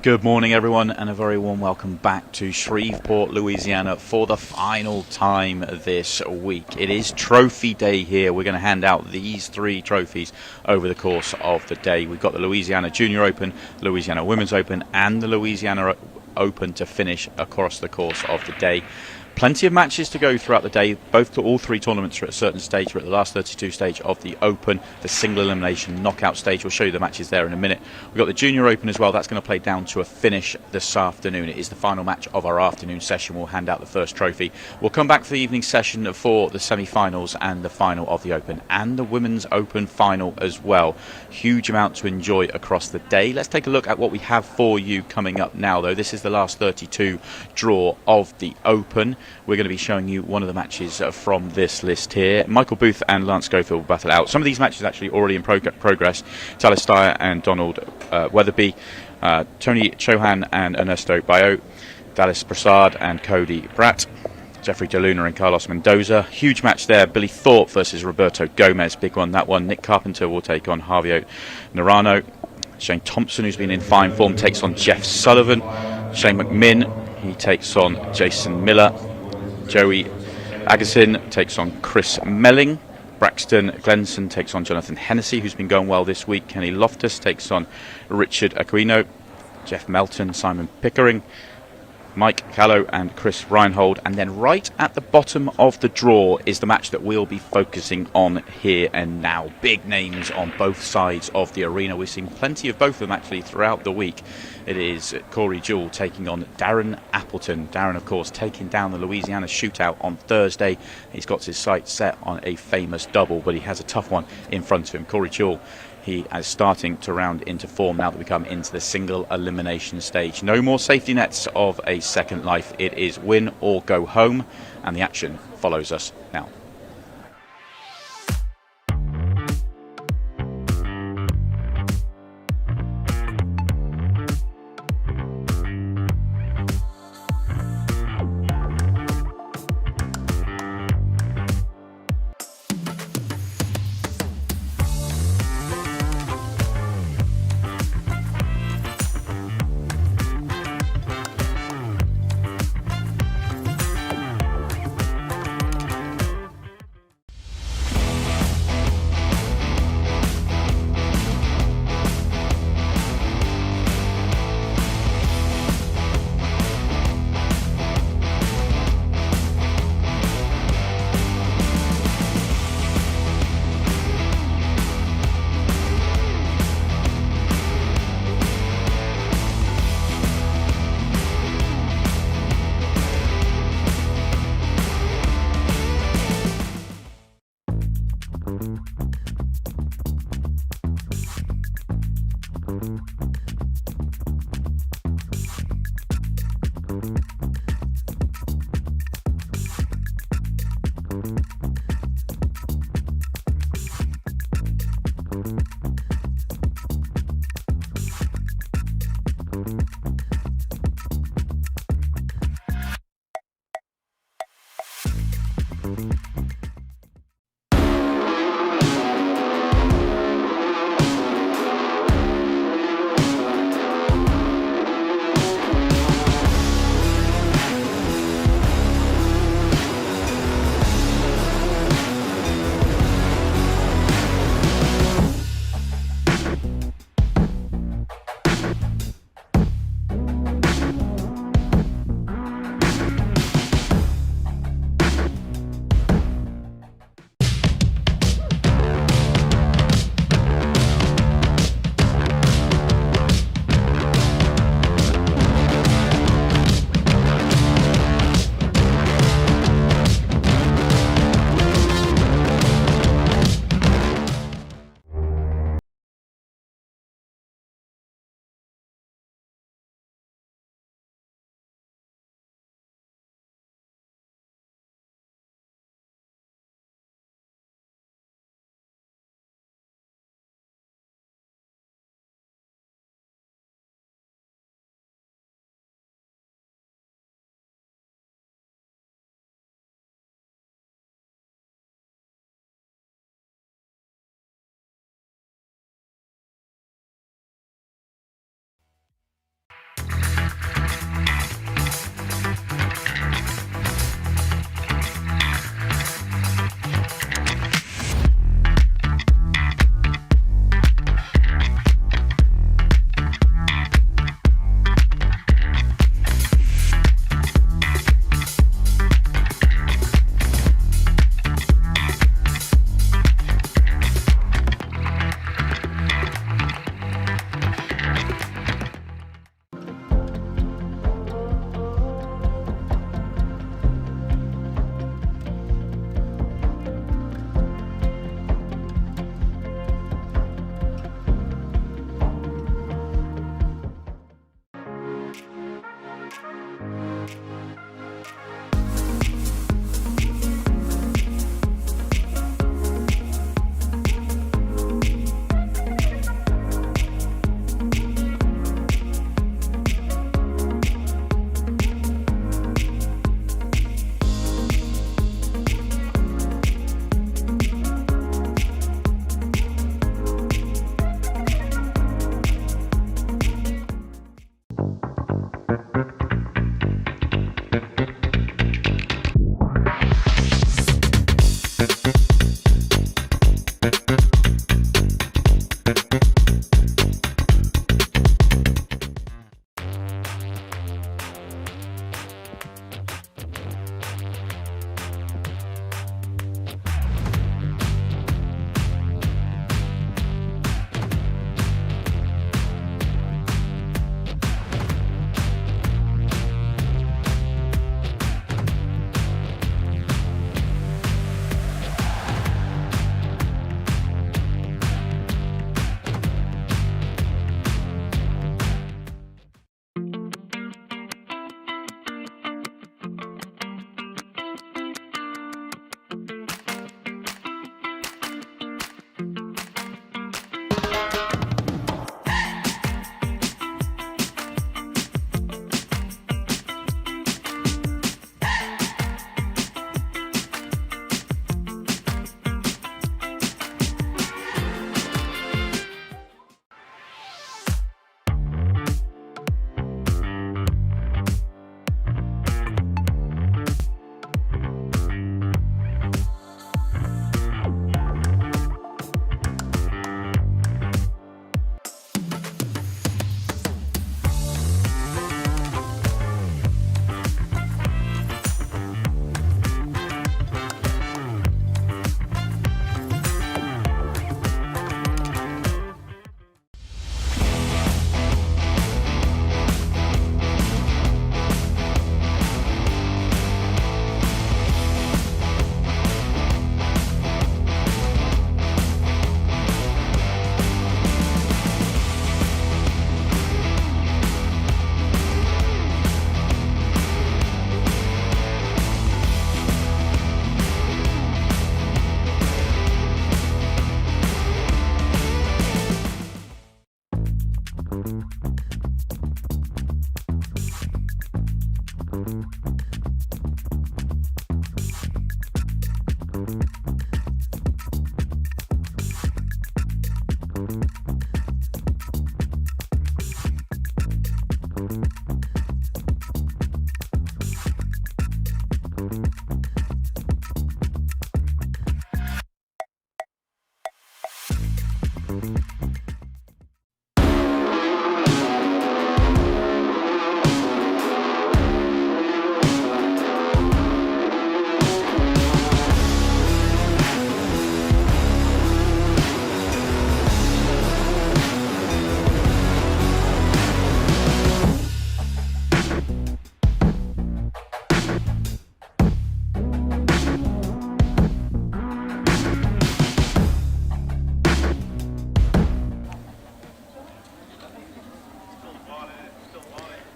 Good morning, everyone, and a very warm welcome back to Shreveport, Louisiana for the final time this week. It is trophy day here. We're going to hand out these 3 trophies over the course of the day. We've got the Louisiana Junior Open, Louisiana Women's Open, and the Louisiana Open to finish across the course of the day. Plenty of matches to go throughout the day. All 3 tournaments are at a certain stage. We're at the last 32 stage of the Open, the single elimination knockout stage. We'll show you the matches there in a minute. We've got the Junior Open as well. That's going to play down to a finish this afternoon. It is the final match of our afternoon session. We'll hand out the first trophy. We'll come back for the evening session for the semi-finals and the final of the Open, and the Women's Open final as well. Huge amount to enjoy across the day. Let's take a look at what we have for you coming up now, though. This is the last 32 draw of the Open. We're going to be showing you one of the matches from this list here. Michael Booth and Lance Schofield will battle out. Some of these matches actually already in progress. Talis Dyer and Donald Weatherby, Tony Chohan and Ernesto Bayo, Dallas Prasad and Cody Bratt, Jeffrey DeLuna and Carlos Mendoza. Huge match there. Billy Thorpe versus Roberto Gomez. Big one, that one. Nick Carpenter will take on Javier Naranjo. Shane Thompson, who's been in fine form, takes on Jeff Sullivan. Shane McMinn, he takes on Jason Miller. Joey Agassiz takes on Chris Melling. Braxton Glenson takes on Jonathan Hennessy, who's been going well this week. Kenny Loftus takes on Richard Aquino. Jeff Melton, Simon Pickering, Mike Callow and Chris Reinhold. And then right at the bottom of the draw is the match that we'll be focusing on here and now. Big names on both sides of the arena. We've seen plenty of both of them actually throughout the week. It is Corey Jewell taking on Darren Appleton. Darren, of course, taking down the Louisiana shootout on Thursday. He's got his sights set on a famous double, but he has a tough one in front of him. Corey Jewell, he is starting to round into form now that we come into the single elimination stage. No more safety nets of a second life. It is win or go home, and the action follows us now.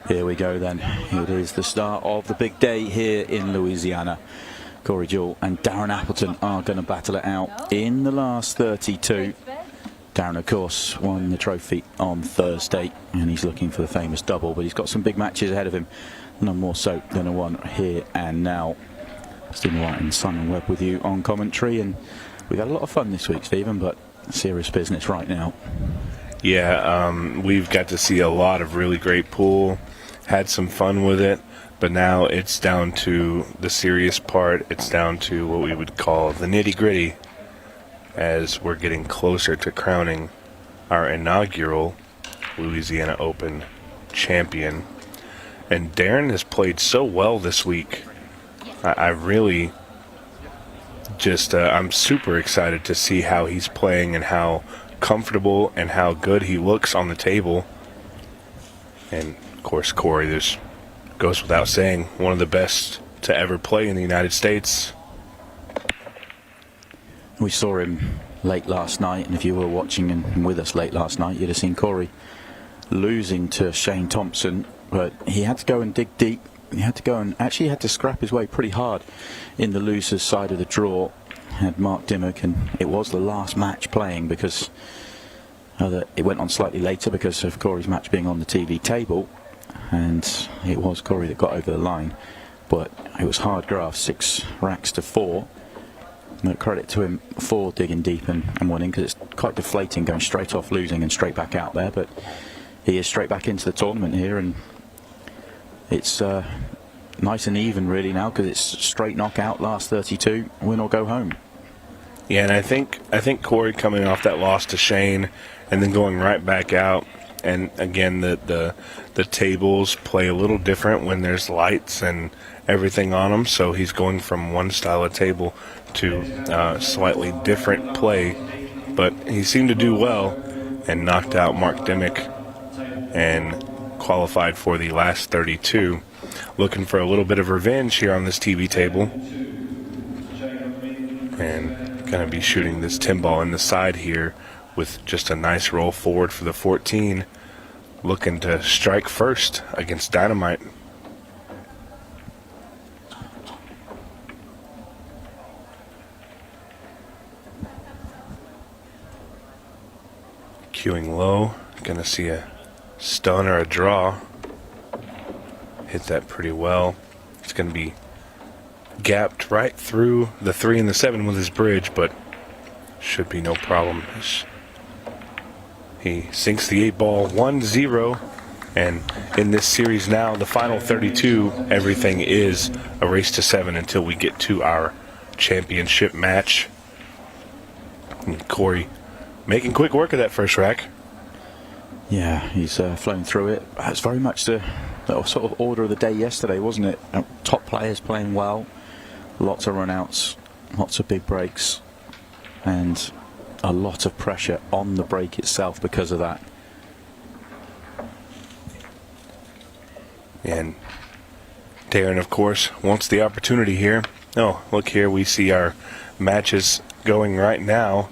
Here we go then. It is the start of the big day here in Louisiana. Corey Jewell and Darren Appleton are going to battle it out in the last 32. Darren, of course, won the trophy on Thursday, and he's looking for the famous double, but he's got some big matches ahead of him. None more so than a one here and now. Stephen White and Simon Webb with you on commentary, and we've had a lot of fun this week, Stephen, but serious business right now. Yeah, we've got to see a lot of really great pool, had some fun with it, but now it's down to the serious part. It's down to what we would call the nitty-gritty, as we're getting closer to crowning our inaugural Louisiana Open champion. And Darren has played so well this week. I really just, I'm super excited to see how he's playing and how comfortable and how good he looks on the table. And of course, Corey, this goes without saying, one of the best to ever play in the United States. We saw him late last night, and if you were watching and with us late last night, you'd have seen Corey losing to Shane Thompson, but he had to go and dig deep. He had to go and actually had to scrap his way pretty hard in the loser's side of the draw. Had Mark Dimmock, and it was the last match playing because it went on slightly later because of Corey's match being on the TV table, and it was Corey that got over the line, but it was hard graft, 6 racks to 4. No credit to him for digging deep and winning, because it's quite deflating going straight off losing and straight back out there, but he is straight back into the tournament here, and it's nice and even really now, because it's straight knockout, last 32, win or go home. Yeah, and I think Corey coming off that loss to Shane and then going right back out, and again the tables play a little different when there's lights and everything on them, so he's going from one style of table to slightly different play, but he seemed to do well and knocked out Mark Dimmock and qualified for the last 32. Looking for a little bit of revenge here on this TV table, and going to be shooting this 10 ball in the side here with just a nice roll forward for the 14, looking to strike first against Dynamite. Cueing low, going to see a stun or a draw. Hit that pretty well. It's going to be gapped right through the 3 and the 7 with his bridge, but should be no problem. He sinks the 8 ball 1-0, and in this series now, the final 32, everything is a race to 7 until we get to our championship match. And Corey making quick work of that first rack. Yeah, he's flown through it. That's very much the sort of order of the day yesterday, wasn't it? Top players playing well, lots of run-outs, lots of big breaks, and a lot of pressure on the break itself because of that. And Darren, of course, wants the opportunity here. Oh, look here, we see our matches going right now.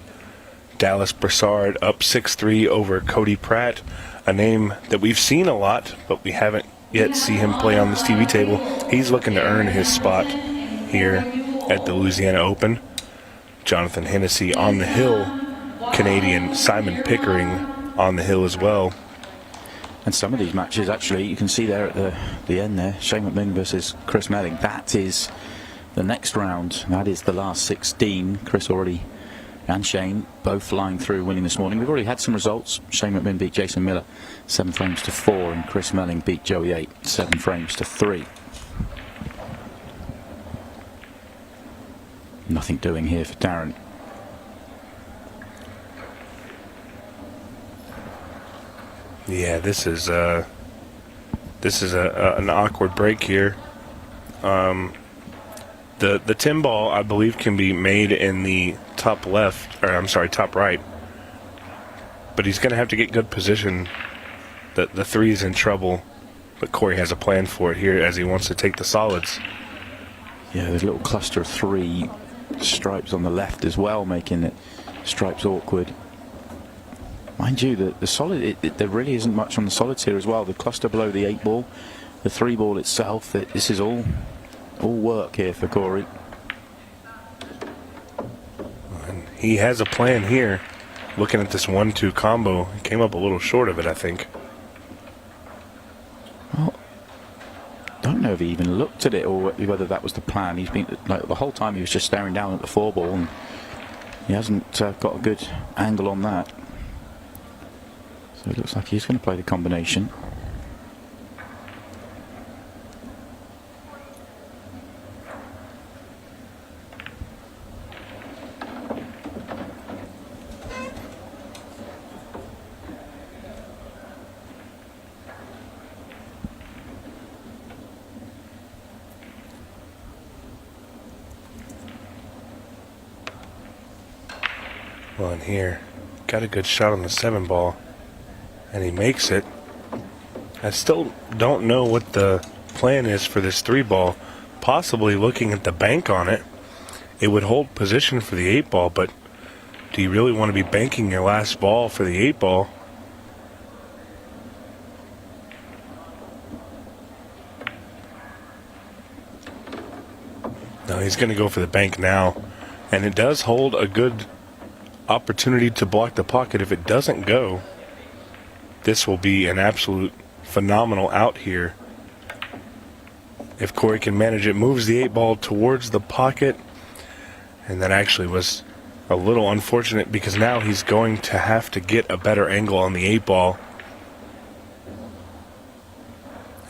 Dallas Brassard up 6-3 over Cody Pratt, a name that we've seen a lot, but we haven't yet see him play on this TV table. He's looking to earn his spot here at the Louisiana Open. Jonathan Hennessy on the hill, Canadian Simon Pickering on the hill as well. And some of these matches, actually, you can see there at the end there, Shane McMinn versus Chris Melling. That is the next round. That is the last 16. Chris already and Shane both flying through, winning this morning. We've already had some results. Shane McMinn beat Jason Miller 7 frames to 4, and Chris Melling beat Joey 8 7 frames to 3. Nothing doing here for Darren. Yeah, this is an awkward break here. The tin ball, I believe, can be made in the top left, or I'm sorry, top right. But he's going to have to get good position. The 3 is in trouble, but Corey has a plan for it here as he wants to take the solids. Yeah, there's a little cluster of 3 stripes on the left as well, making it stripes awkward. Mind you, the solid, there really isn't much on the solids here as well. The cluster below the 8 ball, the 3 ball itself, this is all work here for Corey. And he has a plan here. Looking at this 1-2 combo, he came up a little short of it, I think. Well, don't know if he even looked at it or whether that was the plan. He's been, like, the whole time he was just staring down at the 4 ball, and he hasn't got a good angle on that. So it looks like he's going to play the combination. Well, in here, got a good shot on the 7 ball, and he makes it. I still don't know what the plan is for this 3 ball. Possibly looking at the bank on it, it would hold position for the 8 ball, but do you really want to be banking your last ball for the 8 ball? No, he's going to go for the bank now, and it does hold a good opportunity to block the pocket. If it doesn't go, this will be an absolute phenomenal out here. If Corey can manage it, moves the 8 ball towards the pocket, and that actually was a little unfortunate because now he's going to have to get a better angle on the 8 ball.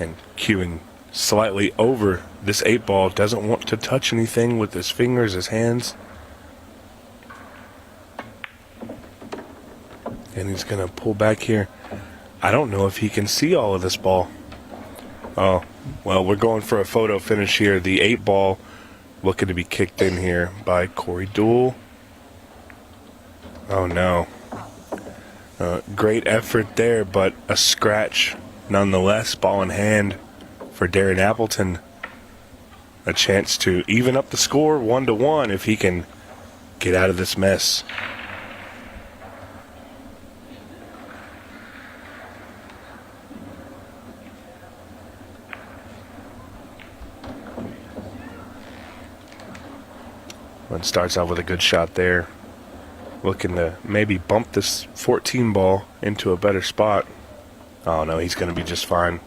And cueing slightly over this 8 ball, doesn't want to touch anything with his fingers, his hands. And he's going to pull back here. I don't know if he can see all of this ball. Oh, well, we're going for a photo finish here. The 8 ball looking to be kicked in here by Corey Deuel. Oh, no. Great effort there, but a scratch nonetheless. Ball in hand for Darren Appleton. A chance to even up the score 1-1 if he can get out of this mess. One starts out with a good shot there. Looking to maybe bump this 14 ball into a better spot. Oh no, he's going to be just fine.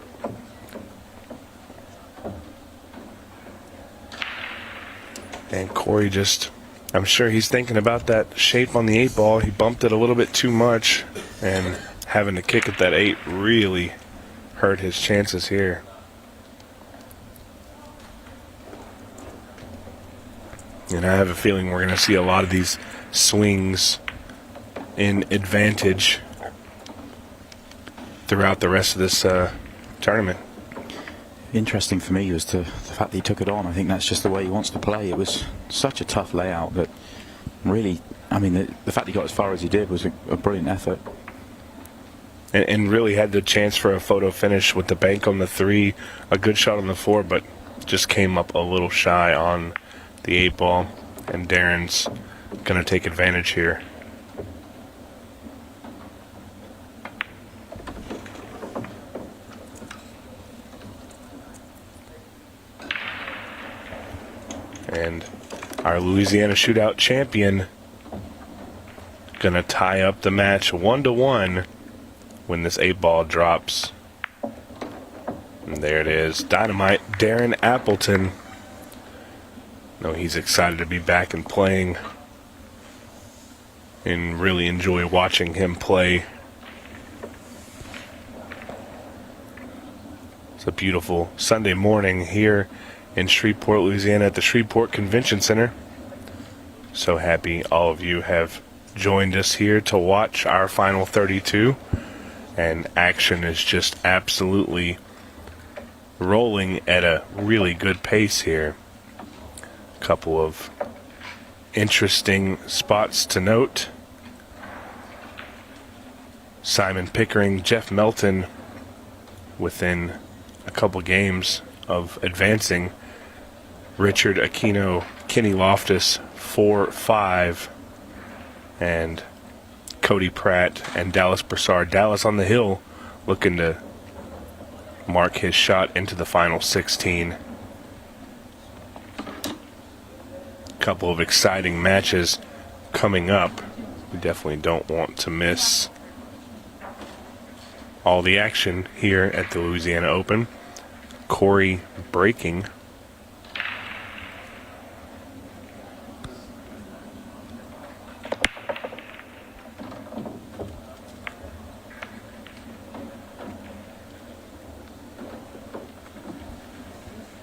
And Corey just, I'm sure he's thinking about that shape on the 8 ball. He bumped it a little bit too much, and having to kick at that 8 really hurt his chances here. And I have a feeling we're going to see a lot of these swings in advantage throughout the rest of this tournament. Interesting for me was the fact that he took it on. I think that's just the way he wants to play. It was such a tough layout that really, I mean, the fact he got as far as he did was a brilliant effort. And really had the chance for a photo finish with the bank on the 3, a good shot on the 4, but just came up a little shy on the 8 ball, and Darren's going to take advantage here. And our Louisiana shootout champion going to tie up the match 1-1 when this 8-ball drops. And there it is. Dynamite Darren Appleton. No, he's excited to be back and playing. And really enjoy watching him play. It's a beautiful Sunday morning here in Shreveport, Louisiana at the Shreveport Convention Center. So happy all of you have joined us here to watch our final 32. And action is just absolutely rolling at a really good pace here. A couple of interesting spots to note. Simon Pickering, Jeff Melton within a couple games of advancing. Richard Aquino, Kenny Loftus 4-5, and Cody Pratt and Dallas Broussard. Dallas on the hill looking to mark his shot into the final 16. Couple of exciting matches coming up. We definitely don't want to miss all the action here at the Louisiana Open. Corey breaking.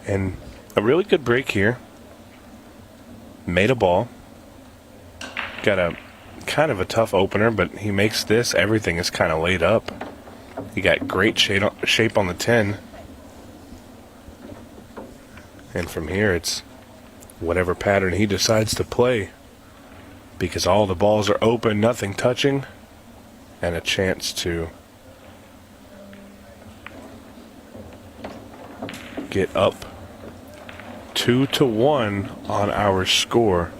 And a really good break here. Made a ball. Got a kind of a tough opener, but he makes this. Everything is kind of laid up. He got great shape on the 10. And from here, it's whatever pattern he decides to play. Because all the balls are open, nothing touching. And a chance to get up 2-1 on our score.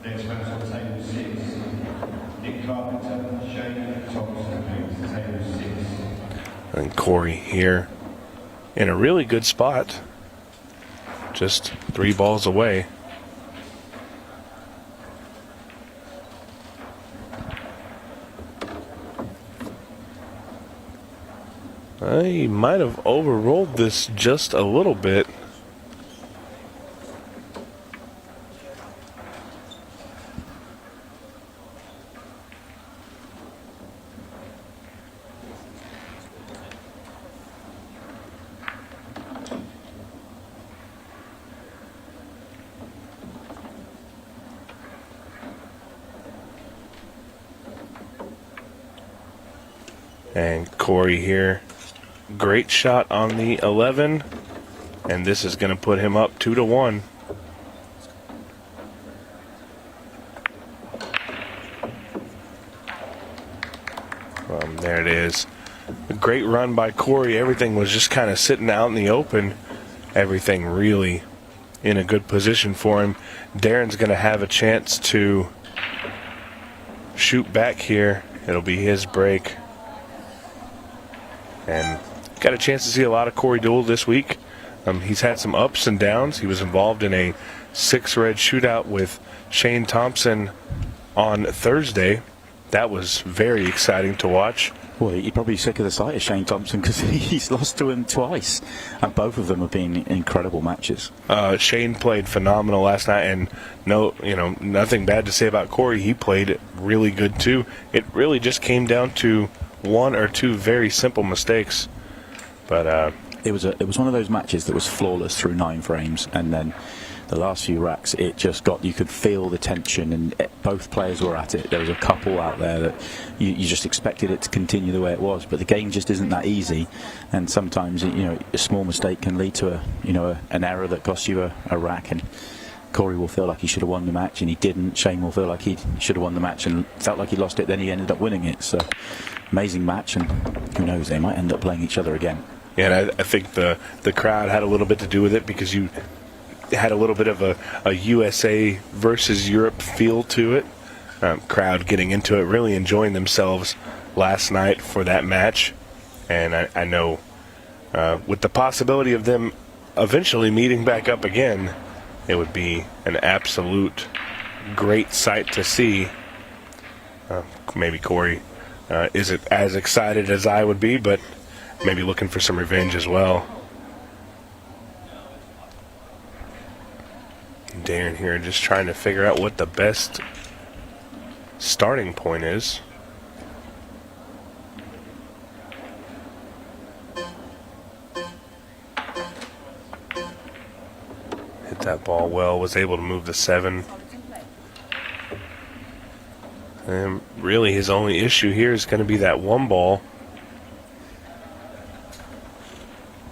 Next match on table 6, Nick Carpenter, Shane Thompson, please, table 6. And Corey here in a really good spot. Just 3 balls away. He might have overrolled this just a little bit. And Corey here, great shot on the 11, and this is going to put him up 2-1. There it is. A great run by Corey. Everything was just kind of sitting out in the open. Everything really in a good position for him. Darren's going to have a chance to shoot back here. It'll be his break. And got a chance to see a lot of Corey Deuel this week. He's had some ups and downs. He was involved in a 6-red shootout with Shane Thompson on Thursday. That was very exciting to watch. Well, you're probably sick of the sight of Shane Thompson because he's lost to him twice, and both of them have been incredible matches. Shane played phenomenal last night, and nothing bad to say about Corey. He played really good too. It really just came down to 1 or 2 very simple mistakes, but it was one of those matches that was flawless through 9 frames, and then the last few racks, it just got, you could feel the tension, and both players were at it. There was a couple out there that you just expected it to continue the way it was, but the game just isn't that easy, and sometimes a small mistake can lead to an error that costs you a rack, and Corey will feel like he should have won the match and he didn't. Shane will feel like he should have won the match and felt like he lost it, then he ended up winning it. So amazing match, and who knows, they might end up playing each other again. Yeah, and I think the crowd had a little bit to do with it, because you had a little bit of a USA versus Europe feel to it. Crowd getting into it, really enjoying themselves last night for that match. And I know with the possibility of them eventually meeting back up again, it would be an absolute great sight to see. Maybe Corey isn't as excited as I would be, but maybe looking for some revenge as well. Darren here just trying to figure out what the best starting point is. Hit that ball well, was able to move the 7. And really his only issue here is going to be that 1 ball.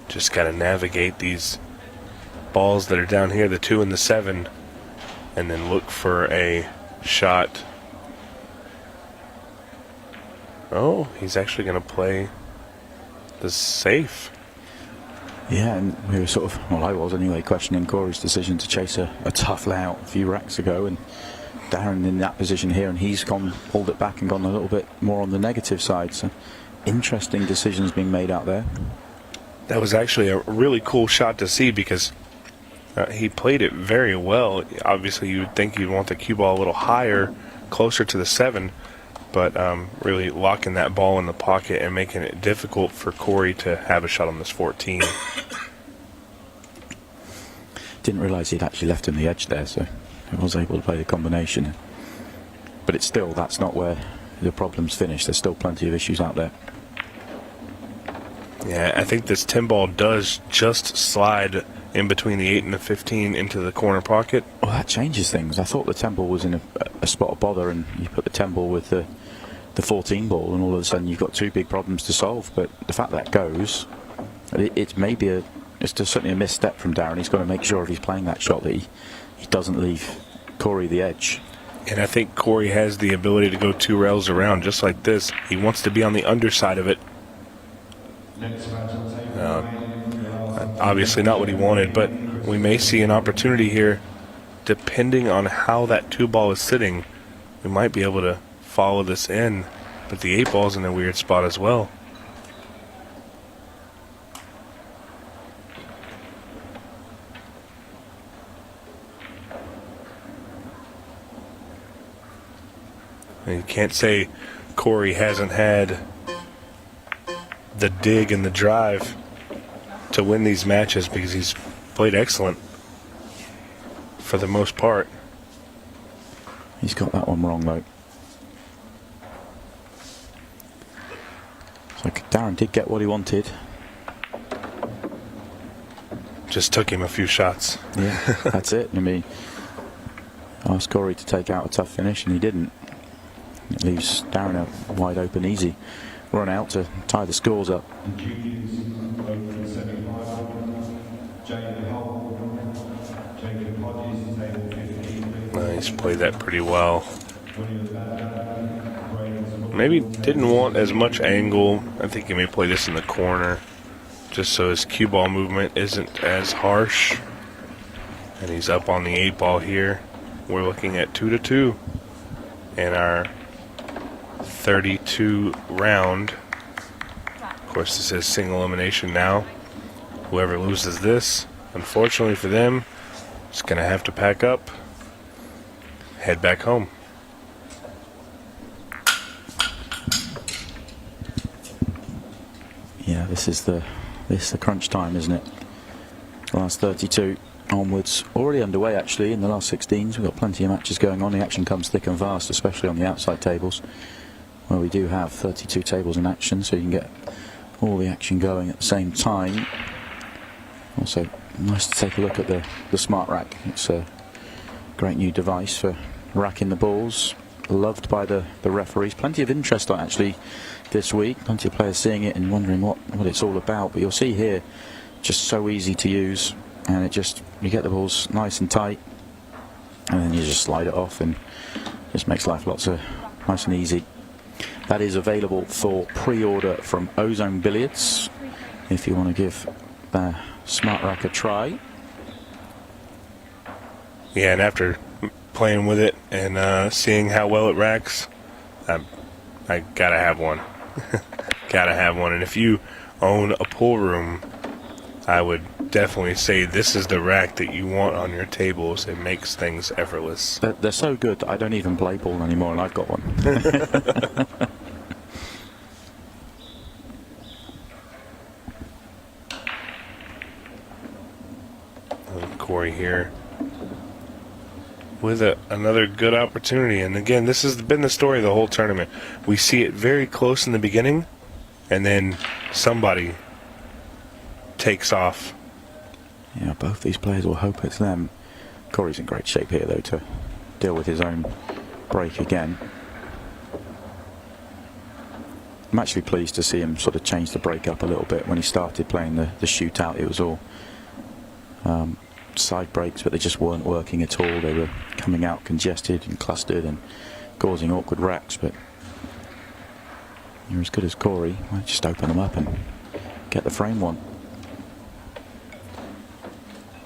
Just got to navigate these balls that are down here, the 2 and the 7, and then look for a shot. Oh, he's actually going to play the safe. Yeah, and we were sort of, well, I was anyway, questioning Corey's decision to chase a tough layout a few racks ago, and Darren in that position here, and he's pulled it back and gone a little bit more on the negative side. So interesting decisions being made out there. That was actually a really cool shot to see, because he played it very well. Obviously, you would think you'd want the cue ball a little higher, closer to the 7, but really locking that ball in the pocket and making it difficult for Corey to have a shot on this 14. Didn't realise he'd actually left him the edge there, so he was able to play the combination. But it's still, that's not where the problem's finished. There's still plenty of issues out there. Yeah, I think this 10 ball does just slide in between the 8 and the 15 into the corner pocket. Well, that changes things. I thought the 10 ball was in a spot of bother, and you put the 10 ball with the 14 ball, and all of a sudden you've got 2 big problems to solve. But the fact that goes, it's maybe it's just certainly a misstep from Darren. He's got to make sure if he's playing that shot that he doesn't leave Corey the edge. And I think Corey has the ability to go 2 rails around just like this. He wants to be on the underside of it. Obviously not what he wanted, but we may see an opportunity here. Depending on how that 2 ball is sitting, we might be able to follow this in. But the 8 ball's in a weird spot as well. And you can't say Corey hasn't had the dig and the drive to win these matches, because he's played excellent for the most part. He's got that one wrong though. So Darren did get what he wanted. Just took him a few shots. Yeah, that's it. I mean, asked Corey to take out a tough finish and he didn't. It leaves Darren out wide open, easy run out to tie the scores up. He's played that pretty well. Maybe didn't want as much angle. I think he may play this in the corner just so his cue ball movement isn't as harsh. And he's up on the 8 ball here. We're looking at 2-2 in our 32 round. Of course, this is single elimination now. Whoever loses this, unfortunately for them, is going to have to pack up, head back home. Yeah, this is the crunch time, isn't it? Last 32 onwards, already underway actually in the last 16s. We've got plenty of matches going on. The action comes thick and fast, especially on the outside tables, where we do have 32 tables in action, so you can get all the action going at the same time. Also, nice to take a look at the Smart Rack. It's a great new device for racking the balls. Loved by the referees. Plenty of interest on actually this week. Plenty of players seeing it and wondering what it's all about. But you'll see here, just so easy to use, and you get the balls nice and tight. and then you just slide it off, and just makes life lots of nice and easy. That is available for pre-order from Ozone Billiards if you want to give the Smart Rack a try. Yeah, and after playing with it and seeing how well it racks, I gotta have one. Gotta have one. And if you own a pool room, I would definitely say this is the rack that you want on your tables. It makes things effortless. They're so good that I don't even play pool anymore, and I've got one. Corey here with another good opportunity. And again, this has been the story of the whole tournament. We see it very close in the beginning, and then somebody takes off. Yeah, both these players will hope it's them. Corey's in great shape here, though, to deal with his own break again. I'm actually pleased to see him sort of change the break up a little bit. When he started playing the shootout, it was all side breaks, but they just weren't working at all. They were coming out congested and clustered and causing awkward racks. But you're as good as Corey. Well, just open them up and get the frame one.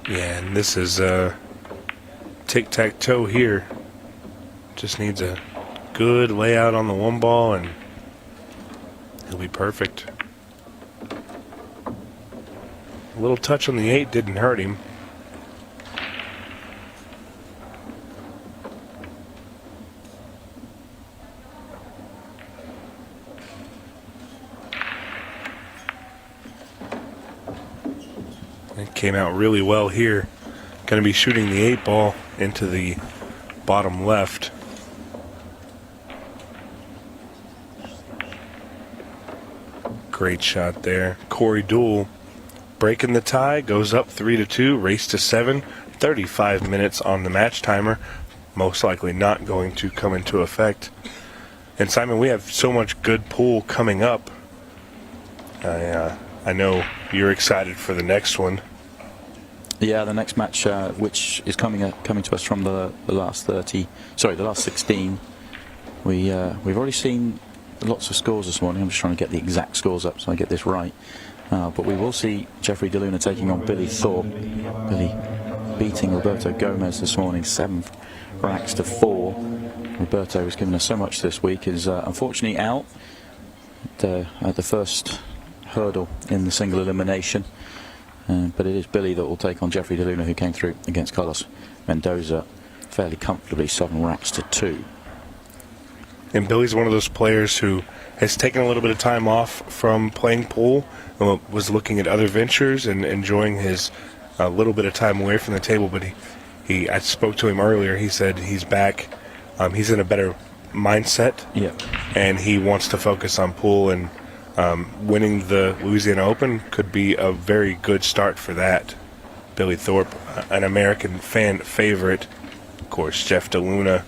Yeah, and this is tic-tac-toe here. Just needs a good layout on the one ball, and he'll be perfect. A little touch on the 8 didn't hurt him. It came out really well here. Going to be shooting the 8 ball into the bottom left. Great shot there. Corey Deuel breaking the tie, goes up 3-2, race to 7. 35 minutes on the match timer. Most likely not going to come into effect. And Simon, we have so much good pool coming up. I know you're excited for the next one. Yeah, the next match, which is coming to us from the last 16. We've already seen lots of scores this morning. I'm just trying to get the exact scores up so I get this right. But we will see Jeffrey DeLuna taking on Billy Thorpe. Billy beating Roberto Gomez this morning, 7 racks to 4. Roberto has given us so much this week. Is unfortunately out at the first hurdle in the single elimination. But it is Billy that will take on Jeffrey DeLuna, who came through against Carlos Mendoza fairly comfortably, 7 racks to 2. And Billy's one of those players who has taken a little bit of time off from playing pool, was looking at other ventures and enjoying his little bit of time away from the table. But I spoke to him earlier. He said he's back. He's in a better mindset. Yeah. And he wants to focus on pool, and winning the Louisiana Open could be a very good start for that. Billy Thorpe, an American fan favorite. Of course, Jeff DeLuna,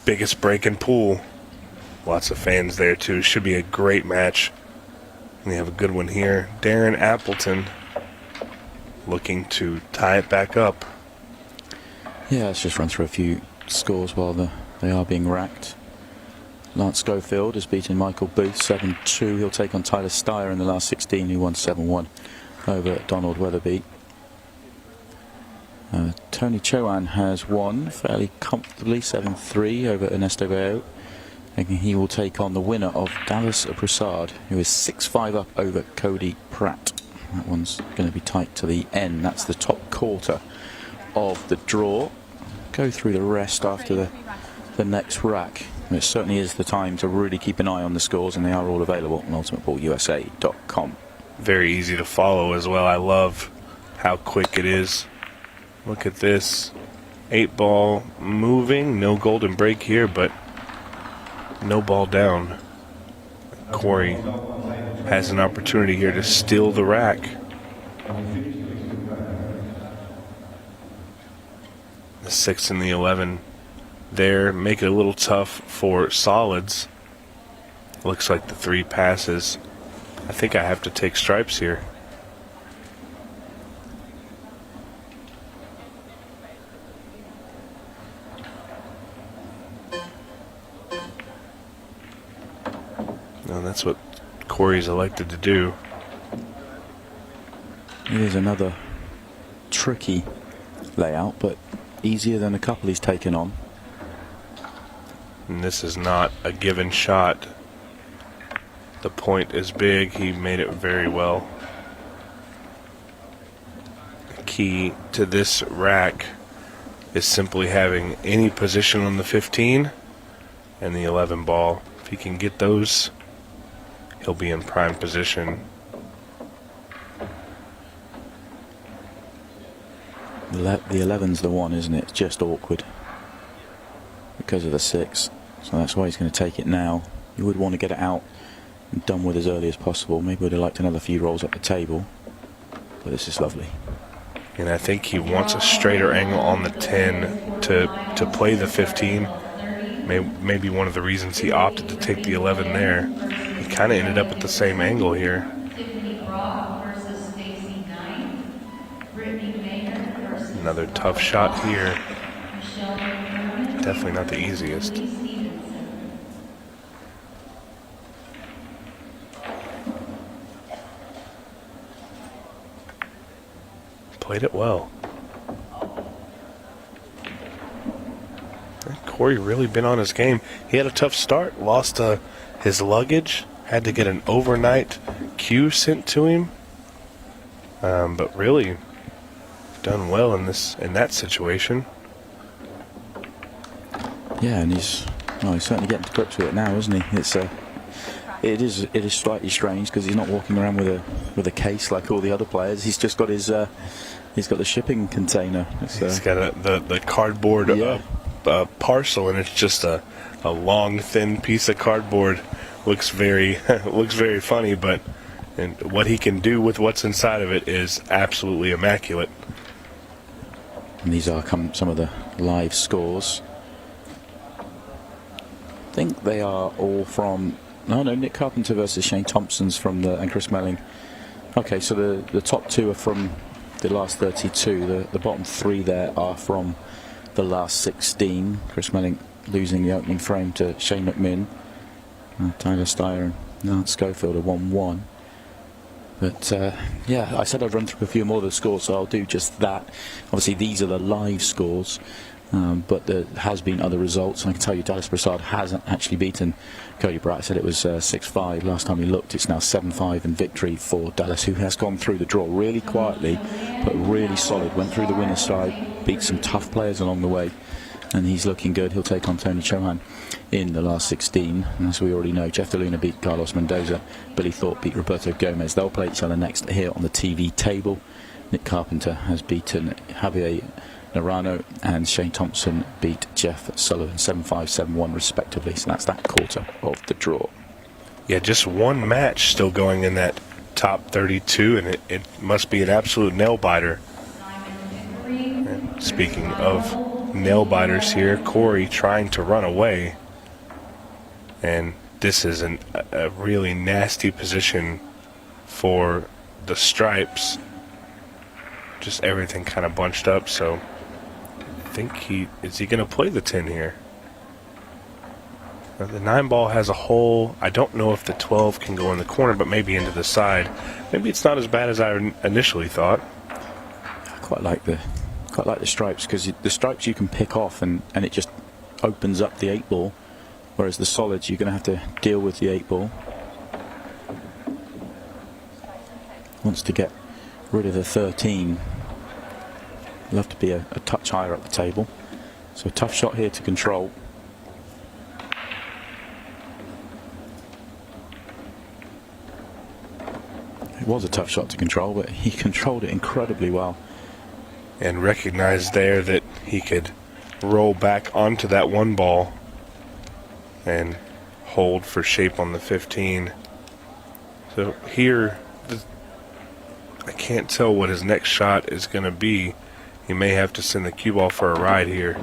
biggest break in pool. Lots of fans there, too. Should be a great match. We have a good one here. Darren Appleton looking to tie it back up. Yeah, let's just run through a few scores while they are being racked. Lance Schofield has beaten Michael Booth 7-2. He'll take on Tyler Steyer in the last 16, who won 7-1 over Donald Weatherby. Tony Chowan has won fairly comfortably, 7-3 over Ernesto Veo. And he will take on the winner of Dallas Broussard, who is 6-5 up over Cody Pratt. That one's going to be tight to the end. That's the top quarter of the draw. Go through the rest after the next rack. It certainly is the time to really keep an eye on the scores, and they are all available on ultimatepoolusa.com. Very easy to follow as well. I love how quick it is. Look at this. 8 ball moving. No golden break here, but no ball down. Corey has an opportunity here to steal the rack. The 6 and the 11 there make it a little tough for solids. Looks like the 3 passes. I think I have to take stripes here. that's what Corey's elected to do. It is another tricky layout, but easier than a couple he's taken on. And this is not a given shot. The point is big. He made it very well. The key to this rack is simply having any position on the 15 and the 11 ball. If he can get those, he'll be in prime position. The 11's the one, isn't it? It's just awkward because of the 6. So that's why he's going to take it now. You would want to get it out and done with as early as possible. Maybe would have liked another few rolls up the table, but this is lovely. And I think he wants a straighter angle on the 10 to play the 15. Maybe one of the reasons he opted to take the 11 there. He kind of ended up at the same angle here. Another tough shot here. Definitely not the easiest. Played it well. Corey really been on his game. He had a tough start, lost his luggage, had to get an overnight queue sent to him. But really done well in that situation. Yeah, and he's certainly getting to grips with it now, isn't he? It is slightly strange because he's not walking around with a case like all the other players. He's just got his he's got the shipping container. He's got the cardboard parcel, and it's just a long, thin piece of cardboard. Looks very funny, but and what he can do with what's inside of it is absolutely immaculate. And these are some of the live scores. I think they are all from... No, Nick Carpenter versus Shane Thompson's from and Chris Melling. Okay, so the top 2 are from the last 32. The bottom 3 there are from the last 16. Chris Melling losing the opening frame to Shane McMinn. Tyler Steyer and Nance Schofield are 1-1. But yeah, I said I'd run through a few more of the scores, so I'll do just that. Obviously, these are the live scores, but there has been other results. And I can tell you, Dallas Broussard hasn't actually beaten Cody Bright. I said it was 6-5 last time we looked. It's now 7-5 in victory for Dallas, who has gone through the draw really quietly, but really solid. Went through the winner's side, beat some tough players along the way, and he's looking good. He'll take on Tony Chohan in the last 16. And as we already know, Jeff DeLuna beat Carlos Mendoza. Billy Thorpe beat Roberto Gomez. They'll play each other next here on the TV table. Nick Carpenter has beaten Javier Naranjo, and Shane Thompson beat Jeff Sullivan 7-5, 7-1 respectively. So that's that quarter of the draw. Yeah, just one match still going in that top 32, and it must be an absolute nail-biter. And speaking of nail-biters here, Corey trying to run away. And this is a really nasty position for the stripes. Just everything kind of bunched up, so I think is he going to play the 10 here? Now, the 9 ball has a hole. I don't know if the 12 can go in the corner, but maybe into the side. Maybe it's not as bad as I initially thought. I quite like the stripes, because the stripes you can pick off and it just opens up the 8 ball. Whereas the solids, you're going to have to deal with the 8 ball. Wants to get rid of the 13. Love to be a touch higher up the table. So tough shot here to control. It was a tough shot to control, but he controlled it incredibly well. And recognized there that he could roll back onto that 1 ball and hold for shape on the 15. So here, I can't tell what his next shot is going to be. He may have to send the cue ball for a ride here.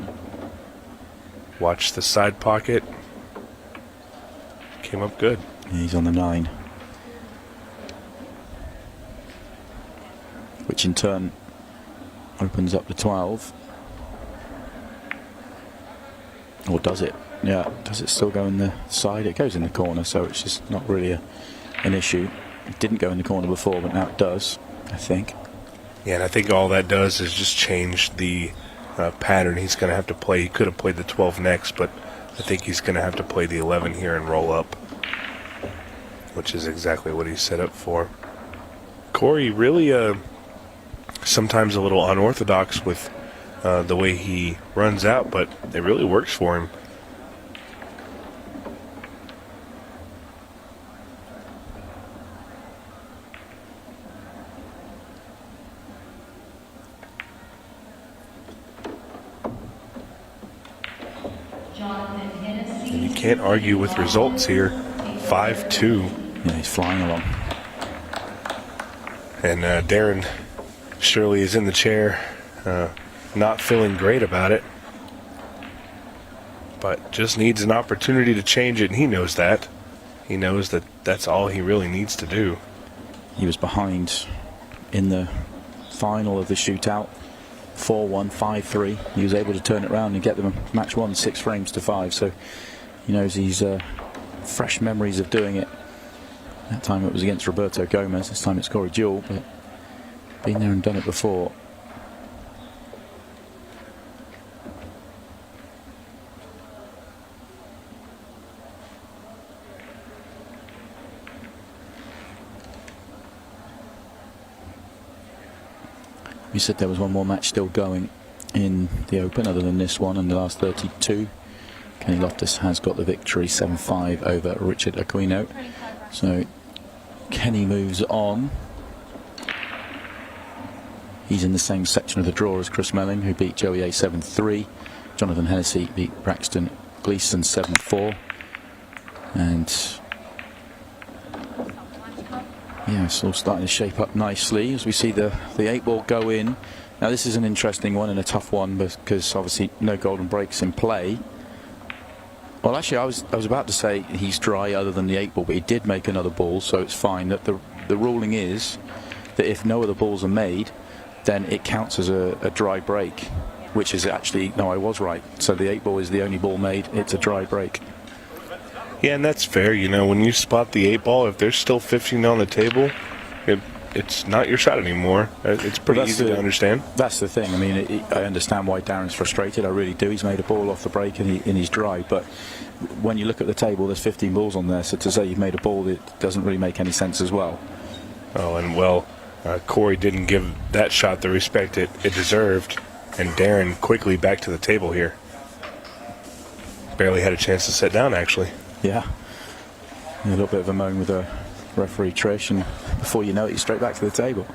Watch the side pocket. Came up good. He's on the 9. Which in turn opens up the 12. Or does it? Yeah, does it still go in the side? It goes in the corner, so it's just not really an issue. It didn't go in the corner before, but now it does, I think. Yeah, and I think all that does is just change the pattern he's going to have to play. He could have played the 12 next, but I think he's going to have to play the 11 here and roll up, which is exactly what he's set up for. Corey really sometimes a little unorthodox with the way he runs out, but it really works for him. And you can't argue with results here. 5-2. Yeah, he's flying along. And Darren surely is in the chair, not feeling great about it, but just needs an opportunity to change it, and he knows that. He knows that that's all he really needs to do. He was behind in the final of the shootout, 4-1, 5-3. He was able to turn it around and get them match 1, 6 frames to 5. So he knows he's fresh memories of doing it. That time it was against Roberto Gomez. This time it's Corey Deuel, but been there and done it before. We said there was one more match still going in the Open other than this one in the last 32. Kenny Loftus has got the victory 7-5 over Richard Aquino. So Kenny moves on. He's in the same section of the draw as Chris Melling, who beat Joey A 7-3. Jonathan Hennessy beat Braxton Gleason 7-4. And yeah, it's all starting to shape up nicely as we see the 8-ball go in. Now this is an interesting one and a tough one because obviously no golden breaks in play. Well, actually, I was about to say he's dry other than the 8-ball, but he did make another ball, so it's fine. That the ruling is that if no other balls are made, then it counts as a dry break, which is actually, no, I was right. So the 8-ball is the only ball made. It's a dry break. Yeah, and that's fair. You know, when you spot the 8-ball, if there's still 15 on the table, it's not your shot anymore. It's pretty easy to understand. That's the thing. I mean, I understand why Darren's frustrated. I really do. He's made a ball off the break and he's dry. But when you look at the table, there's 15 balls on there. So to say you've made a ball, it doesn't really make any sense as well. Oh, and well, Corey didn't give that shot the respect it deserved. And Darren quickly back to the table here. Barely had a chance to sit down, actually. Yeah. A little bit of a moan with a referee Trish, and before you know it, he's straight back to the table.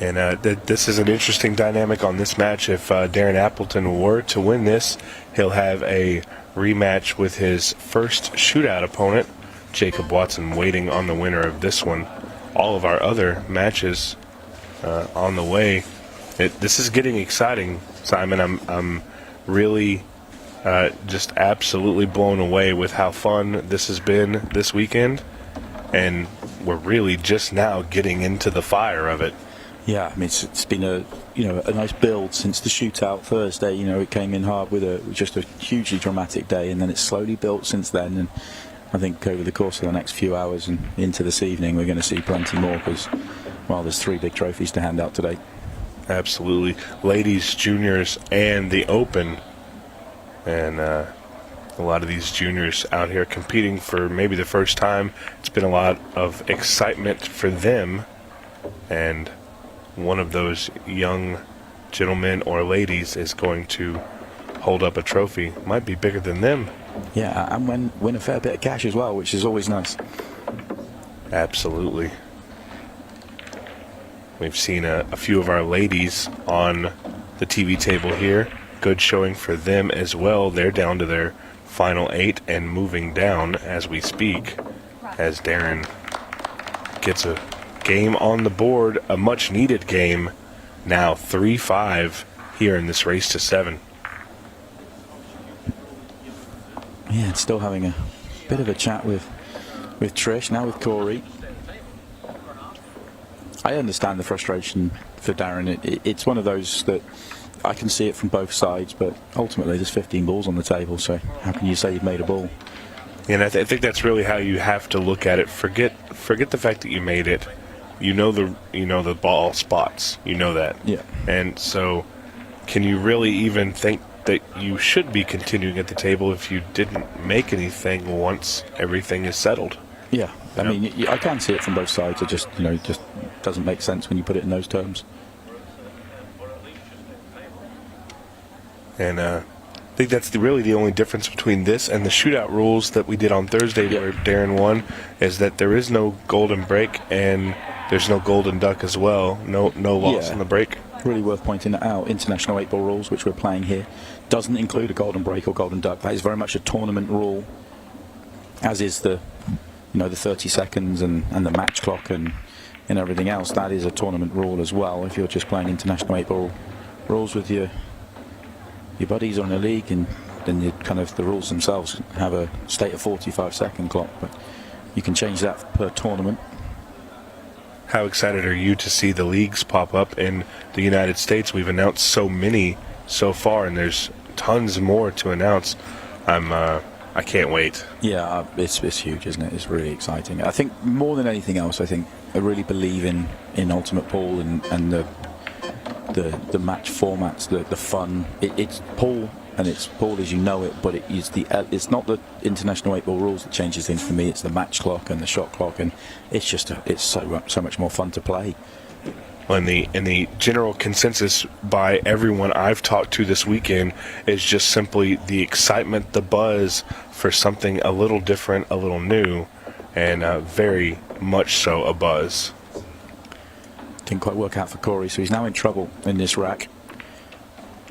And this is an interesting dynamic on this match. If Darren Appleton were to win this, he'll have a rematch with his first shootout opponent, Jacob Watson, waiting on the winner of this one. All of our other matches on the way. This is getting exciting, Simon. I'm really just absolutely blown away with how fun this has been this weekend. And we're really just now getting into the fire of it. Yeah, I mean it's been a nice build since the shootout Thursday. You know, it came in hard with just a hugely dramatic day, and then it's slowly built since then. And I think over the course of the next few hours and into this evening, we're going to see plenty more because, well, there's 3 big trophies to hand out today. Absolutely, ladies, juniors, and the Open, and a lot of these juniors out here competing for maybe the first time. It's been a lot of excitement for them, and one of those young gentlemen or ladies is going to hold up a trophy. Might be bigger than them. Yeah, and win a fair bit of cash as well, which is always nice. Absolutely. We've seen a few of our ladies on the TV table here. Good showing for them as well. They're down to their final 8 and moving down as we speak, as Darren gets a game on the board, a much needed game. Now 3-5 here in this race to 7. Yeah, and still having a bit of a chat with Trish, now with Corey. I understand the frustration for Darren. It's one of those that I can see it from both sides, but ultimately there's 15 balls on the table, so how can you say you've made a ball? And I think that's really how you have to look at it. Forget the fact that you made it. You know the ball spots. You know that. Yeah. And so, can you really even think that you should be continuing at the table if you didn't make anything once everything is settled? Yeah. I mean, I can see it from both sides. It just, it just doesn't make sense when you put it in those terms. And I think that's really the only difference between this and the shootout rules that we did on Thursday, where Darren won, is that there is no golden break and there's no golden duck as well. No loss in the break. Really worth pointing that out. International 8-ball rules, which we're playing here, doesn't include a golden break or golden duck. That is very much a tournament rule, as is the 30 seconds and the match clock and everything else. That is a tournament rule as well. If you're just playing international 8-ball rules with your buddies on a league, and then the rules themselves have a state of 45-second clock, but you can change that per tournament. How excited are you to see the leagues pop up in the United States? We've announced so many so far, and there's tons more to announce. I can't wait. Yeah, it's huge, isn't it? It's really exciting. I think more than anything else, I really believe in Ultimate Pool and the match formats, the fun. It's pool, and it's pool as you know it, but it's not the international 8-ball rules that changes things for me. It's the match clock and the shot clock, and it's so much more fun to play. And the general consensus by everyone I've talked to this weekend is just simply the excitement, the buzz for something a little different, a little new, and very much so a buzz. Didn't quite work out for Corey, so he's now in trouble in this rack.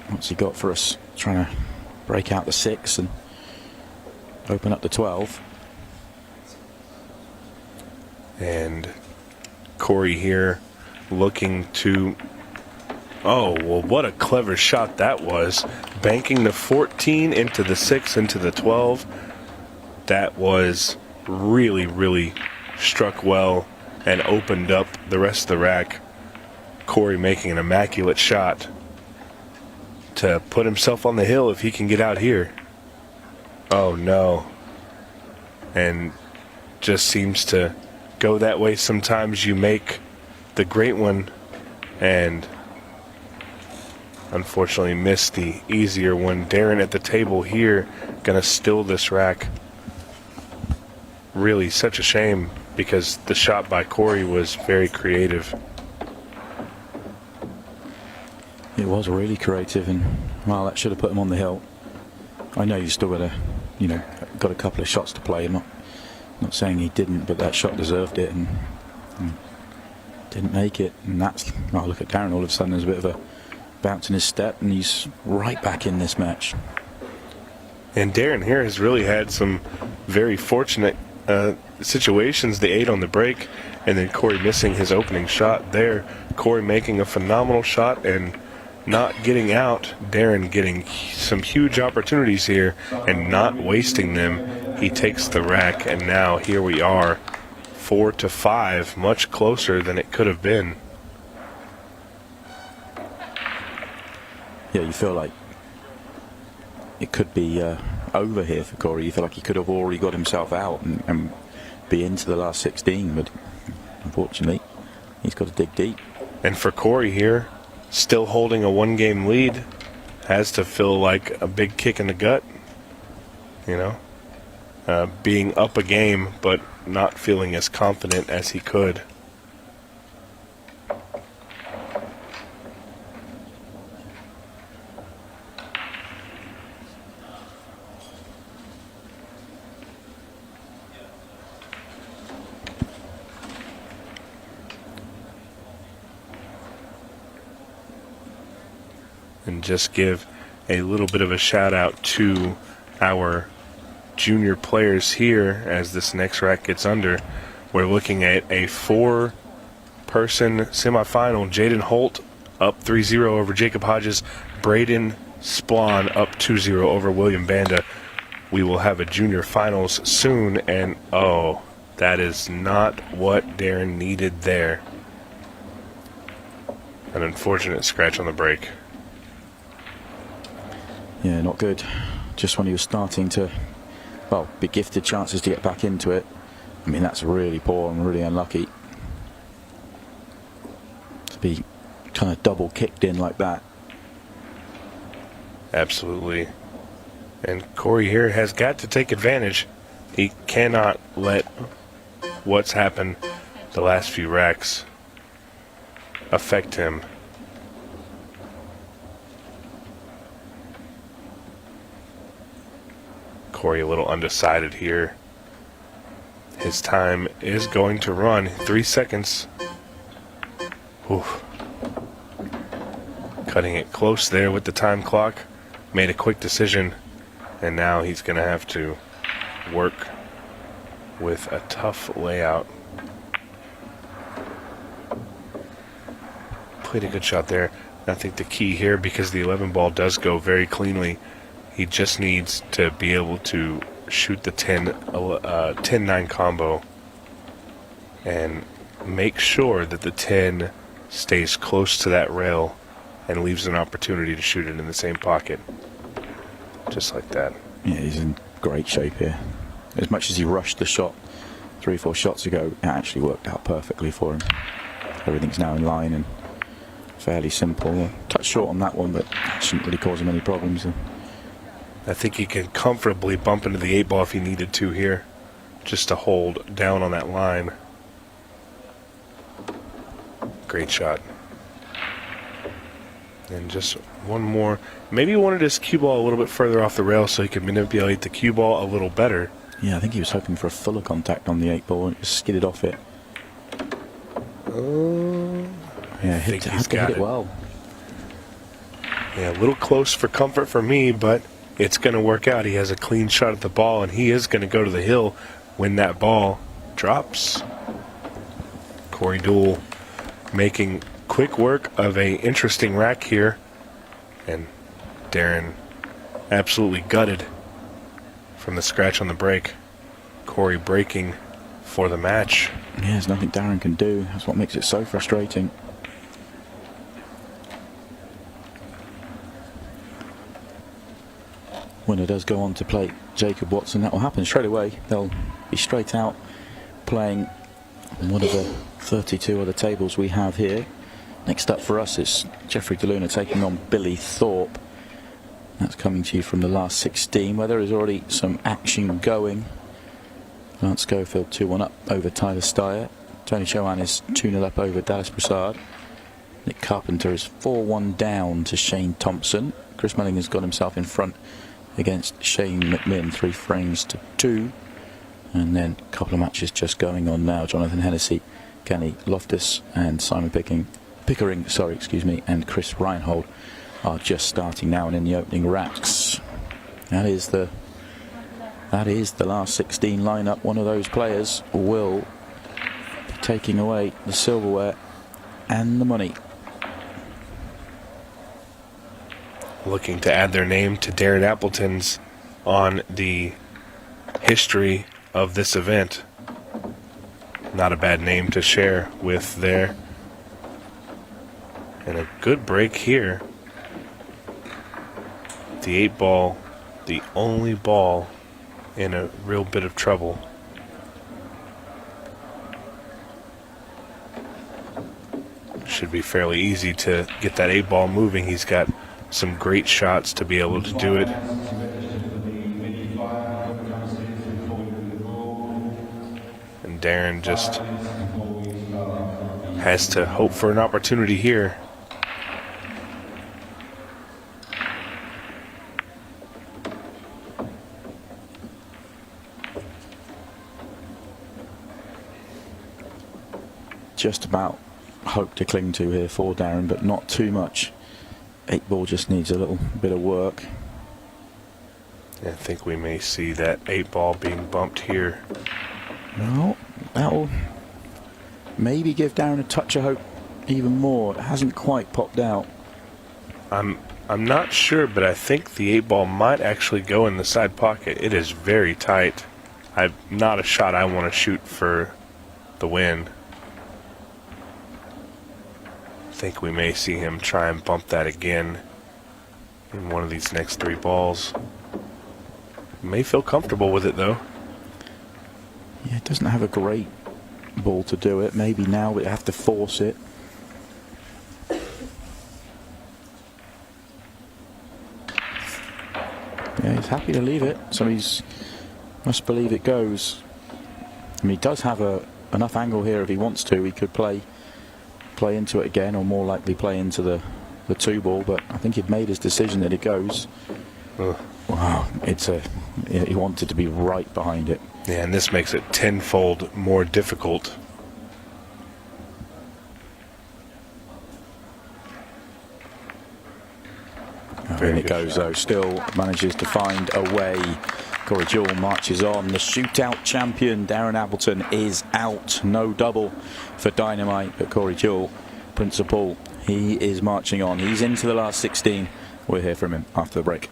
What's he got for us? Trying to break out the 6 and open up the 12. And Corey here looking to... Oh, well, what a clever shot that was. Banking the 14 into the 6 into the 12. That was really, really struck well and opened up the rest of the rack. Corey making an immaculate shot to put himself on the hill if he can get out here. Oh, no. And just seems to go that way. Sometimes you make the great one and unfortunately missed the easier one. Darren at the table here, gonna still this rack. Really such a shame, because the shot by Corey was very creative. It was really creative, and well, that should have put him on the hill. I know you've still got got a couple of shots to play. I'm not saying he didn't, but that shot deserved it, and didn't make it. And look at Darren. All of a sudden, there's a bit of a bounce in his step, and he's right back in this match. And Darren here has really had some very fortunate situations. The 8 on the break, and then Corey missing his opening shot there. Corey making a phenomenal shot and not getting out. Darren getting some huge opportunities here and not wasting them. He takes the rack, and now here we are, 4-5, much closer than it could have been. Yeah, you feel like it could be over here for Corey. You feel like he could have already got himself out and be into the last 16, but unfortunately, he's got to dig deep. And for Corey here, still holding a 1-game lead, has to feel like a big kick in the gut. Being up a game, but not feeling as confident as he could. And just give a little bit of a shout out to our junior players here as this next rack gets under. We're looking at a 4-person semifinal. Jaden Holt up 3-0 over Jacob Hodges. Braden Splon up 2-0 over William Banda. We will have a junior finals soon, and oh, that is not what Darren needed there. An unfortunate scratch on the break. Yeah, not good. Just when he was starting to, well, be gifted chances to get back into it. I mean, that's really poor and really unlucky to be kind of double kicked in like that. Absolutely. And Corey here has got to take advantage. He cannot let what's happened the last few racks affect him. Corey a little undecided here. His time is going to run. 3 seconds. Oof. Cutting it close there with the time clock. Made a quick decision. And now he's going to have to work with a tough layout. Played a good shot there. I think the key here, because the 11 ball does go very cleanly, he just needs to be able to shoot the 10-9 combo and make sure that the 10 stays close to that rail and leaves an opportunity to shoot it in the same pocket. Just like that. Yeah, he's in great shape here. As much as he rushed the shot 3-4 shots ago, it actually worked out perfectly for him. Everything's now in line and fairly simple. Touch short on that one, but that shouldn't really cause him any problems. I think he can comfortably bump into the 8 ball if he needed to here, just to hold down on that line. Great shot. And just one more. Maybe he wanted his cue ball a little bit further off the rail so he could manipulate the cue ball a little better. Yeah, I think he was hoping for a fuller contact on the 8 ball and it just skidded off it. Yeah, hit it well. Yeah, a little close for comfort for me, but it's going to work out. He has a clean shot at the ball, and he is going to go to the hill when that ball drops. Corey Deuel making quick work of a interesting rack here, and Darren absolutely gutted from the scratch on the break. Corey breaking for the match. Yeah, there's nothing Darren can do. That's what makes it so frustrating. Winner does go on to play Jacob Watson. That will happen straight away. They'll be straight out playing one of the 32 other tables we have here. Next up for us is Jeffrey DeLuna taking on Billy Thorpe. That's coming to you from the last 16, where there is already some action going. Lance Schofield 2-1 up over Tyler Steyer. Tony Chowan is 2-0 up over Dallas Broussard. Nick Carpenter is 4-1 down to Shane Thompson. Chris Mellingham's got himself in front against Shane McMinn, 3 frames to 2. And then a couple of matches just going on now. Jonathan Hennessy, Kenny Loftus and Simon Pickering, and Chris Reinhold are just starting now and in the opening racks. That is the last 16 lineup. One of those players will be taking away the silverware and the money. Looking to add their name to Darren Appleton's on the history of this event. Not a bad name to share with there. And a good break here. The 8 ball, the only ball in a real bit of trouble. Should be fairly easy to get that 8 ball moving. He's got some great shots to be able to do it. And Darren just has to hope for an opportunity here. Just about hope to cling to here for Darren, but not too much. 8 ball just needs a little bit of work. I think we may see that 8 ball being bumped here. Well, that'll maybe give Darren a touch of hope even more. It hasn't quite popped out. I'm not sure, but I think the 8 ball might actually go in the side pocket. It is very tight. Not a shot I want to shoot for the win. I think we may see him try and bump that again. in one of these next 3 balls. May feel comfortable with it, though. Yeah, it doesn't have a great ball to do it. Maybe now we have to force it. Yeah, he's happy to leave it, so he's must believe it goes. I mean, he does have enough angle here if he wants to. He could play into it again, or more likely play into the 2 ball, but I think he'd made his decision that it goes. Wow, he wanted to be right behind it. Yeah, and this makes it tenfold more difficult. And it goes though, still manages to find a way. Corey Jewell marches on. The shootout champion, Darren Appleton, is out. No double for Dynamite, but Corey Jewell, principal, he is marching on. He's into the last 16. We'll hear from him after the break.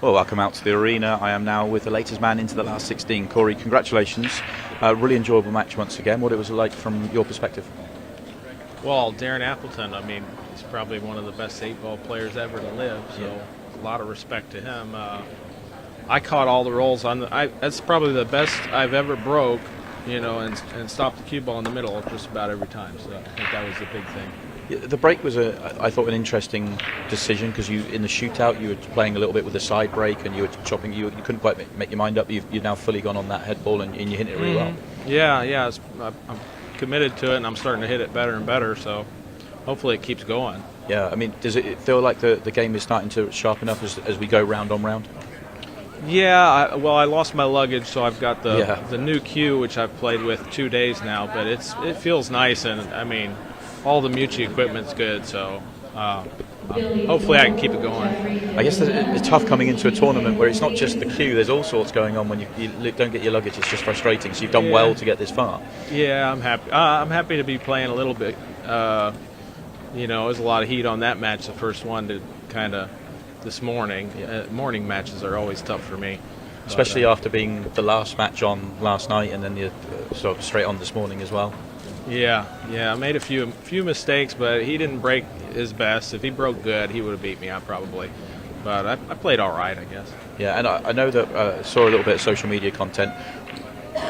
Well, welcome out to the arena. I am now with the latest man into the last 16. Corey, congratulations. Really enjoyable match once again. What it was like from your perspective? Well, Darren Appleton, I mean, he's probably one of the best 8-ball players ever to live, so a lot of respect to him. I caught all the rolls on that's probably the best I've ever broke, you know, and stopped the cue ball in the middle just about every time. So I think that was the big thing. The break was, I thought, an interesting decision because in the shootout you were playing a little bit with the side break and you were chopping. You couldn't quite make your mind up. You've now fully gone on that head ball and you hit it really well. Yeah. I'm committed to it and I'm starting to hit it better and better. So hopefully it keeps going. Yeah, I mean, does it feel like the game is starting to sharpen up as we go round on round? Yeah, I lost my luggage, so I've got the new cue, which I've played with 2 days now. But it feels nice, and I mean, all the Mucci equipment's good, so hopefully I can keep it going. I guess it's tough coming into a tournament where it's not just the cue. There's all sorts going on when you don't get your luggage. It's just frustrating. So you've done well to get this far. Yeah, I'm happy. I'm happy to be playing a little bit. You know, there's a lot of heat on that match, the first one to kind of this morning. Morning matches are always tough for me. Especially after being the last match on last night and then you're sort of straight on this morning as well. Yeah, I made a few mistakes, but he didn't break his best. If he broke good, he would have beat me out probably. But I played all right, I guess. Yeah, and I know that I saw a little bit of social media content.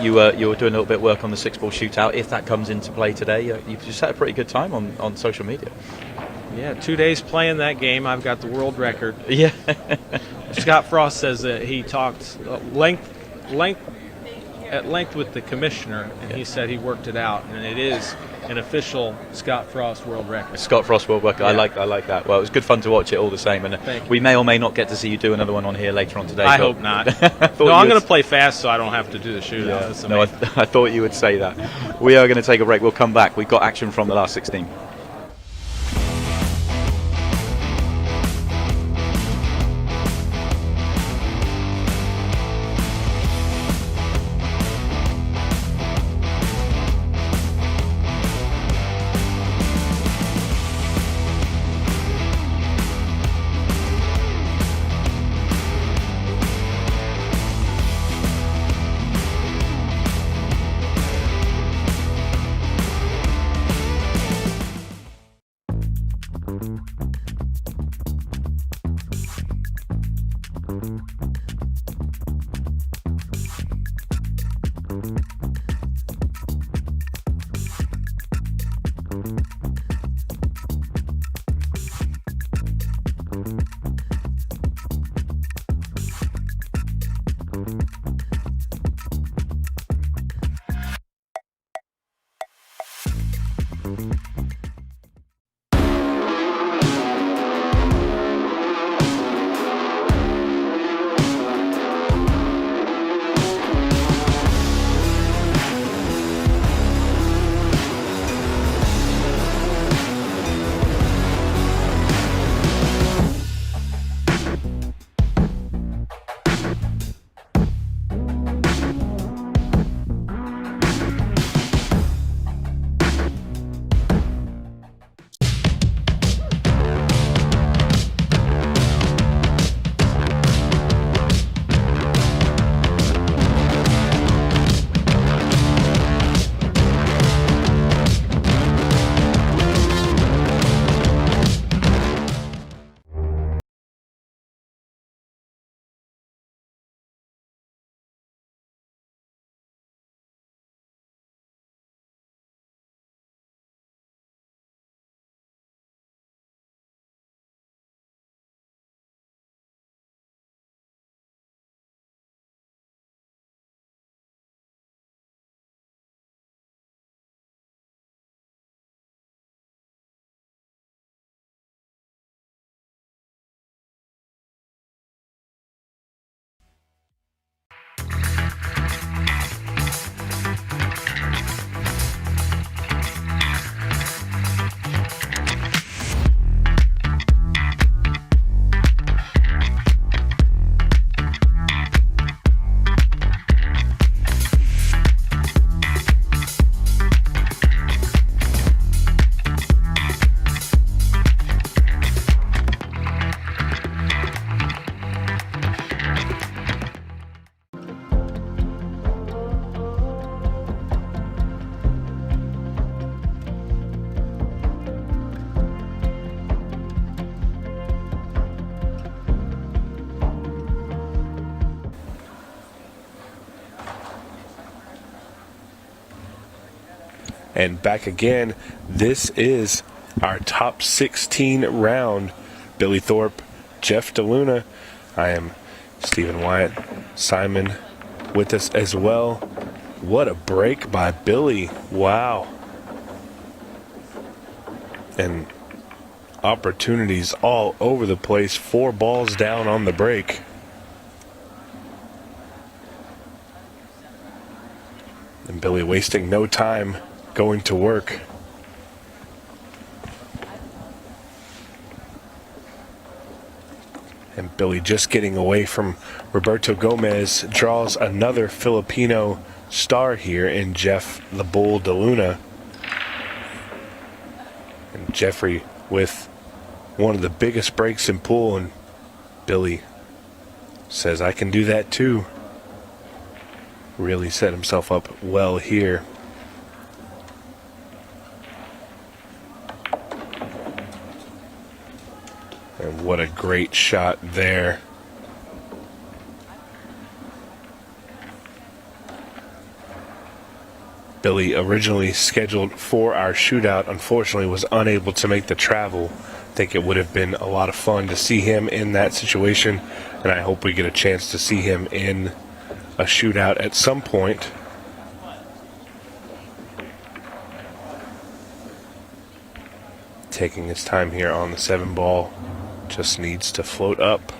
You were doing a little bit of work on the 6-ball shootout. If that comes into play today, you've set a pretty good time on social media. Yeah, 2 days playing that game. I've got the world record. Yeah. Scott Frost says that he talked length at length with the commissioner, and he said he worked it out, and it is an official Scott Frost world record. Scott Frost world record. Yeah. I like that. Well, it was good fun to watch it all the same, and Thank you. we may or may not get to see you do another one on here later on today. I but hope not. thought No, you I'm would- going to play fast so I don't have to do the shootout. That's No, amazing. I thought you would say that. We are going to take a break. We'll come back. We've got action from the last 16. And back again, this is our top 16 round. Billy Thorpe, Jeff DeLuna. I am Stephen Wyatt. Simon with us as well. What a break by Billy. Wow. And opportunities all over the place. 4 balls down on the break. And Billy wasting no time going to work. And Billy just getting away from Roberto Gomez draws another Filipino star here in Jeff the Bull DeLuna. And Jeffrey with one of the biggest breaks in pool, and Billy says, I can do that too. Really set himself up well here. And what a great shot there. Billy, originally scheduled for our shootout, unfortunately was unable to make the travel. I think it would have been a lot of fun to see him in that situation, and I hope we get a chance to see him in a shootout at some point. Taking his time here on the 7 ball. Just needs to float up.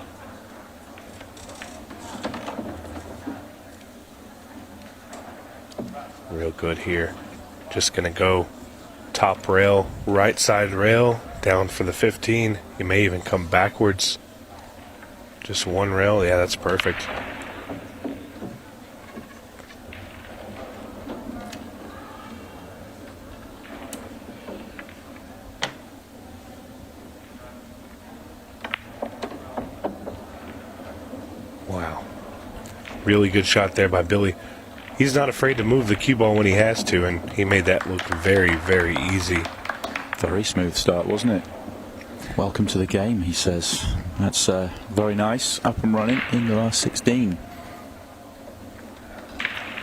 Real good here. Just going to go top rail, right side rail, down for the 15. He may even come backwards. Just 1 rail. Yeah, that's perfect. Wow. Really good shot there by Billy. He's not afraid to move the cue ball when he has to, and he made that look very, very easy. Very smooth start, wasn't it? Welcome to the game, he says. That's very nice. Up and running in the last 16.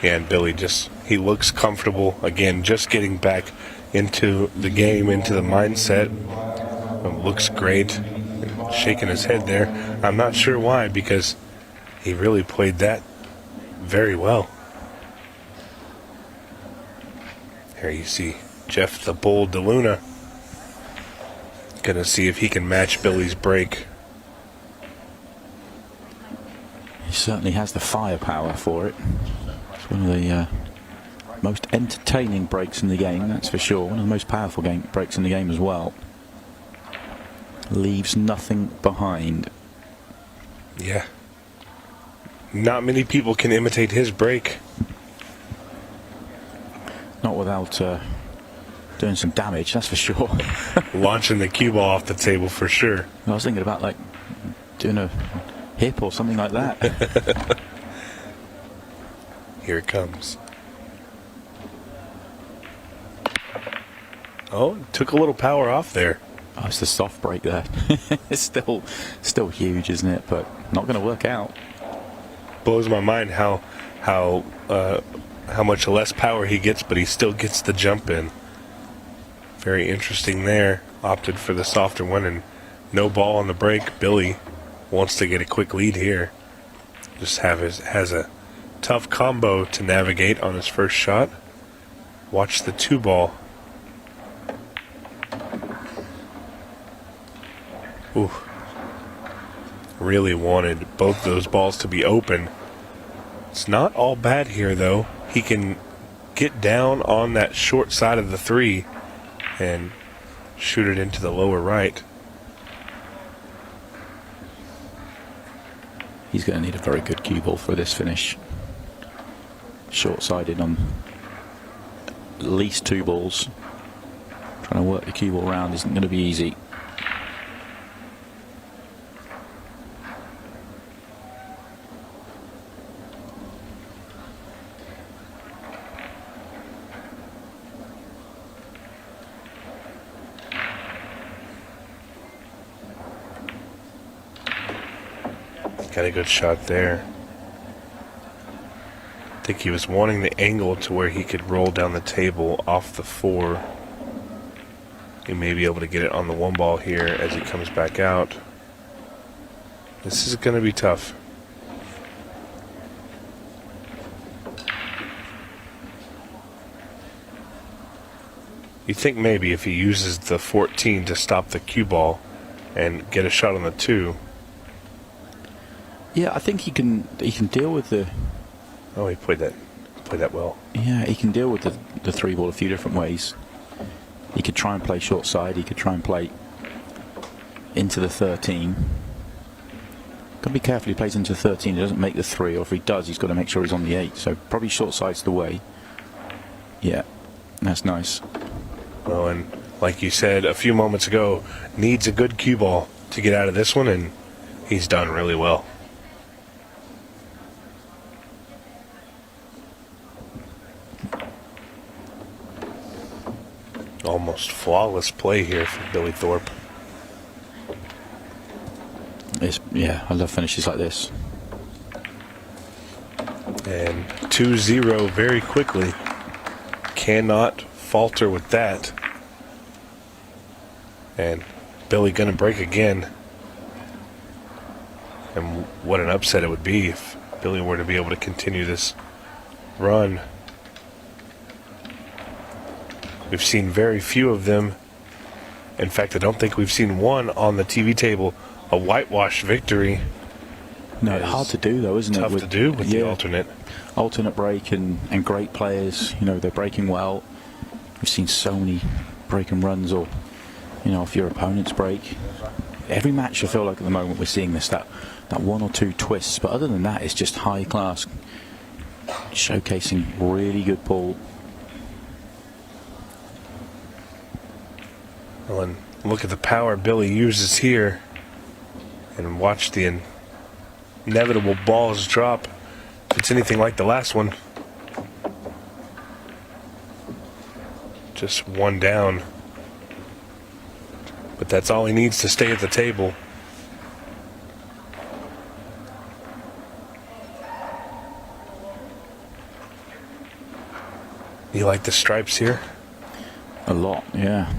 Yeah, and Billy he looks comfortable. Again, just getting back into the game, into the mindset. Looks great. Shaking his head there. I'm not sure why, because he really played that very well. Here you see Jeff the Bull DeLuna. Gonna see if he can match Billy's break. He certainly has the firepower for it. It's one of the most entertaining breaks in the game, that's for sure. One of the most powerful breaks in the game as well. Leaves nothing behind. Yeah. Not many people can imitate his break. Not without doing some damage, that's for sure. Launching the cue ball off the table for sure. I was thinking about like doing a hip or something like that. Here it comes. Oh, took a little power off there. Oh, it's the soft break there. It's still huge, isn't it? But not going to work out. Blows my mind how much less power he gets, but he still gets the jump in. Very interesting there. Opted for the softer one, and no ball on the break. Billy wants to get a quick lead here. Just has a tough combo to navigate on his first shot. Watch the 2 ball. Ooh. Really wanted both those balls to be open. It's not all bad here, though. He can get down on that short side of the 3 and shoot it into the lower right. He's going to need a very good cue ball for this finish. Short-sided on at least 2 balls. Trying to work the cue ball around isn't going to be easy. Got a good shot there. I think he was wanting the angle to where he could roll down the table off the 4. He may be able to get it on the 1 ball here as he comes back out. This is going to be tough. You think maybe if he uses the 14 to stop the cue ball and get a shot on the 2. Yeah, I think he can deal with the. Oh, he played that well. Yeah, he can deal with the 3 ball a few different ways. He could try and play short side. He could try and play into the 13. Got to be careful. He plays into 13. He doesn't make the 3, or if he does, he's got to make sure he's on the 8. So probably short side's the way. Yeah, that's nice. Well, and like you said a few moments ago, needs a good cue ball to get out of this one, and he's done really well. Almost flawless play here for Billy Thorpe. Yeah, I love finishes like this. And 2-0 very quickly. Cannot falter with that. And Billy gonna break again. And what an upset it would be if Billy were to be able to continue this run. We've seen very few of them In fact, I don't think we've seen one on the TV table, a whitewash victory. No, hard to do though, isn't it? Tough to do with the alternate break and great players. You know, they're breaking well. We've seen so many break and runs, or you know, if your opponents break. Every match I feel like at the moment we're seeing this, that one or two twists, but other than that it's just high class, showcasing really good pool. Well, and look at the power Billy uses here, and watch the inevitable balls drop. If it's anything like the last one, just one down. But that's all he needs to stay at the table. You like the stripes here? A lot, yeah.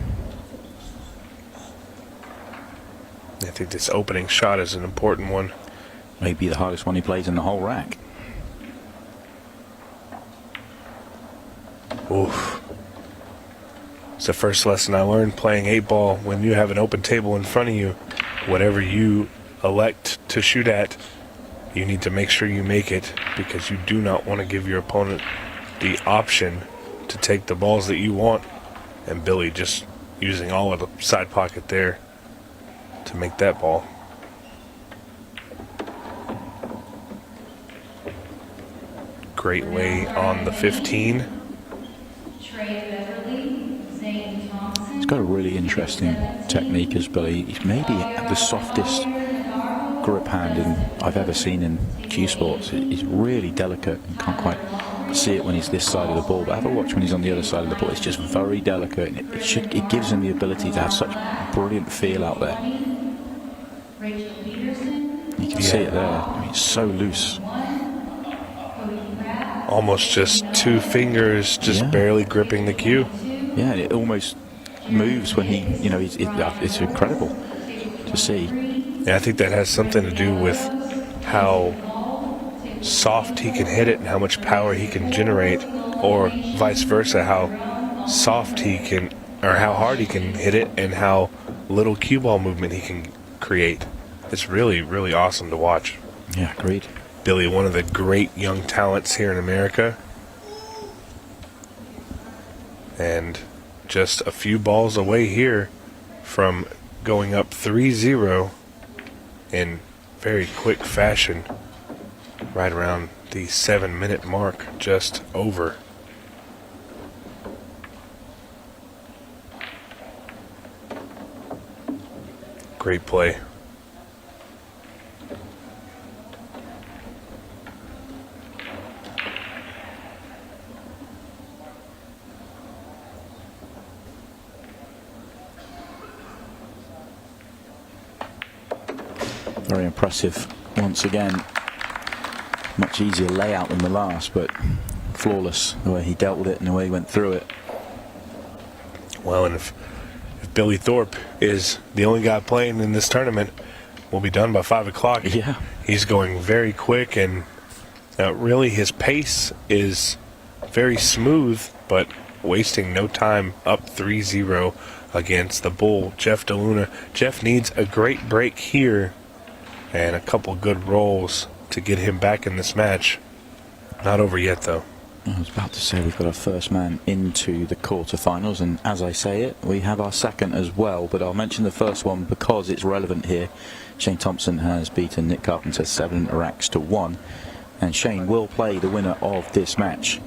I think this opening shot is an important one. Maybe the hardest one he plays in the whole rack. Oof. It's the first lesson I learned playing 8-ball. When you have an open table in front of you, whatever you elect to shoot at, you need to make sure you make it, because you do not want to give your opponent the option to take the balls that you want. And Billy just using all of the side pocket there to make that ball. Great lay on the 15. He's got a really interesting technique as Billy. He's maybe the softest grip hand I've ever seen in Q Sports. He's really delicate and can't quite see it when he's this side of the ball, but have a watch when he's on the other side of the ball. It's just very delicate, and it gives him the ability to have such brilliant feel out there. You can see it there. I mean, it's so loose. Almost just two fingers, just barely gripping the cue. Yeah, and it almost moves when he, you know, it's incredible to see. Yeah, I think that has something to do with how soft he can hit it and how much power he can generate, or vice versa, how soft he can, or how hard he can hit it and how little cue ball movement he can create. It's really, really awesome to watch. Yeah, agreed. Billy, one of the great young talents here in America. And just a few balls away here from going up 3-0 in very quick fashion. Right around the 7-minute mark, just over. Great play. Very impressive once again. Much easier layout than the last, but flawless the way he dealt with it and the way he went through it. Well, and if Billy Thorpe is the only guy playing in this tournament, we'll be done by 5 o'clock. Yeah. He's going very quick, and really his pace is very smooth, but wasting no time, up 3-0 against the Bull, Jeff DeLuna. Jeff needs a great break here and a couple good rolls to get him back in this match. Not over yet, though. I was about to say we've got our first man into the quarterfinals, and as I say it, we have our second as well, but I'll mention the first one because it's relevant here. Shane Thompson has beaten Nick Carpenter 7 racks to 1, and Shane will play the winner of this match.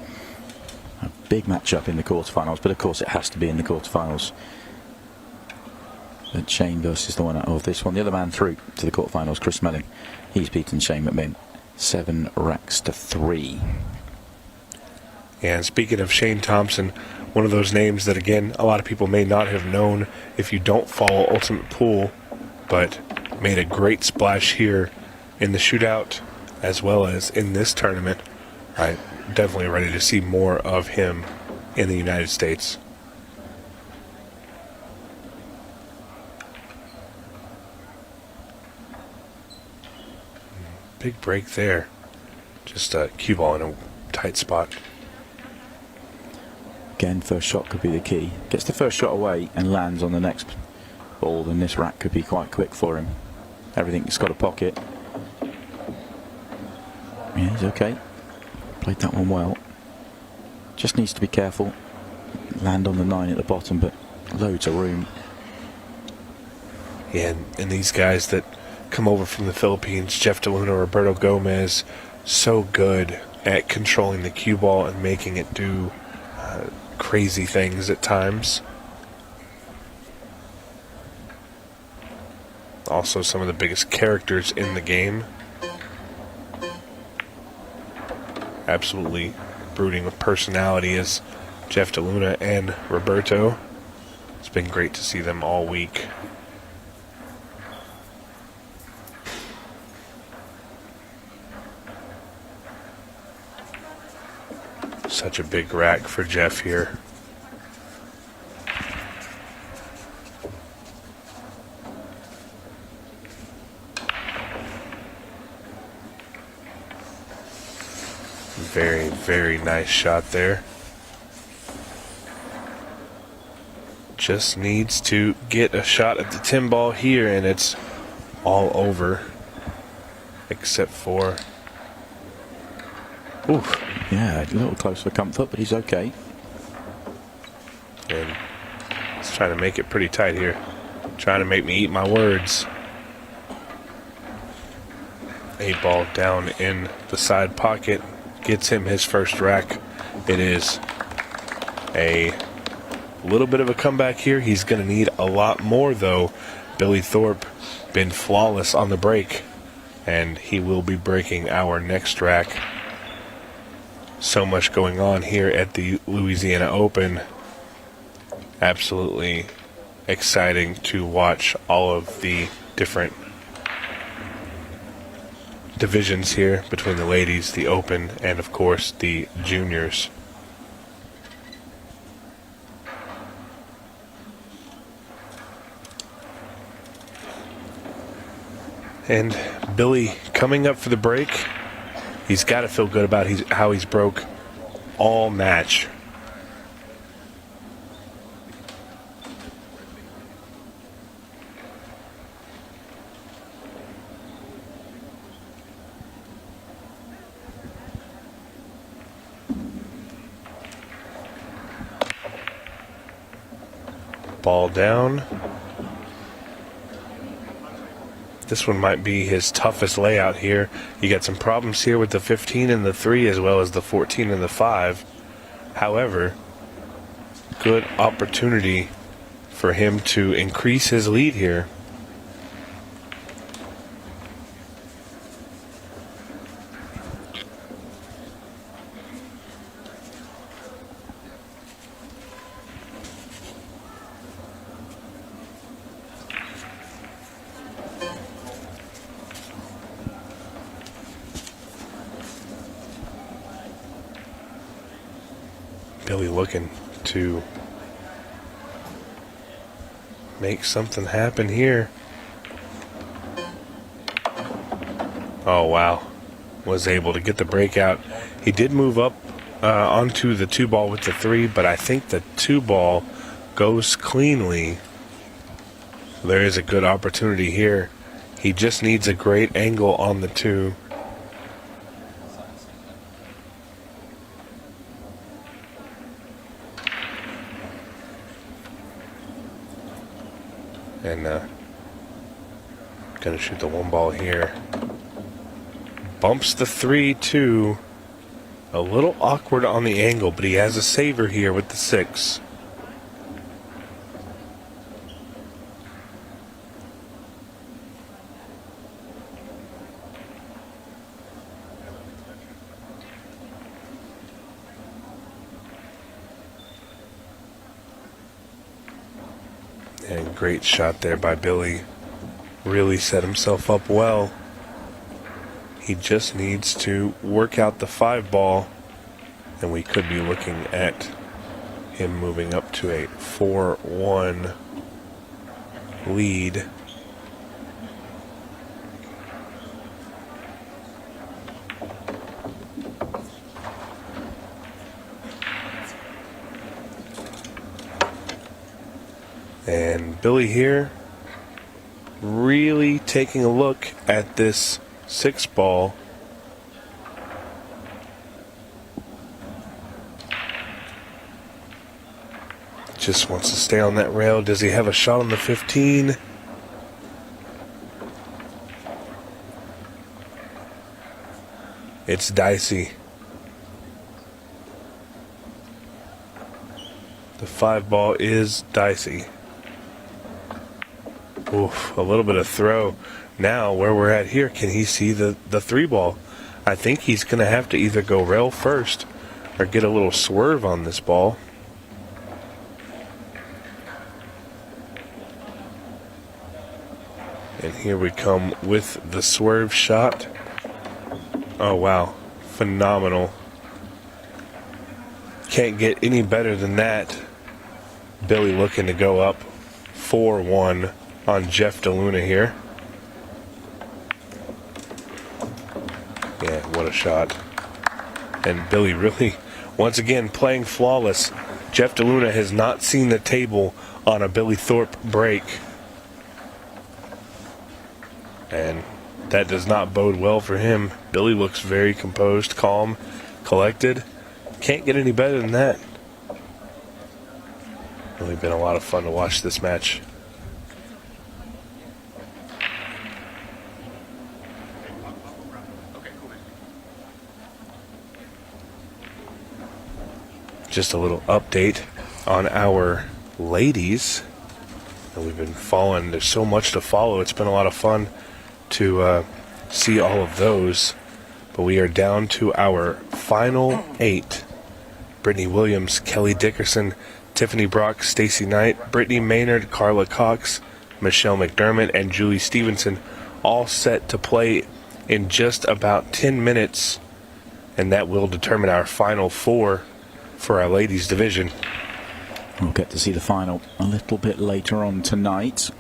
A big matchup in the quarterfinals, but of course it has to be in the quarterfinals. But Shane versus the winner of this one. The other man through to the quarterfinals, Chris Melling. He's beaten Shane McMinn 7 racks to 3. And speaking of Shane Thompson, one of those names that, again, a lot of people may not have known if you don't follow Ultimate Pool, but made a great splash here in the shootout as well as in this tournament. I'm definitely ready to see more of him in the United States. Big break there. Just a cue ball in a tight spot. Again, first shot could be the key. Gets the first shot away and lands on the next ball, then this rack could be quite quick for him. Everything's got a pocket. Yeah, he's okay. Played that one well. Just needs to be careful. Land on the 9 at the bottom, but loads of room. Yeah, and these guys that come over from the Philippines, Jeff DeLuna, Roberto Gomez, so good at controlling the cue ball and making it do crazy things at times. Also some of the biggest characters in the game. Absolutely brooding with personality as Jeff DeLuna and Roberto. It's been great to see them all week. Such a big rack for Jeff here. Very, very nice shot there. Just needs to get a shot at the tin ball here, and it's all over. Except for... Oof. Yeah, a little close for comfort, but he's okay. And he's trying to make it pretty tight here. Trying to make me eat my words. 8 ball down in the side pocket. Gets him his first rack. It is a little bit of a comeback here. He's going to need a lot more, though. Billy Thorpe been flawless on the break, and he will be breaking our next rack. So much going on here at the Louisiana Open. Absolutely exciting to watch all of the different divisions here between the ladies, the Open, and of course the juniors. And Billy coming up for the break. He's got to feel good about how he's broke all match. Ball down. This one might be his toughest layout here. You got some problems here with the 15 and the 3 as well as the 14 and the 5. However, good opportunity for him to increase his lead here. Billy looking to make something happen here. Oh, wow. Was able to get the breakout. He did move up onto the 2 ball with the 3, but I think the 2 ball goes cleanly. There is a good opportunity here. He just needs a great angle on the 2. And gonna shoot the 1 ball here. Bumps the 3 too. A little awkward on the angle, but he has a saver here with the 6. And great shot there by Billy. Really set himself up well. He just needs to work out the 5 ball, and we could be looking at him moving up to a 4-1 lead. And Billy here really taking a look at this 6 ball. Just wants to stay on that rail. Does he have a shot on the 15? It's dicey. The 5 ball is dicey. Oof, a little bit of throw. Now, where we're at here, can he see the 3 ball? I think he's going to have to either go rail first or get a little swerve on this ball. And here we come with the swerve shot. Oh, wow. Phenomenal. Can't get any better than that. Billy looking to go up 4-1 on Jeff DeLuna here. Yeah, what a shot. And Billy really, once again, playing flawless. Jeff DeLuna has not seen the table on a Billy Thorpe break. And that does not bode well for him. Billy looks very composed, calm, collected. Can't get any better than that. Really been a lot of fun to watch this match. Just a little update on our ladies. And we've been following. There's so much to follow. It's been a lot of fun to see all of those. But we are down to our final 8. Brittany Williams, Kelly Dickerson, Tiffany Brock, Stacy Knight, Brittany Maynard, Carla Cox, Michelle McDermott, and Julie Stevenson, all set to play in just about 10 minutes. And that will determine our final 4 for our ladies division. We'll get to see the final a little bit later on tonight.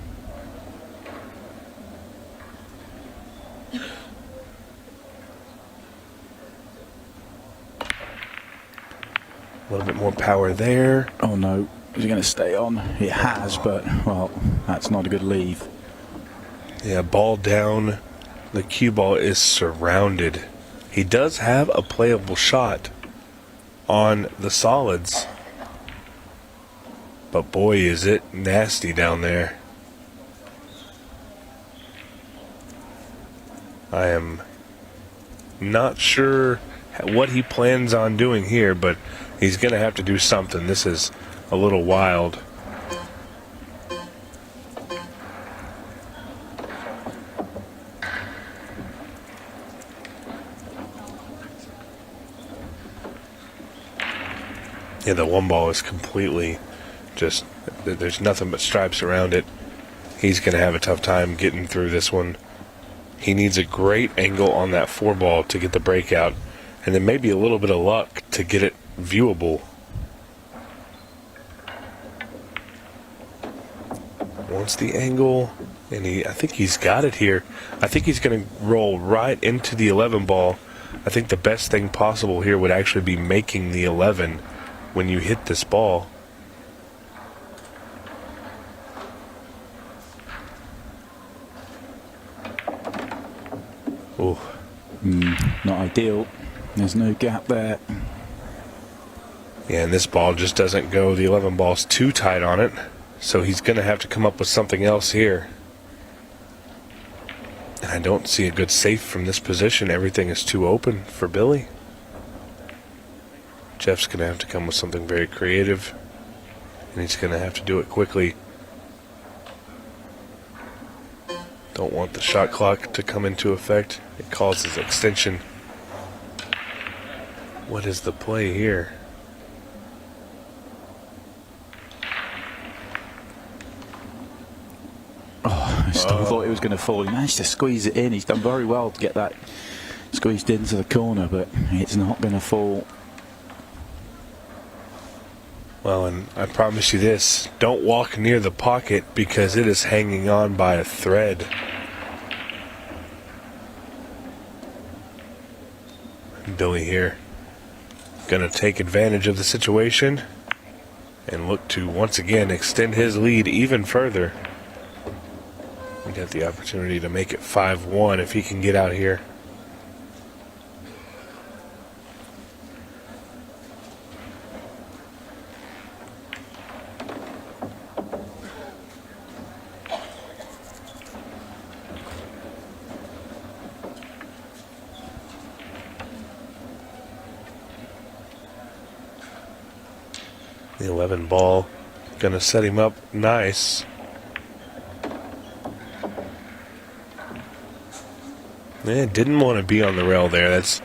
A little bit more power there. Oh no, is it going to stay on? It has, but, well, that's not a good leave. Yeah, ball down. The cue ball is surrounded. He does have a playable shot on the solids. But boy, is it nasty down there. I am not sure what he plans on doing here, but he's going to have to do something. This is a little wild. Yeah, the 1 ball is completely just, there's nothing but stripes around it. He's going to have a tough time getting through this one. He needs a great angle on that 4 ball to get the breakout, and then maybe a little bit of luck to get it viewable. Wants the angle, and I think he's got it here. I think he's going to roll right into the 11 ball. I think the best thing possible here would actually be making the 11 when you hit this ball. Oh, Not ideal. There's no gap there. yeah, and this ball just doesn't go. The 11 ball's too tight on it, so he's going to have to come up with something else here. And I don't see a good safe from this position. Everything is too open for Billy. Jeff's going to have to come with something very creative, and he's going to have to do it quickly. Don't want the shot clock to come into effect. It causes extension. What is the play here? Oh, I still thought it was going to fall. He managed to squeeze it in. He's done very well to get that squeezed into the corner, but it's not going to fall. Well, and I promise you this, don't walk near the pocket because it is hanging on by a thread. Billy here going to take advantage of the situation and look to once again extend his lead even further. We got the opportunity to make it 5-1 if he can get out here. The 11 ball going to set him up nice. Didn't want to be on the rail there. That's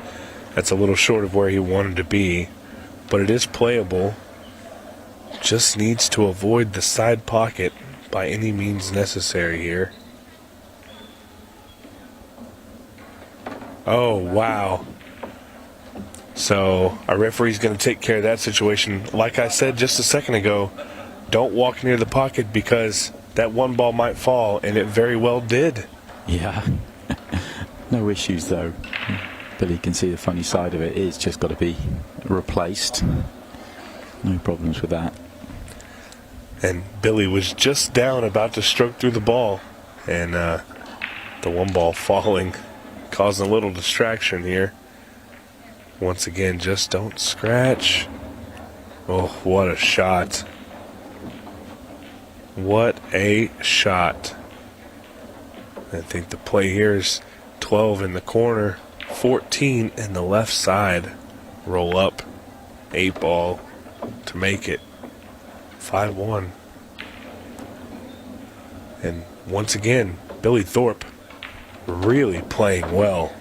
a little short of where he wanted to be, but it is playable. Just needs to avoid the side pocket by any means necessary here. Oh, wow. So our referee's going to take care of that situation. Like I said just a second ago, don't walk near the pocket because that one ball might fall, and it very well did. Yeah. No issues though. Billy can see the funny side of it. It's just got to be replaced. No problems with that. And Billy was just down, about to stroke through the ball, and the one ball falling, causing a little distraction here. Once again, just don't scratch. Oh, what a shot. What a shot. I think the play here is 12 in the corner, 14 in the left side. Roll up, 8 ball to make it 5-1. And once again, Billy Thorpe really playing well.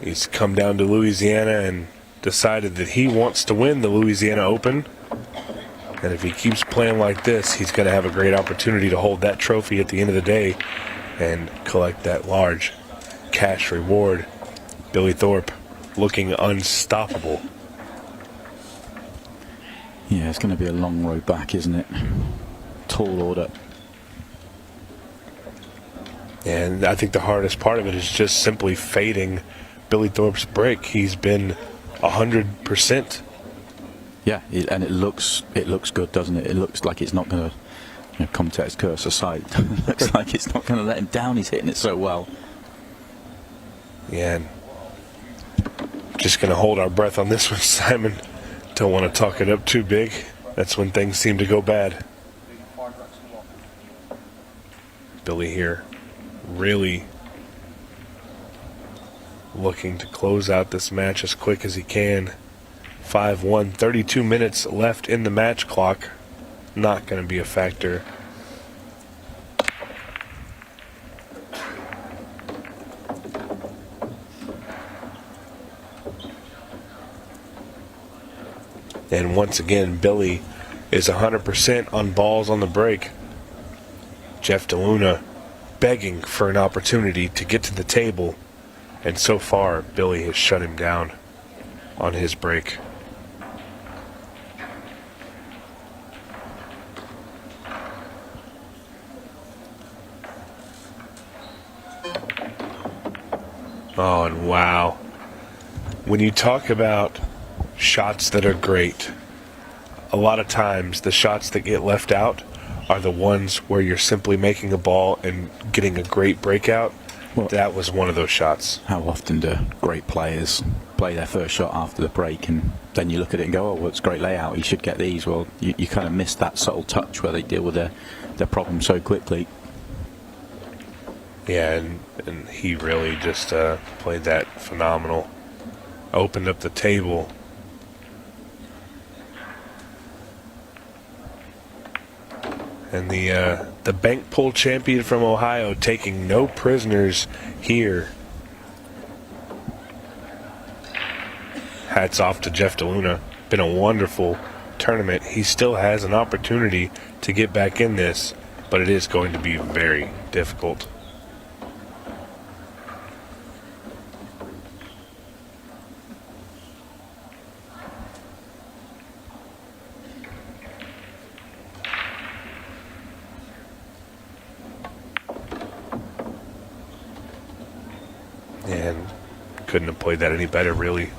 He's come down to Louisiana and decided that he wants to win the Louisiana Open. And if he keeps playing like this, he's going to have a great opportunity to hold that trophy at the end of the day and collect that large cash reward. Billy Thorpe looking unstoppable. Yeah, it's going to be a long road back, isn't it? Tall order. And I think the hardest part of it is just simply fading Billy Thorpe's break. He's been 100%. Yeah, and it looks good, doesn't it? It looks like it's not going to, Comtec's curse aside, it looks like it's not going to let him down. He's hitting it so well. Yeah, and just going to hold our breath on this one, Simon. Don't want to talk it up too big. That's when things seem to go bad. Billy here really looking to close out this match as quick as he can. 5-1, 32 minutes left in the match clock. Not going to be a factor. And once again, Billy is 100% on balls on the break. Jeff DeLuna begging for an opportunity to get to the table. And so far, Billy has shut him down on his break. Oh, and wow. When you talk about shots that are great, a lot of times the shots that get left out are the ones where you're simply making a ball and getting a great breakout. Well, that was one of those shots. How often do great players play their first shot after the break, and then you look at it and go, oh, well, it's a great layout, he should get these. Well, you kind of miss that subtle touch where they deal with their problem so quickly. Yeah, and he really just played that phenomenal. Opened up the table. And the bank pull champion from Ohio taking no prisoners here. Hats off to Jeff DeLuna. Been a wonderful tournament. He still has an opportunity to get back in this, but it is going to be very difficult. And couldn't have played that any better, really.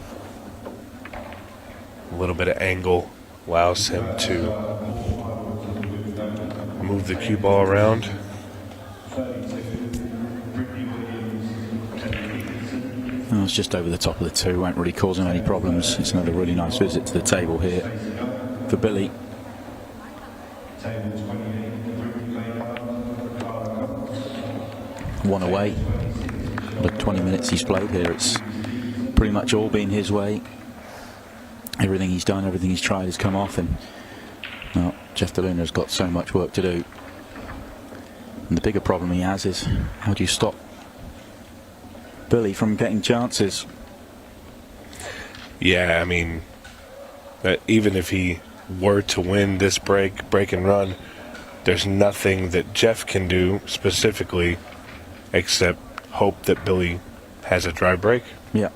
A little bit of angle allows him to move the cue ball around. 32, Brittany Williams, Oh, it's just over the top of the 2, won't really cause him any problems. It's another really nice visit to the table here for Billy. table 28, Brittany Maynard, Carla One away. The 20 minutes he's played here, it's pretty much all been his way. Everything he's done, everything he's tried has come off, and well, Jeff DeLuna's got so much work to do. And the bigger problem he has is, how do you stop Billy from getting chances? Yeah, I mean, even if he were to win this break and run, there's nothing that Jeff can do specifically except hope that Billy has a dry break. Yeah.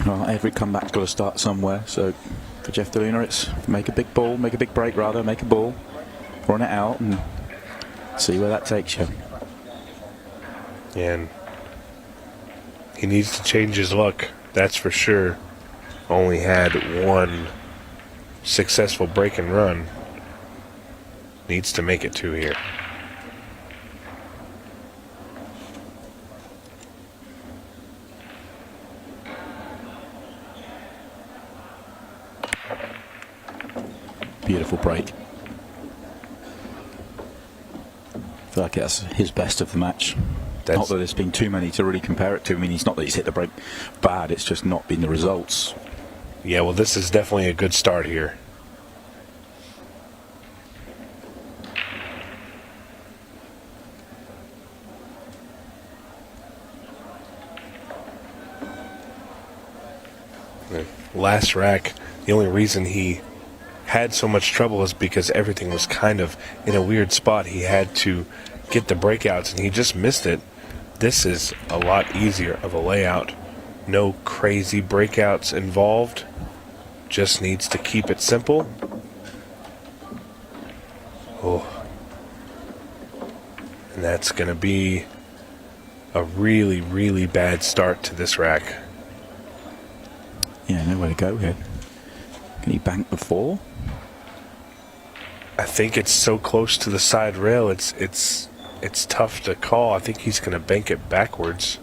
Well, every comeback's got to start somewhere. So for Jeff DeLuna, it's make a big ball, make a big break rather, make a ball, run it out, and see where that takes you. And he needs to change his luck, that's for sure. Only had one successful break and run. Needs to make it 2 here. Beautiful break. I feel like that's his best of the match. Not that there's been too many to really compare it to. I mean, it's not that he's hit the break bad, it's just not been the results. Yeah, well, this is definitely a good start here. Last rack, the only reason he had so much trouble is because everything was kind of in a weird spot. He had to get the breakouts, and he just missed it. This is a lot easier of a layout. No crazy breakouts involved. Just needs to keep it simple. Oh. And that's going to be a really, really bad start to this rack. Yeah, nowhere to go here. Can he bank the 4? I think it's so close to the side rail, it's tough to call. I think he's going to bank it backwards.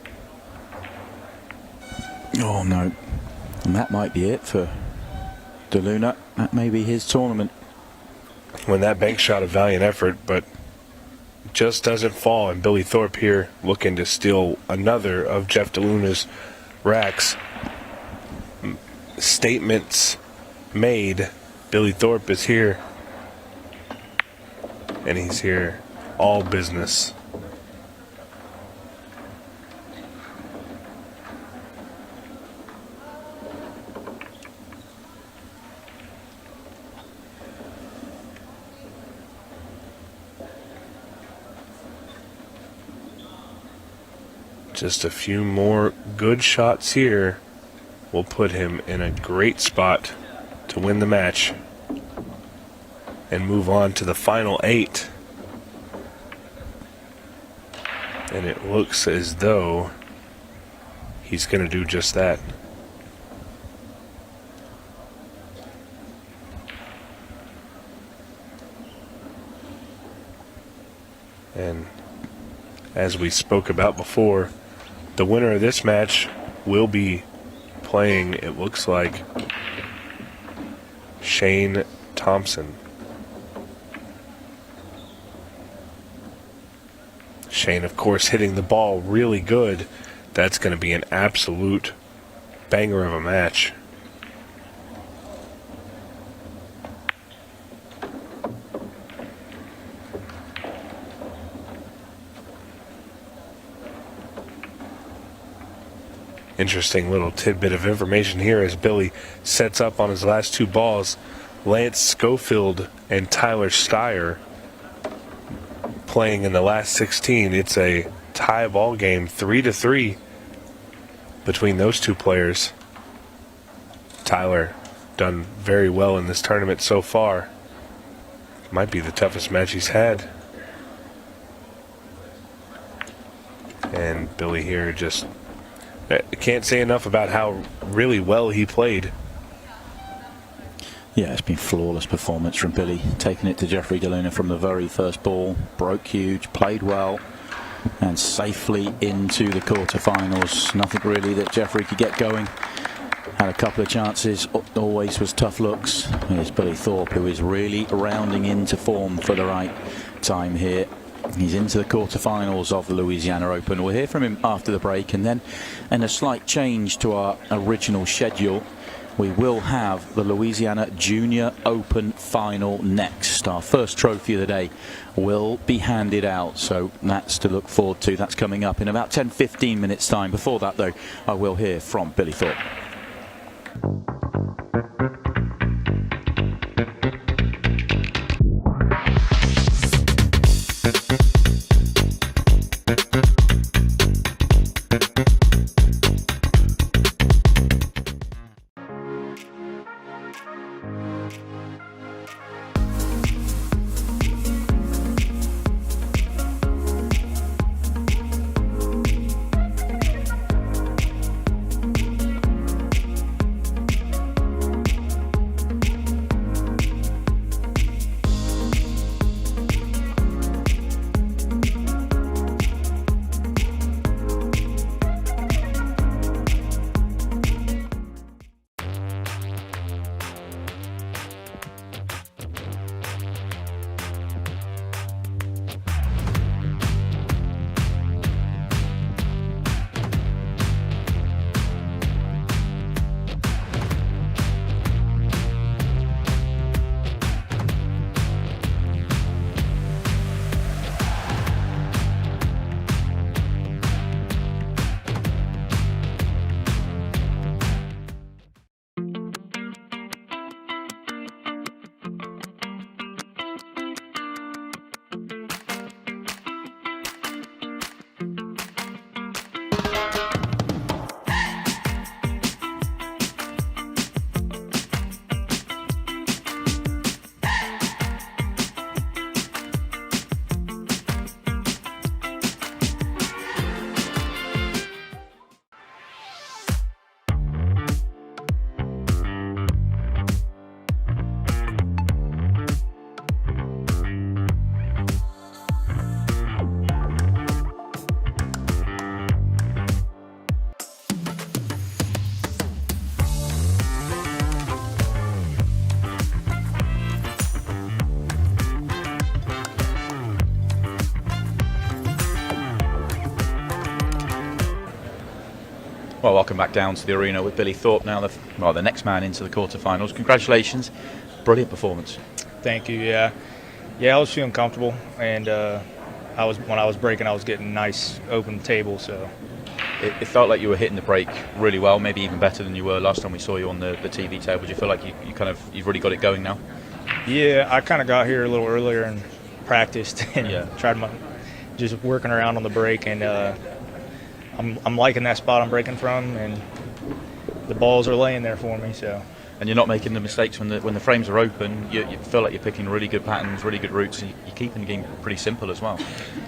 Oh no. And that might be it for DeLuna. That may be his tournament. When that bank shot, a valiant effort, but just doesn't fall. And Billy Thorpe here looking to steal another of Jeff DeLuna's racks. Statements made. Billy Thorpe is here. And he's here all business. Just a few more good shots here will put him in a great spot to win the match and move on to the final 8. And it looks as though he's going to do just that. And as we spoke about before, the winner of this match will be playing, it looks like, Shane Thompson. Shane, of course, hitting the ball really good. That's going to be an absolute banger of a match. Interesting little tidbit of information here as Billy sets up on his last 2 balls. Lance Schofield and Tyler Steyer playing in the last 16. It's a tie ball game, 3-3 between those 2 players. Tyler done very well in this tournament so far. Might be the toughest match he's had. And Billy here just can't say enough about how really well he played. Yeah, it's been flawless performance from Billy, taking it to Jeffrey DeLuna from the very first ball. Broke huge, played well, and safely into the quarterfinals. Nothing really that Jeffrey could get going. Had a couple of chances, always was tough looks. Here's Billy Thorpe, who is really rounding into form for the right time here. He's into the quarterfinals of the Louisiana Open. We'll hear from him after the break, and then in a slight change to our original schedule, we will have the Louisiana Junior Open final next. Our first trophy of the day will be handed out, so that's to look forward to. That's coming up in about 10-15 minutes time. Before that though, I will hear from Billy Thorpe. Well, welcome back down to the arena with Billy Thorpe now, the next man into the quarterfinals. Congratulations, brilliant performance. Thank you. Yeah, I was feeling comfortable, and when I was breaking, I was getting nice open table. So it felt like you were hitting the break really well, maybe even better than you were last time we saw you on the TV table. Do you feel like you've really got it going now? Yeah, I kind of got here a little earlier and practiced and tried just working around on the break, and I'm liking that spot I'm breaking from, and the balls are laying there for me. So. And you're not making the mistakes when the frames are open. You feel like you're picking really good patterns, really good routes, and you're keeping the game pretty simple as well.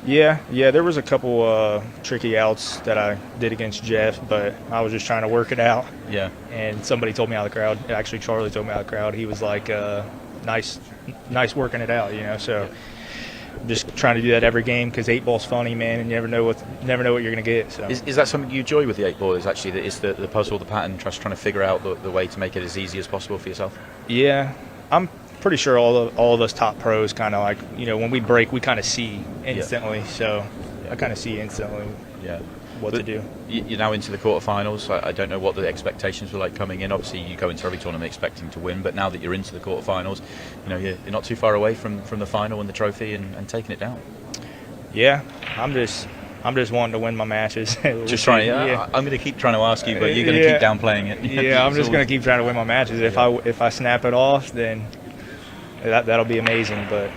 Yeah. There was a couple tricky outs that I did against Jeff, but I was just trying to work it out. Yeah. And somebody told me out of the crowd. Actually, Charlie told me out of the crowd. He was like, "Nice working it out," So. Just trying to do that every game because 8-ball's funny, man, and you never know what you're going to get. So is that something you enjoy with the 8-ball? Is actually the puzzle, the pattern, just trying to figure out the way to make it as easy as possible for yourself? Yeah, I'm pretty sure all of us top pros kind of like when we break, we kind of see instantly. Yeah. So I kind of see instantly. Yeah. What to do. You're now into the quarterfinals. I don't know what the expectations were like coming in. Obviously, you go into every tournament expecting to win, but now that you're into the quarterfinals, you're not too far away from the final and the trophy and taking it down. Yeah, I'm just wanting to win my matches. Just trying. Yeah. I'm going to keep trying to ask you, but you're going to keep downplaying it. Yeah, I'm just going to keep trying to win my matches. If I snap it off, then that'll be amazing. But.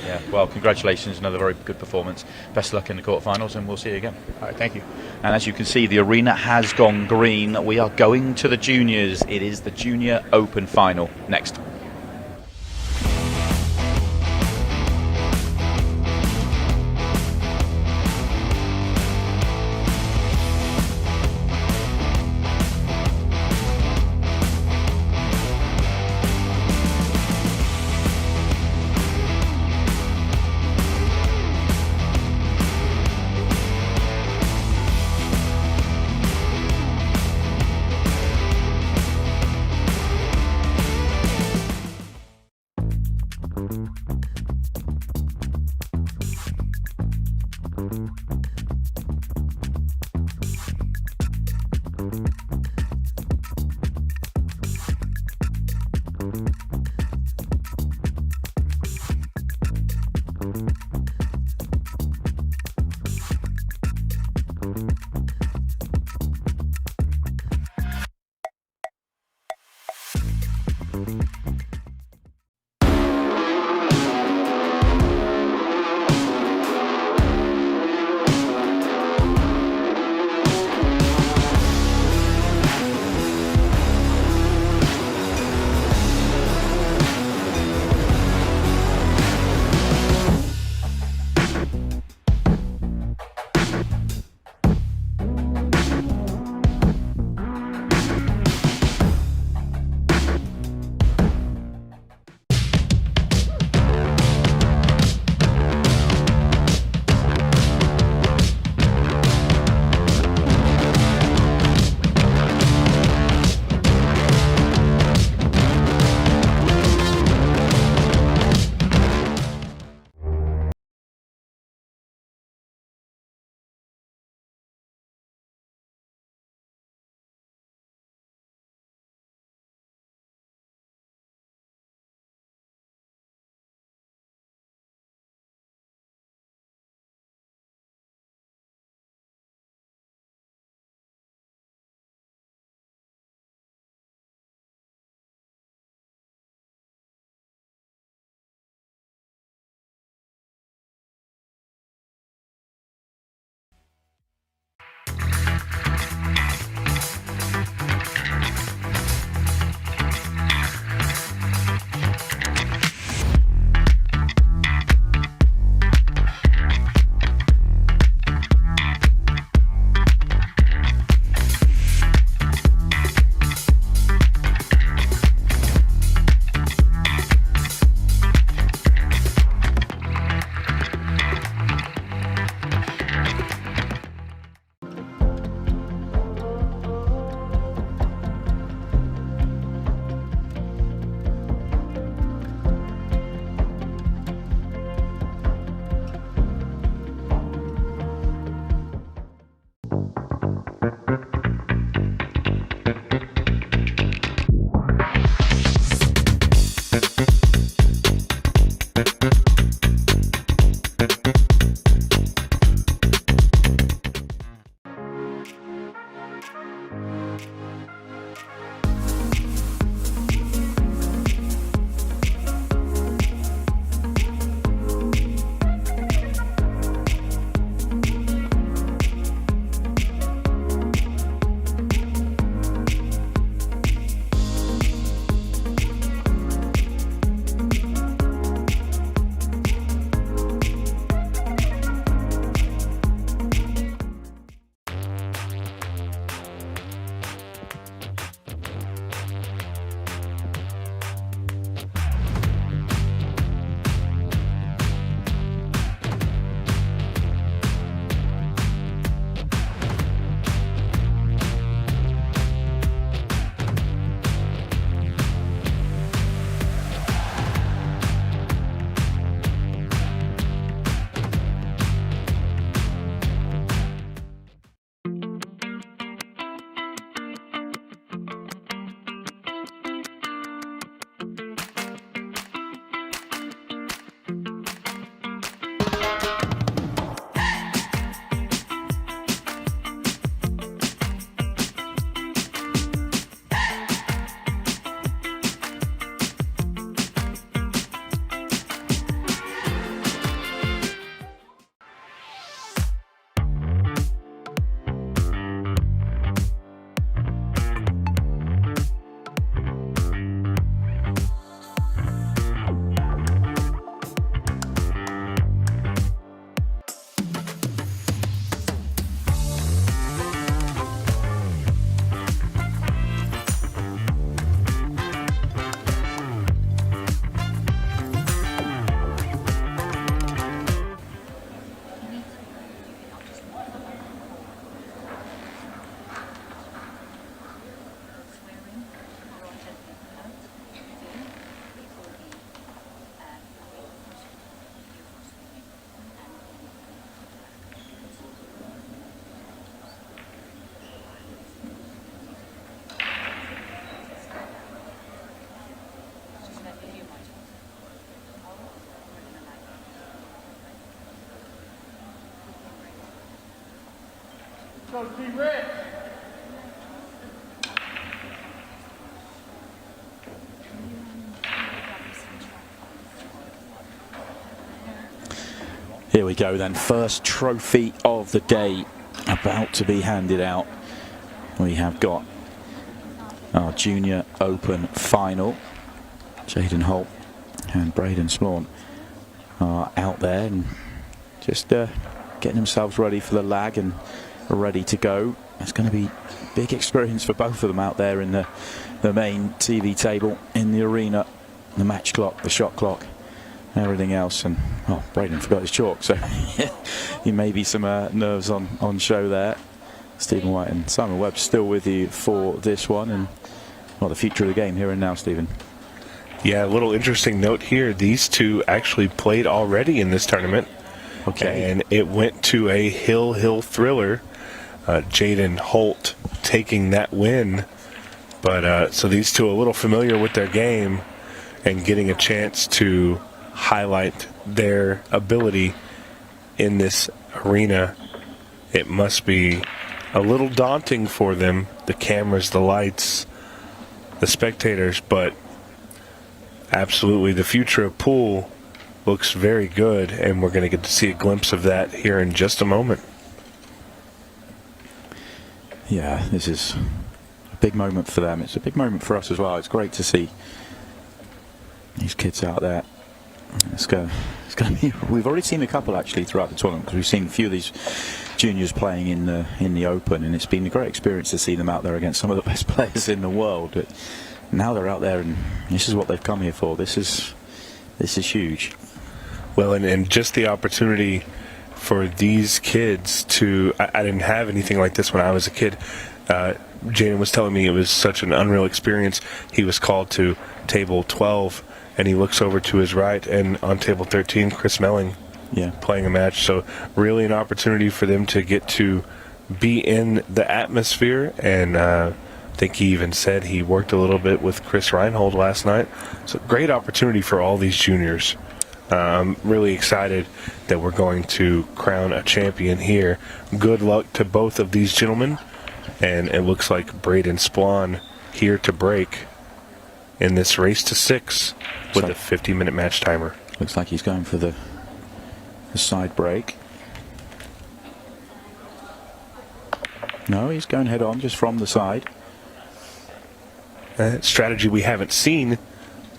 Yeah, well, congratulations, another very good performance. Best of luck in the quarterfinals, and we'll see you again. All right, thank you. And as you can see, the arena has gone green. We are going to the juniors. It is the Junior Open final next. Here we go then, first trophy of the day about to be handed out. We have got our Junior Open final. Jaden Holt and Braden Splawn are out there and just getting themselves ready for the lag and ready to go. It's going to be a big experience for both of them out there in the main TV table, in the arena, the match clock, the shot clock, everything else. And oh, Braden forgot his chalk, so you may be some nerves on show there. Stephen White and Simon Webb still with you for this one, and well, the future of the game here and now, Stephen. Yeah, a little interesting note here. These two actually played already in this tournament. Okay. And it went to a hill thriller. Jaden Holt taking that win. But so these two are a little familiar with their game and getting a chance to highlight their ability in this arena. It must be a little daunting for them, the cameras, the lights, the spectators, but absolutely the future of pool looks very good, and we're going to get to see a glimpse of that here in just a moment. Yeah, this is a big moment for them. It's a big moment for us as well. It's great to see these kids out there. It's going to be. We've already seen a couple actually throughout the tournament, because we've seen a few of these juniors playing in the Open, and it's been a great experience to see them out there against some of the best players in the world. But now they're out there, and this is what they've come here for. This is huge. Well, and just the opportunity for these kids to, I didn't have anything like this when I was a kid. Jaden was telling me it was such an unreal experience. He was called to table 12, and he looks over to his right, and on table 13, Chris Melling playing a match. So really an opportunity for them to get to be in the atmosphere, and I think he even said he worked a little bit with Chris Reinhold last night. So great opportunity for all these juniors. I'm really excited that we're going to crown a champion here. Good luck to both of these gentlemen. And it looks like Braden Splawn here to break in this race to 6 with a 50-minute match timer. Looks like he's going for the side break. No, he's going head on just from the side. Strategy we haven't seen,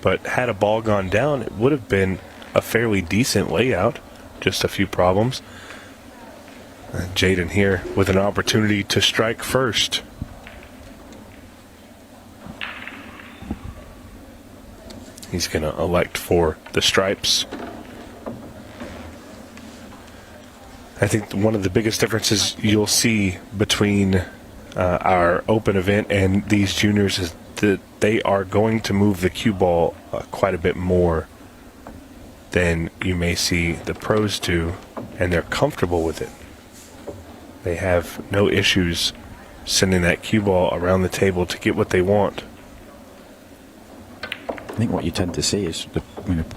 but had a ball gone down, it would have been a fairly decent layout. Just a few problems. Jaden here with an opportunity to strike first. He's going to elect for the stripes. I think one of the biggest differences you'll see between our open event and these juniors is that they are going to move the cue ball quite a bit more than you may see the pros do, and they're comfortable with it. They have no issues sending that cue ball around the table to get what they want. I think what you tend to see is,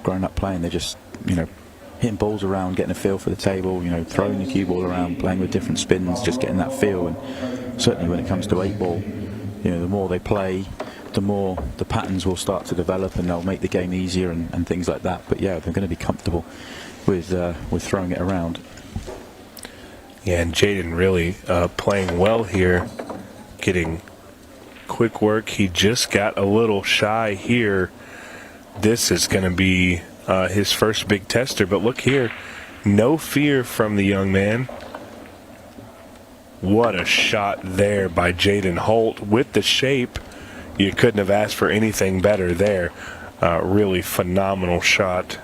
growing up playing, they're just, hitting balls around, getting a feel for the table, throwing the cue ball around, playing with different spins, just getting that feel. And certainly when it comes to 8-ball, the more they play, the more the patterns will start to develop, and they'll make the game easier and things like that. But yeah, they're going to be comfortable with throwing it around. Yeah, and Jaden really playing well here, getting quick work. He just got a little shy here. This is going to be his first big tester, but look here, no fear from the young man. What a shot there by Jaden Holt with the shape. You couldn't have asked for anything better there. Really phenomenal shot.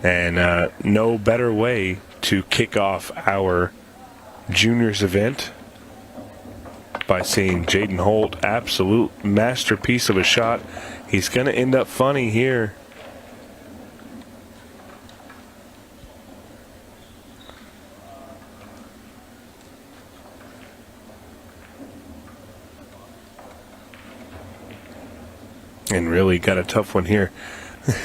And no better way to kick off our juniors event by seeing Jaden Holt, absolute masterpiece of a shot. He's going to end up funny here. And really got a tough one here.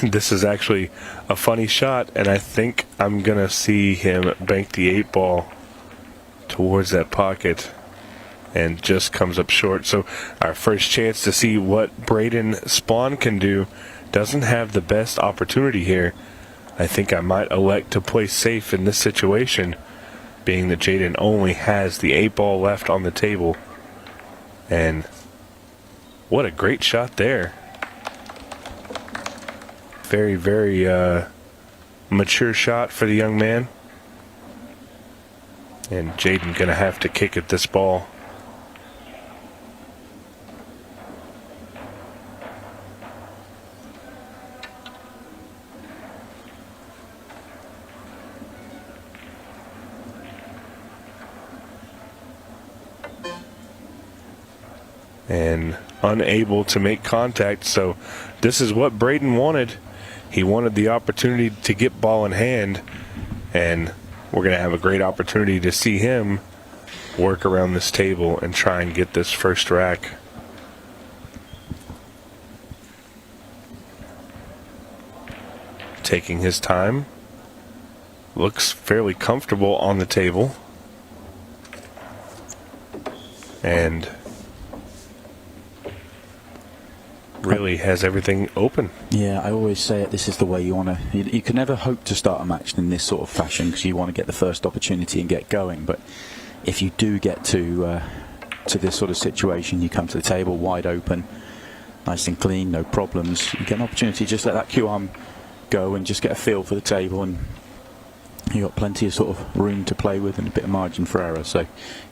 This is actually a funny shot, and I think I'm going to see him bank the 8-ball to towards that pocket and just comes up short. So our first chance to see what Braden Spawn can do. Doesn't have the best opportunity here. I think I might elect to play safe in this situation, being that Jaden only has the 8-ball left on the table. And what a great shot there. Very, very mature shot for the young man. And Jaden gonna have to kick at this ball. And unable to make contact. So this is what Braden wanted. He wanted the opportunity to get ball in hand, and we're going to have a great opportunity to see him work around this table and try and get this first rack. Taking his time. Looks fairly comfortable on the table. And really has everything open. Yeah, I always say it, this is the way you want to... You can never hope to start a match in this sort of fashion because you want to get the first opportunity and get going. But if you do get to this sort of situation, you come to the table wide open, nice and clean, no problems. You get an opportunity to just let that cue arm go and just get a feel for the table, and you've got plenty of sort of room to play with and a bit of margin for error. So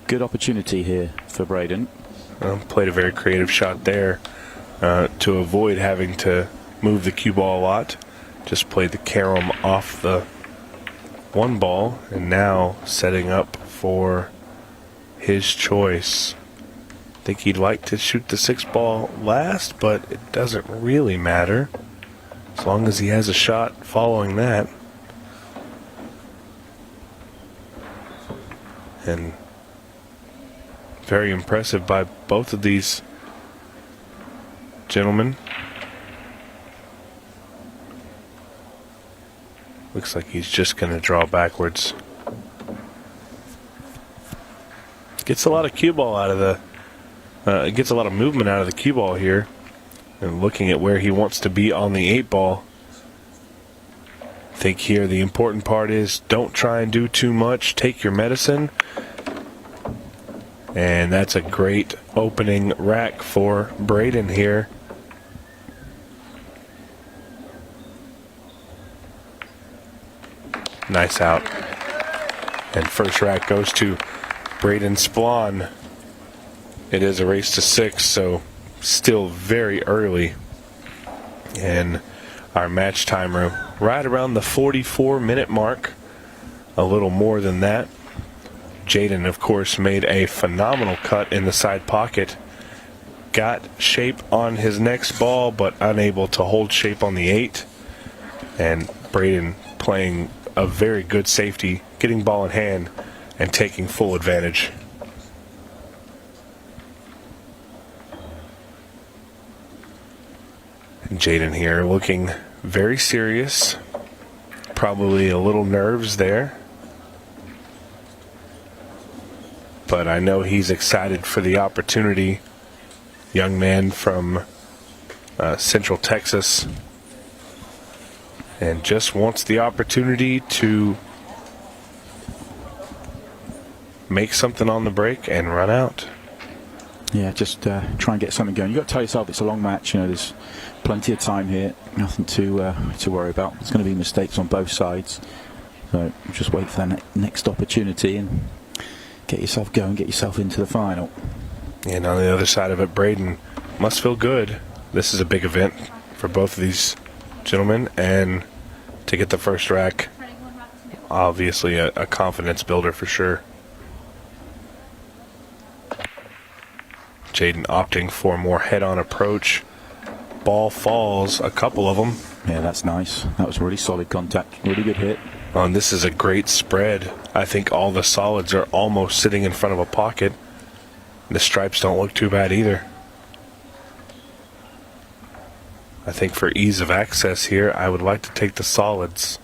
good opportunity here for Braden. Played a very creative shot there. To avoid having to move the cue ball a lot, just played the carom off the 1 ball, and now setting up for his choice. I think he'd like to shoot the 6 ball last, but it doesn't really matter as long as he has a shot following that. And very impressive by both of these gentlemen. Looks like he's just going to draw backwards. Gets a lot of cue ball out of the gets a lot of movement out of the cue ball here, and looking at where he wants to be on the 8-ball. I think here the important part is don't try and do too much. Take your medicine. And that's a great opening rack for Braden here. Nice out. And first rack goes to Braden Splawn. It is a race to 6, so still very early. And our match timer right around the 44-minute mark. A little more than that. Jaden, of course, made a phenomenal cut in the side pocket. Got shape on his next ball, but unable to hold shape on the 8. And Braden playing a very good safety, getting ball in hand and taking full advantage. And Jaden here looking very serious, probably a little nerves there, but I know he's excited for the opportunity. Young man from Central Texas, and just wants the opportunity to make something on the break and run out. Yeah, just try and get something going. You've got to tell yourself it's a long match. You know, there's plenty of time here. Nothing to worry about. There's going to be mistakes on both sides. So just wait for that next opportunity and get yourself going, get yourself into the final. And on the other side of it, Braden must feel good. This is a big event for both of these gentlemen, and to get the first rack, obviously a confidence builder for sure. Jaden opting for a more head-on approach. Ball falls, a couple of them. Yeah, that's nice. That was really solid contact. Really good hit. Oh, and this is a great spread. I think all the solids are almost sitting in front of a pocket. The stripes don't look too bad either. I think for ease of access here, I would like to take the solids.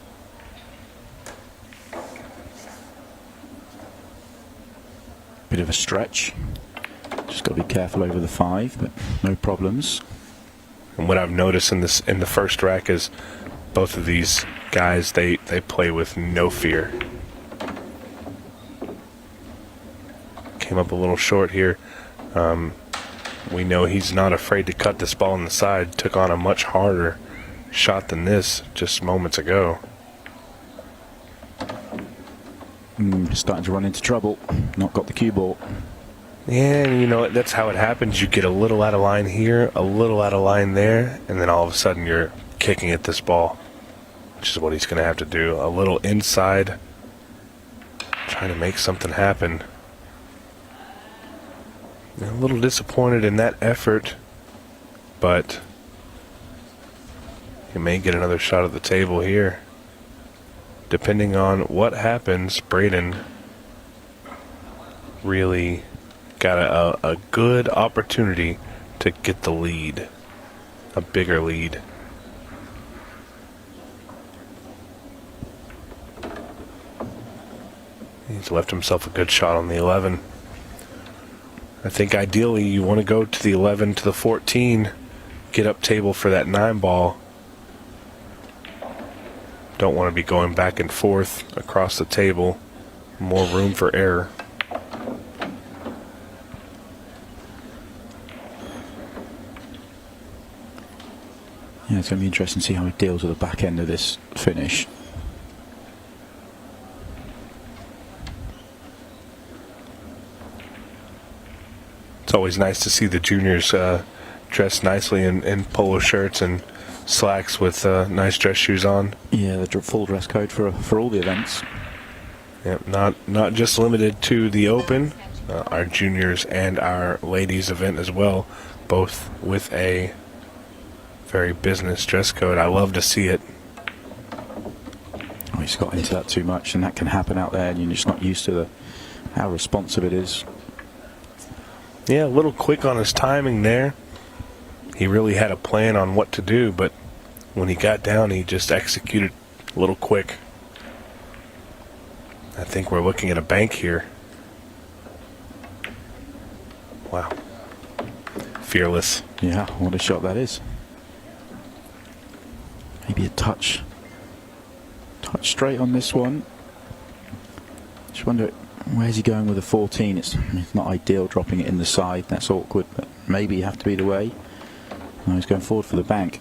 stretch. Just got to be careful over the 5, but no problems. And what I've noticed in the first rack is both of these guys, they play with no fear. Came up a little short here. We know he's not afraid to cut this ball on the side. Took on a much harder shot than this just moments ago. Starting to run into trouble. Not got the cue ball. Yeah, and you know, that's how it happens. You get a little out of line here, a little out of line there, and then all of a sudden you're kicking at this ball, which is what he's going to have to do. A little inside, trying to make something happen. A little disappointed in that effort, but he may get another shot at the table here. Depending on what happens, Braden really got a good opportunity to get the lead, a bigger lead. He's left himself a good shot on the 11. I think ideally you want to go to the 11 to the 14, get up table for that 9 ball. Don't want to be going back and forth across the table. More room for error. Yeah, it's going to be interesting to see how he deals with the back end of this finish. It's always nice to see the juniors dressed nicely in polo shirts and slacks with nice dress shoes on. Yeah, the full dress code for all the events. Yep, not just limited to the Open, our juniors and our ladies event as well, both with a very business dress code. I love to see it. Oh, he's got into that too much, and that can happen out there, and you're just not used to how responsive it is. Yeah, a little quick on his timing there. He really had a plan on what to do, but when he got down, he just executed a little quick. I think we're looking at a bank here. Wow. Fearless. Yeah, what a shot that is. Maybe a touch straight on this one. Just wonder, where's he going with a 14? It's not ideal dropping it in the side. That's awkward, but maybe you have to be the way. No, he's going forward for the bank.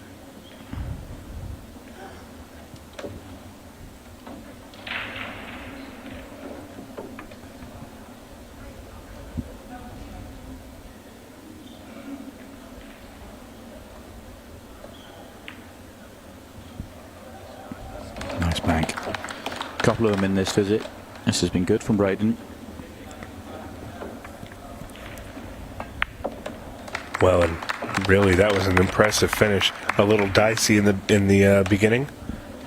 Nice bank. A couple of them in this visit. This has been good from Braden. Well, and really that was an impressive finish. A little dicey in the beginning,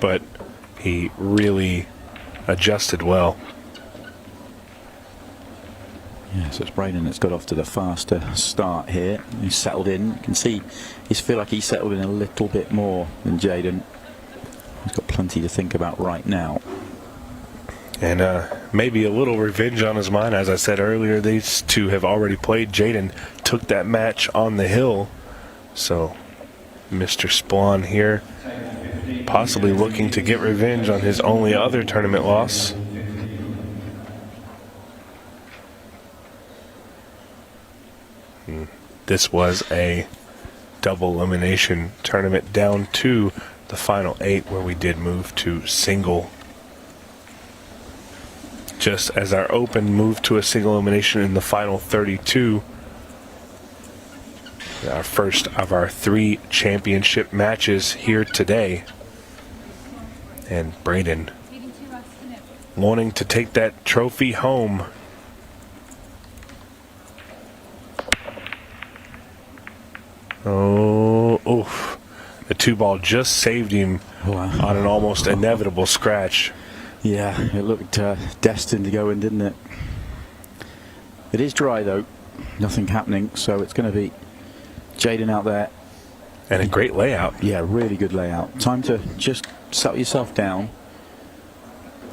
but he really adjusted well. Yeah, so it's Braden that's got off to the faster start here. He's settled in. You can see he's feel like he's settled in a little bit more than Jaden. He's got plenty to think about right now. And maybe a little revenge on his mind. As I said earlier, these two have already played. Jaden took that match on the hill. So Mr. Splawn here possibly looking to get revenge on his only other tournament loss. This was a double elimination tournament down to the final 8, where we did move to single. Just as our Open moved to a single elimination in the final 32. Our first of our 3 championship matches here today. And Braden wanting to take that trophy home. Oh, oof. The 2-ball just saved him on an almost inevitable scratch. Yeah, it looked destined to go in, didn't it? It is dry though, nothing happening, so it's going to be Jaden out there. And a great layout. Yeah, really good layout. Time to just settle yourself down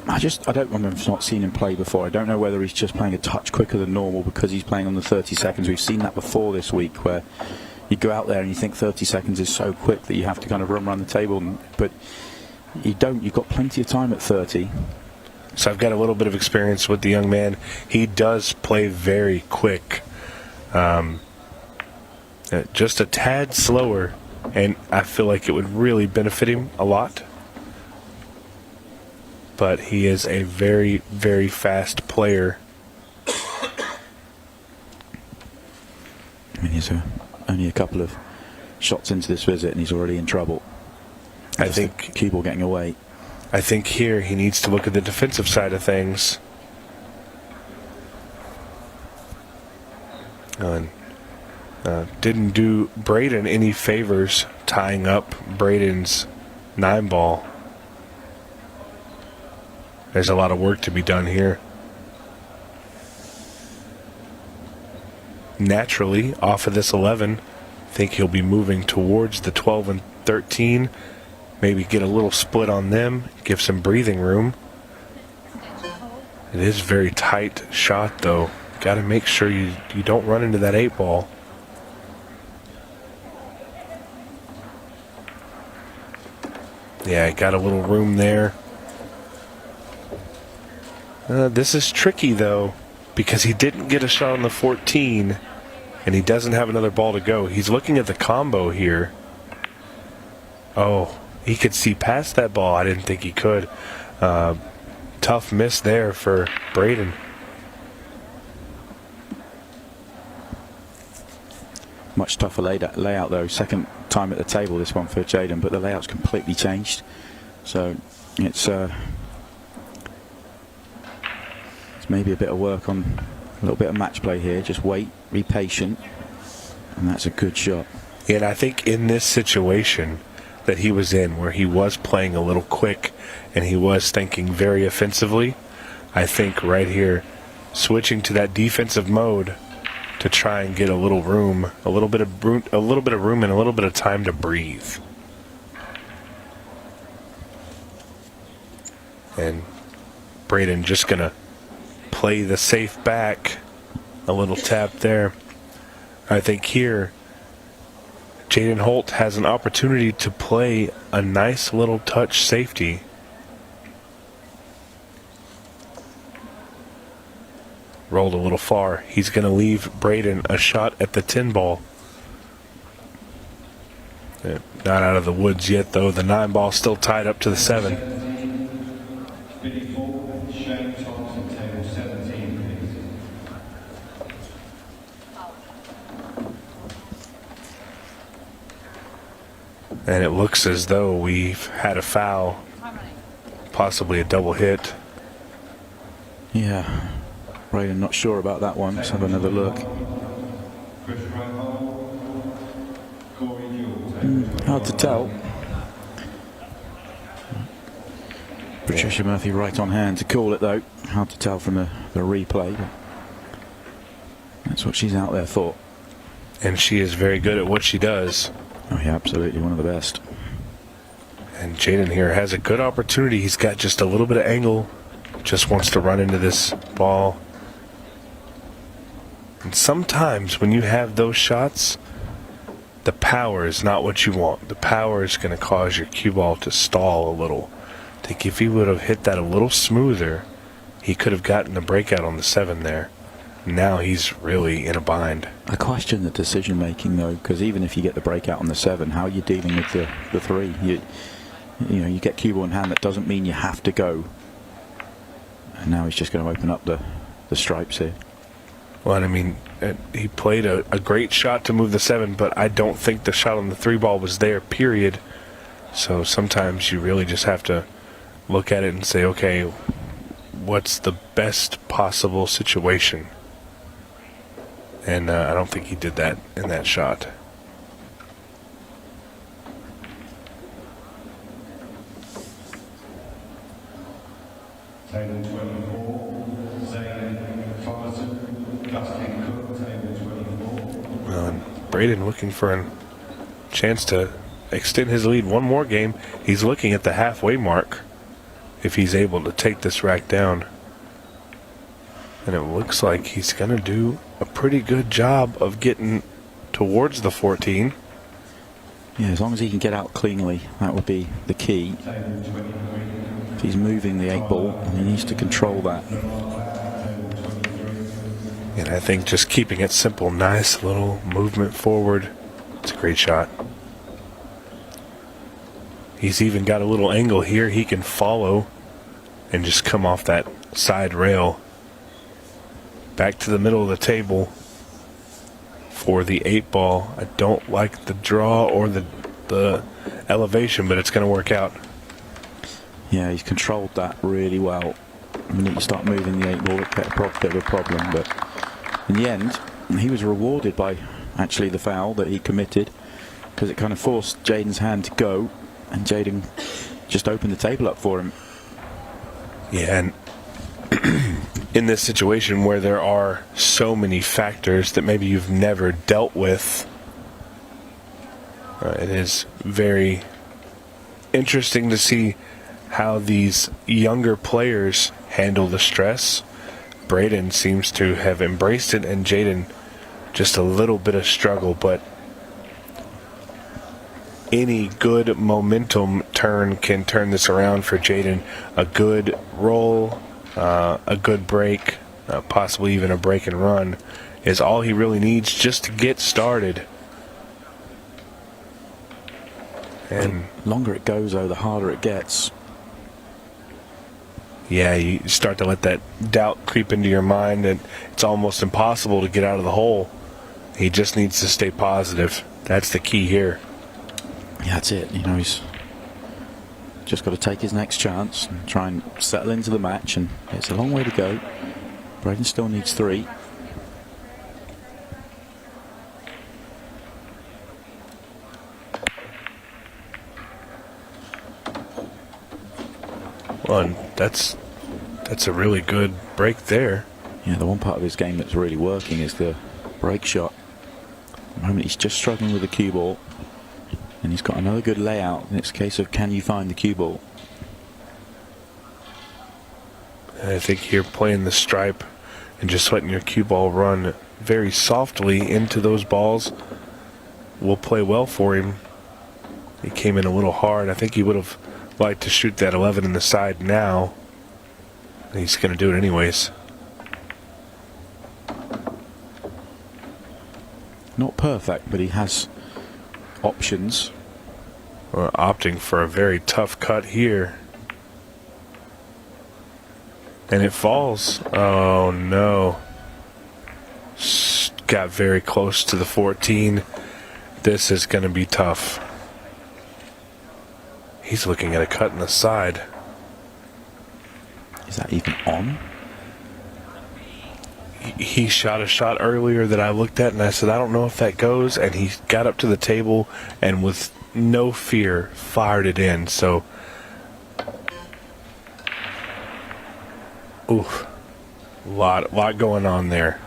I don't remember. I've not seen him play before. I don't know whether he's just playing a touch quicker than normal because he's playing on the 30 seconds. We've seen that before this week, where you go out there and you think 30 seconds is so quick that you have to kind of run around the table, but you don't. You've got plenty of time at 30. So I've got a little bit of experience with the young man. He does play very quick, just a tad slower, and I feel like it would really benefit him a lot. But he is a very, very fast player. I mean, he's only a couple of shots into this visit and he's already in trouble. I think cue ball getting away. I think here he needs to look at the defensive side of things. And didn't do Braden any favors tying up Braden's 9-ball. There's a lot of work to be done here. Naturally, off of this 11, I think he'll be moving towards the 12 and 13. Maybe get a little split on them, give some breathing room. It is a very tight shot, though. Got to make sure you don't run into that 8-ball. Yeah, got a little room there. This is tricky, though, because he didn't get a shot on the 14, and he doesn't have another ball to go. He's looking at the combo here. Oh, he could see past that ball. I didn't think he could. Tough miss there for Braden. Much tougher layout, though. Second time at the table, this one for Jaden, but the layout's completely changed. So it's maybe a bit of work on a little bit of match play here. Just wait, be patient, and that's a good shot. And I think in this situation that he was in, where he was playing a little quick and he was thinking very offensively, I think right here, switching to that defensive mode to try and get a little room, a little bit of room and a little bit of time to breathe. And Braden just gonna play the safe back. A little tap there. I think here Jaden Holt has an opportunity to play a nice little touch safety. Rolled a little far. He's going to leave Braden a shot at the 10-ball. Not out of the woods yet, though. The 9-ball still tied up to the 7. And it looks as though we've had a foul, possibly a double hit. Yeah, Braden not sure about that one. Let's have another look. Hard to tell. Patricia Murphy right on hand to call it, though. Hard to tell from the replay. But that's what she's out there for. And she is very good at what she does. Oh yeah, absolutely, one of the best. And Jaden here has a good opportunity. He's got just a little bit of angle. Just wants to run into this ball. And sometimes when you have those shots, the power is not what you want. The power is going to cause your cue ball to stall a little. I think if he would have hit that a little smoother, he could have gotten the breakout on the 7 there. Now he's really in a bind. I question the decision making, though, because even if you get the breakout on the 7, how are you dealing with the 3? You know, you get cue ball in hand. That doesn't mean you have to go. And now he's just going to open up the stripes here. Well, I mean, he played a great shot to move the 7, but I don't think the shot on the 3-ball was there, period. So sometimes you really just have to look at it and say, okay, what's the best possible situation? And I don't think he did that in that shot. Table 24, Zane Thomason, Dustin Cook, table 24. Well, and Braden looking for a chance to extend his lead one more game. He's looking at the halfway mark. if he's able to take this rack down. And it looks like he's going to do a pretty good job of getting towards the 14. Yeah, as long as he can get out cleanly, that would be the key. If he's moving the 8-ball, he needs to control that. And I think just keeping it simple, nice little movement forward. It's a great shot. He's even got a little angle here. He can follow and just come off that side rail. Back to the middle of the table for the 8-ball. I don't like the draw or the elevation, but it's going to work out. Yeah, he's controlled that really well. The minute you start moving the 8-ball, it gets a bit of a problem. But in the end, he was rewarded by actually the foul that he committed, because it kind of forced Jaden's hand to go, and Jaden just opened the table up for him. Yeah, and in this situation where there are so many factors that maybe you've never dealt with, it is very interesting to see how these younger players handle the stress. Braden seems to have embraced it, and Jaden just a little bit of struggle, but any good momentum turn can turn this around for Jaden. A good roll, a good break, possibly even a break and run is all he really needs just to get started. And the longer it goes, though, the harder it gets. Yeah, you start to let that doubt creep into your mind, and it's almost impossible to get out of the hole. He just needs to stay positive. That's the key here. Yeah, that's it. You know, he's just got to take his next chance and try and settle into the match, and it's a long way to go. Braden still needs 3. Well, and that's a really good break there. Yeah, the one part of his game that's really working is the break shot. At the moment he's just struggling with the cue ball, and he's got another good layout, and it's a case of can you find the cue ball. And I think here playing the stripe and just letting your cue ball run very softly into those balls will play well for him. He came in a little hard. I think he would have liked to shoot that 11 in the side now. He's going to do it anyways. Not perfect, but he has options. We're opting for a very tough cut here. And it falls. Oh no. Got very close to the 14. This is going to be tough. He's looking at a cut in the side. Is that even on? He shot a shot earlier that I looked at, and I said, I don't know if that goes. And he got up to the table and with no fear fired it in. So, oof, lot going on there.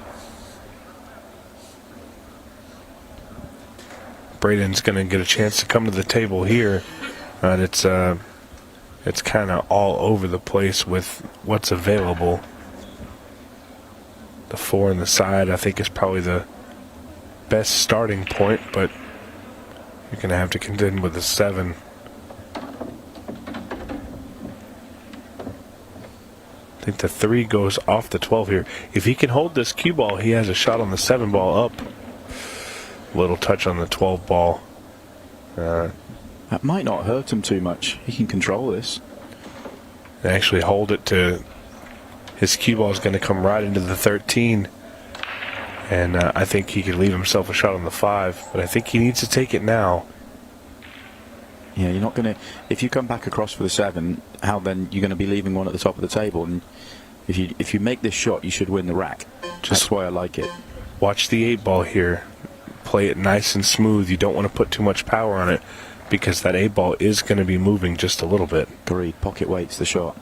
Braden's going to get a chance to come to the table here, and it's kind of all over the place with what's available. The 4 in the side, I think, is probably the best starting point, but you're going to have to contend with the 7. I think the 3 goes off the 12 here. If he can hold this cue ball, he has a shot on the 7 ball up. Little touch on the 12 ball. That might not hurt him too much. He can control this. And actually hold it to his cue ball is going to come right into the 13. And I think he could leave himself a shot on the 5. But I think he needs to take it now. Yeah, you're not going to... If you come back across for the 7, how then you're going to be leaving one at the top of the table. And if you make this shot, you should win the rack. That's why I like it. Watch the 8 ball here. Play it nice and smooth. You don't want to put too much power on it, because that 8 ball is going to be moving just a little bit. Agreed. Pocket weight's the shot.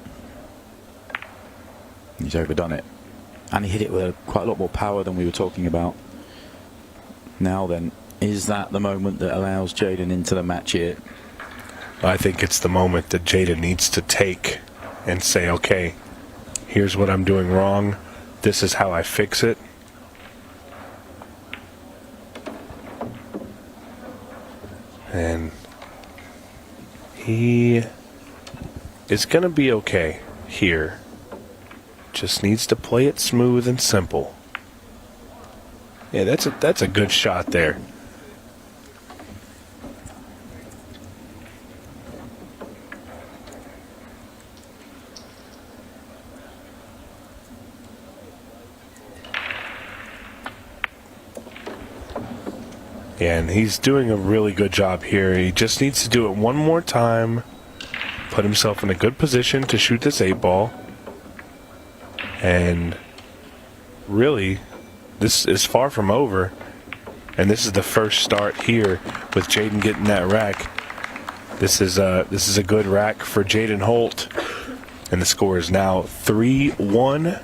He's overdone it. And he hit it with quite a lot more power than we were talking about. Now then, is that the moment that allows Jaden into the match here? I think it's the moment that Jaden needs to take and say, okay, here's what I'm doing wrong. This is how I fix it. And he is going to be okay here. Just needs to play it smooth and simple. Yeah, that's a good shot there. And he's doing a really good job here. He just needs to do it one more time. Put himself in a good position to shoot this 8-ball. And really, this is far from over. And this is the first start here with Jaden getting that rack. This is a good rack for Jaden Holt. And the score is now 3-1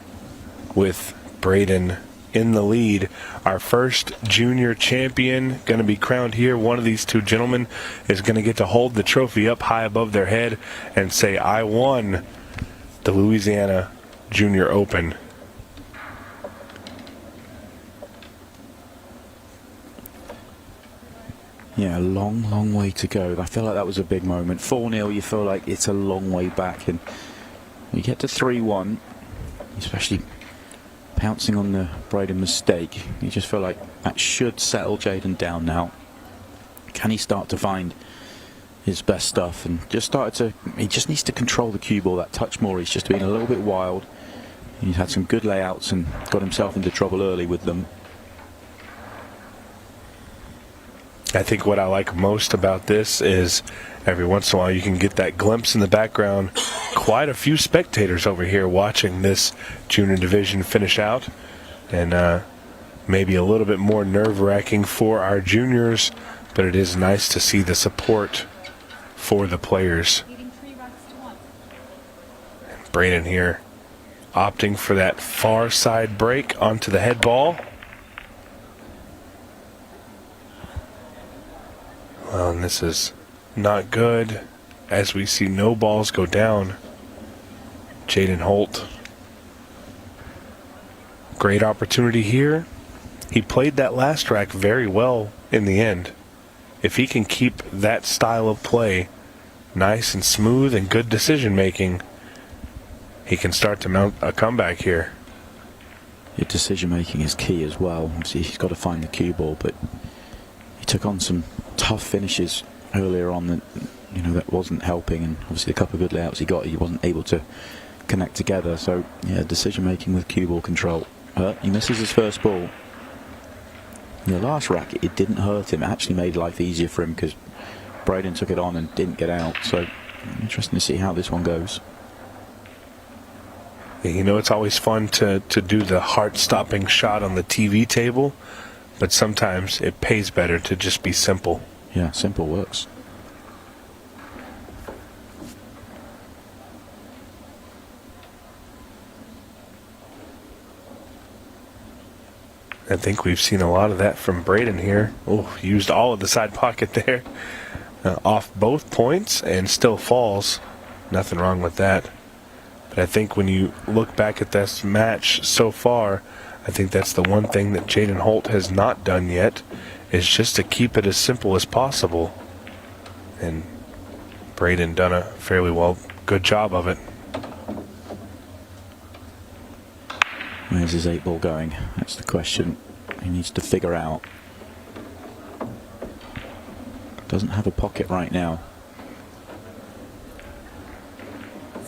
with Braden in the lead. Our first junior champion going to be crowned here. One of these two gentlemen is going to get to hold the trophy up high above their head and say, I won the Louisiana Junior Open. Yeah, a long, long way to go. I feel like that was a big moment. 4-0, you feel like it's a long way back. And you get to 3-1, especially pouncing on the Braden mistake. You just feel like that should settle Jaden down now. Can he start to find his best stuff? And he just needs to control the cue ball that touch more. He's just been a little bit wild. He's had some good layouts and got himself into trouble early with them. I think what I like most about this is every once in a while you can get that glimpse in the background. Quite a few spectators over here watching this junior division finish out. And maybe a little bit more nerve-wracking for our juniors, but it is nice to see the support for the players. And Braden here opting for that far side break onto the head ball. Well, and this is not good as we see no balls go down. Jaden Holt. Great opportunity here. He played that last rack very well in the end. If he can keep that style of play nice and smooth and good decision making, he can start to mount a comeback here. Your decision making is key as well. Obviously he's got to find the cue ball, but he took on some tough finishes earlier on that wasn't helping, and obviously a couple of good layouts he wasn't able to connect together. So yeah, decision making with cue ball control. He misses his first ball. In the last rack it didn't hurt him, it actually made life easier for him because Braden took it on and didn't get out. So interesting to see how this one goes. Yeah, it's always fun to do the heart-stopping shot on the TV table, but sometimes it pays better to just be simple. Yeah, simple works. I think we've seen a lot of that from Braden here. Oh, used all of the side pocket there. Off both points and still falls. Nothing wrong with that. But I think when you look back at this match so far, I think that's the one thing that Jaden Holt has not done yet, is just to keep it as simple as possible. And Braden done a fairly good job of it. Where's his 8-ball going? That's the question he needs to figure out. Doesn't have a pocket right now.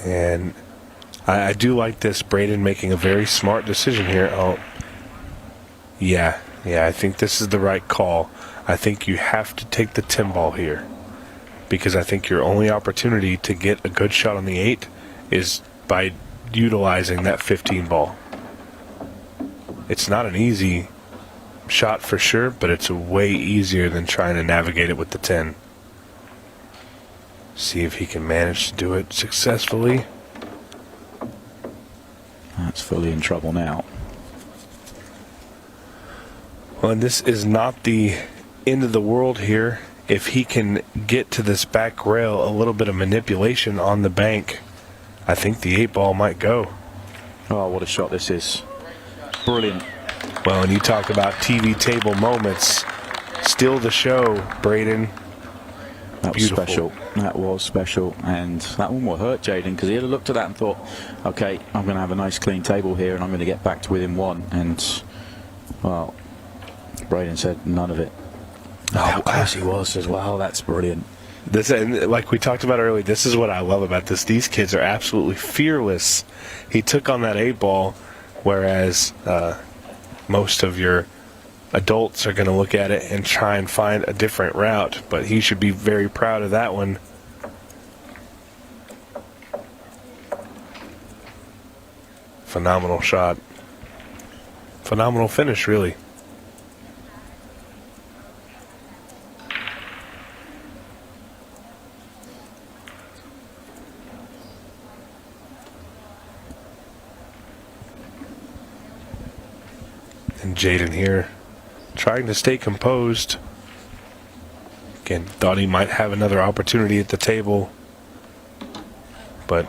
And I do like this, Braden making a very smart decision here. Oh, yeah, I think this is the right call. I think you have to take the 10 ball here, because I think your only opportunity to get a good shot on the 8 is by utilizing that 15 ball. It's not an easy shot for sure, but it's way easier than trying to navigate it with the 10. See if he can manage to do it successfully. That's fully in trouble now. Well, and this is not the end of the world here. If he can get to this back rail, a little bit of manipulation on the bank, I think the 8-ball might go. Oh, what a shot this is. Brilliant. Well, and you talk about TV table moments. Still the show, Braden. That was Beautiful. special. That was special. And that one will hurt Jaden, because he'd have looked at that and thought, okay, I'm going to have a nice clean table here and I'm going to get back to within one. And, well, Braden said none of it. Oh, how close he was as well. That's brilliant. This, and like we talked about earlier, this is what I love about this. These kids are absolutely fearless. He took on that 8-ball, whereas most of your adults are going to look at it and try and find a different route. But he should be very proud of that one. Phenomenal shot. Phenomenal finish, really. And Jaden here trying to stay composed. Again, thought he might have another opportunity at the table, but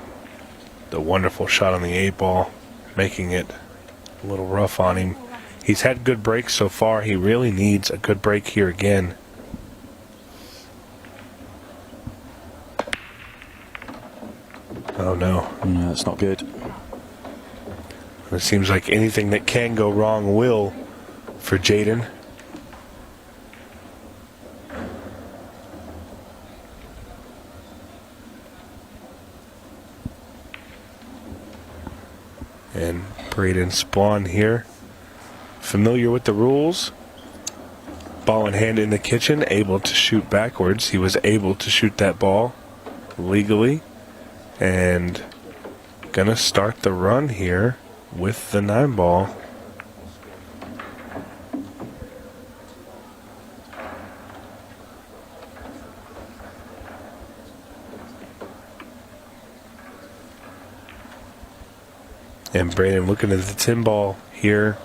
the wonderful shot on the 8-ball making it a little rough on him. He's had good breaks so far. He really needs a good break here again. Oh no. No, that's not good. It seems like anything that can go wrong will for Jaden. And Braden Spawn here, familiar with the rules. Ball in hand in the kitchen, able to shoot backwards. He was able to shoot that ball legally. And gonna start the run here with the 9-ball. And Braden looking at the 10-ball here.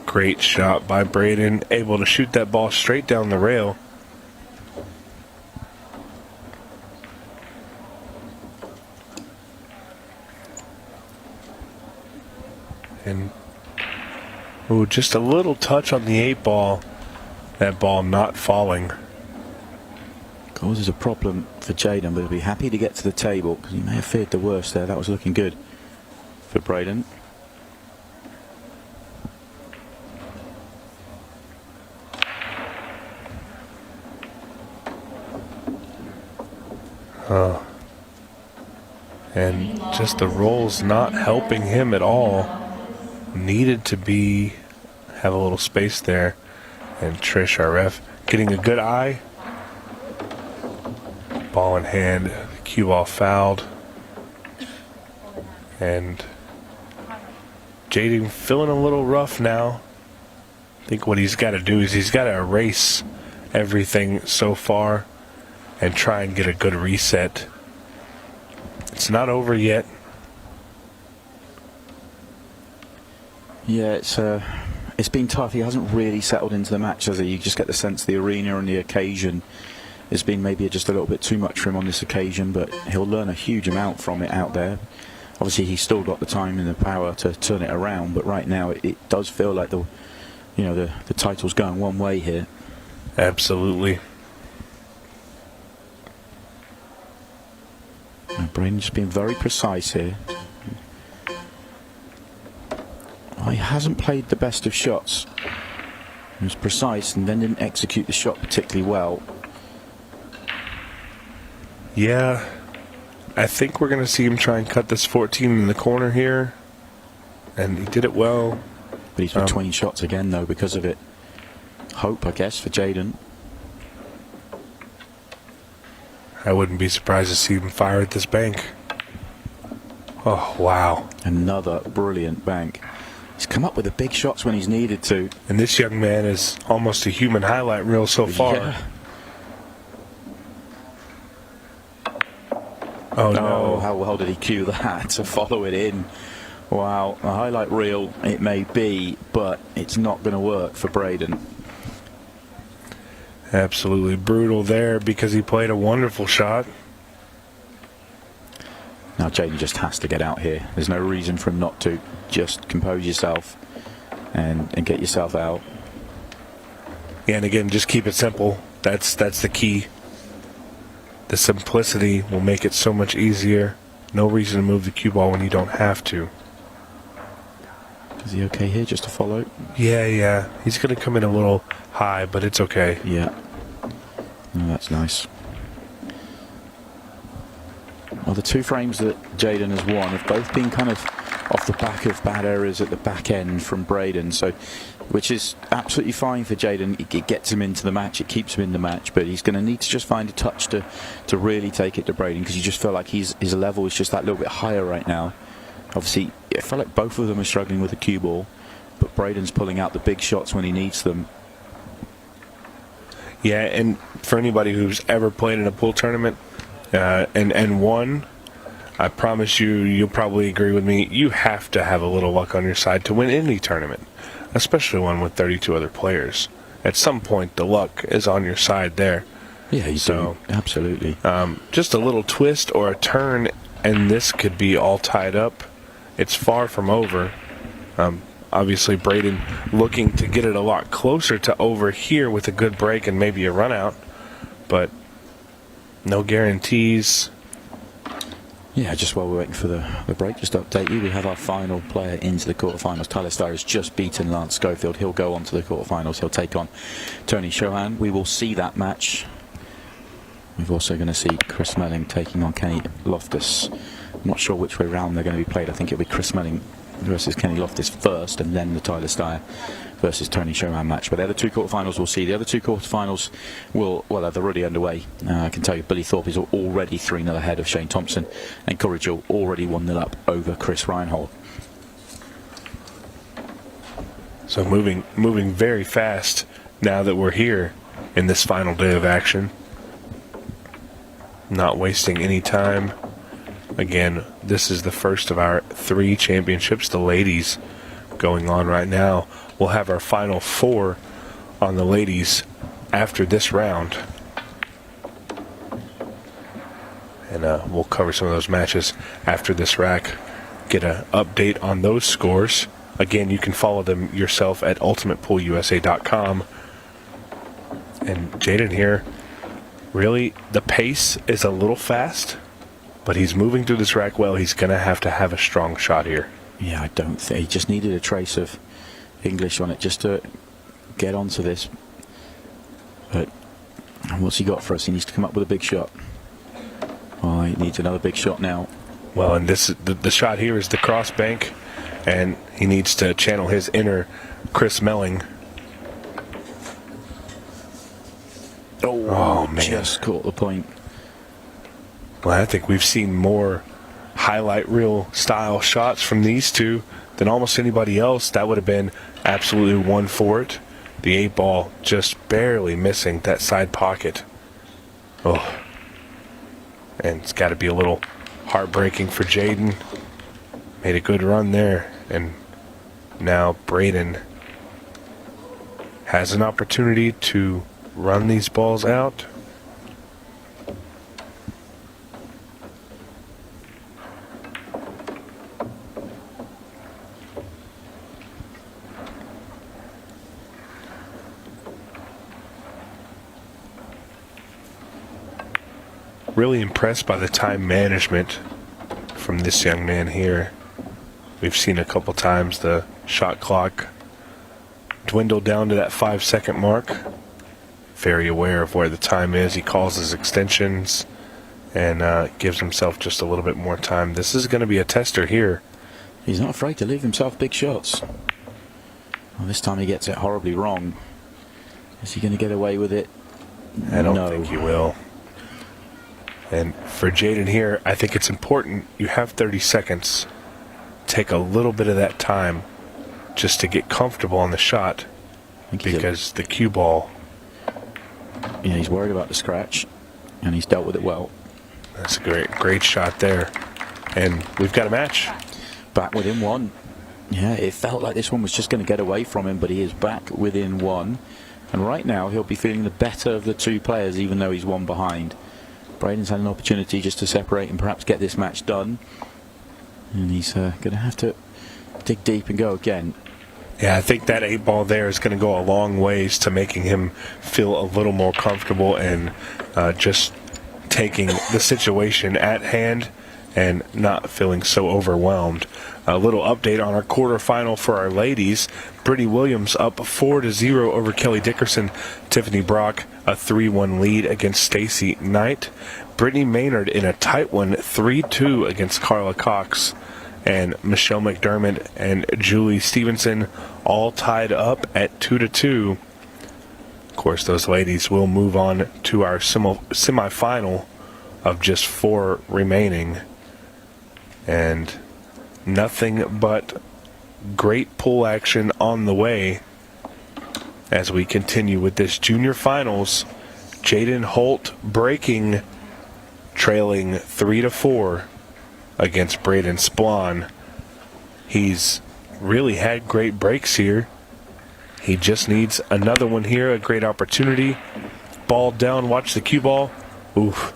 Great shot by Braden, able to shoot that ball straight down the rail. And ooh, just a little touch on the 8-ball. That ball not falling. Causes a problem for Jaden, but he'll be happy to get to the table, because he may have feared the worst there. That was looking good for Braden. And just the rolls not helping him at all. Needed to have a little space there. And Trish, our ref, getting a good eye. Ball in hand, cue ball fouled. And Jaden feeling a little rough now. I think what he's got to do is he's got to erase everything so far and try and get a good reset. It's not over yet. Yeah, it's been tough. He hasn't really settled into the match, has he? You just get the sense the arena and the occasion has been maybe just a little bit too much for him on this occasion, but he'll learn a huge amount from it out there. Obviously, he's still got the time and the power to turn it around, but right now it does feel like the title's going one way here. Absolutely. Braden just being very precise here. He hasn't played the best of shots. He was precise and then didn't execute the shot particularly well. Yeah, I think we're going to see him try and cut this 14 in the corner here. And he did it well. But he's between shots again, though, because of it. Hope, I guess, for Jaden. I wouldn't be surprised to see him fire at this bank. Oh, wow. Another brilliant bank. He's come up with the big shots when he's needed to. And this young man is almost a human highlight reel so far. Yeah. Oh, no. How well did he cue that to follow it in? Wow, a highlight reel it may be, but it's not going to work for Braden. Absolutely brutal there because he played a wonderful shot. Now Jaden just has to get out here. There's no reason for him not to. Just compose yourself and get yourself out. Yeah, and again, just keep it simple. That's the key. The simplicity will make it so much easier. No reason to move the cue ball when you don't have to. Is he okay here just to follow? Yeah. He's going to come in a little high, but it's okay. Yeah. Oh, that's nice. Well, the two frames that Jaden has won have both been kind of off the back of bad errors at the back end from Braden, so which is absolutely fine for Jaden. It gets him into the match, it keeps him in the match, but he's going to need to just find a touch to really take it to Braden, because you just feel like his level is just that little bit higher right now. Obviously, I feel like both of them are struggling with the cue ball, but Braden's pulling out the big shots when he needs them. Yeah, and for anybody who's ever played in a pool tournament and won, I promise you'll probably agree with me, you have to have a little luck on your side to win any tournament, especially one with 32 other players. At some point, the luck is on your side there. Yeah, you do. Absolutely. Just a little twist or a turn, and this could be all tied up. It's far from over. Obviously, Braden looking to get it a lot closer to over here with a good break and maybe a run out, but no guarantees. Yeah, just while we're waiting for the break, just to update you, we have our final player into the quarterfinals. Tyler Starr has just beaten Lance Schofield. He'll go on to the quarterfinals. He'll take on Tony Chohan. We will see that match. We're also going to see Chris Melling taking on Kenny Loftus. I'm not sure which way round they're going to be played. I think it'll be Chris Melling versus Kenny Loftus first, and then the Tyler Starr versus Tony Chohan match. But they're the two quarterfinals we'll see. The other two quarterfinals they're already underway. I can tell you Billy Thorpe is already 3-0 ahead of Shane Thompson, and Corey Gill already 1-0 up over Chris Reinhold. So moving very fast now that we're here in this final day of action. Not wasting any time. Again, this is the first of our 3 championships, the ladies, going on right now. We'll have our final 4 on the ladies after this round. And we'll cover some of those matches after this rack. Get an update on those scores. Again, you can follow them yourself at ultimatepoolusa.com. And Jaden here, really, the pace is a little fast, but he's moving through this rack well. He's going to have a strong shot here. Yeah, I don't think he just needed a trace of English on it just to get onto this. But what's he got for us? He needs to come up with a big shot. Oh, he needs another big shot now. Well, and this the shot here is the cross bank, and he needs to channel his inner Chris Melling. Oh man. Just caught the point. Well, I think we've seen more highlight reel style shots from these two than almost anybody else. That would have been absolutely one for it. The 8 ball just barely missing that side pocket. Oh. And it's got to be a little heartbreaking for Jaden. Made a good run there. And now Braden has an opportunity to run these balls out. Really impressed by the time management from this young man here. We've seen a couple times the shot clock dwindle down to that 5-second mark. Very aware of where the time is. He calls his extensions and gives himself just a little bit more time. This is going to be a tester here. He's not afraid to leave himself big shots. Well, this time he gets it horribly wrong. Is he going to get away with it? I don't think he will. And for Jaden here, I think it's important. You have 30 seconds. Take a little bit of that time just to get comfortable on the shot, because the cue ball. Yeah, he's worried about the scratch, and he's dealt with it well. That's a great shot there. And we've got a match. Back within 1. Yeah, it felt like this one was just going to get away from him, but he is back within 1. And right now he'll be feeling the better of the two players, even though he's one behind. Braden's had an opportunity just to separate and perhaps get this match done. And he's going to have to dig deep and go again. Yeah, I think that 8-ball there is going to go a long ways to making him feel a little more comfortable and just taking the situation at hand and not feeling so overwhelmed. A little update on our quarterfinal for our ladies. Brittany Williams up 4-0 over Kelly Dickerson. Tiffany Brock a 3-1 lead against Stacy Knight. Brittany Maynard in a tight one, 3-2 against Carla Cox. And Michelle McDermott and Julie Stevenson all tied up at 2-2. Of course, those ladies will move on to our semifinal of just 4 remaining. And nothing but great pool action on the way as we continue with this junior finals. Jaden Holt breaking, trailing 3-4 against Braden Splon. He's really had great breaks here. He just needs another one here, a great opportunity. Ball down, watch the cue ball. Oof.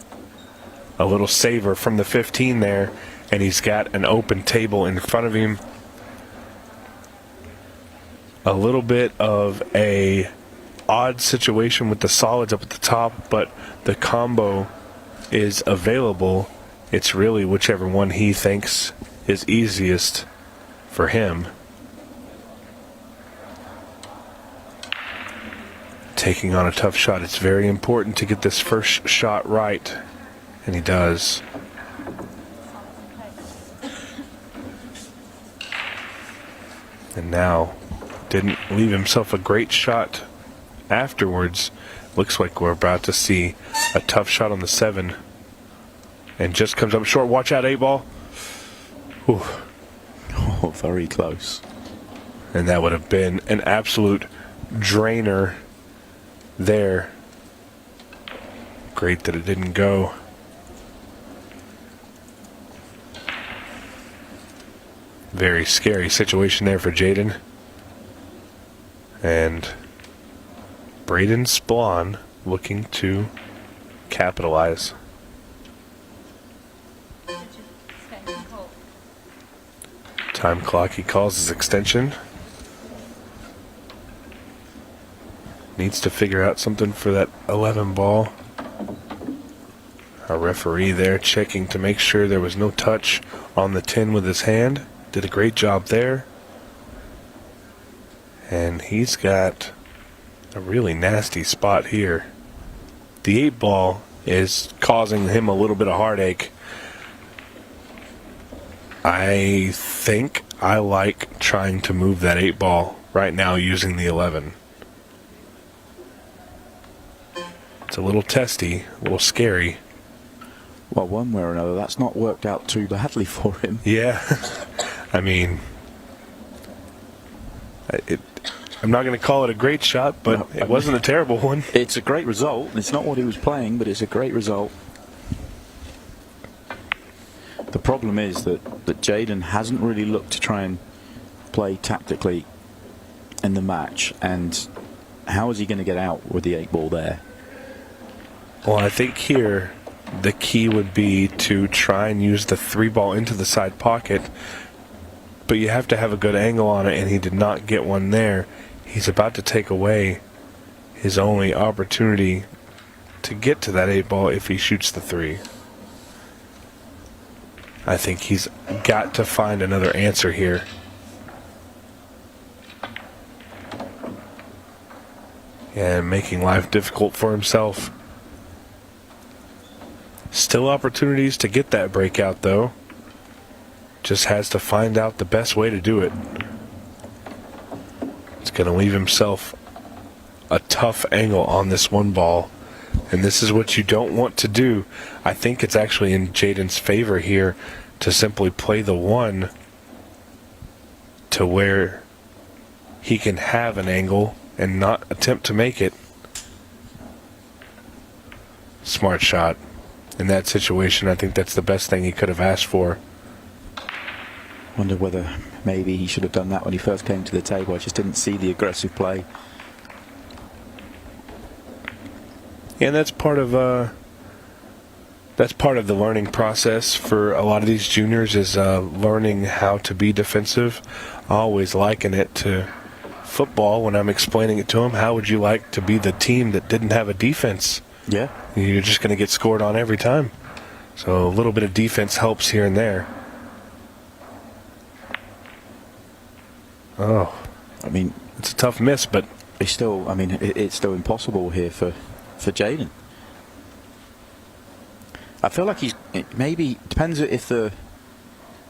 A little saver from the 15 there, and he's got an open table in front of him. A little bit of a odd situation with the solids up at the top, but the combo is available. It's really whichever one he thinks is easiest for him. Taking on a tough shot. It's very important to get this first shot right, and he does. And now didn't leave himself a great shot afterwards. Looks like we're about to see a tough shot on the 7. And just comes up short. Watch out, 8-ball. Ooh. Oh, very close. And that would have been an absolute drainer there. Great that it didn't go. Very scary situation there for Jaden. And Braden Splon looking to capitalize. Time clock, he calls his extension. Needs to figure out something for that 11 ball. Our referee there checking to make sure there was no touch on the 10 with his hand. Did a great job there. And he's got a really nasty spot here. The 8 ball is causing him a little bit of heartache. I think I like trying to move that 8 ball right now using the 11. It's a little testy, a little scary. Well, one way or another, that's not worked out too badly for him. Yeah. I mean, I'm not going to call it a great shot, but it wasn't a terrible one. It's a great result. It's not what he was playing, but it's a great result. The problem is that Jaden hasn't really looked to try and play tactically in the match, and how is he going to get out with the 8 ball there? Well, I think here the key would be to try and use the 3 ball into the side pocket, but you have to have a good angle on it, and he did not get one there. He's about to take away his only opportunity to get to that 8 ball if he shoots the 3. I think he's got to find another answer here. And making life difficult for himself. Still opportunities to get that breakout, though. Just has to find out the best way to do it. It's going to leave himself a tough angle on this 1 ball. And this is what you don't want to do. I think it's actually in Jaden's favor here to simply play the 1 to where he can have an angle and not attempt to make it. Smart shot. In that situation, I think that's the best thing he could have asked for. Wonder whether maybe he should have done that when he first came to the table. I just didn't see the aggressive play. And that's part of the learning process for a lot of these juniors is learning how to be defensive. I always liken it to football when I'm explaining it to them. How would you like to be the team that didn't have a defense? Yeah. You're just going to get scored on every time. So a little bit of defense helps here and there. Oh, I mean, it's a tough miss, but it's still. I mean, it's still impossible here for Jaden. I feel like maybe depends if the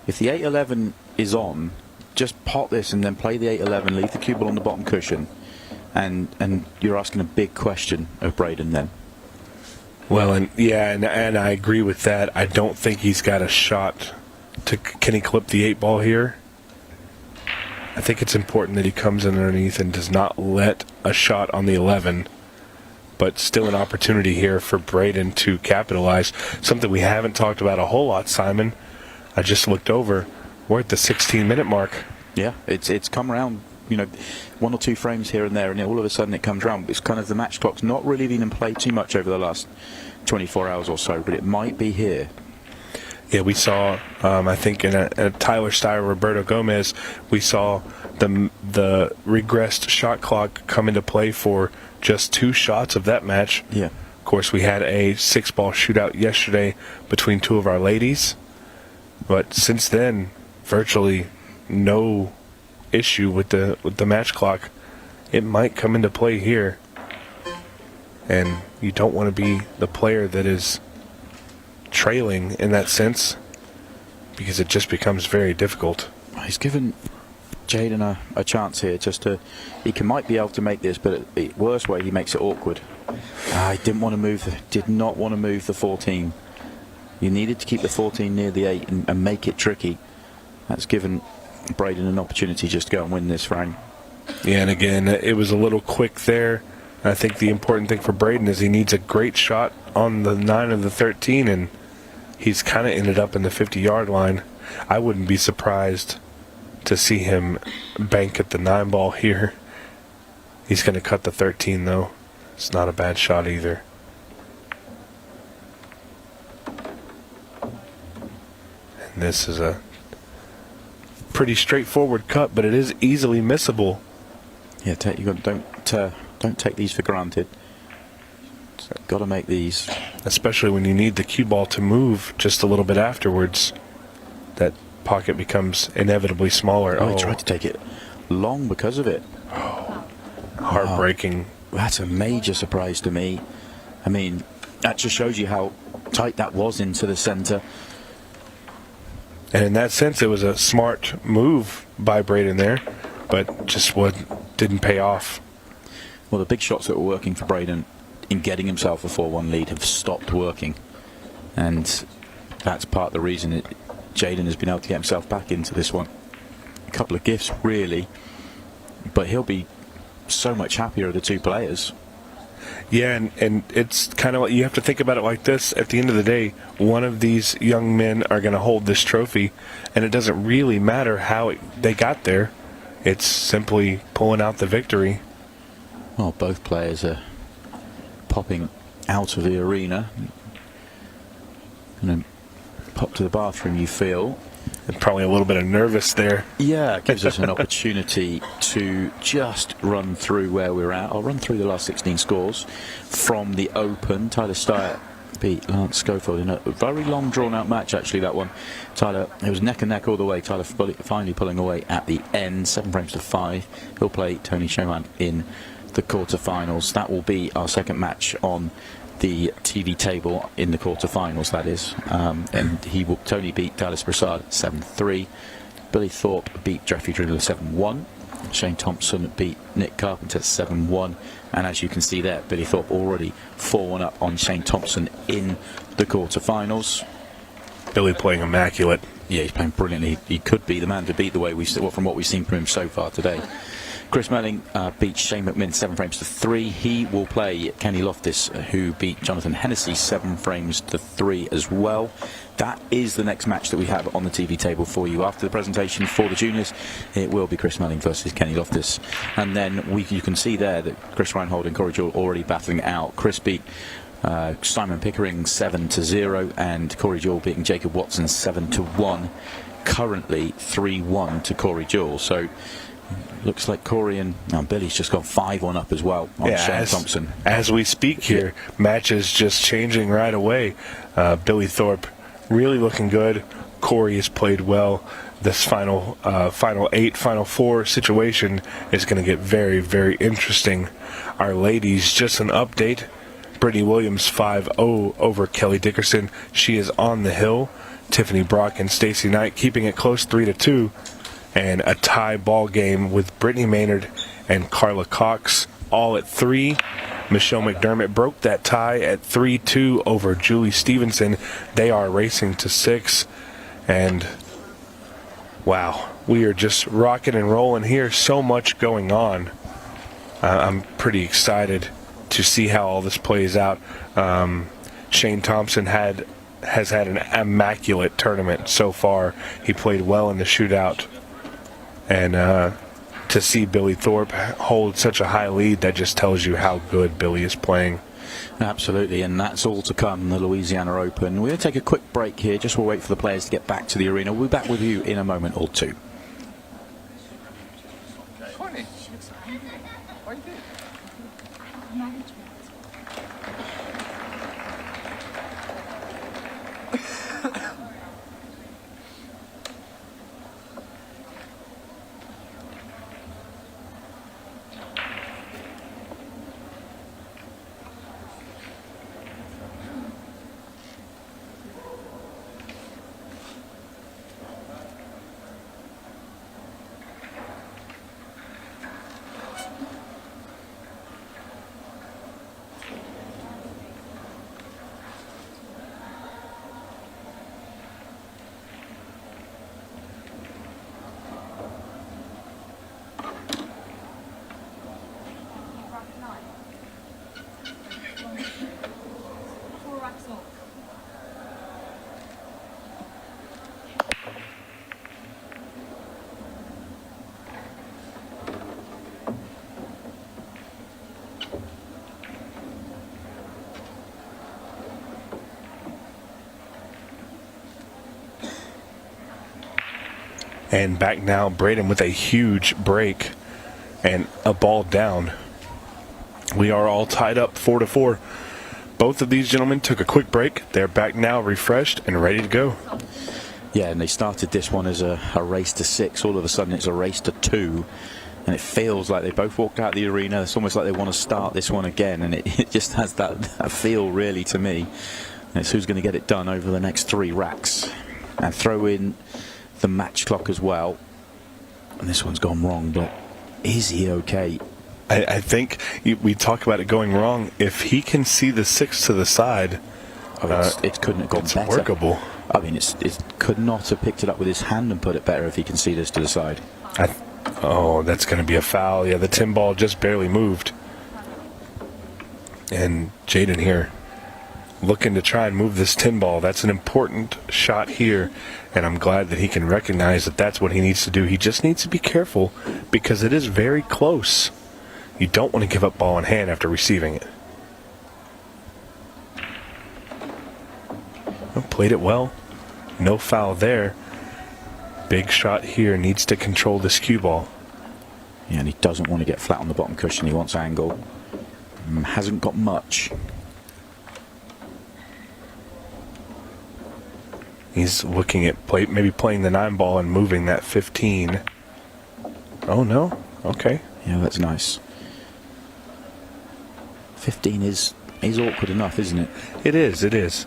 8-11 is on. Just pot this and then play the 8-11. Leave the cue ball on the bottom cushion, and you're asking a big question of Braden then. Well, and I agree with that. I don't think he's got a shot to. Can he clip the 8 ball here? I think it's important that he comes in underneath and does not let a shot on the 11. But still an opportunity here for Braden to capitalize. Something we haven't talked about a whole lot, Simon. I just looked over. We're at the 16-minute mark. Yeah, it's come around, 1 or 2 frames here and there, and all of a sudden it comes around. It's kind of the match clock's not really been in play too much over the last 24 hours or so, but it might be here. Yeah, we saw, I think, in a Tyler Steyer, Roberto Gomez, we saw the regressed shot clock come into play for just 2 shots of that match. Yeah. Of course, we had a 6-ball shootout yesterday between 2 of our ladies. But since then, virtually no issue with the match clock. It might come into play here. And you don't want to be the player that is trailing in that sense, because it just becomes very difficult. He's given Jaden a chance here he might be able to make this, but the worst way he makes it awkward. He did not want to move the 14. You needed to keep the 14 near the 8 and make it tricky. That's given Braden an opportunity just to go and win this frame. Yeah, and again, it was a little quick there. I think the important thing for Braden is he needs a great shot on the 9 of the 13, and he's kind of ended up in the 50-yard line. I wouldn't be surprised to see him bank at the 9 ball here. He's going to cut the 13, though. It's not a bad shot either. And this is a pretty straightforward cut, but it is easily missable. Yeah, don't take these for granted. Got to make these. Especially when you need the cue ball to move just a little bit afterwards. That pocket becomes inevitably smaller. He tried to take it long because of it. Heartbreaking. That's a major surprise to me. I mean, that just shows you how tight that was into the centre. And in that sense, it was a smart move by Braden there, but just didn't pay off. Well, the big shots that were working for Braden in getting himself a 4-1 lead have stopped working. And that's part of the reason that Jaden has been able to get himself back into this one. A couple of gifts, really. But he'll be so much happier of the 2 players. Yeah, and it's kind of like you have to think about it like this. At the end of the day, one of these young men are going to hold this trophy, and it doesn't really matter how they got there. It's simply pulling out the victory. Well, both players are popping out of the arena. Going to pop to the bathroom, you feel. And probably a little bit of nervous there. Yeah, it gives us an opportunity to just run through where we're at. I'll run through the last 16 scores from the Open. Tyler Steyer beat Lance Schofield in a very long, drawn-out match, actually, that one. Tyler, it was neck and neck all the way. Tyler finally pulling away at the end, 7 frames to 5. He'll play Tony Shohan in the quarterfinals. That will be our second match on the TV table in the quarterfinals, that is. And Tony beat Dallas Broussard 7-3. Billy Thorpe beat Jeffrey Driller 7-1. Shane Thompson beat Nick Carpenter 7-1. And as you can see there, Billy Thorpe already 4-1 up on Shane Thompson in the quarterfinals. Billy playing immaculate. Yeah, he's playing brilliantly. He could be the man to beat the way from what we've seen from him so far today. Chris Melling beat Shane McMinn 7 frames to 3. He will play Kenny Loftus, who beat Jonathan Hennessy 7 frames to 3 as well. That is the next match that we have on the TV table for you. After the presentation for the juniors, it will be Chris Melling versus Kenny Loftus. And then you can see there that Chris Reinhold and Corey Jewell already battling out. Chris beat Simon Pickering 7-0, and Corey Jewell beating Jacob Watson 7-1. Currently 3-1 to Corey Jewell. So looks like Corey and Billy's just got 5-1 up as well on Shane Thompson. As we speak here, matches just changing right away. Billy Thorpe really looking good. Corey has played well. This final 8, final 4 situation is going to get very, very interesting. Our ladies, just an update. Brittany Williams 5-0 over Kelly Dickerson. She is on the hill. Tiffany Brock and Stacy Knight keeping it close 3-2. And a tie ball game with Brittany Maynard and Carla Cox all at 3. Michelle McDermott broke that tie at 3-2 over Julie Stevenson. They are racing to 6. And wow, we are just rocking and rolling here. So much going on. I'm pretty excited to see how all this plays out. Shane Thompson has had an immaculate tournament so far. He played well in the shootout. And to see Billy Thorpe hold such a high lead, that just tells you how good Billy is playing. Absolutely, and that's all to come, the Louisiana Open. We're going to take a quick break here, just we'll wait for the players to get back to the arena. We'll be back with you in a moment or two. And back now, Braden with a huge break and a ball down. We are all tied up 4-4. Both of these gentlemen took a quick break. They're back now, refreshed and ready to go. Yeah, and they started this one as a race to 6. All of a sudden it's a race to 2. And it feels like they both walked out of the arena. It's almost like they want to start this one again. And it just has that feel, really, to me. And it's who's going to get it done over the next 3 racks. And throw in the match clock as well. And this one's gone wrong, but is he okay? I think we talk about it going wrong. If he can see the 6 to the side, it couldn't have gone better. It's workable. I mean, it could not have picked it up with his hand and put it better if he can see this to the side. Oh, that's going to be a foul. Yeah, the tin ball just barely moved. And Jaden here looking to try and move this tin ball. That's an important shot here, and I'm glad that he can recognize that that's what he needs to do. He just needs to be careful because it is very close. You don't want to give up ball in hand after receiving it. Oh, played it well. No foul there. Big shot here. Needs to control this cue ball. Yeah, and he doesn't want to get flat on the bottom cushion. He wants angle. Hasn't got much. He's looking at maybe playing the 9 ball and moving that 15. Oh, no. Okay. Yeah, that's nice. 15 is awkward enough, isn't it? It is. It is.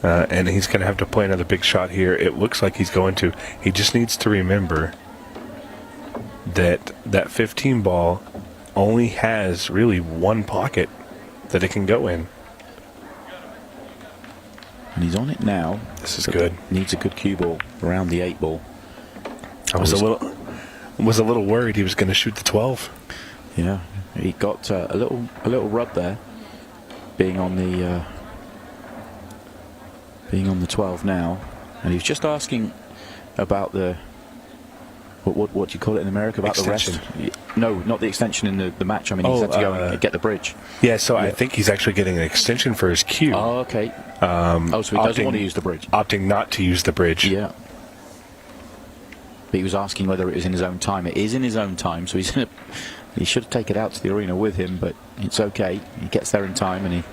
And he's going to have to play another big shot here. It looks like he's going to. He just needs to remember that that 15 ball only has really one pocket that it can go in. And he's on it now. This is good. Needs a good cue ball around the 8 ball. I was a little worried he was going to shoot the 12. Yeah, he got a little rub there, being on the 12 now, and he was just asking about the what do you call it in America about Extension. the rest? No, not the extension in the match. I mean, he's had to go and get the bridge. Yeah, so I think he's actually getting an extension for his cue. Oh, okay. So he doesn't want to use the bridge. Opting not to use the bridge. Yeah. But he was asking whether it was in his own time. It is in his own time, so he should take it out to the arena with him, but it's okay. He gets there in time and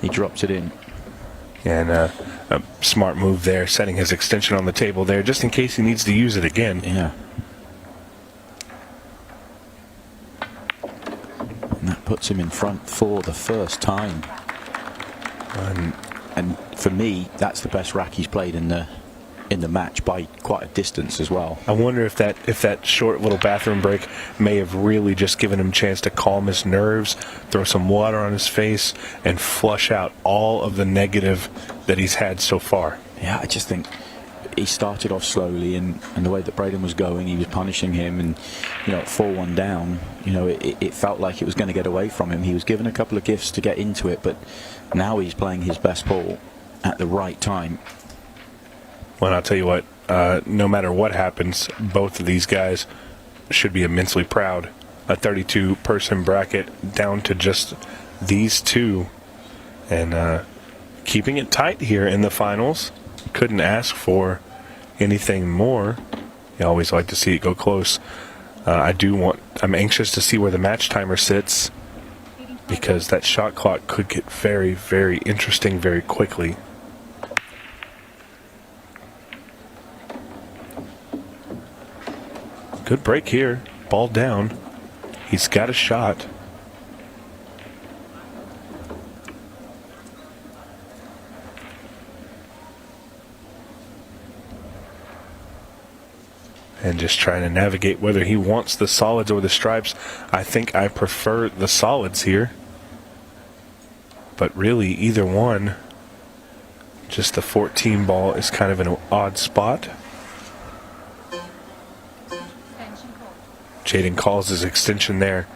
he drops it in. And a smart move there, setting his extension on the table there, just in case he needs to use it again. Yeah. And that puts him in front for the first time. And for me, that's the best rack he's played in the match by quite a distance as well. I wonder if that short little bathroom break may have really just given him a chance to calm his nerves, throw some water on his face, and flush out all of the negative that he's had so far. Yeah, I just think he started off slowly, and the way that Braden was going, he was punishing him, and at 4-1 down, it felt like it was going to get away from him. He was given a couple of gifts to get into it, but now he's playing his best ball at the right time. Well, I'll tell you what, no matter what happens, both of these guys should be immensely proud. A 32-person bracket down to just these two. And keeping it tight here in the finals. Couldn't ask for anything more. You always like to see it go close. I'm anxious to see where the match timer sits, because that shot clock could get very, very interesting very quickly. Good break here. Ball down. He's got a shot. And just trying to navigate whether he wants the solids or the stripes. I think I prefer the solids here. But really, either one. Just the 14 ball is kind of an odd spot. Jaden calls his extension there.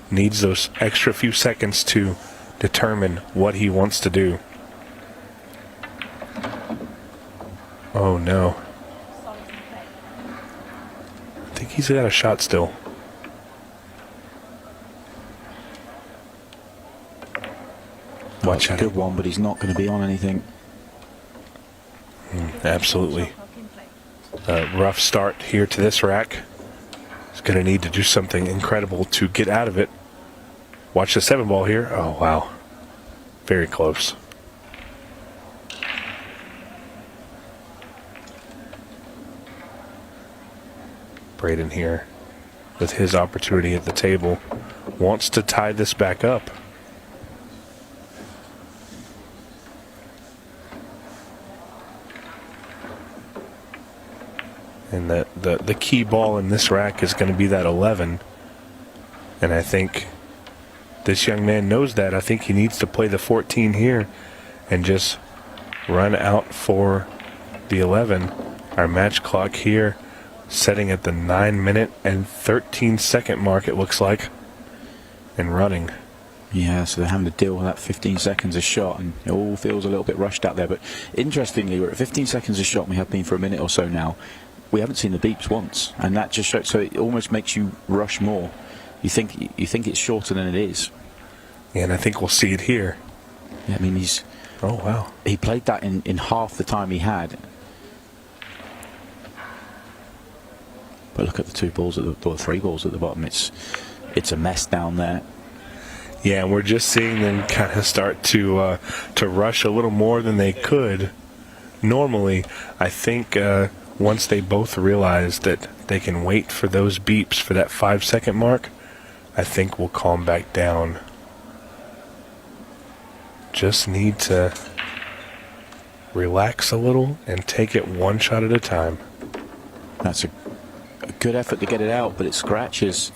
Needs those extra few seconds to determine what he wants to do. Oh no. I think he's got a shot still. Watch out. Good one, but he's not going to be on anything. Absolutely. A rough start here to this rack. He's going to need to do something incredible to get out of it. Watch the 7 ball here. Oh, wow. Very close. Braden here with his opportunity at the table wants to tie this back up. And the key ball in this rack is going to be that 11. And I think this young man knows that. I think he needs to play the 14 here and just run out for the 11. Our match clock here setting at the 9-minute and 13-second mark, it looks like, and running. Yeah, so they're having to deal with that 15 seconds a shot, and it all feels a little bit rushed out there. But interestingly, we're at 15 seconds a shot, and we have been for a minute or so now. We haven't seen the beeps once, and that just shows. So it almost makes you rush more. You think it's shorter than it is. Yeah, and I think we'll see it here. Yeah, I mean he's. Oh wow. He played that in half the time he had. But look at the 2 balls or 3 balls at the bottom. It's a mess down there. Yeah, and we're just seeing them kind of start to rush a little more than they could normally. I think once they both realize that they can wait for those beeps for that 5-second mark, I think we'll calm back down. Just need to relax a little and take it one shot at a time. That's a good effort to get it out, but it scratches.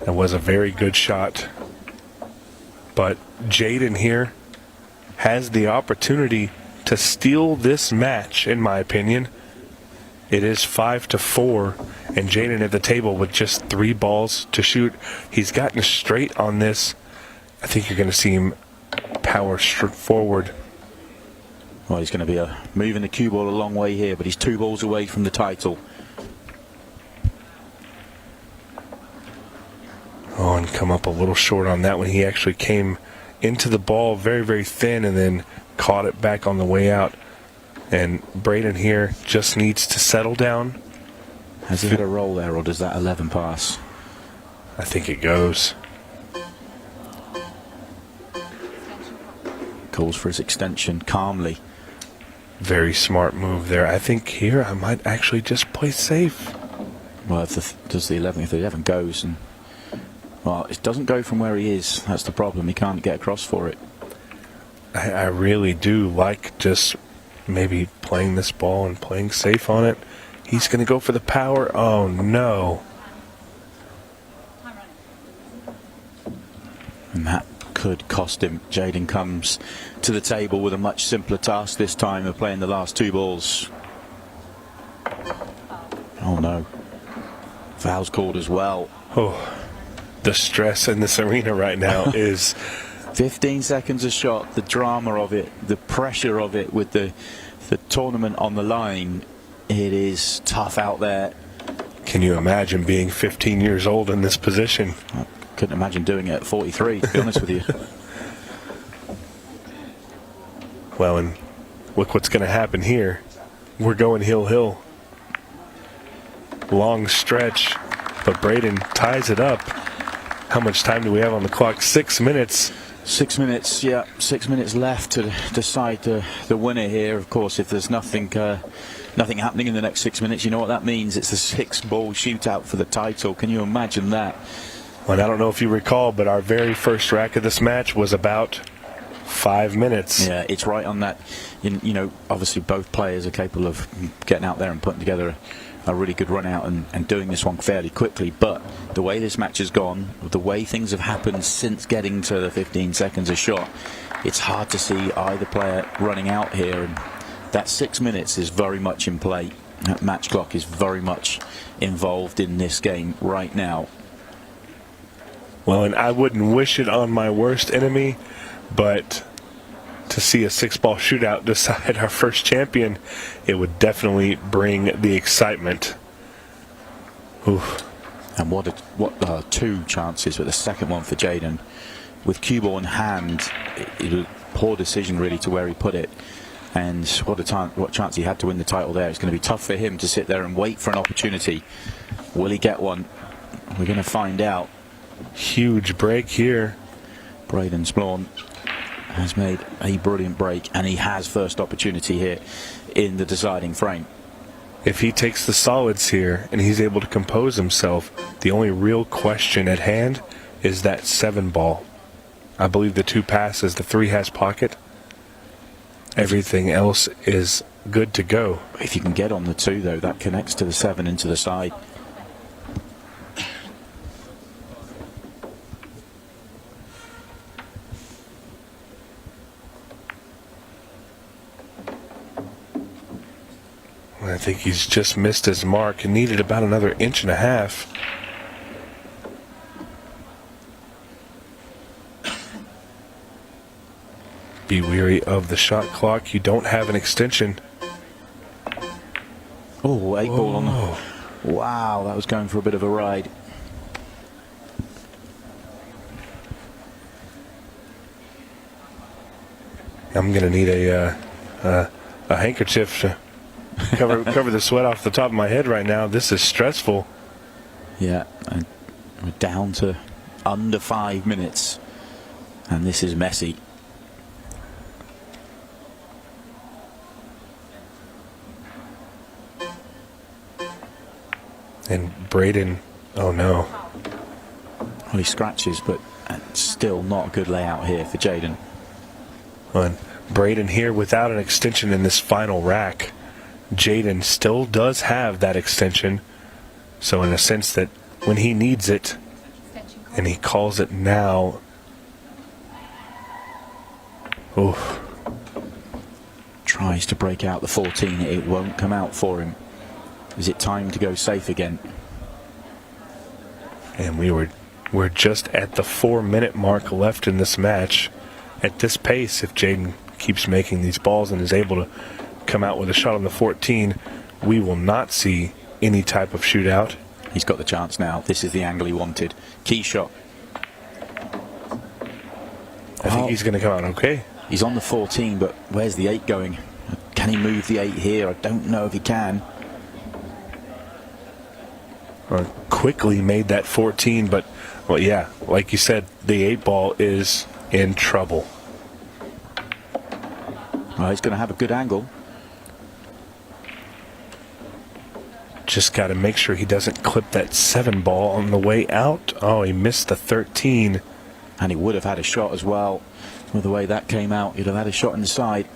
It was a very good shot. But Jaden here has the opportunity to steal this match, in my opinion. It is 5-4, and Jaden at the table with just 3 balls to shoot. He's gotten straight on this. I think you're going to see him power forward. Well, he's going to be moving the cue ball a long way here, but he's 2 balls away from the title. and come up a little short on that one. He actually came into the ball very, very thin and then caught it back on the way out. And Braden here just needs to settle down. Has he hit a roll there, or does that 11 pass? I think it goes. Calls for his extension calmly. Very smart move there. I think here I might actually just play safe. Well, if the 11 goes, and well, it doesn't go from where he is. That's the problem. He can't get across for it. I really do like just maybe playing this ball and playing safe on it. He's going to go for the power. Oh, no. And that could cost him. Jaden comes to the table with a much simpler task this time of playing the last 2 balls. Oh, no. Foul's called as well. Oh, the stress in this arena right now is 15 seconds a shot, the drama of it, the pressure of it with the tournament on the line. It is tough out there. Can you imagine being 15 years old in this position? I couldn't imagine doing it at 43, to be honest with you. Well, and look what's going to happen here. We're going hill. Long stretch, but Braden ties it up. How much time do we have on the clock? 6 minutes. 6 minutes, yeah. 6 minutes left to decide the winner here. Of course, if there's nothing happening in the next 6 minutes, you know what that means. It's a 6-ball shootout for the title. Can you imagine that? Well, I don't know if you recall, but our very first rack of this match was about 5 minutes. Yeah, it's right on that. You know, obviously both players are capable of getting out there and putting together a really good run out and doing this one fairly quickly, but the way this match has gone, the way things have happened since getting to the 15 seconds a shot, it's hard to see either player running out here, and that 6 minutes is very much in play. That match clock is very much involved in this game right now. Well, and I wouldn't wish it on my worst enemy, but to see a 6-ball shootout decide our first champion, it would definitely bring the excitement. Oof. And what 2 chances, but the second one for Jaden with cue ball in hand. It was a poor decision really to where he put it, and what chance he had to win the title there. It's going to be tough for him to sit there and wait for an opportunity. Will he get one? We're going to find out. Huge break here. Braden Splawn has made a brilliant break, and he has first opportunity here in the deciding frame. If he takes the solids here and he's able to compose himself, the only real question at hand is that 7-ball. I believe the 2 passes, the 3 has pocket. Everything else is good to go. If you can get on the 2, though, that connects to the 7 into the side. I think he's just missed his mark and needed about another 1.5 inches. Be wary of the shot clock. You don't have an extension. Oh, 8-ball on the... Wow, that was going for a bit of a ride. I'm going to need a handkerchief to cover the sweat off the top of my head right now. This is stressful. Yeah, and we're down to under 5 minutes, and this is messy. And Braden, oh no. Well, he scratches, but still not a good layout here for Jaden. And Braden here without an extension in this final rack. Jaden still does have that extension, so in a sense that when he needs it and he calls it now, oof. Tries to break out the 14, it won't come out for him. Is it time to go safe again? And we're just at the 4-minute mark left in this match. At this pace, if Jaden keeps making these balls and is able to come out with a shot on the 14, we will not see any type of shootout. He's got the chance now. This is the angle he wanted. Key shot. I think he's going to come out okay. He's on the 14, but where's the 8 going? Can he move the 8 here? I don't know if he can. Quickly made that 14, but, well, yeah, like you said, the 8 ball is in trouble. Well, he's going to have a good angle. Just got to make sure he doesn't clip that 7 ball on the way out. Oh, he missed the 13. And he would have had a shot as well. With the way that came out, he'd have had a shot inside.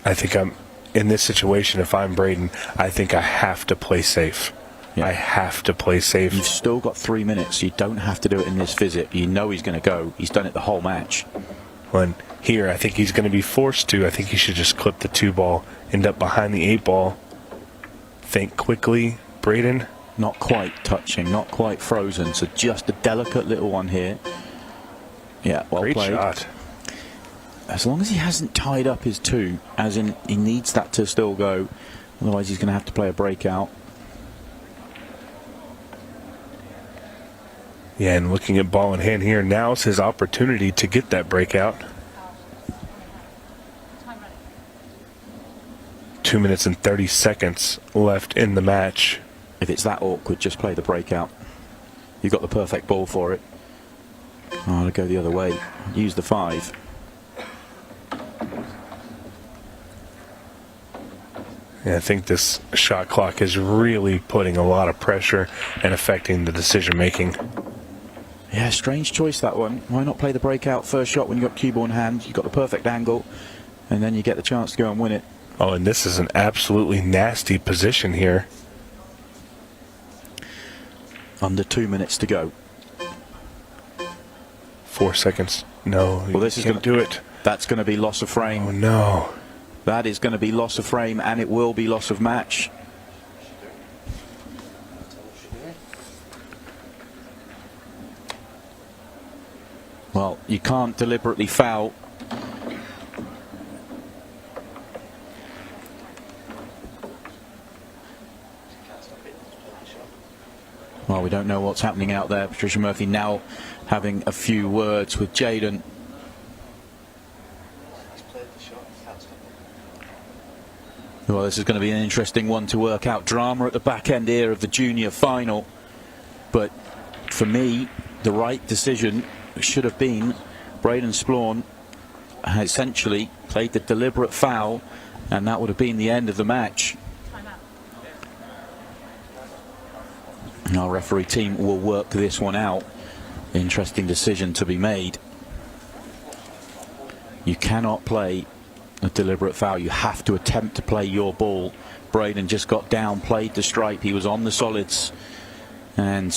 I think I'm in this situation. If I'm Braden, I think I have to play safe. Yeah. I have to play safe. You've still got 3 minutes. You don't have to do it in this visit. You know he's going to go. He's done it the whole match. When here, I think he's going to be forced to. I think he should just clip the 2 ball, end up behind the 8 ball. Think quickly, Braden. Not quite touching, not quite frozen. So just a delicate little one here. Yeah, well Great played. shot. As long as he hasn't tied up his 2, as in he needs that to still go. Otherwise he's going to have to play a breakout. Yeah, and looking at ball in hand here, now's his opportunity to get that breakout. 2 minutes and 30 seconds left in the match. If it's that awkward, just play the breakout. You've got the perfect ball for it. Oh, I'll go the other way. Use the 5. Yeah, I think this shot clock is really putting a lot of pressure and affecting the decision making. Yeah, strange choice that one. Why not play the breakout first shot when you've got cue ball in hand? You've got the perfect angle, and then you get the chance to go and win it. Oh, and this is an absolutely nasty position here. Under 2 minutes to go. 4 seconds. No, Well, this is going to do it. That's going to be loss of frame. Oh, no. That is going to be loss of frame, and it will be loss of match. Well, you can't deliberately foul. Well, we don't know what's happening out there. Patricia Murphy now having a few words with Jaden. Well, this is going to be an interesting one to work out. Drama at the back end here of the junior final. But for me, the right decision should have been Braden Splawn essentially played the deliberate foul, and that would have been the end of the match. Our referee team will work this one out. Interesting decision to be made. You cannot play a deliberate foul. You have to attempt to play your ball. Braden just got down, played the stripe. He was on the solids, and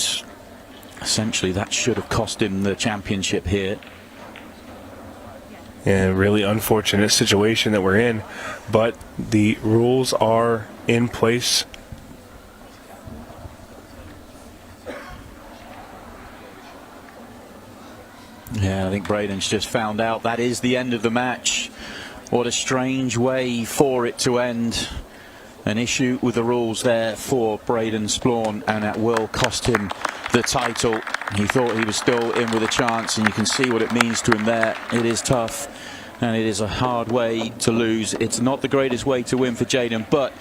essentially that should have cost him the championship here. Yeah, really unfortunate situation that we're in, but the rules are in place. Yeah, I think Braden's just found out that is the end of the match. What a strange way for it to end. An issue with the rules there for Braden Splawn, and that will cost him the title. He thought he was still in with a chance, and you can see what it means to him there. It is tough, and it is a hard way to lose. It's not the greatest way to win for Jaden, but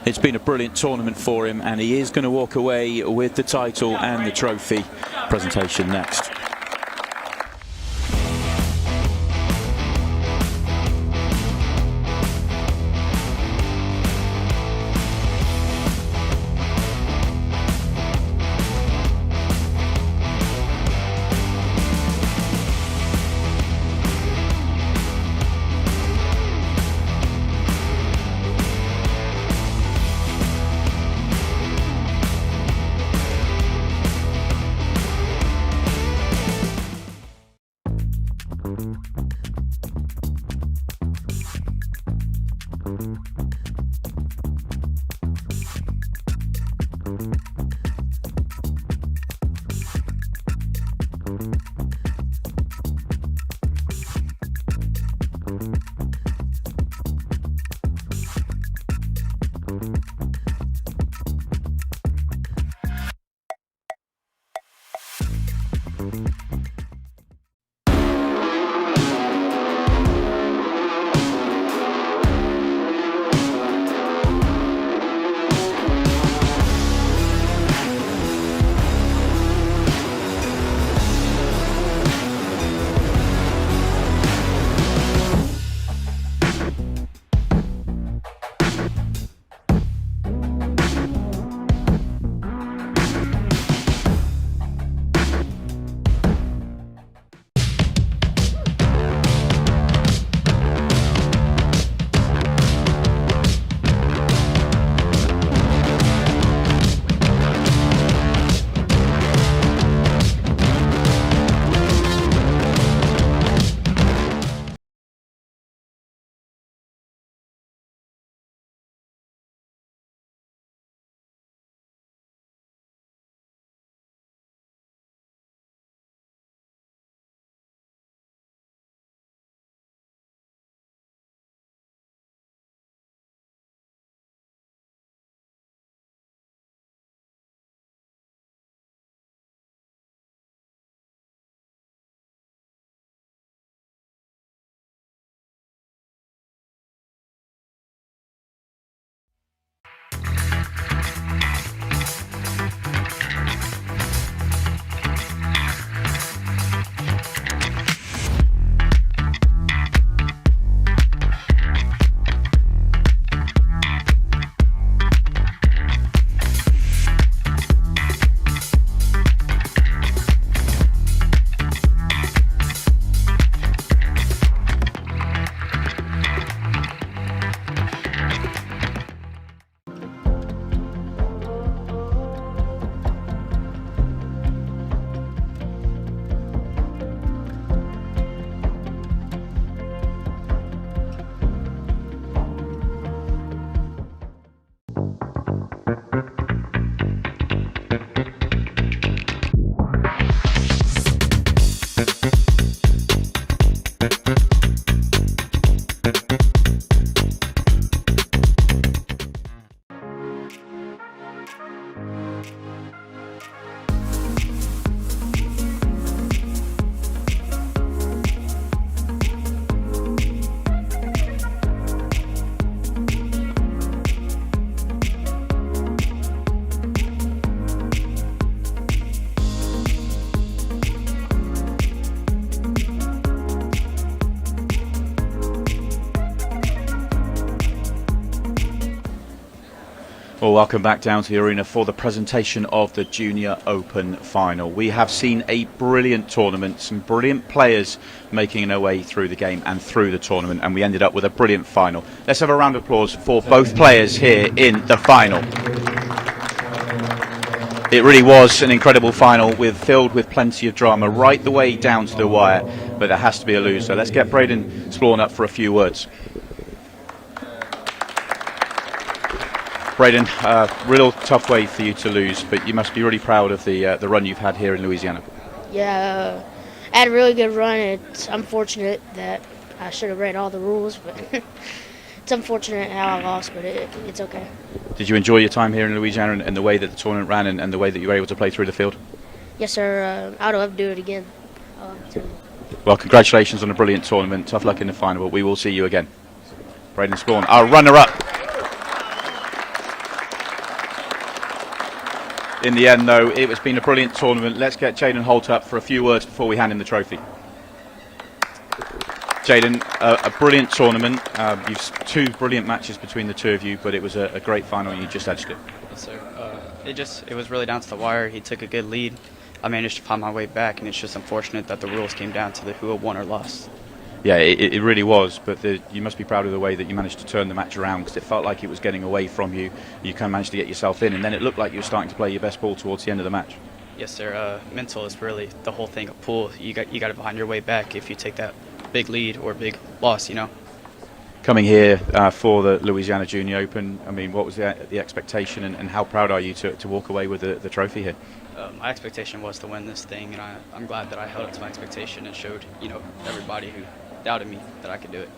it's been a brilliant tournament for him, and he is going to walk away with the title and the trophy. Presentation next. Well, welcome back down to the arena for the presentation of the Junior Open final. We have seen a brilliant tournament, some brilliant players making their way through the game and through the tournament, and we ended up with a brilliant final. Let's have a round of applause for both players here in the final. It really was an incredible final, filled with plenty of drama right the way down to the wire, but there has to be a loser. Let's get Braden Splawn up for a few words. Braden, real tough way for you to lose, but you must be really proud of the run you've had here in Louisiana. Yeah, I had a really good run. It's unfortunate that I should have read all the rules, but it's unfortunate how I lost, but it's okay. Did you enjoy your time here in Louisiana and the way that the tournament ran and the way that you were able to play through the field? Yes, sir. I would love to do it again. Well, congratulations on a brilliant tournament. Tough luck in the final, but we will see you again. Braden Splawn, our runner-up. In the end, though, it's been a brilliant tournament. Let's get Jaden Holt up for a few words before we hand him the trophy. Jaden, a brilliant tournament. You've two brilliant matches between the two of you, but it was a great final and you just edged it. Yes, sir. It was really down to the wire. He took a good lead. I managed to find my way back, and it's just unfortunate that the rules came down to who had won or lost. Yeah, it really was, but you must be proud of the way that you managed to turn the match around, because it felt like it was getting away from you. You kind of managed to get yourself in, and then it looked like you were starting to play your best ball towards the end of the match. Yes, sir. Mental is really the whole thing of pool. You got to find your way back if you take that big lead or big loss, Coming here for the Louisiana Junior Open, I mean, what was the expectation, and how proud are you to walk away with the trophy here? My expectation was to win this thing, and I'm glad that I held up to my expectation and showed everybody who doubted me that I could do it.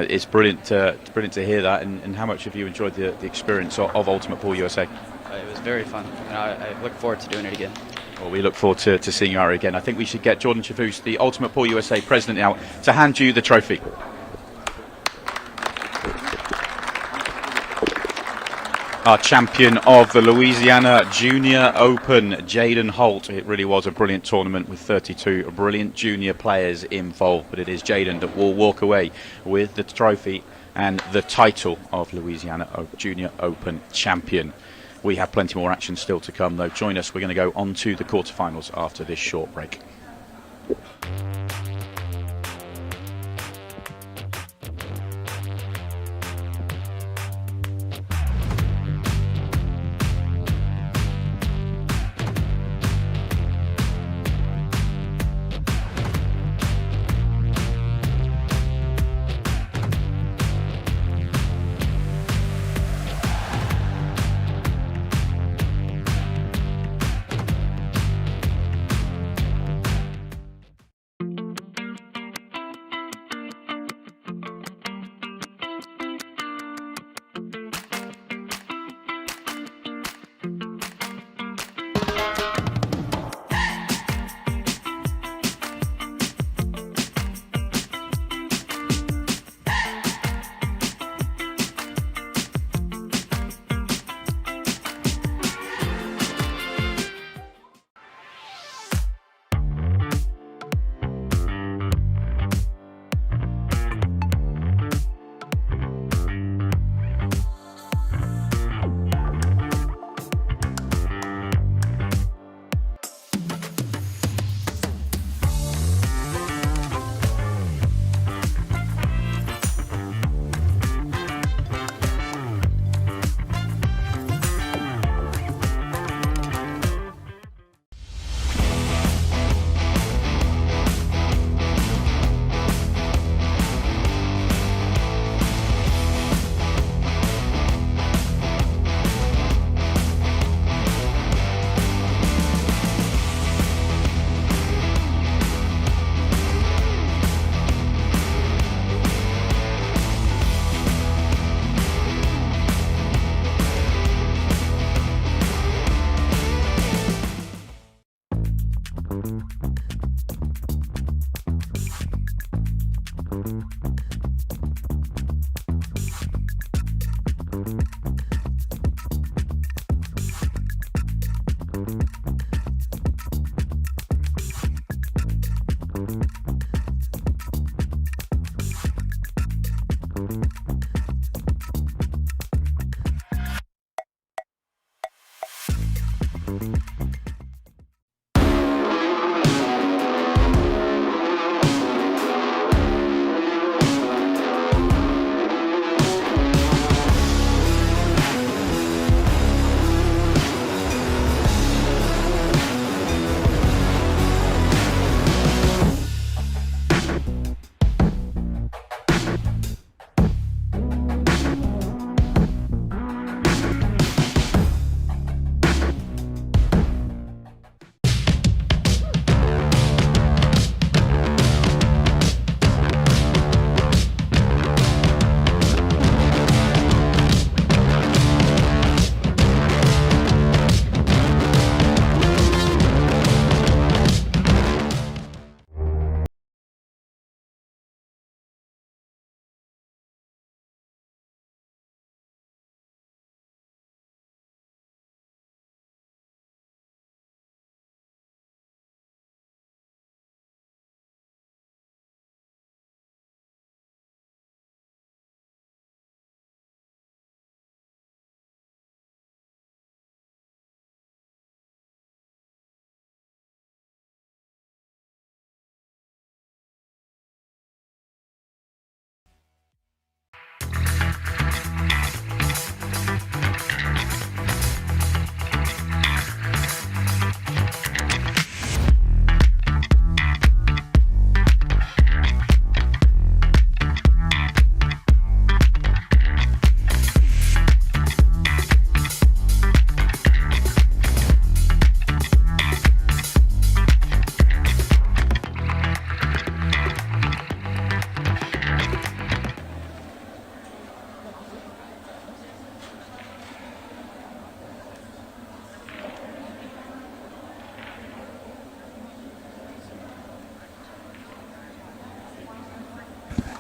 It's brilliant to hear that, and how much have you enjoyed the experience of Ultimate Pool USA? It was very fun, and I look forward to doing it again. Well, we look forward to seeing you out again. I think we should get Jordan Chavous, the Ultimate Pool USA president, out to hand you the trophy. Our champion of the Louisiana Junior Open, Jaden Holt. It really was a brilliant tournament with 32 brilliant junior players involved, but it is Jaden that will walk away with the trophy and the title of Louisiana Junior Open champion. We have plenty more action still to come, though. Join us. We're going to go on to the quarterfinals after this short break.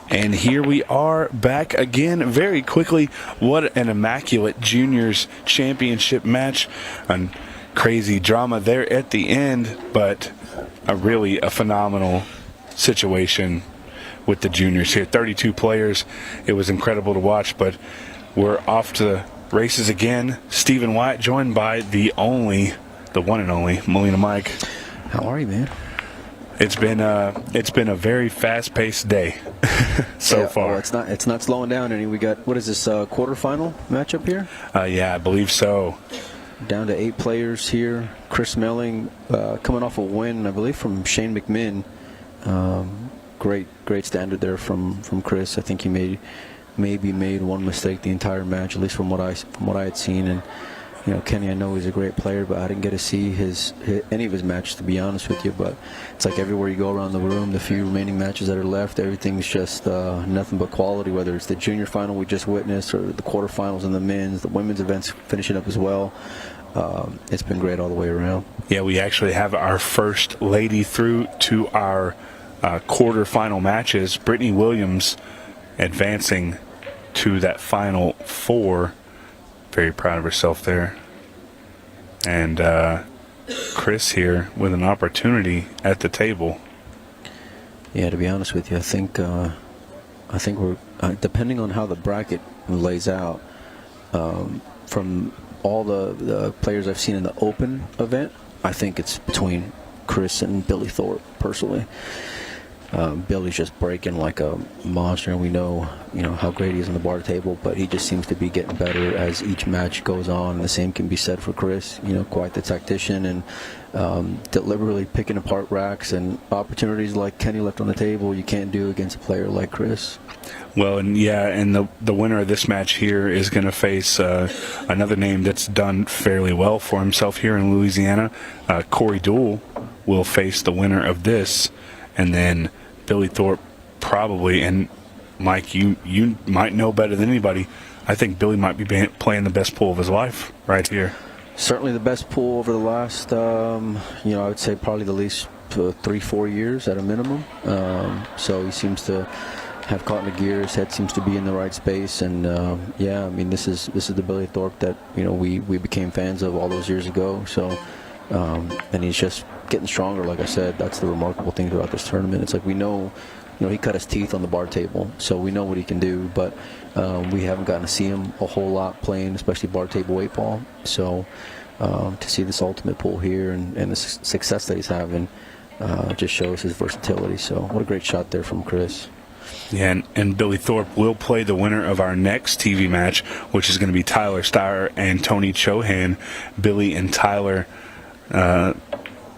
And here we are back again very quickly. What an immaculate juniors championship match. And crazy drama there at the end, but really a phenomenal situation with the juniors here. 32 players. It was incredible to watch, but we're off to the races again. Stephen Wyatt joined by the one and only Molina Mike. How are you, man? It's been a very fast-paced day so far. Well, it's not slowing down any. We got, what is this, quarterfinal matchup here? Yeah, I believe so. Down to 8 players here. Chris Melling coming off a win, I believe, from Shane McMinn. Great standard there from Chris. I think he maybe made one mistake the entire match, at least from what I had seen. And you know, Kenny, I know he's a great player, but I didn't get to see any of his matches, to be honest with you. But it's like everywhere you go around the room, the few remaining matches that are left, everything's just nothing but quality, whether it's the junior final we just witnessed or the quarterfinals and the women's events finishing up as well. It's been great all the way around. Yeah, we actually have our first lady through to our quarterfinal matches. Brittany Williams advancing to that final 4. Very proud of herself there. And Chris here with an opportunity at the table. Yeah, to be honest with you, I think we're depending on how the bracket lays out. From all the players I've seen in the open event, I think it's between Chris and Billy Thorpe personally. Billy's just breaking like a monster, and we know how great he is on the bar table, but he just seems to be getting better as each match goes on. And the same can be said for Chris, quite the tactician, and deliberately picking apart racks and opportunities like Kenny left on the table you can't do against a player like Chris. Well, and the winner of this match here is going to face another name that's done fairly well for himself here in Louisiana. Corey Dool will face the winner of this, and then Billy Thorpe probably, and Mike, you might know better than anybody, I think Billy might be playing the best pool of his life right here. Certainly the best pool over the last, I would say probably the least 3-4 years at a minimum. So he seems to have caught in the gear. His head seems to be in the right space, and this is the Billy Thorpe that we became fans of all those years ago. So, and he's just getting stronger. Like I said, that's the remarkable thing about this tournament. It's like we know, he cut his teeth on the bar table, so we know what he can do, but we haven't gotten to see him a whole lot playing, especially bar table weight ball. So to see this ultimate pool here and the success that he's having just shows his versatility. So what a great shot there from Chris. Yeah, and Billy Thorpe will play the winner of our next TV match, which is going to be Tyler Steyer and Tony Chohan. Billy and Tyler,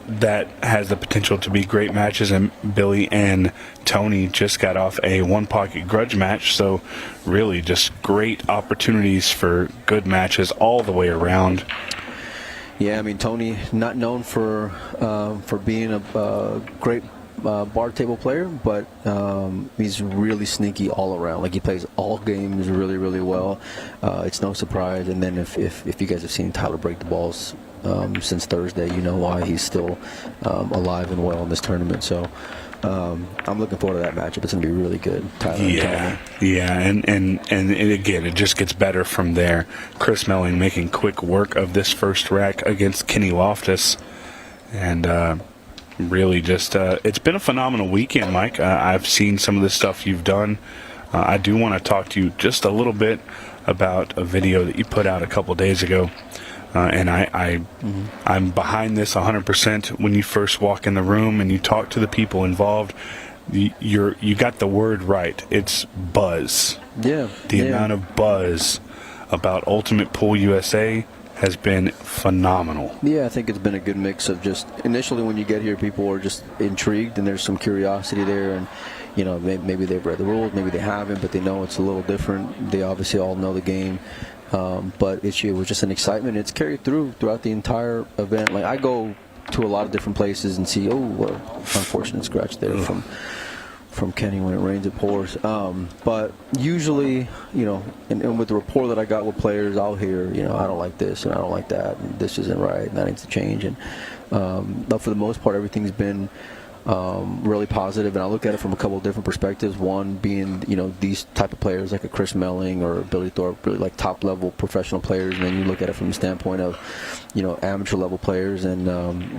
that has the potential to be great matches, and Billy and Tony just got off a one-pocket grudge match, so really just great opportunities for good matches all the way around. Yeah, I mean, Tony, not known for being a great bar table player, but he's really sneaky all around. Like, he plays all games really, really well. It's no surprise. And then if you guys have seen Tyler break the balls since Thursday, you know why he's still alive and well in this tournament. So I'm looking forward to that matchup. It's going to be really good. Tyler and Tony. And again, it just gets better from there. Chris Melling making quick work of this first rack against Kenny Loftus, and really just it's been a phenomenal weekend, Mike. I've seen some of the stuff you've done. I do want to talk to you just a little bit about a video that you put out a couple days ago. And I'm behind this 100%. When you first walk in the room and you talk to the people involved, you got the word right. It's buzz. Yeah. The amount of buzz about Ultimate Pool USA has been phenomenal. Yeah, I think it's been a good mix of just initially when you get here, people are just intrigued and there's some curiosity there, and maybe they've read the rules, maybe they haven't, but they know it's a little different. They obviously all know the game. But it was just an excitement. It's carried throughout the entire event. Like, I go to a lot of different places and see, unfortunate scratch there from Kenny. When it rains, it pours. But usually, and with the rapport that I got with players, I'll hear, I don't like this and I don't like that, and this isn't right and that needs to change. And but for the most part, everything's been really positive, and I look at it from a couple of different perspectives. One being, these type of players like a Chris Melling or Billy Thorpe, really like top level professional players, and then you look at it from the standpoint of, amateur level players, and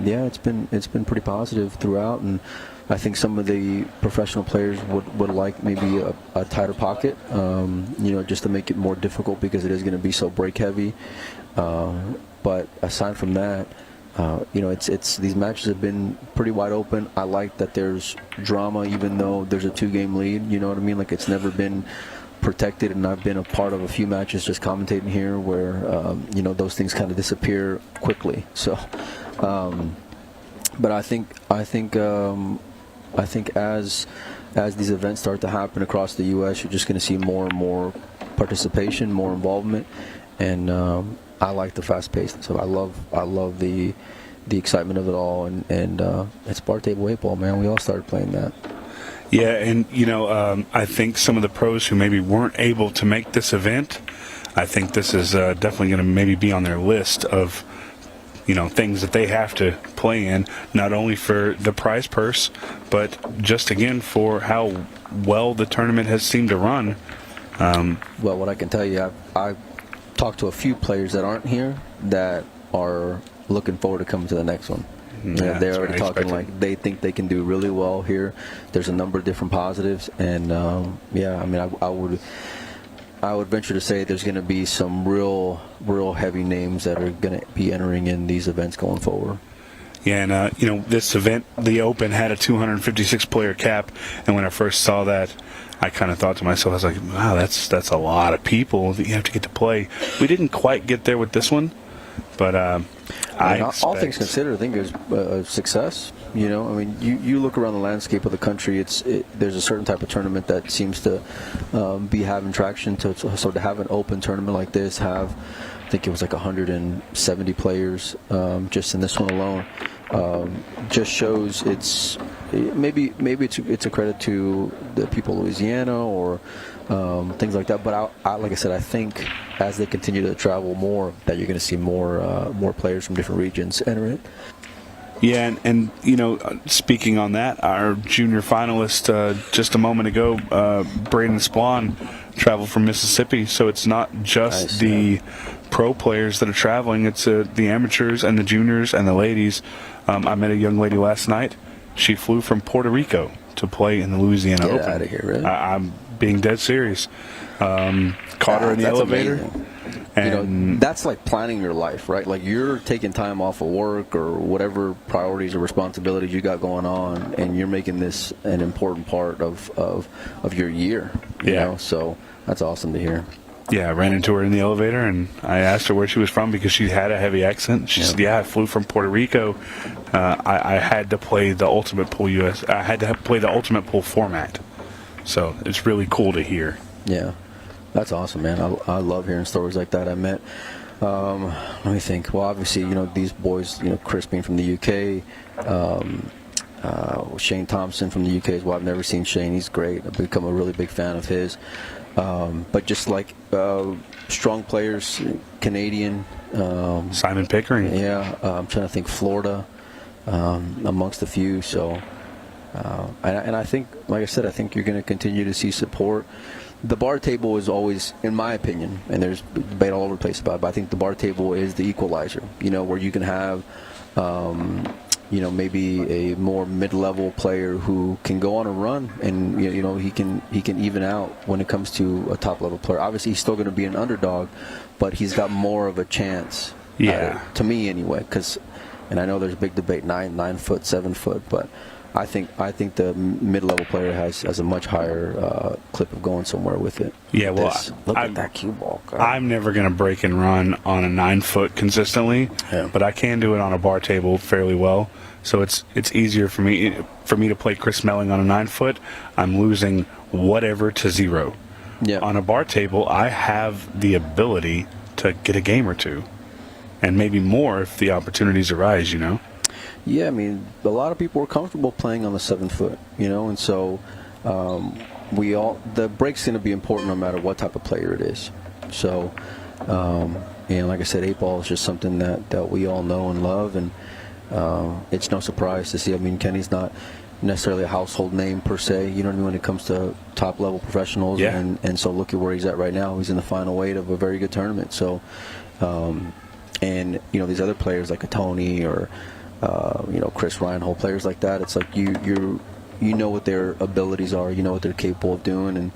it's been pretty positive throughout. And I think some of the professional players would like maybe a tighter pocket, just to make it more difficult because it is going to be so break heavy. But aside from that, it's these matches have been pretty wide open. I like that there's drama, even though there's a 2-game lead. You know what I mean? Like, it's never been protected, and I've been a part of a few matches just commentating here where those things kind of disappear quickly. So, but I think as these events start to happen across the U.S., you're just going to see more and more participation, more involvement, and I like the fast pace. So I love the excitement of it all, and it's bar table 8-ball, man. We all started playing that. Yeah, and I think some of the pros who maybe weren't able to make this event, I think this is definitely going to maybe be on their list of things that they have to play in, not only for the prize purse, but just again for how well the tournament has seemed to run. Well, what I can tell you, I've talked to a few players that aren't here that are looking forward to coming to the next one. Yeah, they're already talking like they think they can do really well here. There's a number of different positives, and I would venture to say there's going to be some real heavy names that are going to be entering in these events going forward. Yeah, and this event, the Open, had a 256 player cap, and when I first saw that, I kind of thought to myself, I was like, wow, that's a lot of people that you have to get to play. We didn't quite get there with this one, but all things considered, I think it's a success. You look around the landscape of the country. There's a certain type of tournament that seems to be having traction. So to have an open tournament like this, I think it was like 170 players just in this one alone. Just shows maybe it's a credit to the people of Louisiana or things like that. But like I said, I think as they continue to travel more, that you're going to see more players from different regions enter it. Yeah, and speaking on that, our junior finalist just a moment ago, Braden Swan, traveled from Mississippi. So it's not just the pro players that are traveling; it's the amateurs and the juniors and the ladies. I met a young lady last night. She flew from Puerto Rico to play in the Louisiana Open. Get out of here, really? I'm being dead serious. Caught her in the elevator. Amazing. And that's like planning your life, right? Like, you're taking time off of work or whatever priorities or responsibilities you got going on, and you're making this an important part of your year. You know? So that's awesome to hear. Yeah, I ran into her in the elevator, and I asked her where she was from because she had a heavy accent. She said, "Yeah, I flew from Puerto Rico. I had to play the Ultimate Pool I had to play the Ultimate Pool format." So it's really cool to hear. Yeah. That's awesome, man. I love hearing stories like that. I met, let me think. Well, obviously, these boys, Chris being from the UK, Shane Thompson from the UK as well. I've never seen Shane. He's great. I've become a really big fan of his. But just like strong players, Canadian. Simon Pickering. Yeah. I'm trying to think Florida, amongst a few. So, and I think, like I said, I think you're going to continue to see support. The bar table is always, in my opinion, and there's debate all over the place about it, but I think the bar table is the equalizer, where you can have, maybe a more mid-level player who can go on a run, and, he can even out when it comes to a top-level player. Obviously, he's still going to be an underdog, but he's got more of a chance, to me anyway, and I know there's a big debate, 9 foot, 7 foot, but I think the mid-level player has a much higher clip of going somewhere with it. Yeah, well, look at that cue ball. God. I'm never going to break and run on a 9 foot consistently, but I can do it on a bar table fairly well. So it's easier for me to play Chris Melling on a 9 foot. I'm losing whatever to 0. Yeah. On a bar table, I have the ability to get a game or two, and maybe more if the opportunities arise. Yeah, I mean, a lot of people are comfortable playing on the 7 foot, and so the break's going to be important no matter what type of player it is. So, and like I said, 8-ball is just something that we all know and love, and it's no surprise to see. I mean, Kenny's not necessarily a household name per se, you know what I mean, when it comes to top level professionals. Yeah. And so look at where he's at right now. He's in the final 8 of a very good tournament. So, and you know, these other players like a Tony or you know, Chris Reinhold, players like that, it's like you know what their abilities are, you know what they're capable of doing,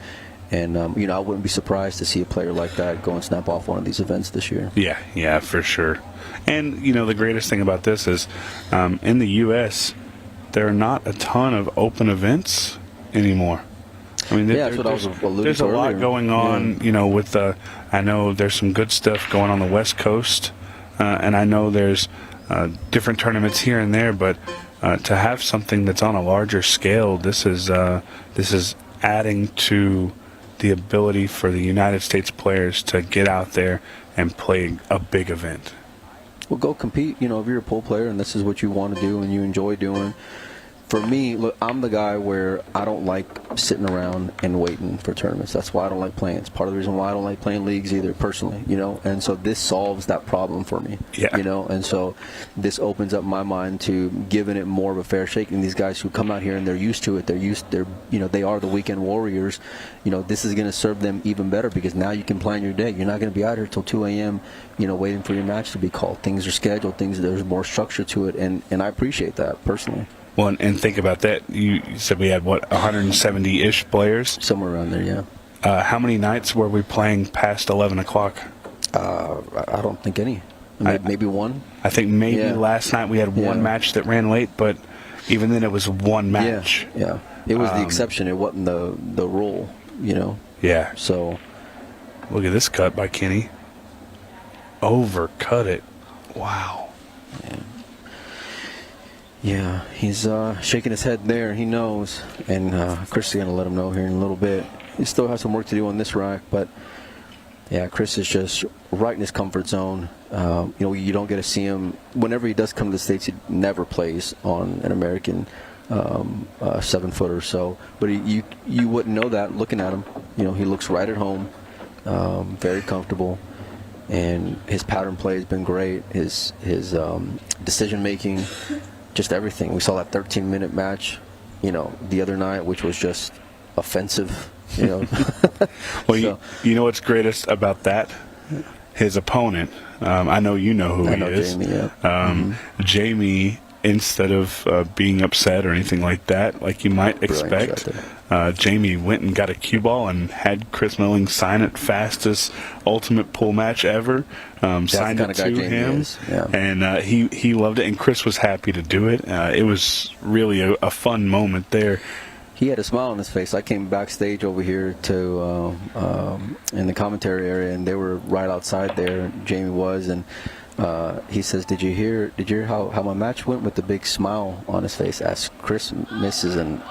and you know, I wouldn't be surprised to see a player like that go and snap off one of these events this year. Yeah, for sure. And you know, the greatest thing about this is in the U.S. there are not a ton of open events anymore. I mean, that's what I was alluding there's to a lot earlier. going on, you know, with I know there's some good stuff going on the West Coast, and I know there's different tournaments here and there, but to have something that's on a larger scale, this is adding to the ability for the United States players to get out there and play a big event. Well, go compete. You know, if you're a pool player and this is what you want to do and you enjoy doing. For me, look, I'm the guy where I don't like sitting around and waiting for tournaments. That's why I don't like playing. It's part of the reason why I don't like playing leagues either, personally, you know. And so this solves that problem for me, Yeah. you know. And so this opens up my mind to giving it more of a fair shake. And these guys who come out here and they're used to it, they're you know, they are the weekend warriors. You know, this is going to serve them even better because now you can plan your day. You're not going to be out here till 2 a.m., you know, waiting for your match to be called. Things are scheduled. There's more structure to it, and I appreciate that personally. Well, and think about that. You said we had, what, 170-ish players? Somewhere around there, yeah. How many nights were we playing past 11 o'clock? I don't think any. Maybe one. I think maybe last night we had one match that ran late, but even then it was one match. Yeah. It was the exception. It wasn't the rule, you know. Yeah. So. Look at this cut by Kenny. Overcut it. Wow. Yeah, he's shaking his head there. He knows. And Chris is going to let him know here in a little bit. He still has some work to do on this rack, but yeah, Chris is just right in his comfort zone. You know, you don't get to see him. Whenever he does come to the States, he never plays on an American 7-footer. So, but you wouldn't know that looking at him. You know, he looks right at home, very comfortable. And his pattern play has been great. His decision making, just everything. We saw that 13-minute match, you know, the other night, which was just offensive, you know. Well, so, you know what's greatest about that? His opponent. I know you know who he is. Jamie, yeah. Jamie, instead of being upset or anything like that, like you might expect, Jamie went and got a cue ball and had Chris Milling sign it fastest ultimate pool match ever. Signed it to him, and he loved it, and Chris was happy to do it. It was really a fun moment there. He had a smile on his face. I came backstage over here to in the commentary area, and they were right outside there. Jamie was, and he says, "Did you hear how my match went?" With the big smile on his face, as Chris misses an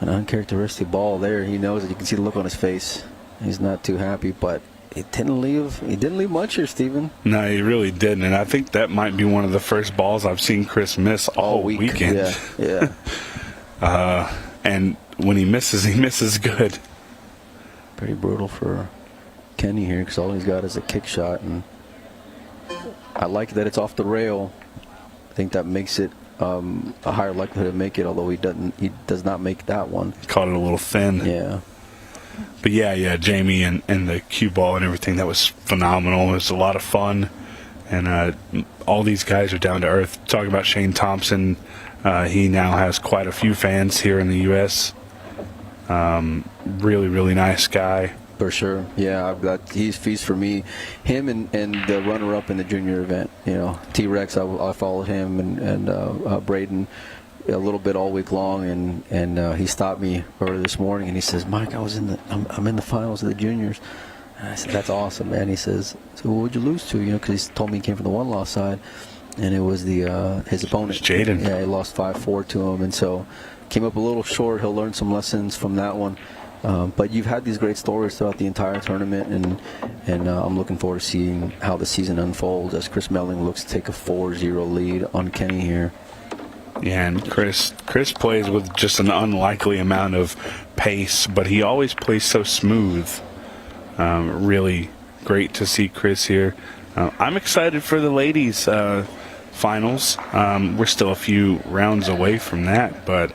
uncharacteristic ball there. He knows it. You can see the look on his face. He's not too happy, but it didn't leave. He didn't leave much here, Steven. No, he really didn't, and I think that might be one of the first balls I've seen Chris miss all weekend. Yeah. And when he misses good. Pretty brutal for Kenny here because all he's got is a kick shot, and I like that it's off the rail. I think that makes it a higher likelihood to make it, although he does not make that one. Caught it a little thin. Yeah. But yeah, Jamie and the cue ball and everything, that was phenomenal. It was a lot of fun. And all these guys are down to earth. Talking about Shane Thompson, he now has quite a few fans here in the U.S. Really, really nice guy. For sure. Yeah, he's for me. Him and the runner-up in the junior event. You know, T-Rex, I followed him and Braden a little bit all week long, and he stopped me early this morning, and he says, "Mike, I'm in the finals of the juniors." And I said, "That's awesome, man." He says, "So what would you lose to?" You know, because he told me he came from the one-loss side, and it was his opponent, Jaden. Yeah, he lost 5-4 to him, and so came up a little short. He'll learn some lessons from that one. But you've had these great stories throughout the entire tournament, and I'm looking forward to seeing how the season unfolds as Chris Melling looks to take a 4-0 lead on Kenny here. Yeah, and Chris plays with just an unlikely amount of pace, but he always plays so smooth. Really great to see Chris here. I'm excited for the ladies. finals. We're still a few rounds away from that, but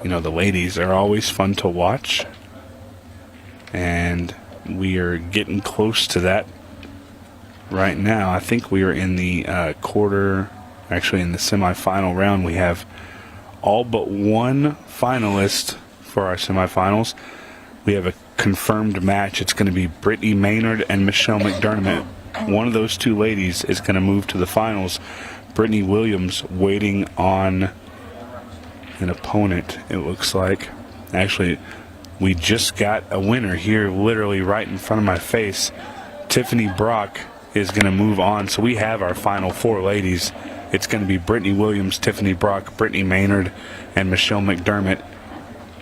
you know, the ladies are always fun to watch, and we are getting close to that right now. I think we are in the actually in the semifinal round. We have all but one finalist for our semifinals. We have a confirmed match. It's going to be Brittany Maynard and Michelle McDermott. One of those two ladies is going to move to the finals. Brittany Williams waiting on an opponent, it looks like. Actually, we just got a winner here, literally right in front of my face. Tiffany Brock is going to move on. So we have our final four ladies. It's going to be Brittany Williams, Tiffany Brock, Brittany Maynard, and Michelle McDermott.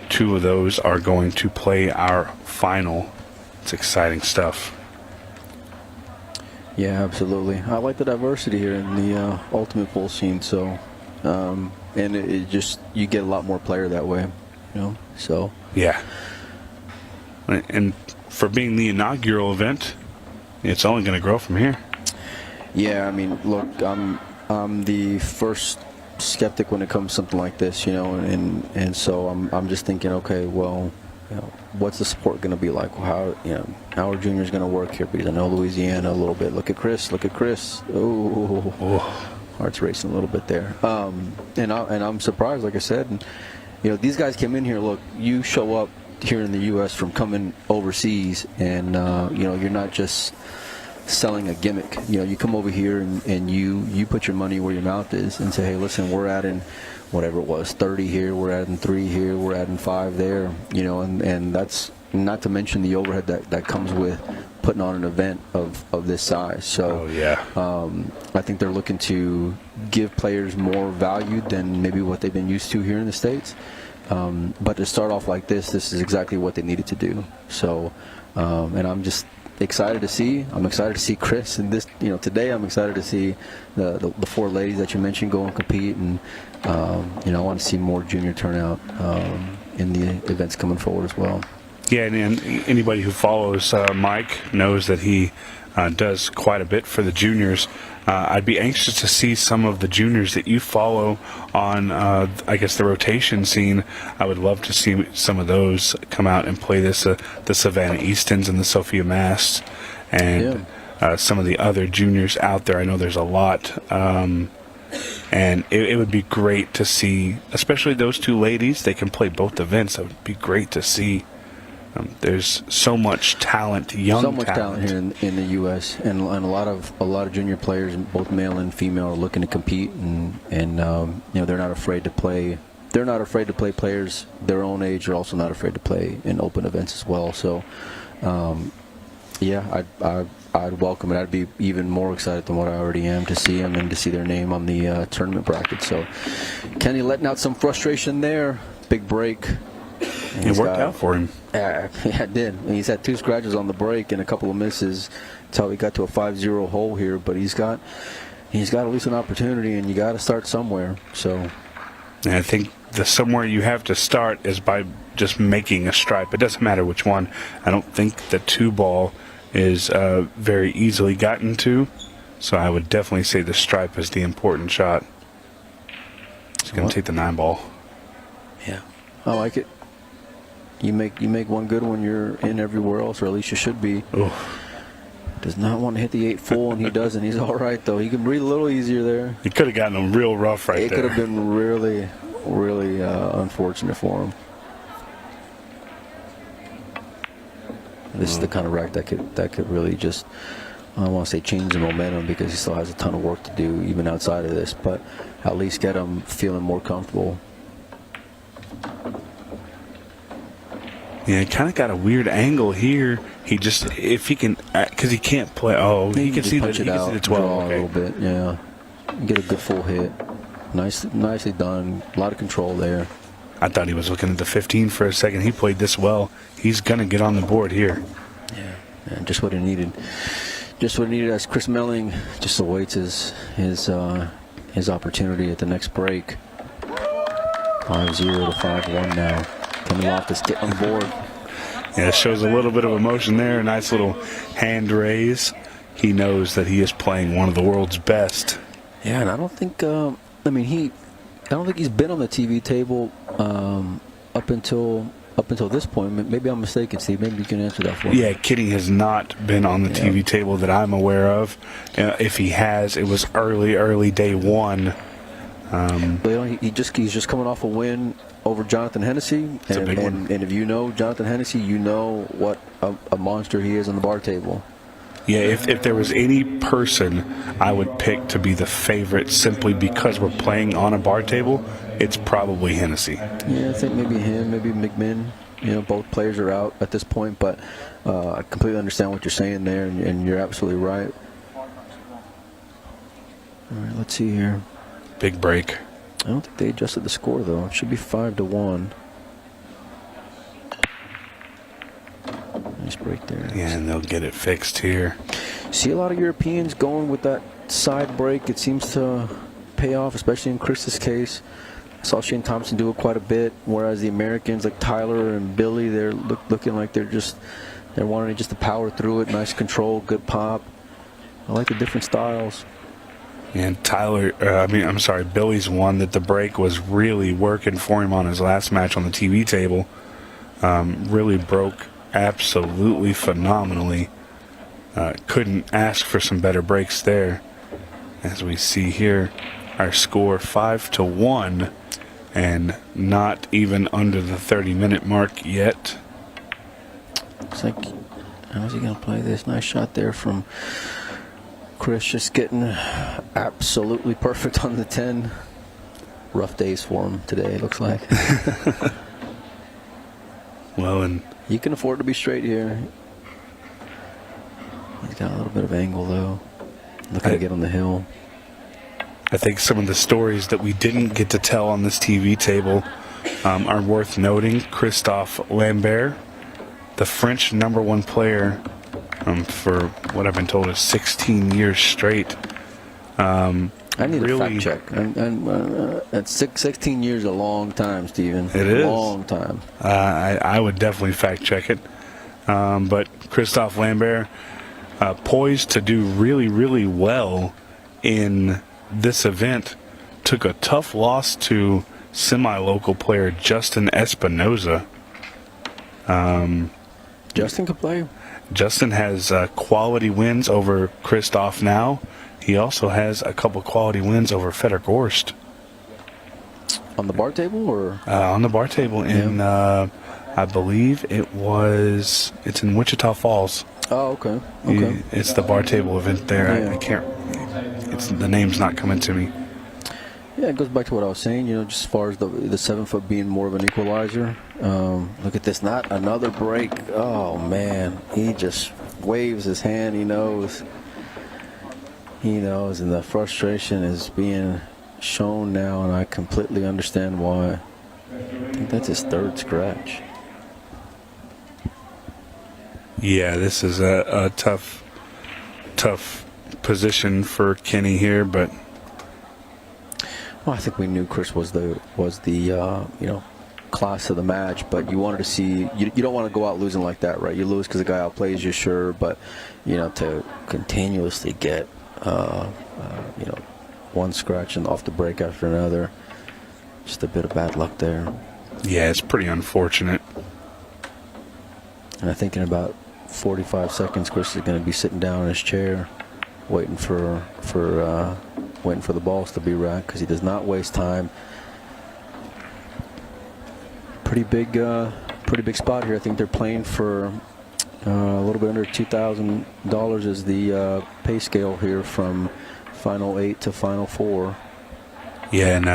Two of those are going to play our final. It's exciting stuff. Yeah, absolutely. I like the diversity here in the ultimate pool scene. So, and it just, you get a lot more player that way, you know. So yeah. And for being the inaugural event, it's only going to grow from here. Yeah, I mean, look, I'm the first skeptic when it comes to something like this, you know, and so I'm just thinking, okay, well, you know, what's the support going to be like? How, you know, how are juniors going to work here? Because I know Louisiana a little bit. Look at Chris. Oh, heart's racing a little bit there. And I'm surprised, like I said. And, you know, these guys came in here. Look, you show up here in the U.S. from coming overseas, and you know, you're not just selling a gimmick. You know, you come over here and you put your money where your mouth is and say, hey, listen, we're adding whatever it was, 30 here, we're adding 3 here, we're adding 5 there, you know, and that's not to mention the overhead that comes with putting on an event of this size. So I think they're looking to give players more value than maybe what they've been used to here in the States. But to start off like this is exactly what they needed to do. So, and I'm just excited to see. I'm excited to see Chris and this. You know, today I'm excited to see the 4 ladies that you mentioned go and compete, and you know, I want to see more junior turnout in the events coming forward as well. Yeah, and anybody who follows Mike knows that he does quite a bit for the juniors. I'd be anxious to see some of the juniors that you follow on, I guess, the rotation scene. I would love to see some of those come out and play this, the Savannah Eastons and the Sophia Masts, and some of the other juniors out there. I know there's a lot, and it would be great to see, especially those 2 ladies. They can play both events. It would be great to see. There's so much talent, young talent here in the U.S. and a lot of junior players, both male and female, are looking to compete, and you know, they're not afraid to play. They're not afraid to play players their own age. They're also not afraid to play in open events as well. So, yeah, I'd welcome it. I'd be even more excited than what I already am to see them and to see their name on the tournament bracket. So, Kenny letting out some frustration there. Big break. It worked out for him. Yeah, it did. And he's had 2 scratches on the break and a couple of misses. That's how he got to a 5-0 hole here. But he's got at least an opportunity, and you got to start somewhere. So, and I think the somewhere you have to start is by just making a stripe. It doesn't matter which one. I don't think the 2-ball is very easily gotten to. So I would definitely say the stripe is the important shot. He's going to take the 9-ball. Yeah, I like it. You make one good one, you're in everywhere else, or at least you should be. Oof. Does not want to hit the 8 full, and he doesn't. He's all right, though. He can breathe a little easier there. He could have gotten him real rough right there. It could have been really, really unfortunate for him. This is the kind of rack that could really just, I don't want to say change the momentum, because he still has a ton of work to do even outside of this, but at least get him feeling more comfortable. Yeah, he kind of got a weird angle here. He just, if he can, because he can't play. Oh, he can see the 12. Okay. A little bit, yeah. Get a good full hit. Nicely done. A lot of control there. I thought he was looking at the 15 for a second. He played this well. He's going to get on the board here. Yeah, just what he needed. Just what he needed as Chris Melling just awaits his opportunity at the next break. 5-0 to 5-1 now. Kenny Loftus get on the board. Yeah, it shows a little bit of emotion there. A nice little hand raise. He knows that he is playing one of the world's best. Yeah, and I don't think. I don't think he's been on the TV table up until this point. Maybe I'm mistaken, Steve. Maybe you can answer that for me. Yeah, Kenny has not been on the TV table that I'm aware of. If he has, it was early day one. But he's just coming off a win over Jonathan Hennessy, It's a big one. And if you know Jonathan Hennessy, you know what a monster he is on the bar table. Yeah, if there was any person I would pick to be the favorite simply because we're playing on a bar table, it's probably Hennessy. Yeah, I think maybe him, maybe McMinn. Both players are out at this point, but I completely understand what you're saying there, and you're absolutely right. All right, let's see here. Big break. I don't think they adjusted the score, though. It should be 5-1. Nice break there. Yeah, and they'll get it fixed here. See a lot of Europeans going with that side break. It seems to pay off, especially in Chris's case. I saw Shane Thompson do it quite a bit, whereas the Americans like Tyler and Billy, they're looking like they're wanting just to power through it. Nice control, good pop. I like the different styles. And Billy's one that the break was really working for him on his last match on the TV table. Really broke absolutely phenomenally. Couldn't ask for some better breaks there. As we see here, our score 5-1, and not even under the 30-minute mark yet. Looks like, how's he going to play this? Nice shot there from Chris, just getting absolutely perfect on the 10. Rough days for him today, it looks like. Well, and you can afford to be straight here. He's got a little bit of angle, though. Looking to get on the hill. I think some of the stories that we didn't get to tell on this TV table are worth noting. Christophe Lambert, the French #1 player for what I've been told is 16 years straight. I need a fact check. And 16 years is a long time, Steven. It is. A long time. I would definitely fact check it. But Christophe Lambert poised to do really, really well in this event. Took a tough loss to semi-local player Justin Espinoza. Justin could play. Justin has quality wins over Christophe now. He also has a couple quality wins over Fedor Gorst. On the bar table, or? On the bar table in, I believe it's in Wichita Falls. Oh, okay. Okay. It's the bar table event there. Yeah. I can't, the name's not coming to me. Yeah, it goes back to what I was saying, just as far as the 7-foot being more of an equalizer. Look at this, not another break. Oh, man. He just waves his hand. He knows. And the frustration is being shown now, and I completely understand why. I think that's his third scratch. Yeah, this is a tough position for Kenny here, but well, I think we knew Chris was the class of the match, but you wanted to see you don't want to go out losing like that, right? You lose because the guy outplays you, sure, but to continuously get one scratch and off the break after another, just a bit of bad luck there. Yeah, it's pretty unfortunate. And I think in about 45 seconds, Chris is going to be sitting down in his chair, waiting for the balls to be racked, because he does not waste time. Pretty big spot here. I think they're playing for a little bit under $2,000 is the pay scale here from Final 8 to Final 4. Yeah, and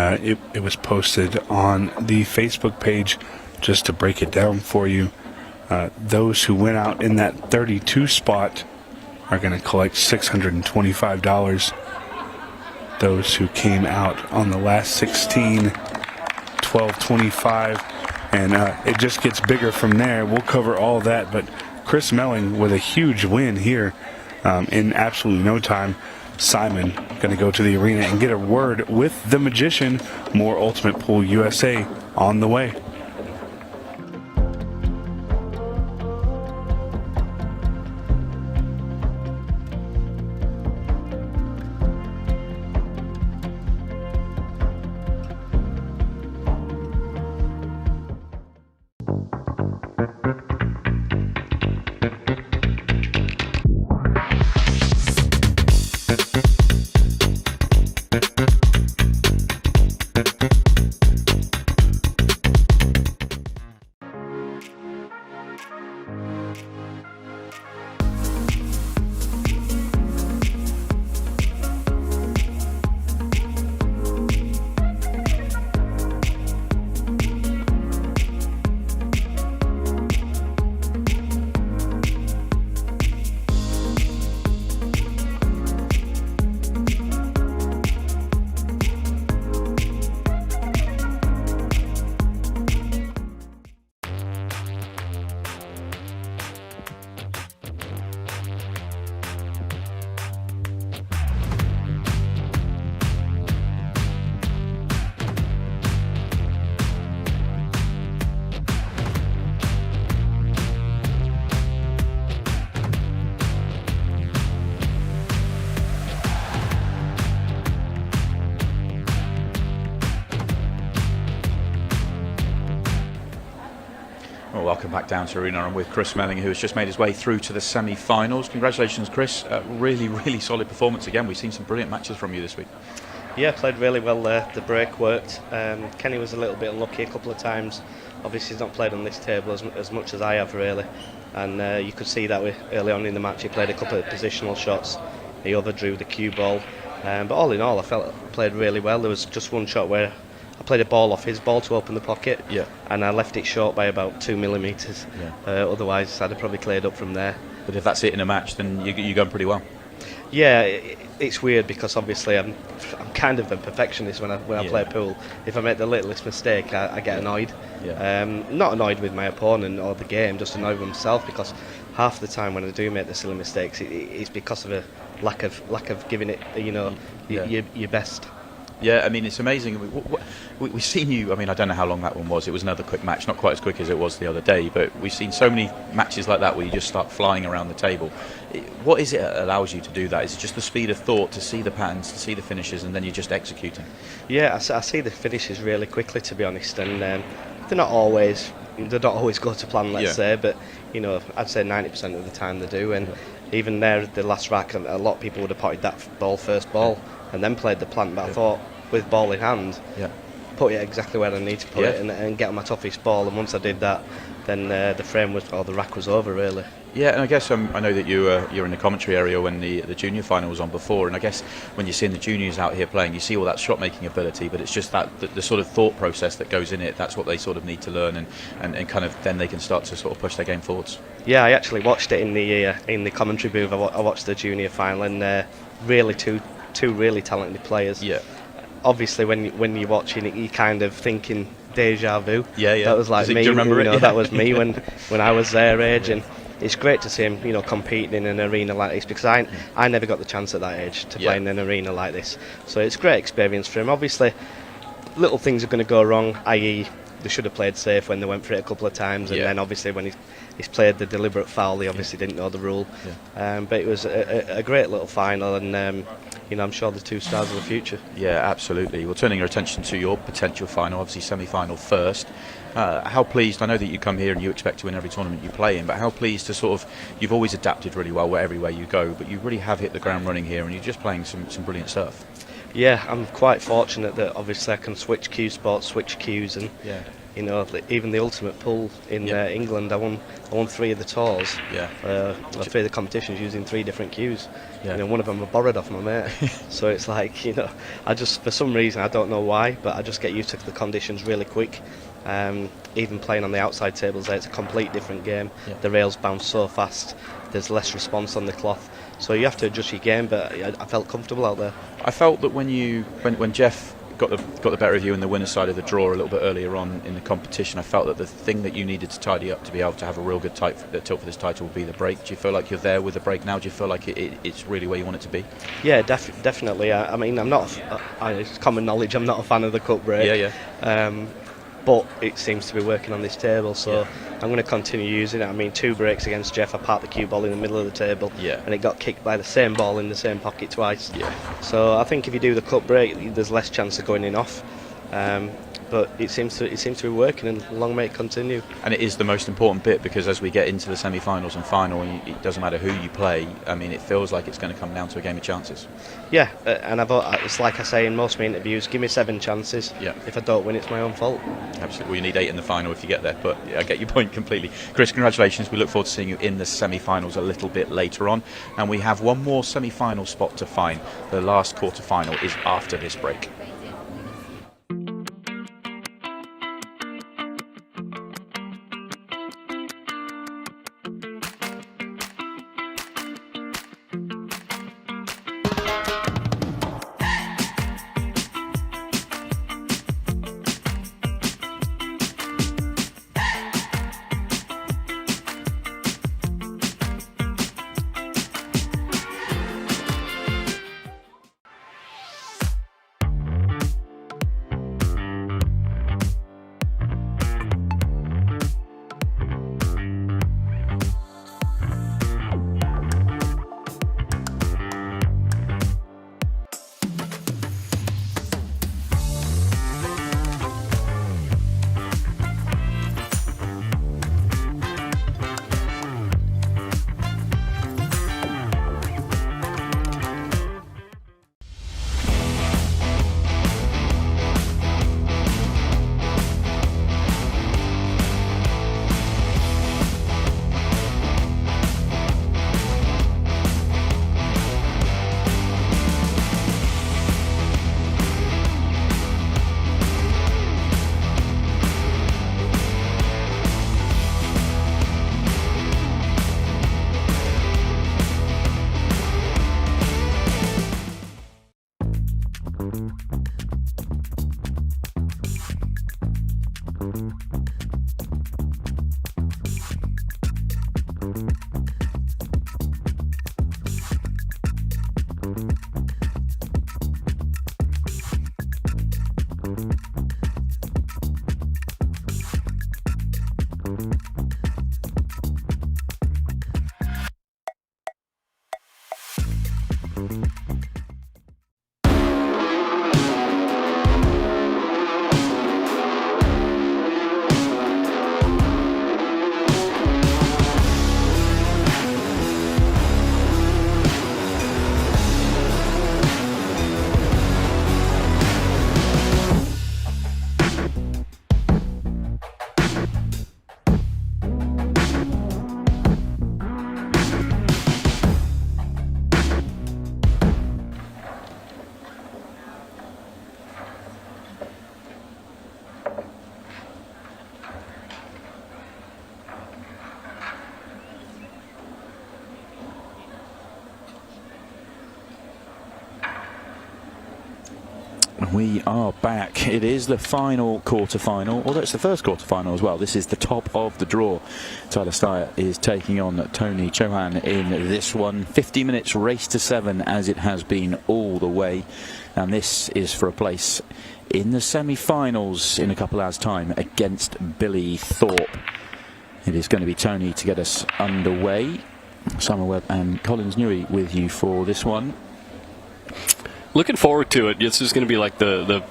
it was posted on the Facebook page. Just to break it down for you, those who went out in that 32 spot are going to collect $625. Those who came out on the last 16, $1,225, and it just gets bigger from there. We'll cover all that, but Chris Melling with a huge win here in absolutely no time. Simon going to go to the arena and get a word with the Magician. More Ultimate Pool USA on the way. Well, welcome back down to Arena. I'm with Chris Melling, who has just made his way through to the semi-finals. Congratulations, Chris. Really, really solid performance again. We've seen some brilliant matches from you this week. Yeah, played really well there. The break worked. Kenny was a little bit unlucky a couple of times. Obviously, he's not played on this table as much as I have, really. And you could see that early on in the match. He played a couple of positional shots. He overdrew the cue ball. But all in all, I felt I played really well. There was just one shot where I played a ball off his ball to open the pocket, and I left it short by about 2 millimetres. Otherwise, I'd have probably cleared up from there. But if that's it in a match, then you're going pretty well. Yeah, it's weird because obviously I'm kind of a perfectionist when I play pool. If I make the littlest mistake, I get annoyed. Not annoyed with my opponent or the game, just annoyed with myself, because half the time when I do make the silly mistakes, it's because of a lack of giving it, your best. Yeah, I mean, it's amazing. We've seen you, I mean, I don't know how long that one was. It was another quick match, not quite as quick as it was the other day, but we've seen so many matches like that where you just start flying around the table. What is it that allows you to do that? Is it just the speed of thought, to see the patterns, to see the finishes, and then you're just executing? Yeah, I see the finishes really quickly, to be honest, and they don't always go to plan, let's say, but I'd say 90% of the time they do. And even there, the last rack, a lot of people would have potted that ball first ball and then played the plant, but I thought with ball in hand, put it exactly where I need to put it and get on my toughest ball. And once I did that, then the rack was over, really. Yeah, and I guess I know that you're in the commentary area when the junior final was on before, and I guess when you're seeing the juniors out here playing, you see all that shot making ability, but it's just that the sort of thought process that goes in it. That's what they sort of need to learn, and kind of then they can start to sort of push their game forwards. Yeah, I actually watched it in the commentary booth. I watched the junior final, and really two really talented players. Yeah. Obviously, when you're watching it, you're kind of thinking deja vu. Yeah. That was like me. Do you remember it? That was me when I was their age, and it's great to see him, competing in an arena like this, because I never got the chance at that age to play in an arena like this. So it's a great experience for him. Obviously, little things are going to go wrong, i.e. they should have played safe when they went for it a couple of times, and then obviously when he's played the deliberate foul, he obviously didn't know the rule. But it was a great little final, and I'm sure the two stars of the future. Yeah, absolutely. Well, turning your attention to your potential final, obviously semi-final first. How pleased, I know that you come here and you expect to win every tournament you play in, but how pleased to sort of, you've always adapted really well everywhere you go, but you really have hit the ground running here and you're just playing some brilliant stuff. Yeah, I'm quite fortunate that obviously I can switch cue spots, switch cues, and even the ultimate pool in England, I won 3 of the tours. 3 of the competitions using 3 different cues. One of them I borrowed off my mate. So it's like, I just, for some reason, I don't know why, but I just get used to the conditions really quick. Even playing on the outside tables there, it's a complete different game. The rails bounce so fast, there's less response on the cloth. So you have to adjust your game, but I felt comfortable out there. I felt that when Jeff got the better of you in the winner's side of the draw a little bit earlier on in the competition, I felt that the thing that you needed to tidy up to be able to have a real good tilt for this title would be the break. Do you feel like you're there with the break now? Do you feel like it's really where you want it to be? Yeah, definitely. I mean, it's common knowledge, I'm not a fan of the cup break. But it seems to be working on this table, so I'm going to continue using it. I mean, 2 breaks against Jeff, I parked the cue ball in the middle of the table, and it got kicked by the same ball in the same pocket twice. So I think if you do the cup break, there's less chance of going in off. But it seems to be working, and long may it continue. And it is the most important bit, because as we get into the semi-finals and final, it doesn't matter who you play. I mean, it feels like it's going to come down to a game of chances. Yeah, and it's like I say in most of my interviews, give me 7 chances. If I don't win, it's my own fault. Absolutely. Well, you need 8 in the final if you get there, but I get your point completely. Chris, congratulations. We look forward to seeing you in the semi-finals a little bit later on, and we have one more semi-final spot to find. The last quarter-final is after this break. We are back. It is the final quarterfinal, although it's the first quarterfinal as well. This is the top of the draw. Tyler Steyer is taking on Tony Chohan in this one. 50 minutes race to 7, as it has been all the way. And this is for a place in the semi-finals in a couple hours' time against Billy Thorpe. It is going to be Tony to get us underway. Simon Webb and Collins Newey with you for this one. Looking forward to it. This is going to be like the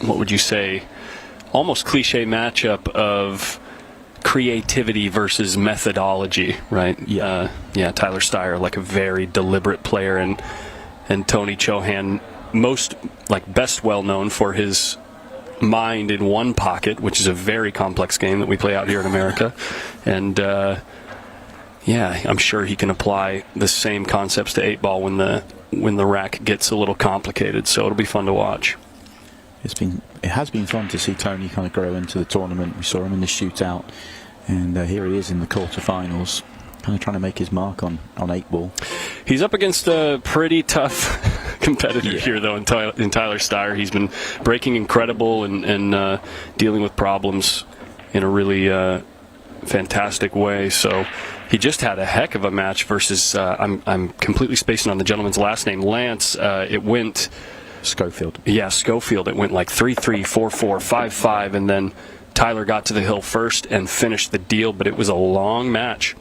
what would you say, almost cliche matchup of creativity versus methodology, right? Yeah. Tyler Steyer, like a very deliberate player, and Tony Chohan, best well known for his mind in one pocket, which is a very complex game that we play out here in America. And I'm sure he can apply the same concepts to 8-ball when the rack gets a little complicated, so it'll be fun to watch. It has been fun to see Tony kind of grow into the tournament. We saw him in the shootout, and here he is in the quarterfinals, kind of trying to make his mark on 8-ball. He's up against a pretty tough competitor here, though, in Tyler Steyer. He's been breaking incredible and dealing with problems in a really fantastic way. So he just had a heck of a match versus I'm completely spacing on the gentleman's last name, Lance. It went Schofield. Yeah, Schofield. It went like 3-3, 4-4, 5-5, and then Tyler got to the hill first and finished the deal. But it was a long match.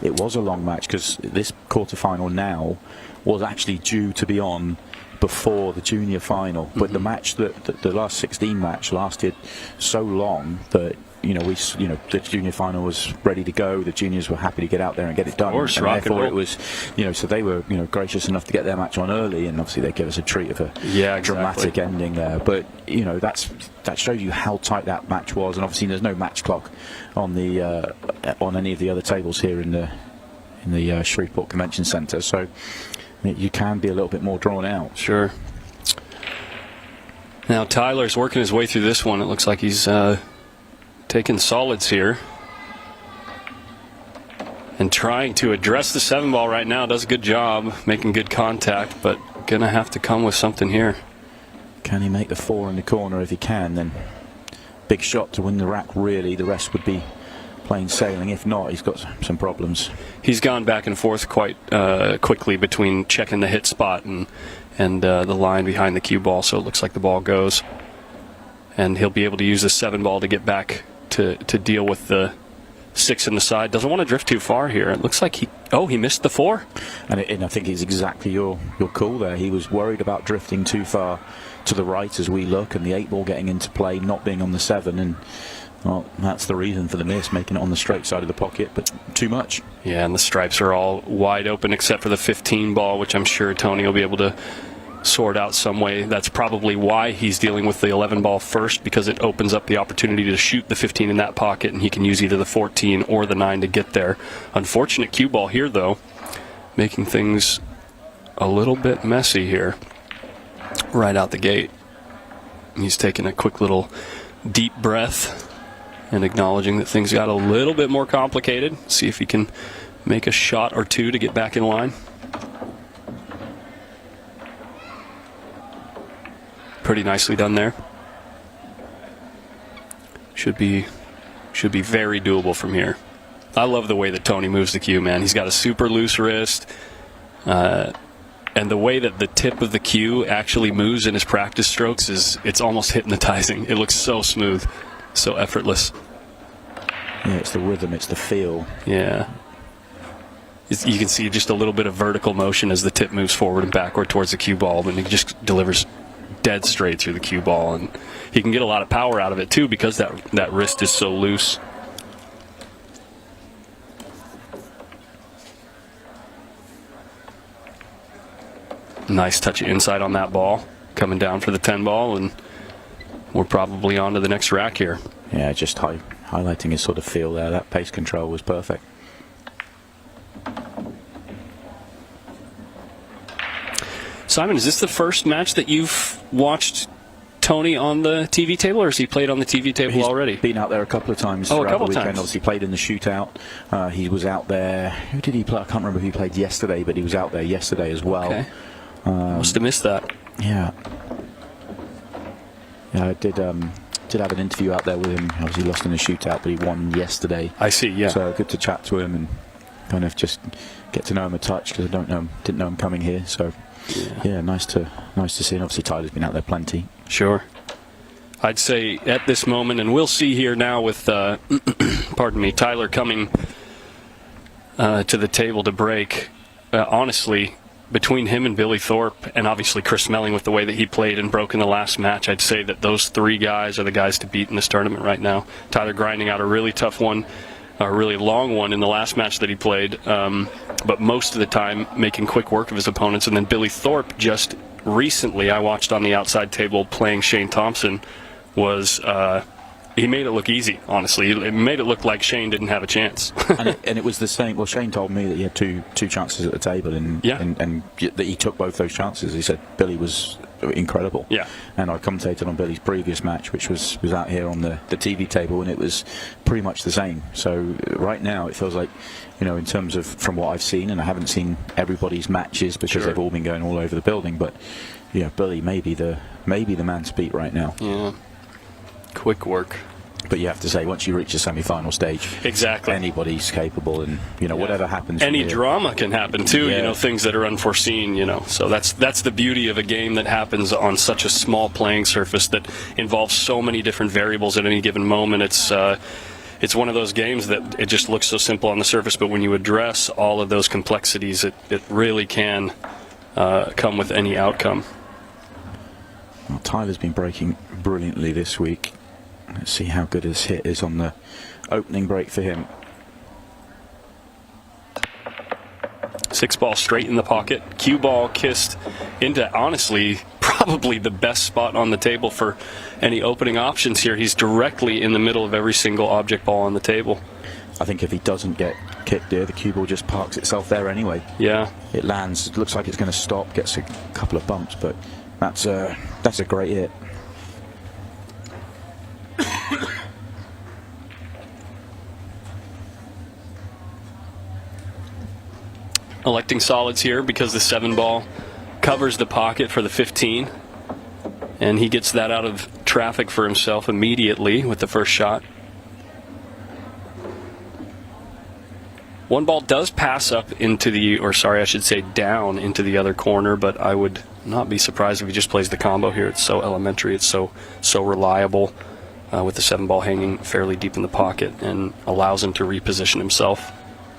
It was a long match because this quarterfinal now was actually due to be on before the junior final. But the match the last 16 match lasted so long that the junior final was ready to go. The juniors were happy to get out there and get it done. Of course, and rock therefore and roll. it was, so they were, gracious enough to get their match on early, and obviously they gave us a treat of a dramatic ending there. But that shows you how tight that match was, and obviously there's no match clock on the on any of the other tables here in the Shreveport Convention Centre, so you can be a little bit more drawn out. Sure. Now Tyler's working his way through this one. It looks like he's taking solids here and trying to address the 7-ball right now. Does a good job making good contact, but gonna have to come with something here. Can he make the 4 in the corner? If he can, then big shot to win the rack, really. The rest would be plain sailing. If not, he's got some problems. He's gone back and forth quite quickly between checking the hit spot and the line behind the cue ball, so it looks like the ball goes, and he'll be able to use the 7-ball to get back to deal with the 6 in the side. Doesn't want to drift too far here. It looks like he missed the 4. And I think it's exactly your call there. He was worried about drifting too far to the right as we look, and the 8-ball getting into play, not being on the 7, and that's the reason for the miss, making it on the straight side of the pocket, but too much. Yeah, and the stripes are all wide open except for the 15 ball, which I'm sure Tony will be able to sort out some way. That's probably why he's dealing with the 11 ball first, because it opens up the opportunity to shoot the 15 in that pocket, and he can use either the 14 or the 9 to get there. Unfortunate cue ball here, though, making things a little bit messy here right out the gate. He's taking a quick little deep breath and acknowledging that things got a little bit more complicated. See if he can make a shot or two to get back in line. Pretty nicely done there. Should be very doable from here. I love the way that Tony moves the cue, man. He's got a super loose wrist, and the way that the tip of the cue actually moves in his practice strokes it's almost hypnotizing. It looks so smooth, so effortless. Yeah, it's the rhythm, it's the feel. Yeah. You can see just a little bit of vertical motion as the tip moves forward and backward towards the cue ball, and he just delivers dead straight through the cue ball, and he can get a lot of power out of it too because that wrist is so loose. Nice touch of inside on that ball, coming down for the 10 ball, and we're probably on to the next rack here. Yeah, just highlighting his sort of feel there. That pace control was perfect. Simon, is this the first match that you've watched Tony on the TV table, or has he played on the TV table already? He's been out there a couple of times. Oh, a couple the weekend. times. Obviously played in the shootout. He was out there. Who did he play? I can't remember who he played yesterday, but he was out there yesterday as well. Okay. Must have missed that. Yeah. Yeah, I did have an interview out there with him. Obviously lost in a shootout, but he won yesterday. I see, yeah. So good to chat to him and kind of just get to know him a touch, because I didn't know him coming here. So yeah, nice to see. And obviously Tyler's been out there plenty. Sure. I'd say at this moment, and we'll see here now with, pardon me, Tyler coming to the table to break. Honestly, between him and Billy Thorpe, and obviously Chris Smelling with the way that he played and broke in the last match, I'd say that those three guys are the guys to beat in this tournament right now. Tyler grinding out a really tough one, a really long one in the last match that he played, but most of the time making quick work of his opponents. And then Billy Thorpe, just recently I watched on the outside table playing Shane Thompson, was he made it look easy, honestly. It made it look like Shane didn't have a chance. and it was the same. Well, Shane told me that he had two chances at the table, and that he took both those chances. He said Billy was incredible. Yeah. And I commentated on Billy's previous match, which was out here on the TV table, and it was pretty much the same. So right now it feels like, in terms of from what I've seen, and I haven't seen everybody's matches because they've all been going all over the building, but Billy may be the man to beat right now. Yeah. Quick work. But you have to say, once you reach the semi-final stage, exactly, anybody's capable, and whatever happens. Any drama can happen too. Things that are unforeseen. So that's the beauty of a game that happens on such a small playing surface that involves so many different variables at any given moment. It's one of those games that it just looks so simple on the surface, but when you address all of those complexities, it really can come with any outcome. Well, Tyler's been breaking brilliantly this week. Let's see how good his hit is on the opening break for him. 6 ball straight in the pocket. Cue ball kissed into, honestly, probably the best spot on the table for any opening options here. He's directly in the middle of every single object ball on the table. I think if he doesn't get kicked here, the cue ball just parks itself there anyway. Yeah. It lands. It looks like it's going to stop, gets a couple of bumps, but that's a great hit. Electing solids here because the 7 ball covers the pocket for the 15, and he gets that out of traffic for himself immediately with the first shot. 1 ball does pass up into down into the other corner, but I would not be surprised if he just plays the combo here. It's so elementary, it's so reliable, with the 7 ball hanging fairly deep in the pocket, and allows him to reposition himself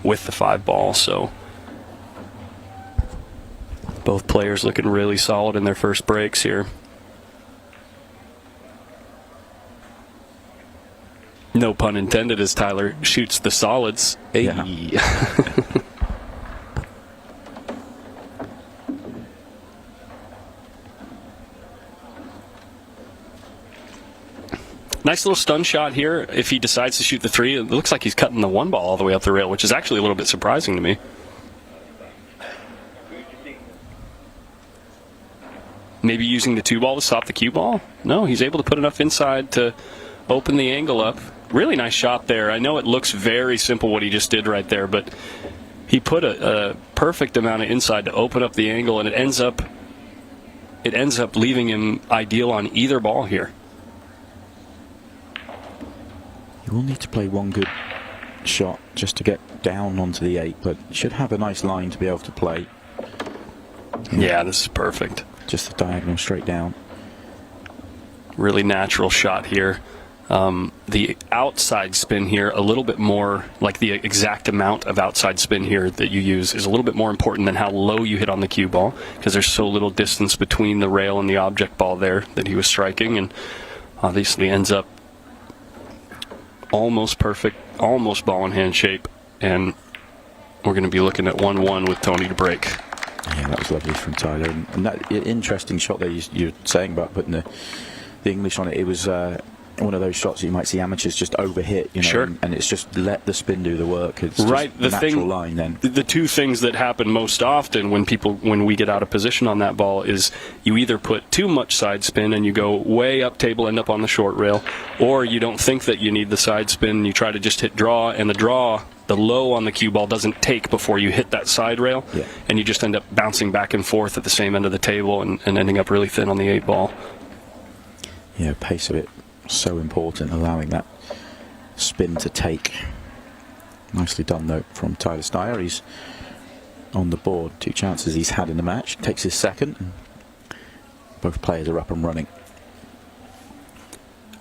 with the 5 ball. So both players looking really solid in their first breaks here. No pun intended as Tyler shoots the solids. Hey. Yeah. Nice little stun shot here. If he decides to shoot the 3, it looks like he's cutting the 1 ball all the way up the rail, which is actually a little bit surprising to me. Maybe using the 2 ball to stop the cue ball? No, he's able to put enough inside to open the angle up. Really nice shot there. I know it looks very simple what he just did right there, but he put a perfect amount of inside to open up the angle, and it ends up leaving him ideal on either ball here. You will need to play one good shot just to get down onto the 8, but you should have a nice line to be able to play. Yeah, this is perfect. Just the diagonal straight down. Really natural shot here. The outside spin here, a little bit more, like the exact amount of outside spin here that you use is a little bit more important than how low you hit on the cue ball, because there's so little distance between the rail and the object ball there that he was striking, and obviously ends up almost perfect, almost ball in hand shape, and we're going to be looking at 1-1 with Tony to break. Yeah, that was lovely from Tyler, and that interesting shot there you're saying about putting the English on it. It was one of those shots that you might see amateurs just overhit, Sure. and it's just let the spin do the work. It's right. Just the natural line then. The two things that happen most often when we get out of position on that ball is you either put too much side spin and you go way up table, end up on the short rail, or you don't think that you need the side spin and you try to just hit draw, and the low on the cue ball doesn't take before you hit that side rail, and you just end up bouncing back and forth at the same end of the table and ending up really thin on the 8 ball. Yeah, pace of it so important, allowing that spin to take. Nicely done though from Tyler Steyer. He's on the board. 2 chances he's had in the match. Takes his second. And both players are up and running.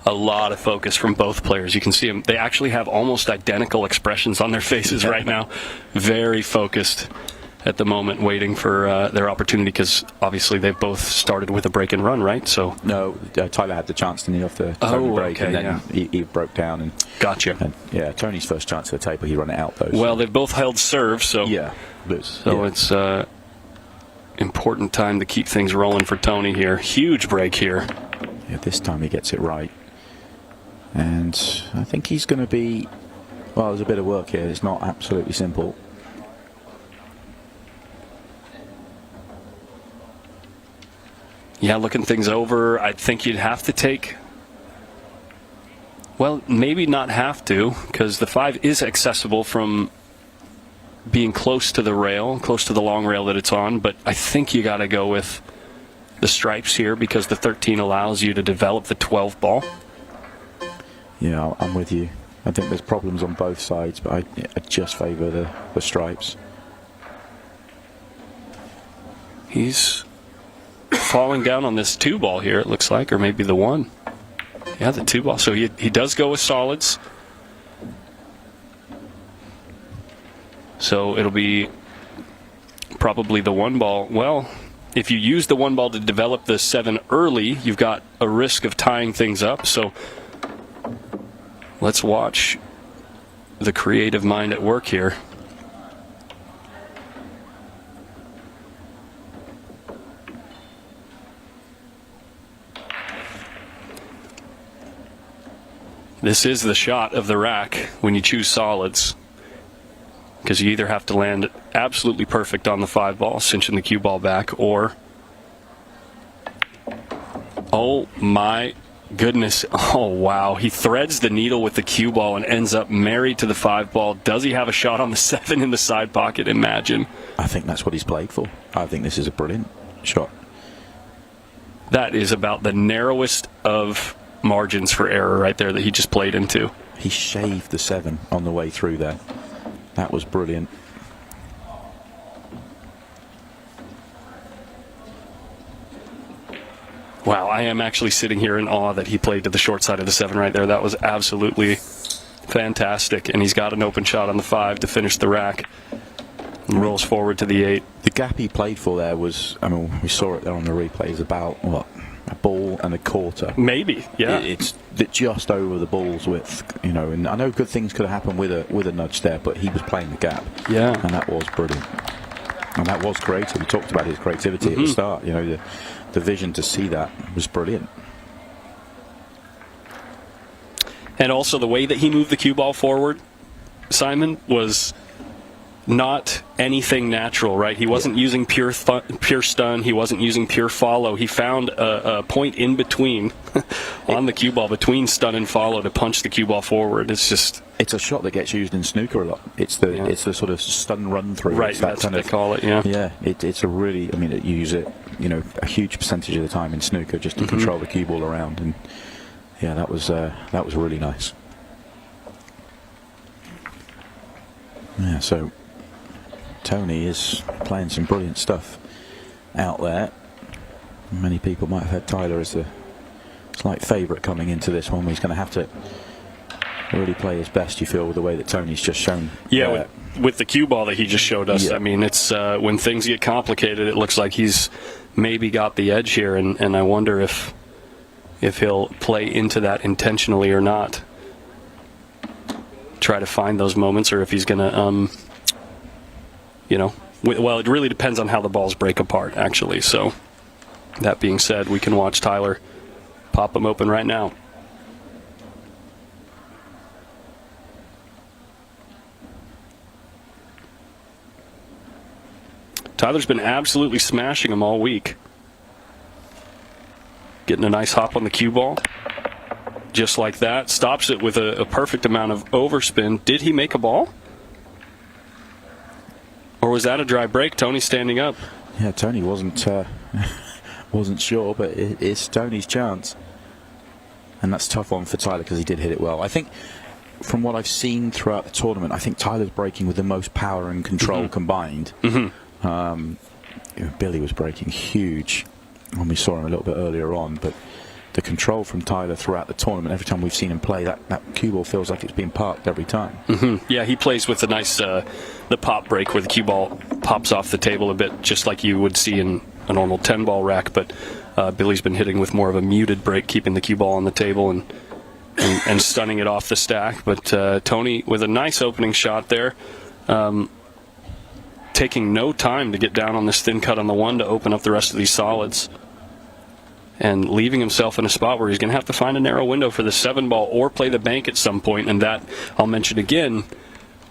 A lot of focus from both players. You can see them. They actually have almost identical expressions on their faces right now. Very focused at the moment, waiting for their opportunity, because obviously they've both started with a break and run, right? So no, Tyler had the chance to kneel off the Tony break, okay, and then he broke down. And gotcha. And, yeah, Tony's first chance at the table, he run it out though. Well, they've both held serve, so yeah, it's important time to keep things rolling for Tony here. Huge break here. Yeah, this time he gets it right, and I think he's going to be. Well, there's a bit of work here. It's not absolutely simple. Yeah, looking things over, I think you'd have to take... Well, maybe not have to, because the 5 is accessible from being close to the rail, close to the long rail that it's on, but I think you got to go with the stripes here, because the 13 allows you to develop the 12 ball. Yeah, I'm with you. I think there's problems on both sides, but I just favour the stripes. He's falling down on this 2 ball here, it looks like, or maybe the 1. Yeah, the 2 ball. So he does go with solids. So it'll be probably the 1 ball. Well, if you use the 1 ball to develop the 7 early, you've got a risk of tying things up. So let's watch the creative mind at work here. This is the shot of the rack when you choose solids, because you either have to land absolutely perfect on the 5 ball, cinching the cue ball back, or, oh my goodness, oh wow, he threads the needle with the cue ball and ends up married to the 5 ball. Does he have a shot on the 7 in the side pocket? Imagine. I think that's what he's played for. I think this is a brilliant shot. That is about the narrowest of margins for error right there that he just played into. He shaved the 7 on the way through there. That was brilliant. Wow, I am actually sitting here in awe that he played to the short side of the 7 right there. That was absolutely fantastic. And he's got an open shot on the 5 to finish the rack. And rolls forward to the 8. The gap he played for there was, I mean, we saw it there on the replay, is about, what, a ball and a quarter. Maybe, yeah. It's just over the ball's width, you know, and I know good things could have happened with a nudge there, but he was playing the gap. Yeah. And that was brilliant. And that was creative. We talked about his creativity at the start, you know, the vision to see that was brilliant. And also the way that he moved the cue ball forward, Simon, was not anything natural, right? He wasn't using pure stun. He wasn't using pure follow. He found a point in between on the cue ball, between stun and follow, to punch the cue ball forward. It's a shot that gets used in snooker a lot. It's the sort of stun run through. Right, that's what they call it. Yeah. Yeah, it's a really. I mean, you use it, you know, a huge percentage of the time in snooker just to control the cue ball around, and yeah, that was really nice. Yeah, so Tony is playing some brilliant stuff out there. Many people might have had Tyler as a slight favourite coming into this one. He's going to have to really play his best, you feel, with the way that Tony's just shown. Yeah, with the cue ball that he just showed us. Yeah. I mean, it's when things get complicated, it looks like he's maybe got the edge here, and I wonder if he'll play into that intentionally or not. Try to find those moments, or if he's going to, well, it really depends on how the balls break apart, actually. So, that being said, we can watch Tyler pop them open right now. Tyler's been absolutely smashing them all week. Getting a nice hop on the cue ball. Just like that. Stops it with a perfect amount of overspin. Did he make a ball? Or was that a dry break? Tony standing up. Yeah, Tony wasn't sure, but it's Tony's chance. And that's a tough one for Tyler because he did hit it well. I think from what I've seen throughout the tournament, I think Tyler's breaking with the most power and control combined. Billy was breaking huge when we saw him a little bit earlier on, but the control from Tyler throughout the tournament, every time we've seen him play, that cue ball feels like it's being parked every time. Yeah, he plays with the nice the pop break where the cue ball pops off the table a bit, just like you would see in a normal 10-ball rack, but Billy's been hitting with more of a muted break, keeping the cue ball on the table and stunning it off the stack. But Tony with a nice opening shot there, taking no time to get down on this thin cut on the 1 to open up the rest of these solids, and leaving himself in a spot where he's going to have to find a narrow window for the 7-ball or play the bank at some point. And that, I'll mention again,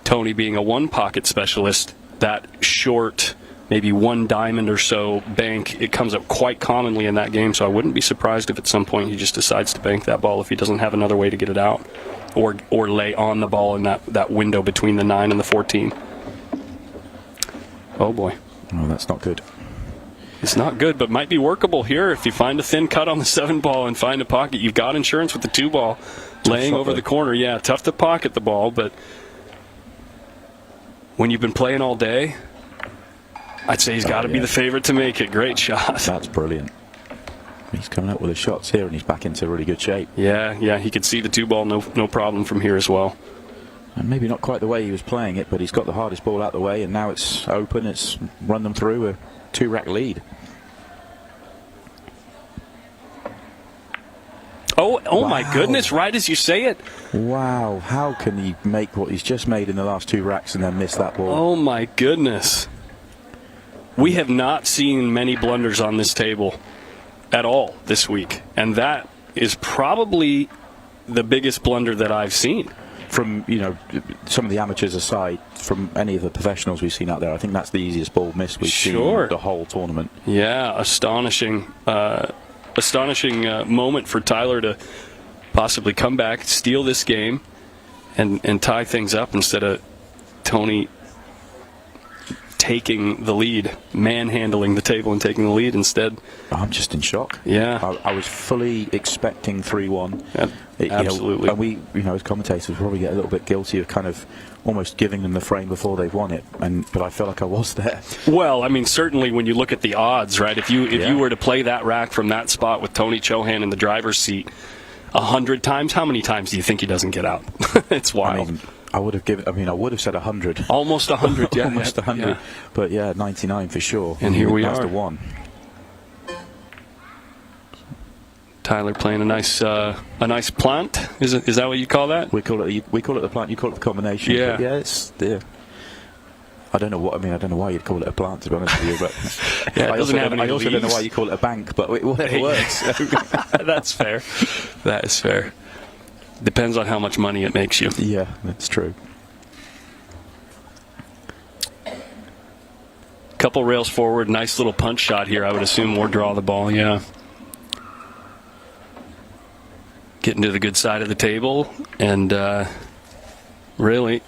Tony being a 1-pocket specialist, that short, maybe 1 diamond or so bank, it comes up quite commonly in that game, so I wouldn't be surprised if at some point he just decides to bank that ball if he doesn't have another way to get it out, or lay on the ball in that window between the 9 and the 14. Oh boy. Oh, that's not good. It's not good, but might be workable here. If you find a thin cut on the 7-ball and find a pocket, you've got insurance with the 2-ball laying over the corner. Yeah, tough to pocket the ball, but when you've been playing all day, I'd say he's got to be the favorite to make it. Great shot. That's brilliant. He's coming up with his shots here, and he's back into really good shape. Yeah, he could see the 2-ball no problem from here as well. And maybe not quite the way he was playing it, but he's got the hardest ball out the way, and now it's open. It's run them through a 2-rack lead. Oh wow. My goodness, right as you say it. Wow, how can he make what he's just made in the last 2 racks and then miss that ball? Oh my goodness. We have not seen many blunders on this table at all this week, and that is probably the biggest blunder that I've seen. From, some of the amateurs aside, from any of the professionals we've seen out there, I think that's the easiest ball miss we've seen the whole tournament. Yeah, astonishing moment for Tyler to possibly come back, steal this game, and tie things up instead of Tony taking the lead, manhandling the table and taking the lead instead. I'm just in shock. Yeah. I was fully expecting 3-1. Yeah, absolutely. And we, as commentators, probably get a little bit guilty of kind of almost giving them the frame before they've won it. But I feel like I was there. Well, I mean, certainly when you look at the odds, right? If you were to play that rack from that spot with Tony Chohan in the driver's seat 100 times, how many times do you think he doesn't get out? It's wild. I would have said 100. Almost 100, yeah. Almost 100. Yeah. But yeah, 99 for sure. And here we that's are. The one. Tyler playing a nice plant. Is that what you call that? We call it the plant. You call it the combination. Yeah. Yeah. I don't know why you'd call it a plant, to be honest with you. But yeah, I also don't know why you call it a bank. But whatever works. That's fair. That is fair. Depends on how much money it makes you. Yeah, that's true. Couple rails forward, nice little punch shot here, I would assume, or draw the ball, yeah. Getting to the good side of the table, and really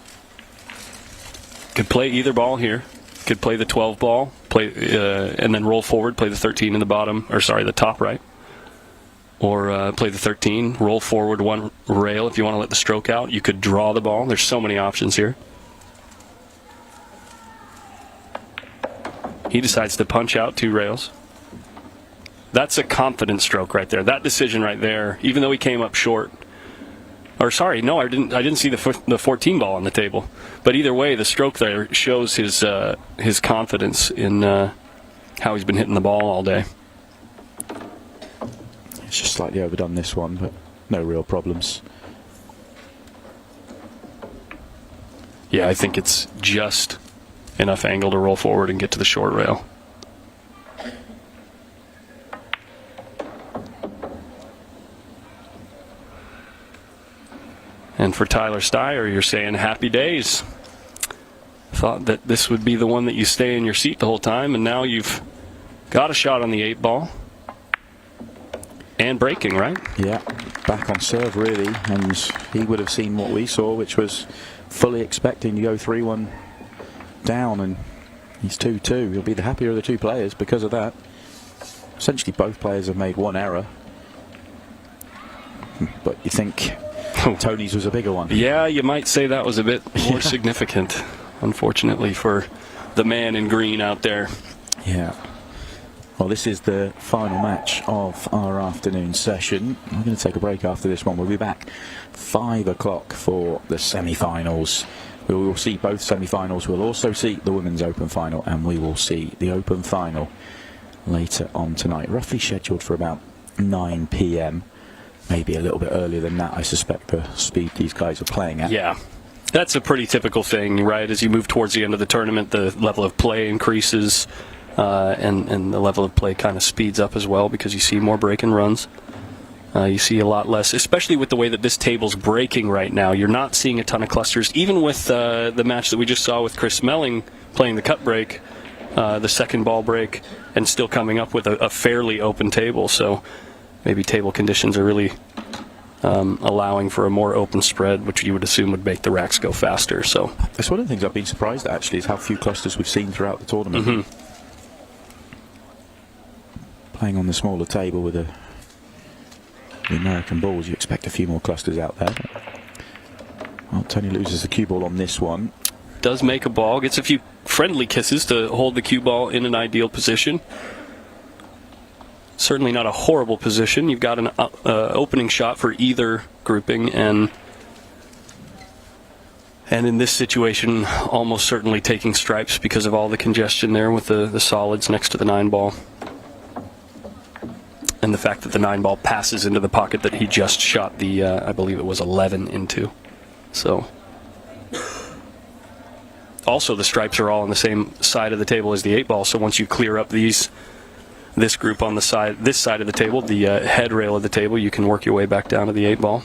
could play either ball here. Could play the 12 ball, and then roll forward, play the 13 in the top right. Or play the 13, roll forward 1 rail if you want to let the stroke out. You could draw the ball. There's so many options here. He decides to punch out 2 rails. That's a confident stroke right there. That decision right there, even though he came up short. Or sorry, no, I didn't see the 14 ball on the table. But either way, the stroke there shows his confidence in how he's been hitting the ball all day. It's just slightly overdone this one, but no real problems. Yeah, I think it's just enough angle to roll forward and get to the short rail. And for Tyler Steyer, you're saying happy days. Thought that this would be the one that you stay in your seat the whole time, and now you've got a shot on the 8-ball. And breaking, right? Yeah, back on serve, really. And he would have seen what we saw, which was fully expecting to go 3-1 down. And he's 2-2. He'll be the happier of the 2 players because of that. Essentially, both players have made 1 error. but you think Tony's was a bigger one? Yeah, you might say that was a bit more significant, unfortunately, for the man in green out there. Yeah. Well, this is the final match of our afternoon session. We're going to take a break after this one. We'll be back 5 o'clock for the semi-finals. We will see both semi-finals. We'll also see the Women's Open Final, and we will see the Open Final later on tonight. Roughly scheduled for about 9 p.m. Maybe a little bit earlier than that, I suspect, the speed these guys are playing at. Yeah. That's a pretty typical thing, right? As you move towards the end of the tournament, the level of play increases, and the level of play kind of speeds up as well because you see more break and runs. You see a lot less, especially with the way that this table's breaking right now. You're not seeing a ton of clusters. Even with the match that we just saw with Chris Smelling playing the cut break, the second ball break, and still coming up with a fairly open table. So maybe table conditions are really allowing for a more open spread, which you would assume would make the racks go faster. So that's one of the things I've been surprised at, actually, is how few clusters we've seen throughout the tournament. Playing on the smaller table with the American balls, you expect a few more clusters out there. Well, Tony loses the cue ball on this one. Does make a ball, gets a few friendly kisses to hold the cue ball in an ideal position. Certainly not a horrible position. You've got an opening shot for either grouping, and in this situation, almost certainly taking stripes because of all the congestion there with the solids next to the 9-ball. And the fact that the 9-ball passes into the pocket that he just shot the, I believe it was 11 into. So, also the stripes are all on the same side of the table as the 8-ball. So once you clear up this group on the side, this side of the table, the head rail of the table, you can work your way back down to the 8-ball.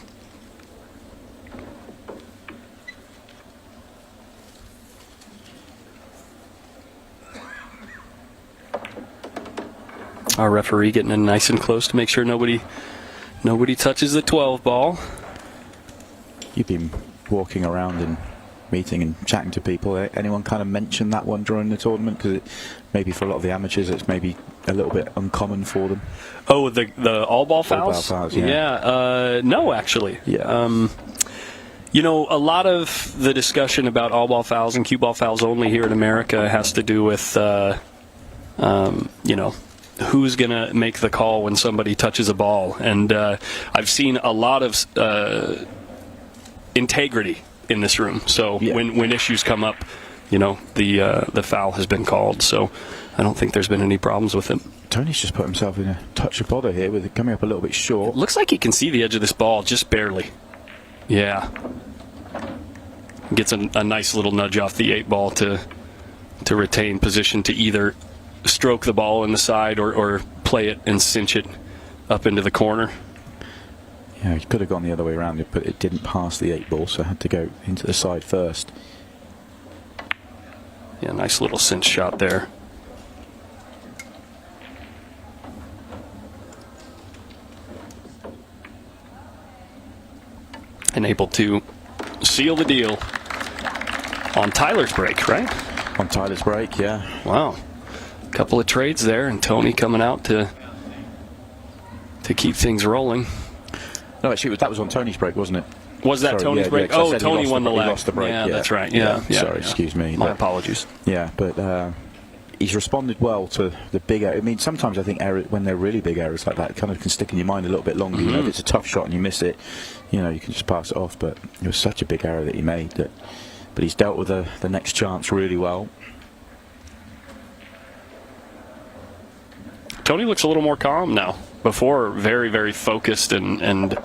Our referee getting in nice and close to make sure nobody touches the 12-ball. You've been walking around and meeting and chatting to people. Anyone kind of mention that one during the tournament? Because maybe for a lot of the amateurs, it's maybe a little bit uncommon for them. Oh, the all-ball fouls? All-ball fouls, yeah. No, actually. Yeah. You know, a lot of the discussion about all-ball fouls and cue ball fouls only here in America has to do with, who's going to make the call when somebody touches a ball. And I've seen a lot of integrity in this room. So when issues come up, the foul has been called. So I don't think there's been any problems with him. Tony's just put himself in a touch of bother here with it coming up a little bit short. It looks like he can see the edge of this ball just barely. Yeah. Gets a nice little nudge off the 8-ball to retain position to either stroke the ball in the side or play it and cinch it up into the corner. Yeah, he could have gone the other way around, but it didn't pass the 8-ball, so had to go into the side first. Yeah, nice little cinch shot there. And able to seal the deal on Tyler's break, right? On Tyler's break, yeah. Wow. Couple of trades there, and Tony coming out to keep things rolling. No, actually, that was on Tony's break, wasn't it? Was that Tony's break? Yeah, oh, Tony won the leg. He lost the break. Yeah, that's right. Yeah. Sorry, excuse me. My apologies. Yeah, but he's responded well to the big error. I mean, sometimes I think when they're really big errors like that, it kind of can stick in your mind a little bit longer. If it's a tough shot and you miss it, you can just pass it off. But it was such a big error that he made. But he's dealt with the next chance really well. Tony looks a little more calm now. Before, very, very focused and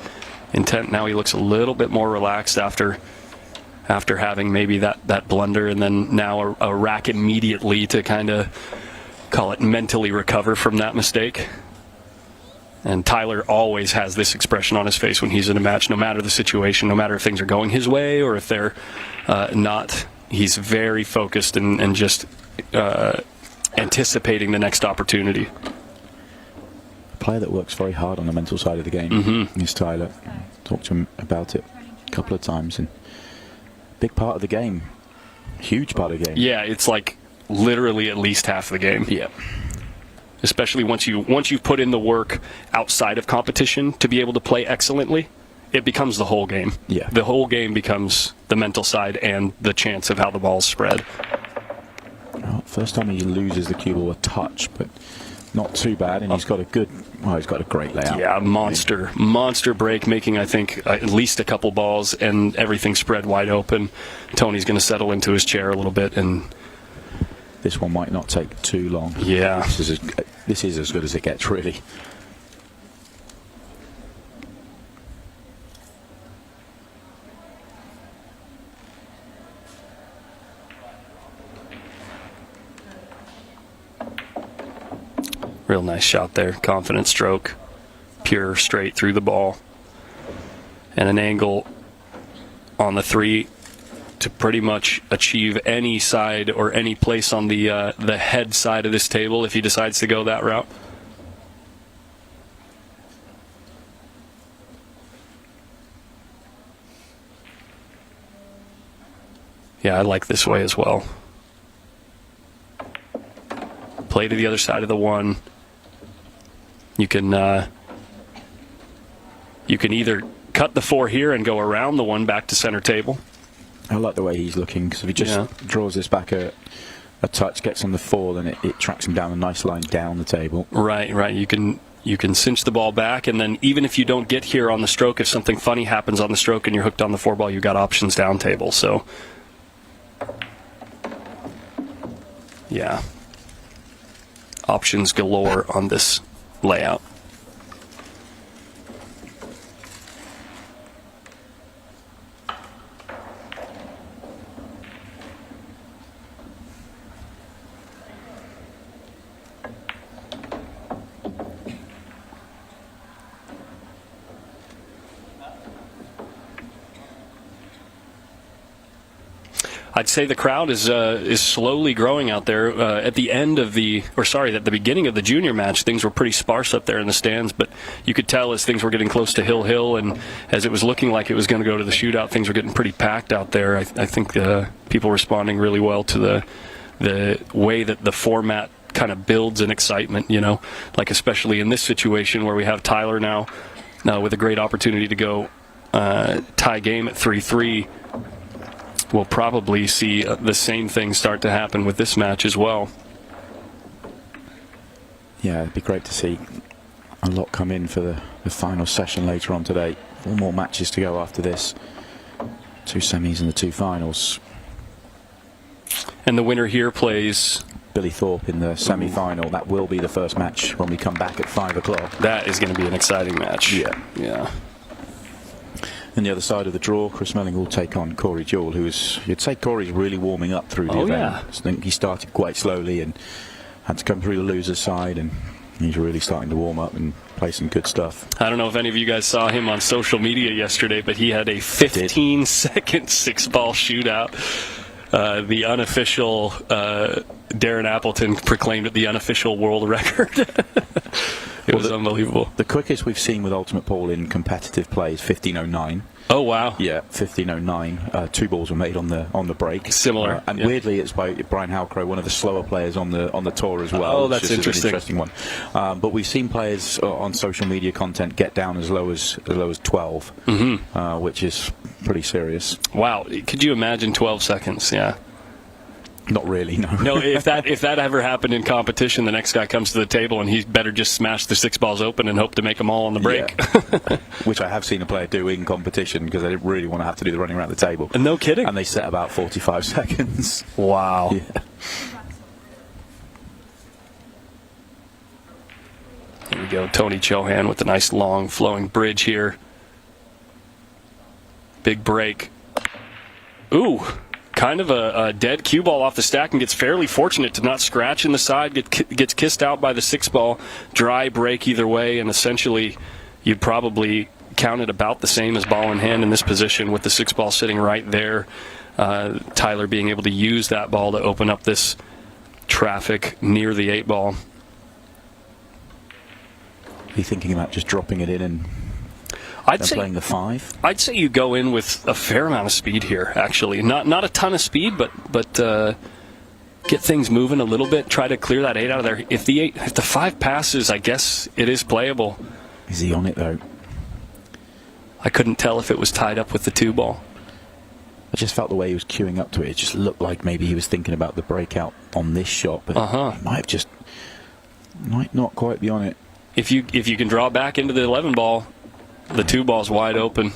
intent. Now he looks a little bit more relaxed after having maybe that blunder, and then now a rack immediately to kind of call it mentally recover from that mistake. And Tyler always has this expression on his face when he's in a match, no matter the situation, no matter if things are going his way or if they're not. He's very focused and just anticipating the next opportunity. Player that works very hard on the mental side of the game is Tyler. Talked to him about it a couple of times, and big part of the game, huge part of the game. Yeah, it's like literally at least half the game. Yeah, especially once you've put in the work outside of competition to be able to play excellently. it becomes the whole game. Yeah. The whole game becomes the mental side and the chance of how the ball's spread. Well, first time he loses the cue ball a touch, but not too bad, and he's got a great layout. Yeah, monster break, making, I think, at least a couple balls, and everything spread wide open. Tony's going to settle into his chair a little bit, and this one might not take too long. Yeah. This is as good as it gets, really. Real nice shot there. Confident stroke. Pure straight through the ball. And an angle on the 3 to pretty much achieve any side or any place on the head side of this table if he decides to go that route. Yeah, I like this way as well. Play to the other side of the 1. You can either cut the 4 here and go around the 1 back to center table. I like the way he's looking, because if he just draws this back a touch, gets on the 4, then it tracks him down a nice line down the table. Right. You can cinch the ball back, and then even if you don't get here on the stroke, if something funny happens on the stroke and you're hooked on the 4 ball, you got options down table. So, yeah, options galore on this layout. I'd say the crowd is slowly growing out there. At the beginning of the junior match, things were pretty sparse up there in the stands, but you could tell as things were getting close to Hill, and as it was looking like it was going to go to the shootout, things were getting pretty packed out there. I think people responding really well to the way that the format kind of builds an excitement, like especially in this situation where we have Tyler now with a great opportunity to go tie game at 3-3. We'll probably see the same thing start to happen with this match as well. Yeah, it'd be great to see a lot come in for the final session later on today. 4 more matches to go after this. 2 semis and the 2 finals. And the winner here plays Billy Thorpe in the semi-final. That will be the first match when we come back at 5 o'clock. That is going to be an exciting match. Yeah. And the other side of the draw, Chris Melling will take on Corey Jewell, you'd say Corey's really warming up through the event. Yeah. I think he started quite slowly and had to come through the loser's side, and he's really starting to warm up and play some good stuff. I don't know if any of you guys saw him on social media yesterday, but he had a 15-second 6-ball shootout. The unofficial Darren Appleton proclaimed it the unofficial world record. It was unbelievable. The quickest we've seen with Ultimate Pool in competitive play is 15:09. Oh wow! Yeah, 15:09. 2 balls were made on the break. Similar, and weirdly, it's by Brian Halcrow, one of the slower players on the tour as well. Oh, that's interesting. An interesting one. But we've seen players on social media content get down as low as 12, which is pretty serious. Wow! Could you imagine 12 seconds? Yeah. Not really, no. No, if that ever happened in competition, the next guy comes to the table and he better just smash the 6 balls open and hope to make them all on the break. Yeah. Which I have seen a player do in competition, because they didn't really want to have to do the running around the table. No kidding. And they set about 45 seconds. Wow. Yeah. Here we go, Tony Chohan with a nice long flowing bridge here. Big break. Ooh. Kind of a dead cue ball off the stack, and gets fairly fortunate to not scratch in the side. Gets kissed out by the 6 ball. Dry break either way, and essentially you'd probably count it about the same as ball in hand in this position, with the 6 ball sitting right there. Tyler being able to use that ball to open up this traffic near the 8 ball. Are you thinking about just dropping it in and playing the 5? I'd say you go in with a fair amount of speed here, actually. Not a ton of speed, but get things moving a little bit. Try to clear that 8 out of there. If the 5 passes, I guess it is playable. Is he on it, though? I couldn't tell if it was tied up with the 2 ball. I just felt the way he was queuing up to it. It just looked like maybe he was thinking about the breakout on this shot, but might not quite be on it. If you can draw back into the 11 ball, the 2 ball's wide open.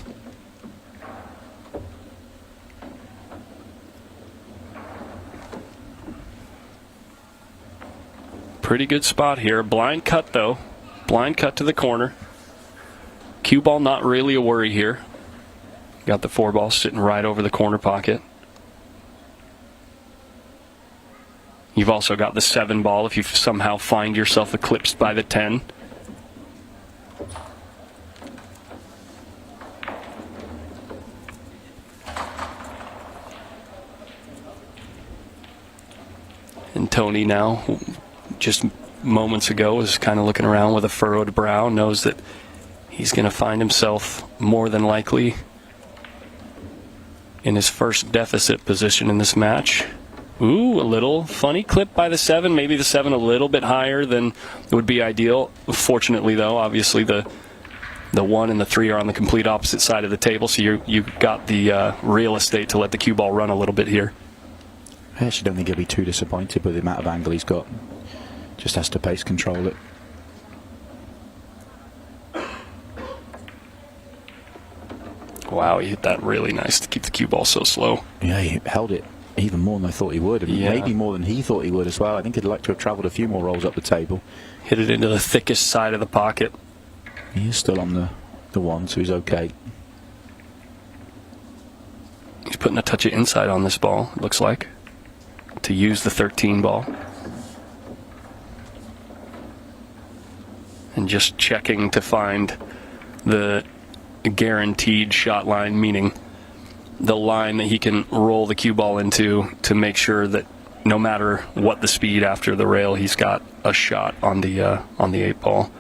Pretty good spot here. Blind cut, though. Blind cut to the corner. Cue ball not really a worry here. Got the 4 ball sitting right over the corner pocket. You've also got the 7 ball if you somehow find yourself eclipsed by the 10. And Tony now, just moments ago, was kind of looking around with a furrowed brow, knows that he's going to find himself more than likely in his first deficit position in this match. Ooh, a little funny clip by the 7. Maybe the 7 a little bit higher than would be ideal. Fortunately, though, obviously the 1 and the 3 are on the complete opposite side of the table, so you got the real estate to let the cue ball run a little bit here. I actually don't think he'll be too disappointed with the amount of angle he's got. Just has to pace control it. Wow, he hit that really nice to keep the cue ball so slow. Yeah, he held it even more than I thought he would, and maybe more than he thought he would as well. I think he'd like to have travelled a few more rolls up the table. Hit it into the thickest side of the pocket. He is still on the 1, so he's okay. He's putting a touch of inside on this ball, it looks like, to use the 13 ball. And just checking to find the guaranteed shot line, meaning the line that he can roll the cue ball into to make sure that no matter what the speed after the rail, he's got a shot on the 8 ball.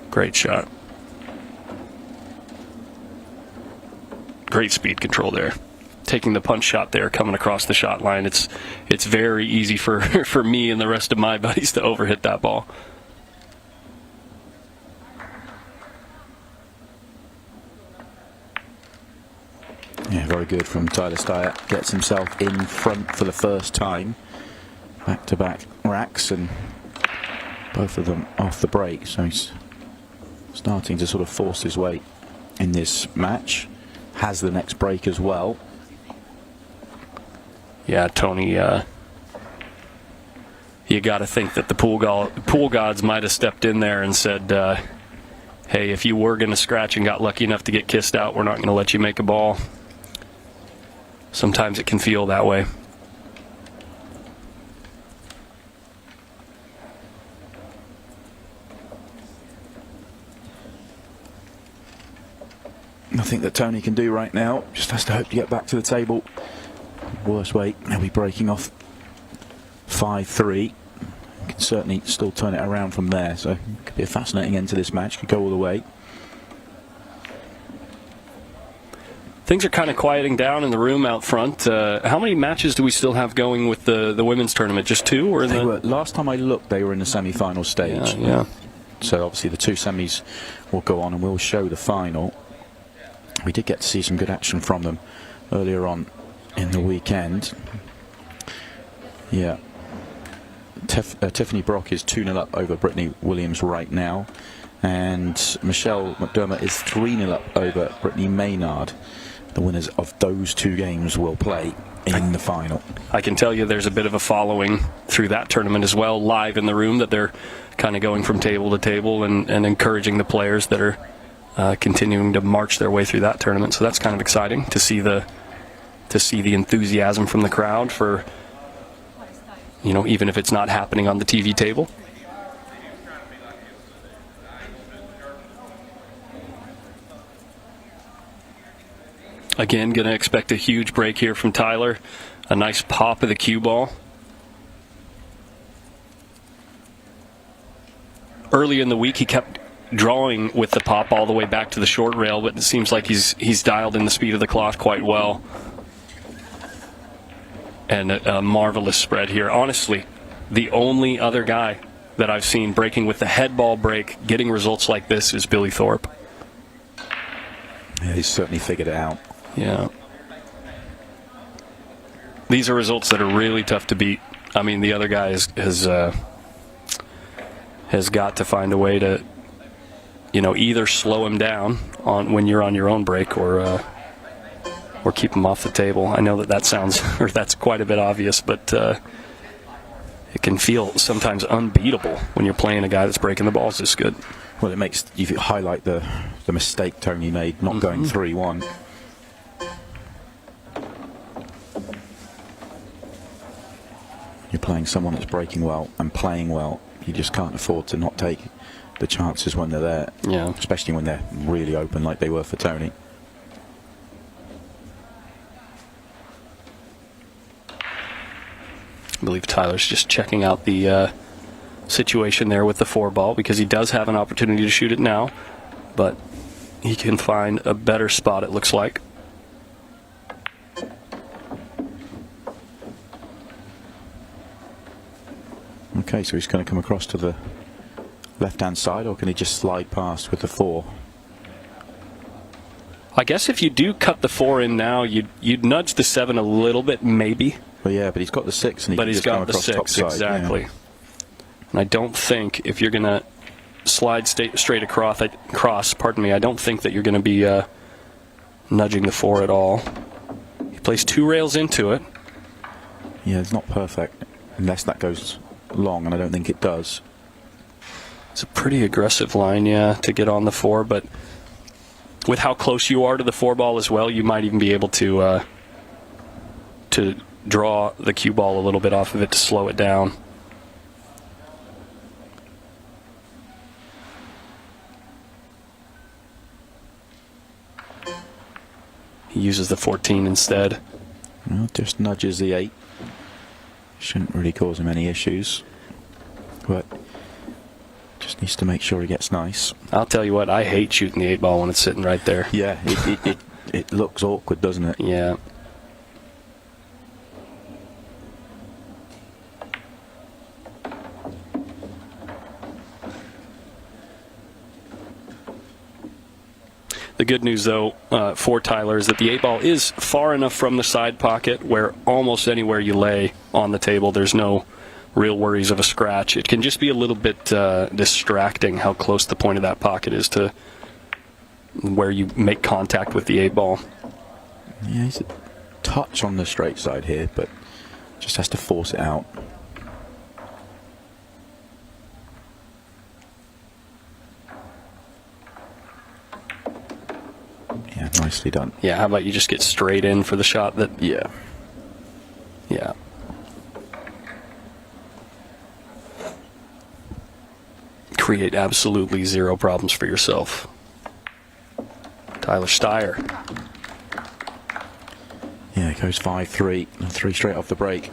Great shot. Great speed control there. Taking the punch shot there, coming across the shot line, it's very easy for for me and the rest of my buddies to overhit that ball. Yeah, very good from Tyler Styatt. Gets himself in front for the first time. Back-to-back racks, and both of them off the break, so he's starting to sort of force his way in this match. Has the next break as well. Yeah, Tony, you got to think that the pool gods might have stepped in there and said, hey, if you were going to scratch and got lucky enough to get kissed out, we're not going to let you make a ball. Sometimes it can feel that way. Nothing that Tony can do right now. Just has to hope to get back to the table. Worst way, he'll be breaking off 5-3. Can certainly still turn it around from there, so it could be a fascinating end to this match. Could go all the way. Things are kind of quieting down in the room out front. How many matches do we still have going with the women's tournament? Just 2? Or last time I looked, they were in the semi-final stage. Yeah. So obviously the 2 semis will go on, and we'll show the final. We did get to see some good action from them earlier on in the weekend. Yeah. Tiffany Brock is 2-0 up over Brittany Williams right now, and Michelle McDermott is 3-0 up over Brittany Maynard. The winners of those 2 games will play in the final. I can tell you there's a bit of a following through that tournament as well, live in the room, that they're kind of going from table to table and encouraging the players that are continuing to march their way through that tournament. So that's kind of exciting to see the enthusiasm from the crowd for, even if it's not happening on the TV table. Again, going to expect a huge break here from Tyler. A nice pop of the cue ball. Early in the week, he kept drawing with the pop all the way back to the short rail, but it seems like he's dialed in the speed of the cloth quite well. And a marvelous spread here. Honestly, the only other guy that I've seen breaking with the head ball break, getting results like this, is Billy Thorpe. Yeah, he's certainly figured it out. Yeah. These are results that are really tough to beat. I mean, the other guy has got to find a way to, either slow him down on when you're on your own break, or keep him off the table. I know that sounds, or that's quite a bit obvious, but it can feel sometimes unbeatable when you're playing a guy that's breaking the balls this good. Well, it makes you highlight the mistake Tony made, not going 3-1. You're playing someone that's breaking well and playing well. You just can't afford to not take the chances when they're there. Yeah. Especially when they're really open like they were for Tony. I believe Tyler's just checking out the situation there with the 4-ball, because he does have an opportunity to shoot it now, but he can find a better spot, it looks like. Okay, so he's going to come across to the left-hand side, or can he just slide past with the 4? I guess if you do cut the 4 in now, you'd nudge the 7 a little bit, maybe. Well, yeah, but he's got the 6, and he but can he's just come got the across 6, top side. exactly. Yeah. And I don't think if you're going to slide straight across, I don't think that you're going to be nudging the 4 at all. He plays 2 rails into it. Yeah, it's not perfect, unless that goes long, and I don't think it does. It's a pretty aggressive line, yeah, to get on the 4, but with how close you are to the 4-ball as well, you might even be able to draw the cue ball a little bit off of it to slow it down. He uses the 14 instead. Well, just nudges the 8. Shouldn't really cause him any issues, but just needs to make sure he gets nice. I'll tell you what, I hate shooting the 8-ball when it's sitting right there. Yeah, it looks awkward, doesn't it? Yeah. The good news, though, for Tyler is that the 8-ball is far enough from the side pocket where almost anywhere you lay on the table, there's no real worries of a scratch. It can just be a little bit distracting how close the point of that pocket is to where you make contact with the 8-ball. Yeah, he's a touch on the straight side here, but just has to force it out. Yeah, nicely done. Yeah, how about you just get straight in for the shot that... Yeah. Yeah. Create absolutely zero problems for yourself. Tyler Steyer. Yeah, it goes 5-3. 3 straight off the break.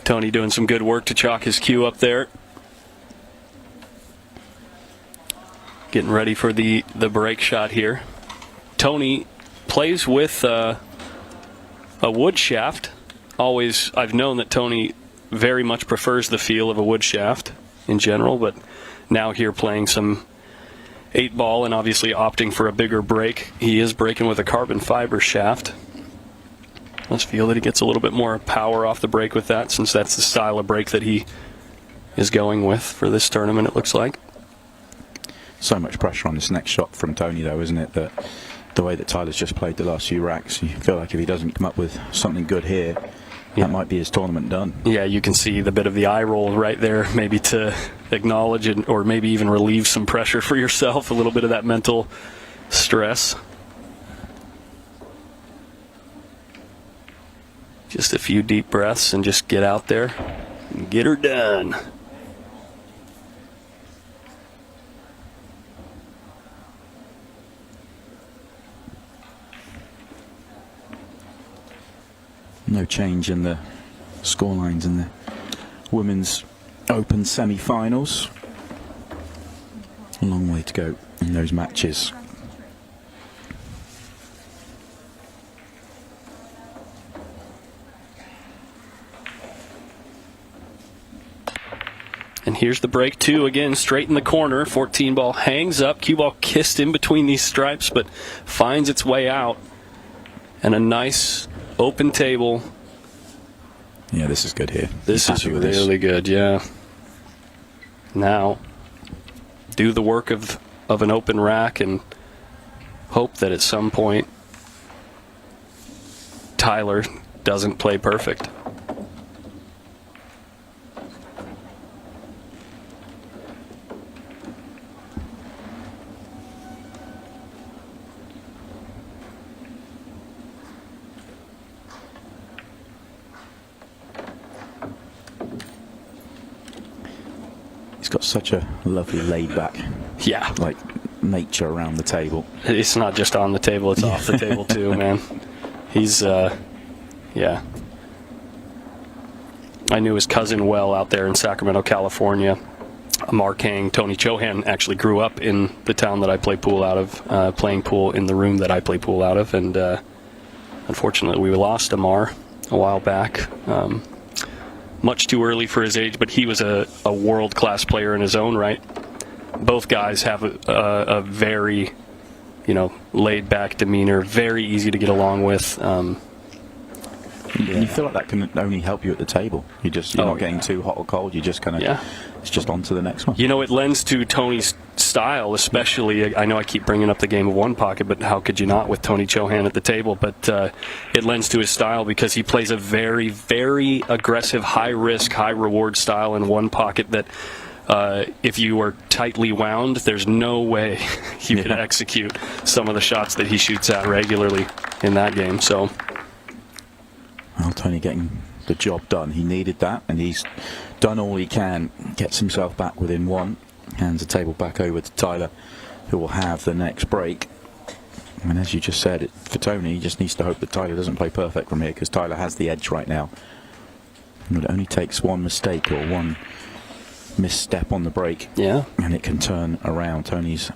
Tony doing some good work to chalk his cue up there. Getting ready for the break shot here. Tony plays with a wood shaft. Always, I've known that Tony very much prefers the feel of a wood shaft in general, but now here playing some 8-ball and obviously opting for a bigger break. He is breaking with a carbon fiber shaft. Let's feel that he gets a little bit more power off the break with that, since that's the style of break that he is going with for this tournament, it looks like. So much pressure on this next shot from Tony, though, isn't it? That the way that Tyler's just played the last few racks, you feel like if he doesn't come up with something good here, that might be his tournament done. Yeah, you can see the bit of the eye roll right there, maybe to acknowledge it, or maybe even relieve some pressure for yourself, a little bit of that mental stress. Just a few deep breaths and just get out there and get her done. No change in the scorelines in the Women's Open semi-finals. A long way to go in those matches. here's the break 2 again, straight in the corner. 14 ball hangs up. Cue ball kissed in between these stripes, but finds its way out. And a nice open table. Yeah, this is good here. This is really good, yeah. Now, do the work of an open rack and hope that at some point Tyler doesn't play perfect. He's got such a lovely laid-back, like nature around the table. It's not just on the table; it's off the table too, man. He's, yeah. I knew his cousin well out there in Sacramento, California. Markang, Tony Chohan, actually grew up in the town that I play pool out of, playing pool in the room that I play pool out of, and unfortunately we lost Amar a while back. Much too early for his age, but he was a world-class player in his own right. Both guys have a very, laid-back demeanor, very easy to get along with. You feel like that can only help you at the table. You're not getting too hot or cold. You just kind of, it's just on to the next one. It lends to Tony's style, especially. I know I keep bringing up the game of one pocket, but how could you not with Tony Chohan at the table? But it lends to his style because he plays a very, very aggressive, high-risk, high-reward style in one pocket that if you were tightly wound, there's no way you could execute some of the shots that he shoots at regularly in that game. So, well, Tony getting the job done. He needed that, and he's done all he can. Gets himself back within one. Hands the table back over to Tyler, who will have the next break. And as you just said, for Tony, he just needs to hope that Tyler doesn't play perfect from here, because Tyler has the edge right now. And it only takes one mistake or one misstep on the break, and it can turn around. Tony's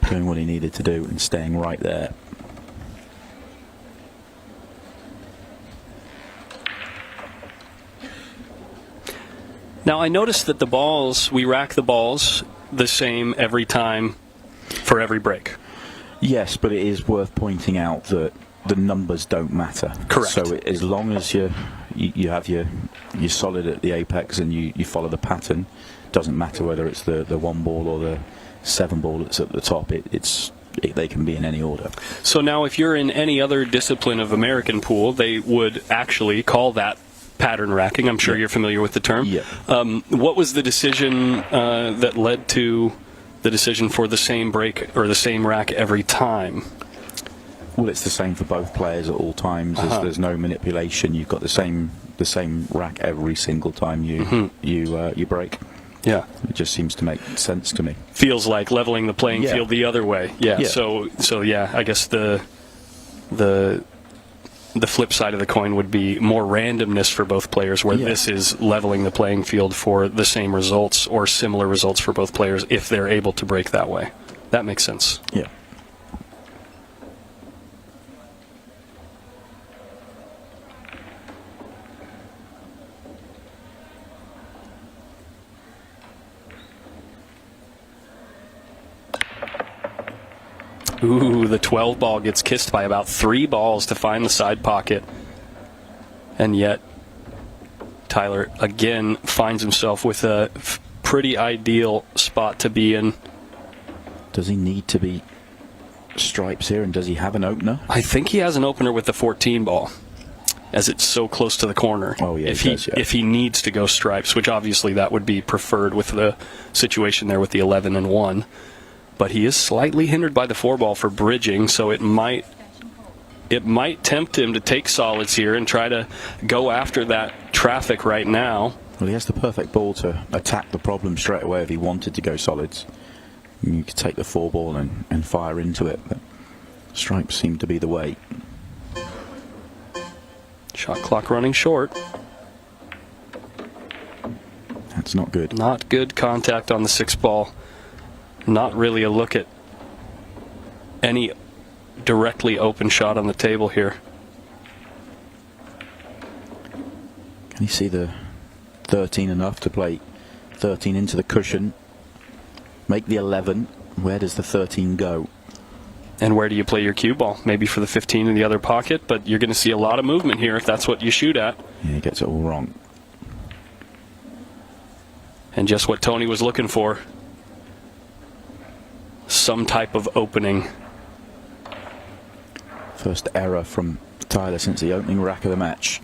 doing what he needed to do and staying right there. Now, I noticed that we rack the balls the same every time for every break. Yes, but it is worth pointing out that the numbers don't matter. Correct. So as long as you have you're solid at the apex and you follow the pattern, doesn't matter whether it's the 1 ball or the 7 ball that's at the top. They can be in any order. So now, if you're in any other discipline of American pool, they would actually call that pattern racking. I'm sure you're familiar with the term. Yeah. What was the decision that led to the decision for the same break or the same rack every time? Well, it's the same for both players at all times. There's no manipulation. You've got the same rack every single time you break. Yeah. It just seems to make sense to me. Feels like leveling the playing field the other way. Yeah. So I guess the flip side of the coin would be more randomness for both players, where this is leveling the playing field for the same results or similar results for both players if they're able to break that way. That makes sense. Yeah. Ooh, the 12 ball gets kissed by about 3 balls to find the side pocket. And yet, Tyler again finds himself with a pretty ideal spot to be in. Does he need to be stripes here, and does he have an opener? I think he has an opener with the 14 ball, as it's so close to the corner. Oh, yeah, if he needs to go stripes, which obviously that would be preferred with the situation there with the 11 and 1. But he is slightly hindered by the 4 ball for bridging, so it might tempt him to take solids here and try to go after that traffic right now. Well, he has the perfect ball to attack the problem straight away if he wanted to go solids. You could take the 4 ball and fire into it, but stripes seem to be the way. Shot clock running short. That's not good. Not good contact on the 6 ball. Not really a look at any directly open shot on the table here. Can you see the 13 enough to play 13 into the cushion. Make the 11. Where does the 13 go? And where do you play your cue ball? Maybe for the 15 in the other pocket, but you're going to see a lot of movement here if that's what you shoot at. Yeah, he gets it all wrong. And just what Tony was looking for. Some type of opening. First error from Tyler since the opening rack of the match.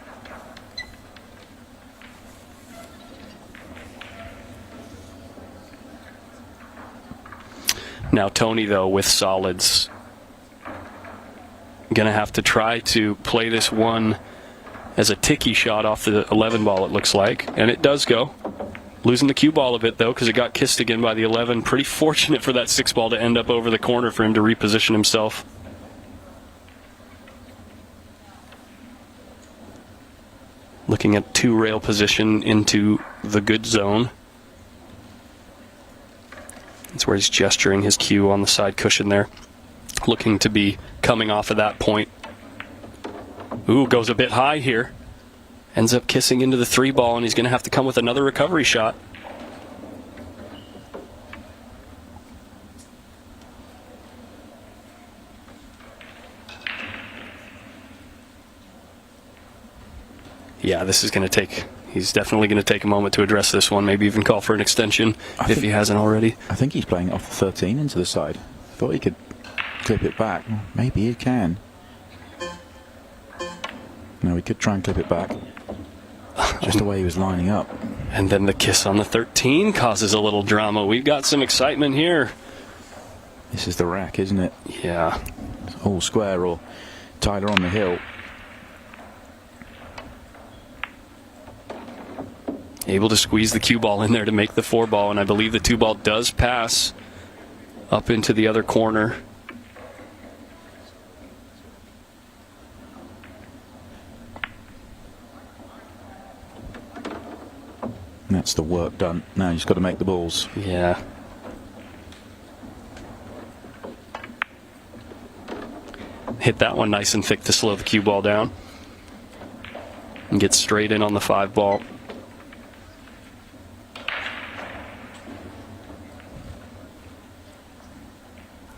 Now Tony, though, with solids, going to have to try to play this one as a ticky shot off the 11 ball, it looks like. And it does go. Losing the cue ball a bit, though, because it got kissed again by the 11. Pretty fortunate for that 6 ball to end up over the corner for him to reposition himself. Looking at 2 rail position into the good zone. That's where he's gesturing his cue on the side cushion there. Looking to be coming off of that point. Ooh, goes a bit high here. Ends up kissing into the 3 ball, and he's going to have to come with another recovery shot. Yeah, this is going to take... He's definitely going to take a moment to address this one. Maybe even call for an extension if he hasn't already. I think he's playing it off the 13 into the side. Thought he could clip it back. Maybe he can. No, he could try and clip it back. Just the way he was lining up. And then the kiss on the 13 causes a little drama. We've got some excitement here. This is the rack, isn't it? Yeah. It's all square or Tyler on the hill. Able to squeeze the cue ball in there to make the 4 ball, and I believe the 2 ball does pass up into the other corner. And that's the work done. Now he's got to make the balls. Yeah. Hit that one nice and thick to slow the cue ball down. And get straight in on the 5 ball.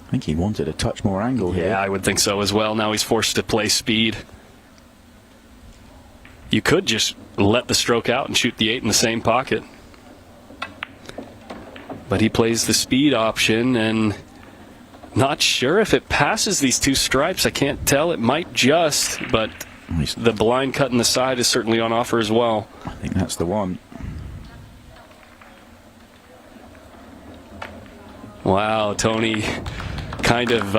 I think he wanted a touch more angle here. Yeah, I would think so as well. Now he's forced to play speed. You could just let the stroke out and shoot the 8 in the same pocket. But he plays the speed option, and not sure if it passes these 2 stripes. I can't tell. It might just, but the blind cut in the side is certainly on offer as well. I think that's the one. Wow, Tony kind of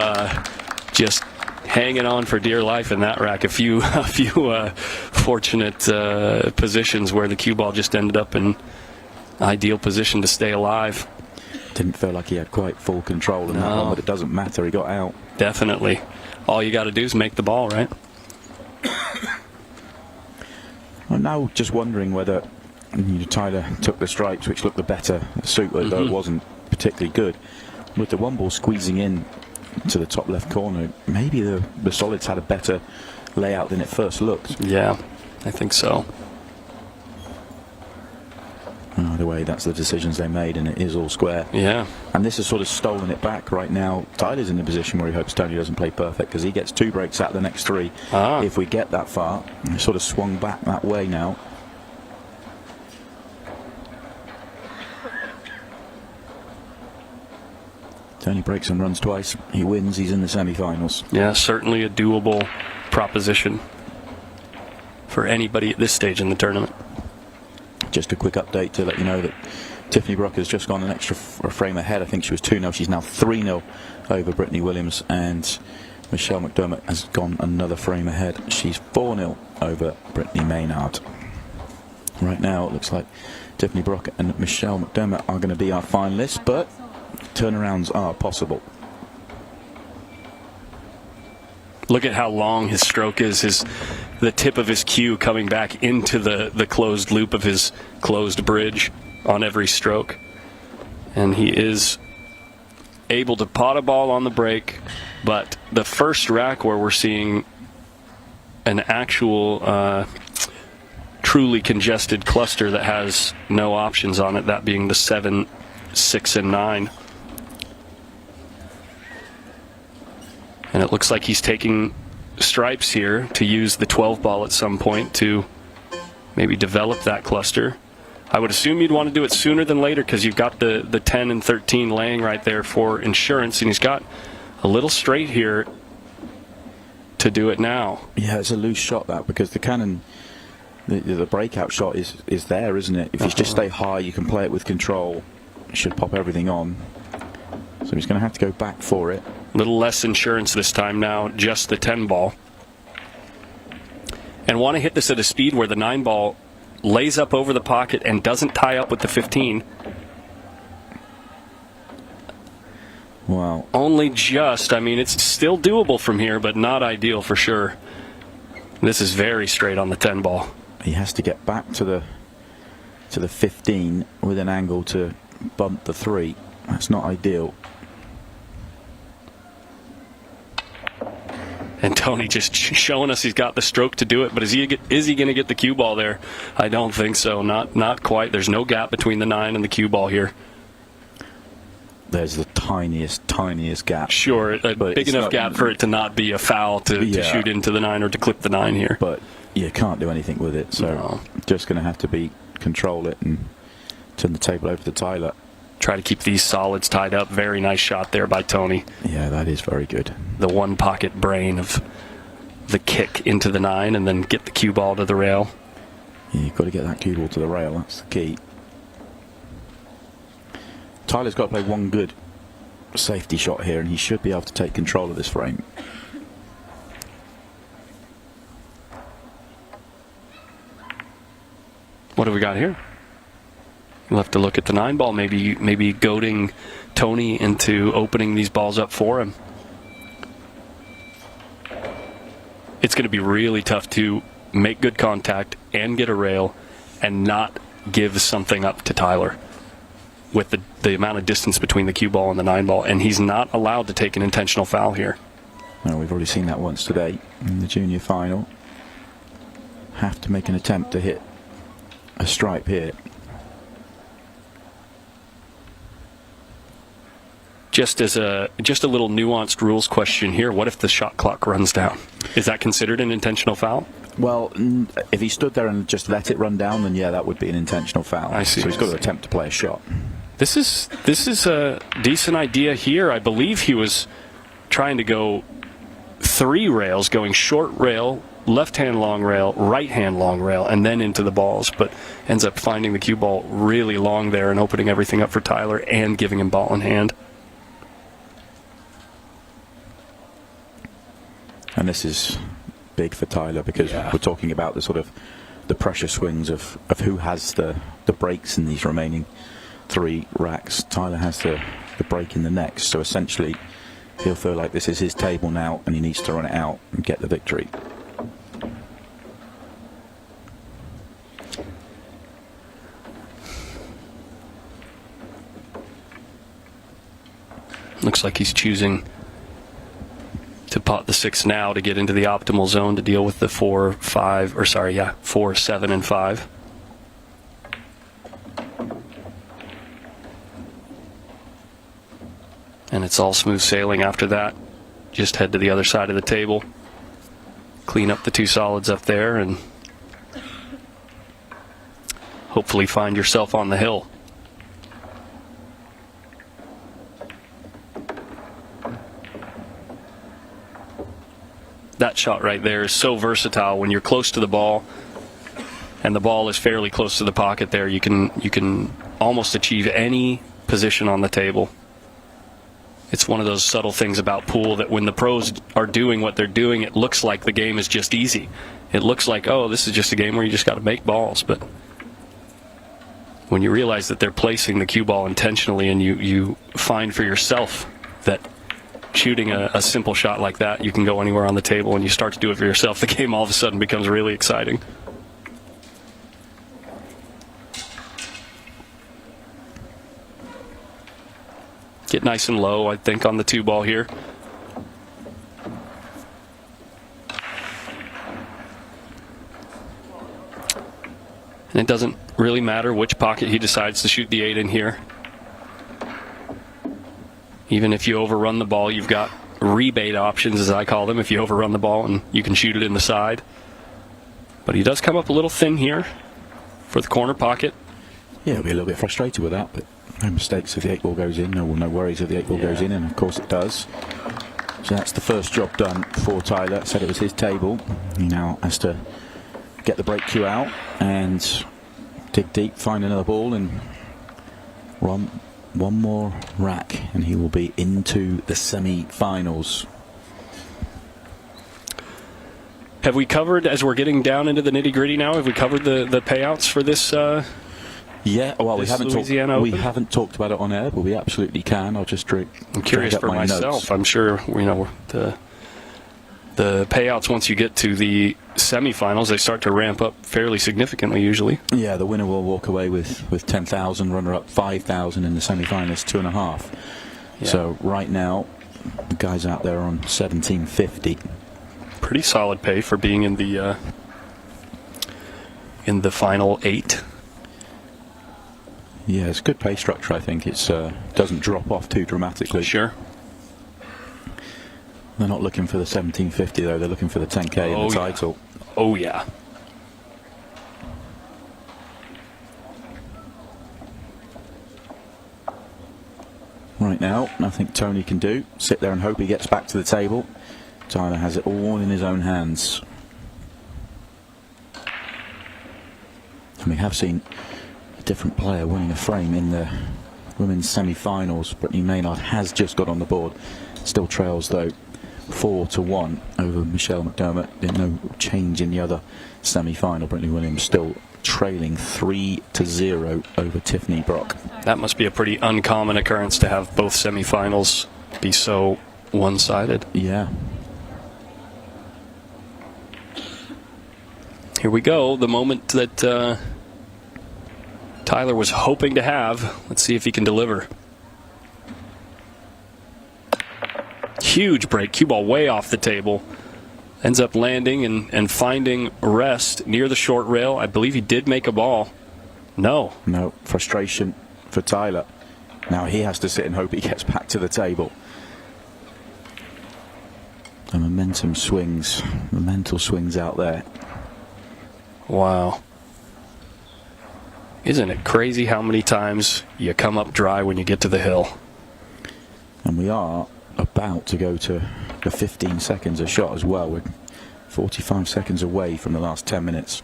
just hanging on for dear life in that rack. A few fortunate positions where the cue ball just ended up in ideal position to stay alive. Didn't feel like he had quite full control in that one, but it doesn't matter. He got out. Definitely. All you got to do is make the ball, right? I'm now just wondering whether Tyler took the stripes, which looked the better suit, though it wasn't particularly good. With the 1 ball squeezing in to the top left corner, maybe the solids had a better layout than it first looked. Yeah, I think so. Either way, that's the decisions they made, and it is all square. Yeah. And this has sort of stolen it back right now. Tyler's in a position where he hopes Tony doesn't play perfect, because he gets 2 breaks out of the next 3. If we get that far, it's sort of swung back that way now. Tony breaks and runs twice. He wins. He's in the semi-finals. Yeah, certainly a doable proposition for anybody at this stage in the tournament. Just a quick update to let you know that Tiffany Brock has just gone an extra frame ahead. I think she was 2-0. She's now 3-0 over Brittany Williams, and Michelle McDermott has gone another frame ahead. She's 4-0 over Brittany Maynard. Right now, it looks like Tiffany Brock and Michelle McDermott are going to be our finalists, but turnarounds are possible. Look at how long his stroke is. The tip of his cue coming back into the closed loop of his closed bridge on every stroke. And he is able to pot a ball on the break, but the first rack where we're seeing an actual truly congested cluster that has no options on it, that being the 7, 6, and 9. And it looks like he's taking stripes here to use the 12 ball at some point to maybe develop that cluster. I would assume you'd want to do it sooner than later because you've got the 10 and 13 laying right there for insurance, and he's got a little straight here to do it now. Yeah, it's a loose shot, that, because the cannon, the breakout shot is there, isn't it? If you just stay high, you can play it with control. It should pop everything on. So he's going to have to go back for it. A little less insurance this time now, just the 10 ball. And want to hit this at a speed where the 9 ball lays up over the pocket and doesn't tie up with the 15. Wow. Only just. I mean, it's still doable from here, but not ideal for sure. This is very straight on the 10 ball. He has to get back to the 15 with an angle to bump the 3. That's not ideal. And Tony just showing us he's got the stroke to do it, but is he going to get the cue ball there? I don't think so. Not quite. There's no gap between the 9 and the cue ball here. There's the tiniest gap. Sure, a big enough gap for it to not be a foul to shoot into the 9 or to clip the 9 here. But you can't do anything with it, so just going to have to control it and turn the table over to Tyler. Try to keep these solids tied up. Very nice shot there by Tony. Yeah, that is very good. The one pocket brain of the kick into the 9 and then get the cue ball to the rail. Yeah, you've got to get that cue ball to the rail. That's the key. Tyler's got to play one good safety shot here, and he should be able to take control of this frame. What have we got here? You'll have to look at the 9 ball, maybe goading Tony into opening these balls up for him. It's going to be really tough to make good contact and get a rail and not give something up to Tyler with the amount of distance between the cue ball and the 9 ball, and he's not allowed to take an intentional foul here. No, we've already seen that once today in the junior final. Have to make an attempt to hit a stripe here. Just a little nuanced rules question here. What if the shot clock runs down? Is that considered an intentional foul? Well, if he stood there and just let it run down, then yeah, that would be an intentional foul. I see. So he's got to attempt to play a shot. This is a decent idea here. I believe he was trying to go 3 rails, going short rail, left-hand long rail, right-hand long rail, and then into the balls, but ends up finding the cue ball really long there and opening everything up for Tyler and giving him ball in hand. And this is big for Tyler because we're talking about the sort of the pressure swings of who has the breaks in these remaining 3 racks. Tyler has the break in the next, so essentially he'll feel like this is his table now and he needs to run it out and get the victory. Looks like he's choosing to pot the 6 now to get into the optimal zone to deal with the 4, 7, and 5. And it's all smooth sailing after that. Just head to the other side of the table, clean up the 2 solids up there, and hopefully find yourself on the hill. That shot right there is so versatile. When you're close to the ball and the ball is fairly close to the pocket there, you can almost achieve any position on the table. It's one of those subtle things about pool that when the pros are doing what they're doing, it looks like the game is just easy. It looks like, oh, this is just a game where you just got to make balls. But when you realize that they're placing the cue ball intentionally and you find for yourself that shooting a simple shot like that, you can go anywhere on the table, and you start to do it for yourself, the game all of a sudden becomes really exciting. Get nice and low, I think, on the 2 ball here. And it doesn't really matter which pocket he decides to shoot the 8 in here. Even if you overrun the ball, you've got rebate options, as I call them, if you overrun the ball, and you can shoot it in the side. But he does come up a little thin here for the corner pocket. Yeah, he'll be a little bit frustrated with that, but no mistakes if the 8 ball goes in, no worries if the 8 ball goes in, and of course it does. So that's the first job done for Tyler. Said it was his table. He now has to get the break cue out and dig deep, find another ball, and run one more rack, and he will be into the semi-finals. Have we covered, as we're getting down into the nitty-gritty now, have we covered the payouts for this? Yeah, well, we haven't talked about it on air, but we absolutely can. I'll just I'm curious for myself. Notes. I'm sure the payouts, once you get to the semifinals, they start to ramp up fairly significantly usually. Yeah, the winner will walk away with 10,000, runner-up 5,000, in the semi-finals 2.5. Yeah. So right now, the guys out there are on 1,750. Pretty solid pay for being in the final 8. Yeah, it's a good pay structure. I think it doesn't drop off too dramatically. Sure. They're not looking for the 1,750 though. They're looking for the 10K in the title. Oh yeah. Right now, nothing Tony can do. Sit there and hope he gets back to the table. Tyler has it all in his own hands. And we have seen a different player winning a frame in the women's semi-finals. Brittany Maynard has just got on the board. Still trails though 4-1 over Michelle McDermott. No change in the other semi-final. Brittany Williams still trailing 3-0 over Tiffany Brock. That must be a pretty uncommon occurrence to have both semi-finals be so one-sided. Yeah. Here we go, the moment that Tyler was hoping to have. Let's see if he can deliver. Huge break, cue ball way off the table. Ends up landing and finding rest near the short rail. I believe he did make a ball. No, frustration for Tyler. Now he has to sit and hope he gets back to the table. The mental swings out there. Wow. Isn't it crazy how many times you come up dry when you get to the hill? And we are about to go to the 15 seconds a shot as well. We're 45 seconds away from the last 10 minutes,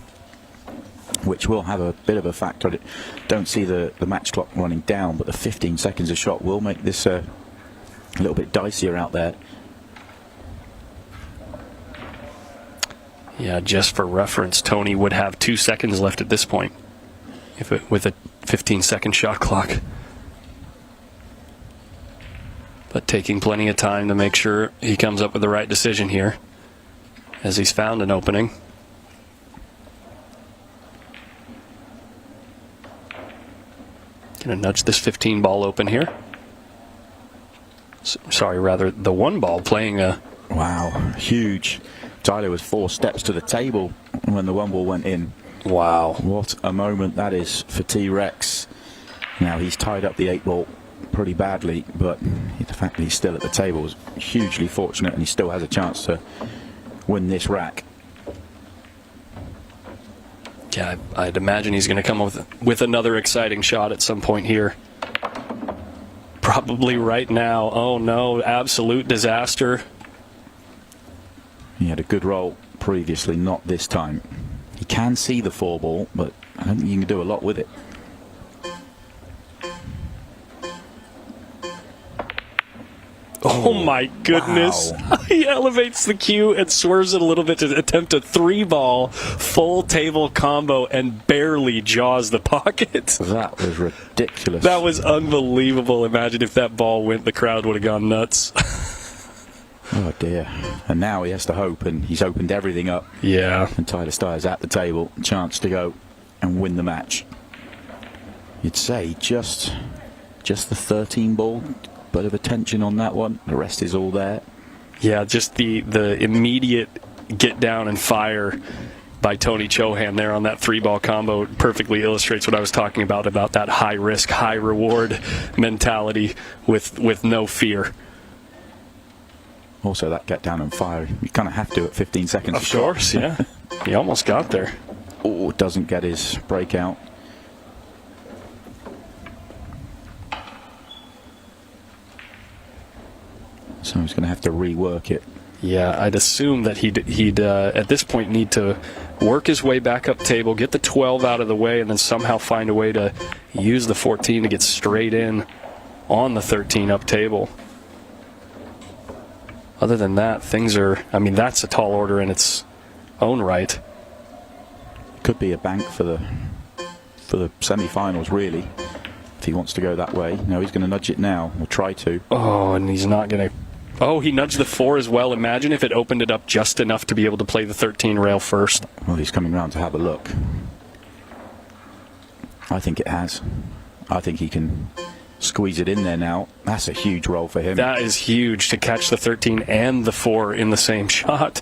which will have a bit of a factor. I don't see the match clock running down, but the 15 seconds a shot will make this a little bit dicier out there. Yeah, just for reference, Tony would have 2 seconds left at this point with a 15-second shot clock. But taking plenty of time to make sure he comes up with the right decision here, as he's found an opening. Gonna nudge this 15 ball open here. Sorry, rather the 1 ball playing a... Wow, huge. Tyler was 4 steps to the table when the 1 ball went in. Wow. What a moment that is for T-Rex. Now he's tied up the 8 ball pretty badly, but the fact that he's still at the table is hugely fortunate, and he still has a chance to win this rack. Yeah, I'd imagine he's going to come up with another exciting shot at some point here. Probably right now. Oh no, absolute disaster. He had a good roll previously, not this time. He can see the 4 ball, but I don't think you can do a lot with it. Oh my goodness. Wow. He elevates the cue and swerves it a little bit to attempt a 3-ball full table combo and barely jaws the pocket. That was ridiculous. That was unbelievable. Imagine if that ball went, the crowd would have gone nuts. Oh dear. And now he has to hope, and he's opened everything up. Yeah. And Tyler Stiers at the table, chance to go and win the match. You'd say just the 13 ball. Bit of attention on that one. The rest is all there. Yeah, just the immediate get down and fire by Tony Chohan there on that 3-ball combo. It perfectly illustrates what I was talking about that high risk, high reward mentality with no fear. Also, that get down and fire, you kind of have to at 15 seconds. Of course, yeah. He almost got there. Oh, doesn't get his breakout. So he's going to have to rework it. Yeah, I'd assume that he'd at this point need to work his way back up table, get the 12 out of the way, and then somehow find a way to use the 14 to get straight in on the 13 up table. Other than that, things are, I mean, that's a tall order in its own right. Could be a bank for the semi-finals, really, if he wants to go that way. No, he's going to nudge it now, or try to. Oh, and he's not going to. Oh, he nudged the 4 as well. Imagine if it opened it up just enough to be able to play the 13 rail first. Well, he's coming around to have a look. I think it has. I think he can squeeze it in there now. That's a huge roll for him. That is huge to catch the 13 and the 4 in the same shot.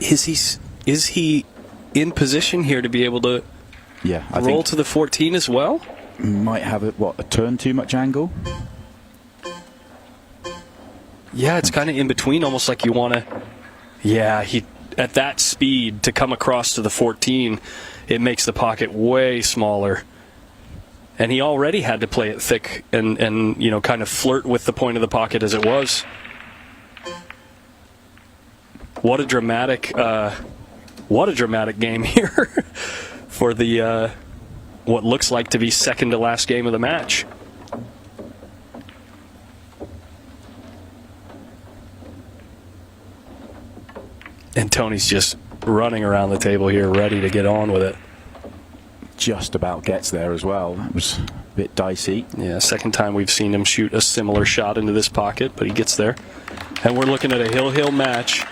Is he in position here to be able to I roll to the 14 as well? Might have a turn too much angle. Yeah, it's kind of in between, almost like you want to. Yeah, he at that speed to come across to the 14, it makes the pocket way smaller. And he already had to play it thick and kind of flirt with the point of the pocket as it was. What a dramatic game here for the what looks like to be second to last game of the match. And Tony's just running around the table here, ready to get on with it. Just about gets there as well. That was a bit dicey. Yeah, second time we've seen him shoot a similar shot into this pocket, but he gets there. And we're looking at a hill-hill match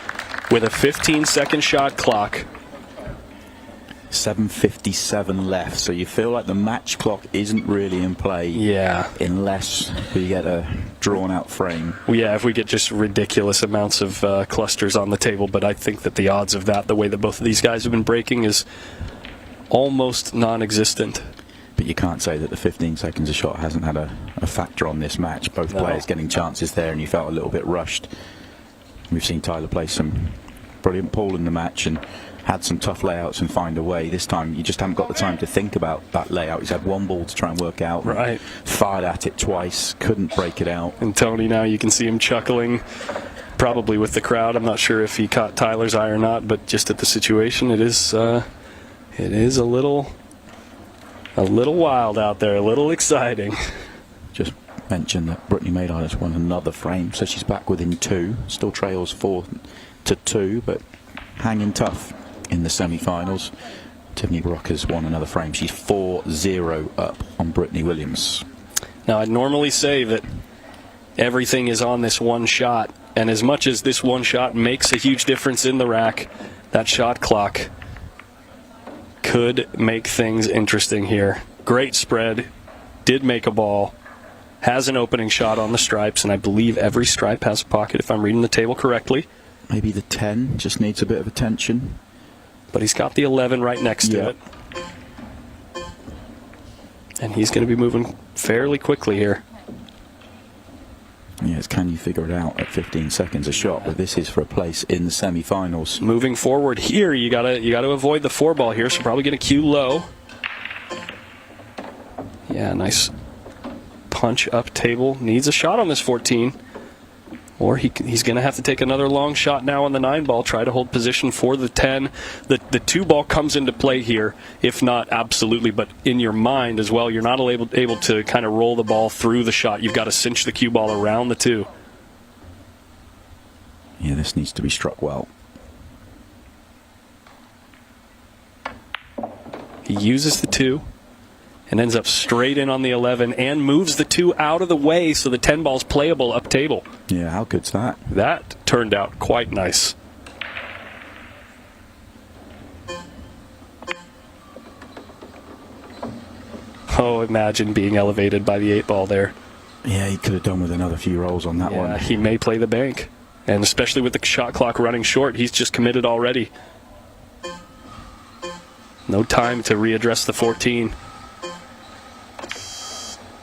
with a 15-second shot clock. 7:57 left, so you feel like the match clock isn't really in play. Yeah. Unless we get a drawn-out frame. Well, yeah, if we get just ridiculous amounts of clusters on the table, but I think that the odds of that, the way that both of these guys have been breaking, is almost non-existent. But you can't say that the 15 seconds a shot hasn't had a factor on this match. Both players getting chances there, and you felt a little bit rushed. We've seen Tyler play some brilliant pool in the match and had some tough layouts and find a way. This time you just haven't got the time to think about that layout. He's had one ball to try and work out. Right. Fired at it twice, couldn't break it out. And Tony, now you can see him chuckling, probably with the crowd. I'm not sure if he caught Tyler's eye or not, but just at the situation, it is a little wild out there, a little exciting. Just mention that Brittany Maynard has won another frame, so she's back within 2. Still trails 4-2, but hanging tough in the semi-finals. Tiffany Brock has won another frame. She's 4-0 up on Brittany Williams. Now, I'd normally say that everything is on this one shot, and as much as this one shot makes a huge difference in the rack, that shot clock could make things interesting here. Great spread, did make a ball, has an opening shot on the stripes, and I believe every stripe has a pocket, if I'm reading the table correctly. Maybe the 10 just needs a bit of attention. But he's got the 11 right next to it. And he's going to be moving fairly quickly here. Yes, can you figure it out at 15 seconds a shot? But this is for a place in the semi-finals. Moving forward here, you gotta avoid the 4-ball here, so probably going to cue low. Yeah, nice punch up table. Needs a shot on this 14. Or he's going to have to take another long shot now on the 9-ball, try to hold position for the 10. The 2-ball comes into play here, if not absolutely, but in your mind as well. You're not able to kind of roll the ball through the shot. You've got to cinch the cue ball around the 2. Yeah, this needs to be struck well. He uses the 2. And ends up straight in on the 11 and moves the 2 out of the way so the 10 ball's playable up table. Yeah, how good's that? That turned out quite nice. Oh, imagine being elevated by the 8-ball there. Yeah, he could have done with another few rolls on that one. He may play the bank. And especially with the shot clock running short, he's just committed already. No time to readdress the 14.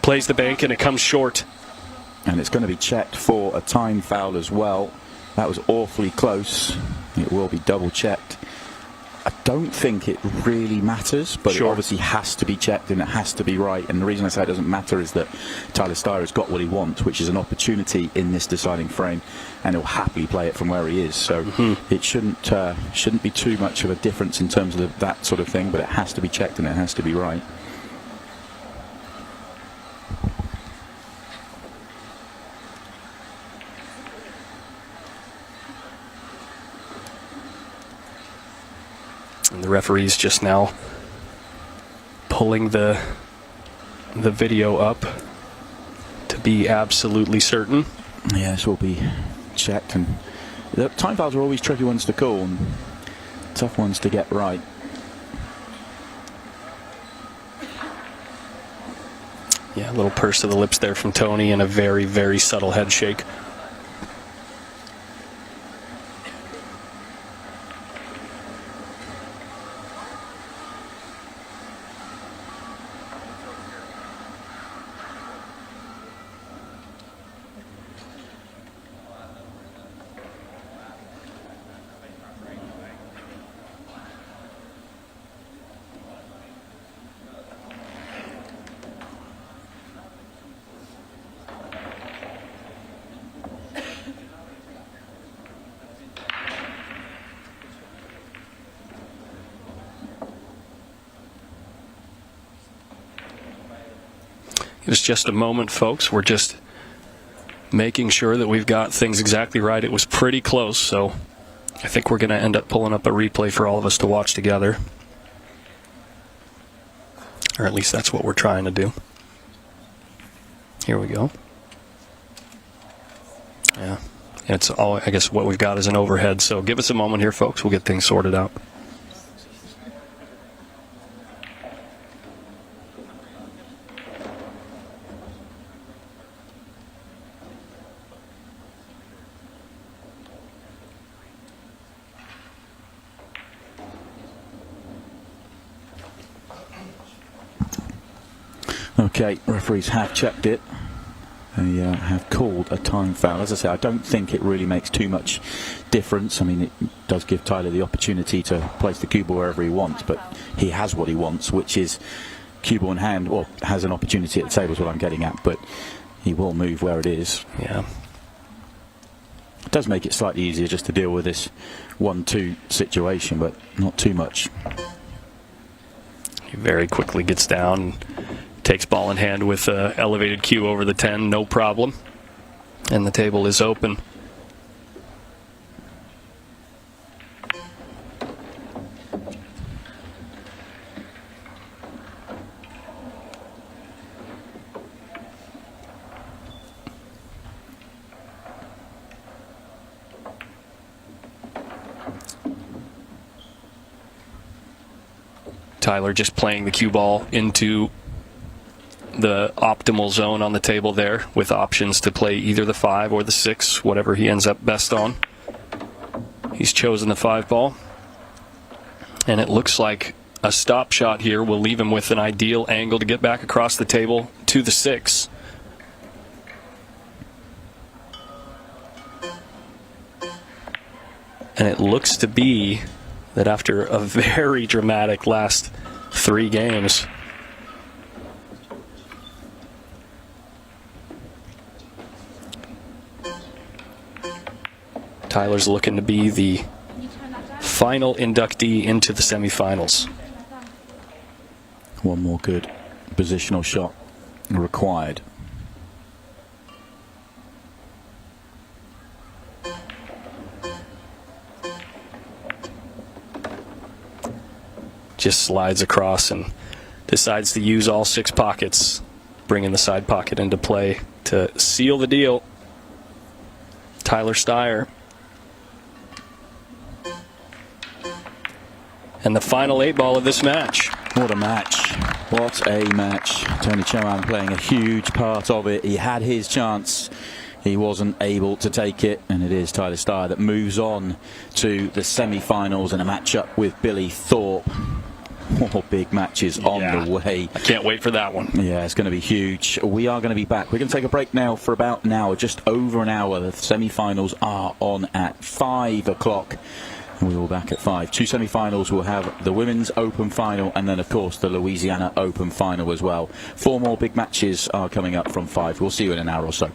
Plays the bank and it comes short. And it's going to be checked for a time foul as well. That was awfully close. It will be double checked. I don't think it really matters, but it obviously has to be checked and it has to be right. And the reason I say it doesn't matter is that Tyler Steyer has got what he wants, which is an opportunity in this deciding frame, and he'll happily play it from where he is. So it shouldn't be too much of a difference in terms of that sort of thing, but it has to be checked and it has to be right. And the referee's just now pulling the video up to be absolutely certain. Yeah, this will be checked. And the time fouls are always tricky ones to call and tough ones to get right. Yeah, a little purse to the lips there from Tony and a very, very subtle head shake. Give us just a moment, folks. We're just making sure that we've got things exactly right. It was pretty close, so I think we're going to end up pulling up a replay for all of us to watch together. Or at least that's what we're trying to do. Here we go. Yeah, it's all, I guess what we've got is an overhead, so give us a moment here, folks. We'll get things sorted out. Okay, referees have checked it. They have called a time foul. As I say, I don't think it really makes too much difference. I mean, it does give Tyler the opportunity to place the cue ball wherever he wants, but he has what he wants, which is cue ball in hand, or has an opportunity at the table is what I'm getting at, but he will move where it is. Yeah. It does make it slightly easier just to deal with this 1-2 situation, but not too much. He very quickly gets down, takes ball in hand with elevated cue over the 10, no problem. And the table is open. Tyler just playing the cue ball into the optimal zone on the table there, with options to play either the 5 or the 6, whatever he ends up best on. He's chosen the 5 ball, and it looks like a stop shot here will leave him with an ideal angle to get back across the table to the 6. And it looks to be that after a very dramatic last 3 games, Tyler's looking to be the final inductee into the semifinals. One more good positional shot required. Just slides across and decides to use all 6 pockets, bringing the side pocket into play to seal the deal. Tyler Steyer. And the final 8 ball of this match. What a match. What a match. Tony Chowan playing a huge part of it. He had his chance. he wasn't able to take it, and it is Tyler Steyer that moves on to the semi-finals and a matchup with Billy Thorpe. More big matches on the way. I can't wait for that one. Yeah, it's going to be huge. We are going to be back. We're going to take a break now for about an hour, just over an hour. The semi-finals are on at 5 o'clock. We're all back at 5. 2 semi-finals. We'll have the Women's Open Final and then, of course, the Louisiana Open Final as well. 4 more big matches are coming up from 5. We'll see you in an hour or so.